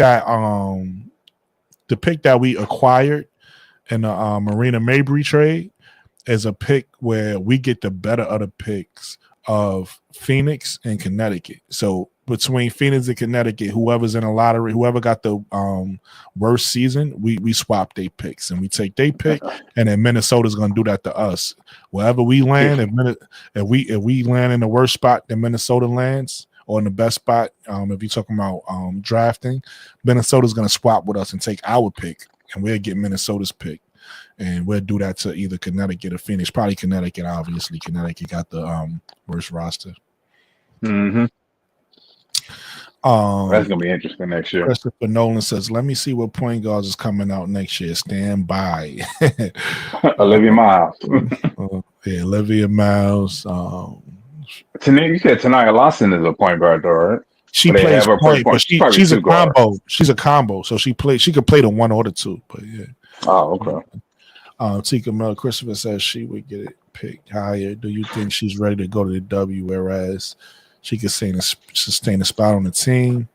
that we acquired in the Marina Mabry trade is a pick where we get the better of the picks of Phoenix and Connecticut. So between Phoenix and Connecticut, whoever's in a lottery, whoever got the worst season, we swap their picks and we take their pick, and then Minnesota's gonna do that to us. Wherever we land, if we land in the worst spot that Minnesota lands, or in the best spot, if you're talking about drafting, Minnesota's going to swap with us and take our pick, and we'll get Minnesota's pick. And we'll do that to either Connecticut or Phoenix. Probably Connecticut, obviously. Connecticut got the worst roster. Mm-hmm. That's going to be interesting next year. Christopher Nolan says, let me see what point guards is coming out next year. Stand by. Olivia Miles. Yeah, Olivia Miles. You said Tanaya Lawson is a point guard, though, right? She plays point, but she's a combo. She's a combo, so she could play the one or the two. But yeah. Oh, okay. Tika Miller, Christopher says she would get it picked higher. Do you think she's ready to go to the W, whereas she could sustain a spot on the team?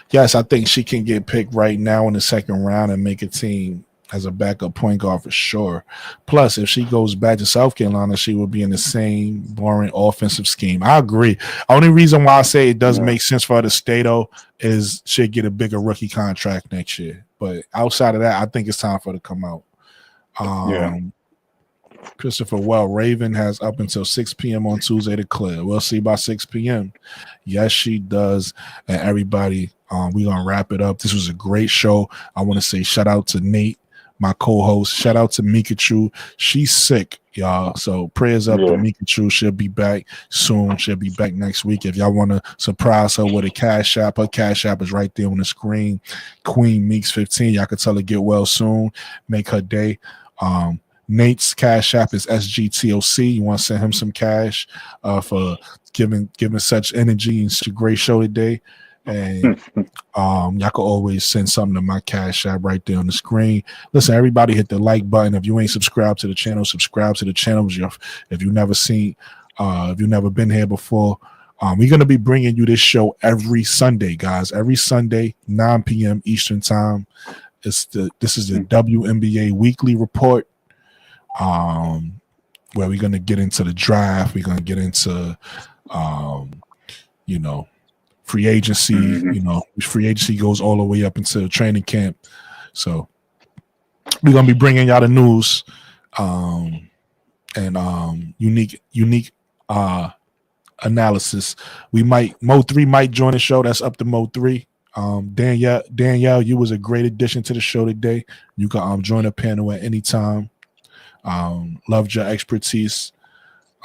Yes, I think she can get picked right now in the second round and make a team as a backup point guard for sure. Plus, if she goes back to South Carolina, she will be in the same boring offensive scheme. I agree. Only reason why I say it does make sense for her to stay, though, is she'll get a bigger rookie contract next year. But outside of that, I think it's time for her to come out. Christopher, Raven has up until 6 p.m. on Tuesday to clear. We'll see by 6 p.m. Yes, she does. And everybody, we're going to wrap it up. This was a great show. I want to say shout out to Nate, my co-host. Shout out to Mikachu. She's sick, y'all. So prayers up to Mikachu. She'll be back soon. She'll be back next week. If y'all want to surprise her with a cash app, her cash app is right there on the screen. Queen Meeks 15. Y'all can tell her get well soon. Make her day. Nate's Cash App is SGTOC. You want to send him some cash for giving such energy and such a great show today. And y'all can always send something to my Cash App right there on the screen. Listen, everybody hit the like button. If you ain't subscribed to the channel, subscribe to the channel. If you've never seen, if you've never been here before, we're going to be bringing you this show every Sunday, guys. Every Sunday, 9 p.m. Eastern time. This is the WNBA weekly report, where we're going to get into the draft. We're going to get into, free agency. Free agency goes all the way up into training camp. So we're going to be bringing y'all the news and unique analysis. Mo 3 might join the show. That's up to Mo 3. Danielle, you was a great addition to the show today. You can join the panel at any time. Loved your expertise.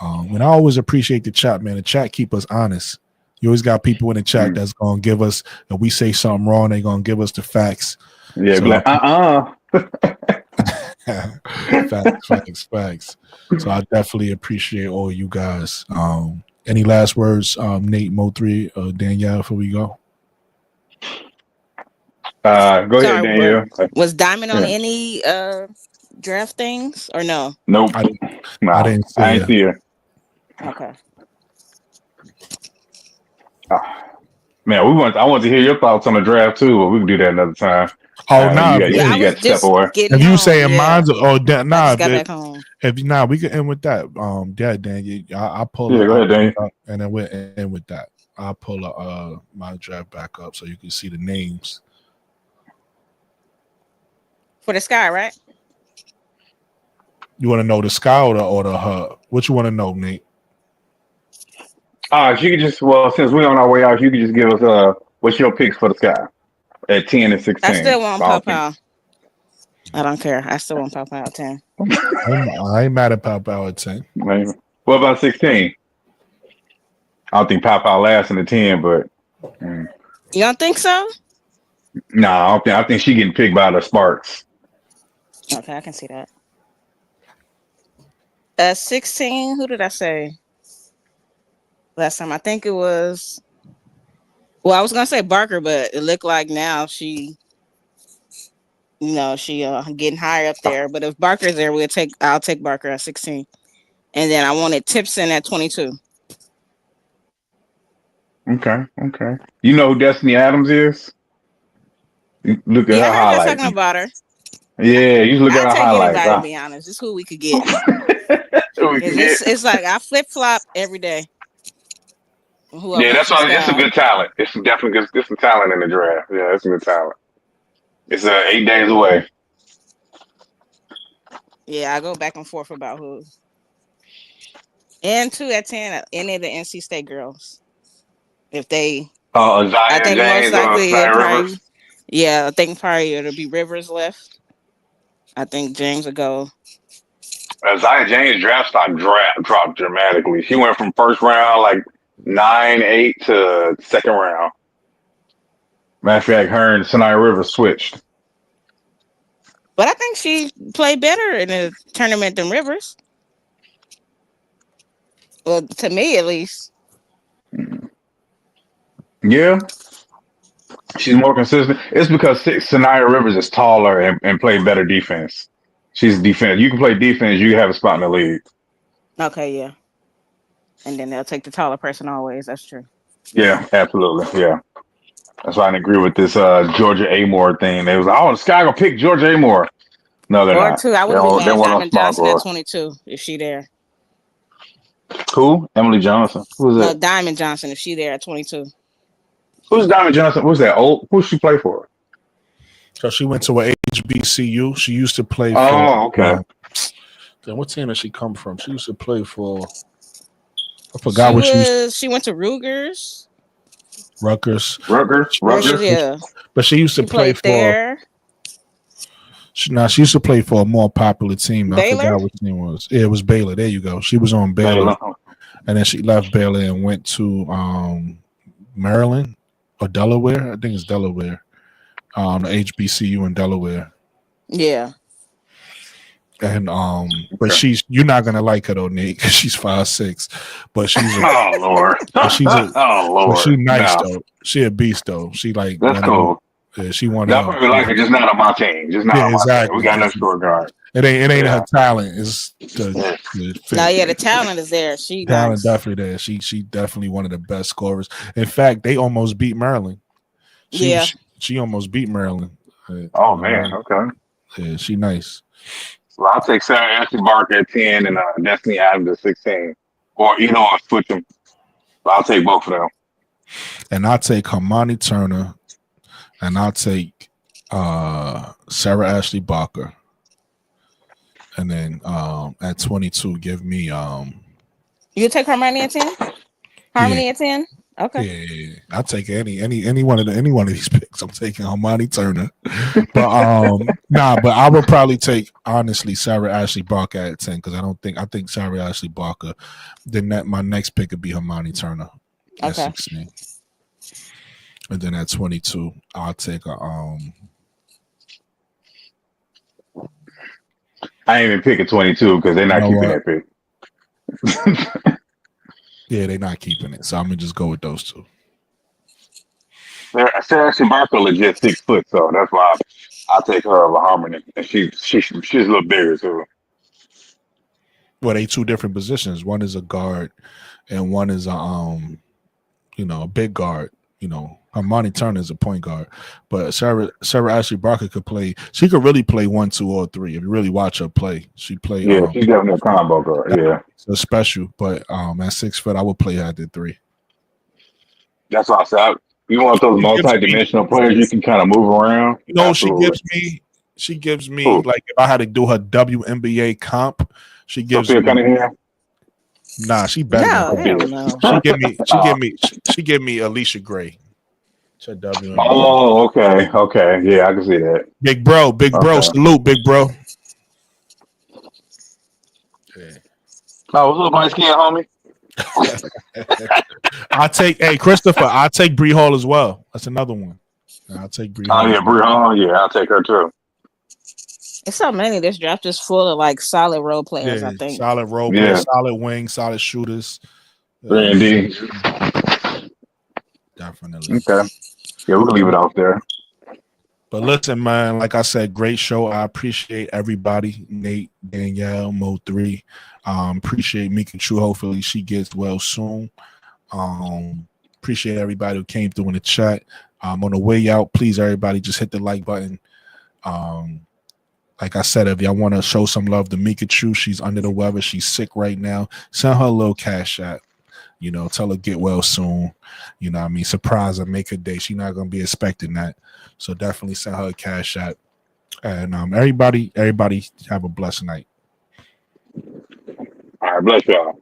And I always appreciate the chat, man. The chat keep us honest. You always got people in the chat that's gonna give us, if we say something wrong, they gonna give us the facts. Yeah, so, like facts. So I definitely appreciate all you guys. Any last words, Nate, Mo 3, Danielle, before we go? Go ahead, Danielle. Was Diamond on any draft things or no? Nope. I didn't see her. Okay. Man, I want to hear your thoughts on the draft too, but we can do that another time. Oh, nah. You got to step away. If you saying mine, I just got back home. We can end with that. Dan, I'll pull go ahead, Dan. And then we'll end with that. I'll pull my draft back up so you can see the names. For the Sky, right? You want to know the Sky or the Hub? What you want to know, Nate? If you could just, since we're on our way out, you could just give us what's your picks for the Sky at 10 and 16. I still want Pau. I don't care. I still want Pau at 10. I ain't mad at Pau at 10. What about 16? I don't think Pau lasts in the 10, but you don't think so? No, I think she getting picked by the Sparks. Okay, I can see that. 16. Who did I say last time? I think it was. Well, I was gonna say Barker, but it looked like now she getting higher up there. But if Barker's there, I'll take Barker at 16, and then I wanted Tipson at 22. Okay. You know who Destiny Adams is? Look at her highlights. Talking about her. Yeah, you look at her highlights. Anybody, to be honest, it's who we could get. It's like I flip flop every day. That's why it's a good talent. It's definitely good. It's some talent in the draft. Yeah, it's a good talent. It's 8 days away. Yeah, I go back and forth about who. And 2 at 10, any of the NC State girls. If they, I think James, most likely, Rivers. I think probably it'll be Rivers left. I think James will go. Zion James' draft stock dropped dramatically. She went from first round like 9-8 to second round. Matter of fact, her and Sanaya Rivers switched. But I think she played better in the tournament than Rivers. Well, to me at least. Yeah. She's more consistent. It's because Sanaya Rivers is taller and play better defense. She's defense. You can play defense, you have a spot in the league. Okay, yeah. And then they'll take the taller person always. That's true. Yeah, absolutely. Yeah. That's why I didn't agree with this Georgia Amore thing. They was like, the Sky gonna pick Georgia Amore. No, they're not. 2. I would have been Diamond Johnson at 22 if she there. Who? Emily Johnson. Who's that? No, Diamond Johnson if she there at 22. Who's Diamond Johnson? Who's that? Who she play for? So she went to a HBCU. She used to play for. Oh, okay. Then what team did she come from? She used to play for. I forgot what she went to Rutgers. Rutgers. Yeah. But she used to play for. There. She used to play for a more popular team. Baylor? I forgot what team it was. Yeah, it was Baylor. There you go. She was on Baylor. And then she left Baylor and went to Maryland or Delaware. I think it's Delaware. The HBCU in Delaware. Yeah. And but you're not gonna like her though, Nate, because she's 5'6", but she's Oh Lord. she's Oh Lord. she nice No, though. She a beast though. She like that's cool. she one I of probably like it, just not on my team. Just not on my team. exactly. We got no short guard. It ain't Yeah. her talent. It's the fit. No, yeah, the talent is there. She Talent nice. definitely there. She definitely one of the best scorers. In fact, they almost beat Maryland. She almost beat Maryland. Oh man, okay. Yeah, she nice. So I'll take Sarah Ashley Barker at 10 and Destiny Adams at 16. Or I'll switch them. So I'll take both of them. And I'll take Hermione Turner, and I'll take Sarah Ashley Barker. And then at 22, give me You take Hermione at 10? Harmony at 10? Okay. Yeah. I'll take any one of these picks. I'm taking Hermione Turner. But but I would probably take honestly Sarah Ashley Barker at 10 because I think Sarah Ashley Barker. Then my next pick would be Hermione Turner at 16. And then at 22, I'll take a I ain't even picking 22 because they're not keeping that pick. Yeah, they're not keeping it. So I'm gonna just go with those two. Sarah Ashley Barker legit 6 foot, so that's why I'll take her over Harmony. And she's a little bigger too. Well, they two different positions. One is a guard, and one is a big guard. Hermione Turner is a point guard, but Sarah Ashley Barker could play. She could really play 1, 2, or 3 if you really watch her play. She play. Yeah, she's definitely a combo guard. Yeah, so special. But at 6 foot, I would play her at the 3. that's what I said. You want those multi-dimensional players you can kind of move around. Absolutely. She gives me like if I had to do her WNBA comp, she gives Sophia me. Cunningham? Nah, she better. No. She give me Alicia Gray. Oh, okay. Yeah, I can see that. Big bro, salute, big bro. Yeah. Oh, what's up, my skin, homie? Christopher, I'll take Bree Hall as well. That's another one. I'll take Bree Hall. Oh, yeah, Bree Hall. Yeah, I'll take her too. It's so many. This draft is full of like solid role players, I think. Solid role players, solid wings, solid shooters. 3 Definitely. Okay. Yeah, we'll leave it out there. But listen, man, like I said, great show. I appreciate everybody. Nate, Danielle, Mo3. Appreciate Mika True. Hopefully she gets well soon. Appreciate everybody who came through in the chat. On the way out, please, everybody, just hit the like button. Like I said, if y'all want to show some love to Mika True, she's under the weather. She's sick right now. Send her a little cash out. Tell her get well soon. Surprise her, make her day. She's not going to be expecting that. So definitely send her a cash out. And everybody have a blessed night. All right, bless y'all.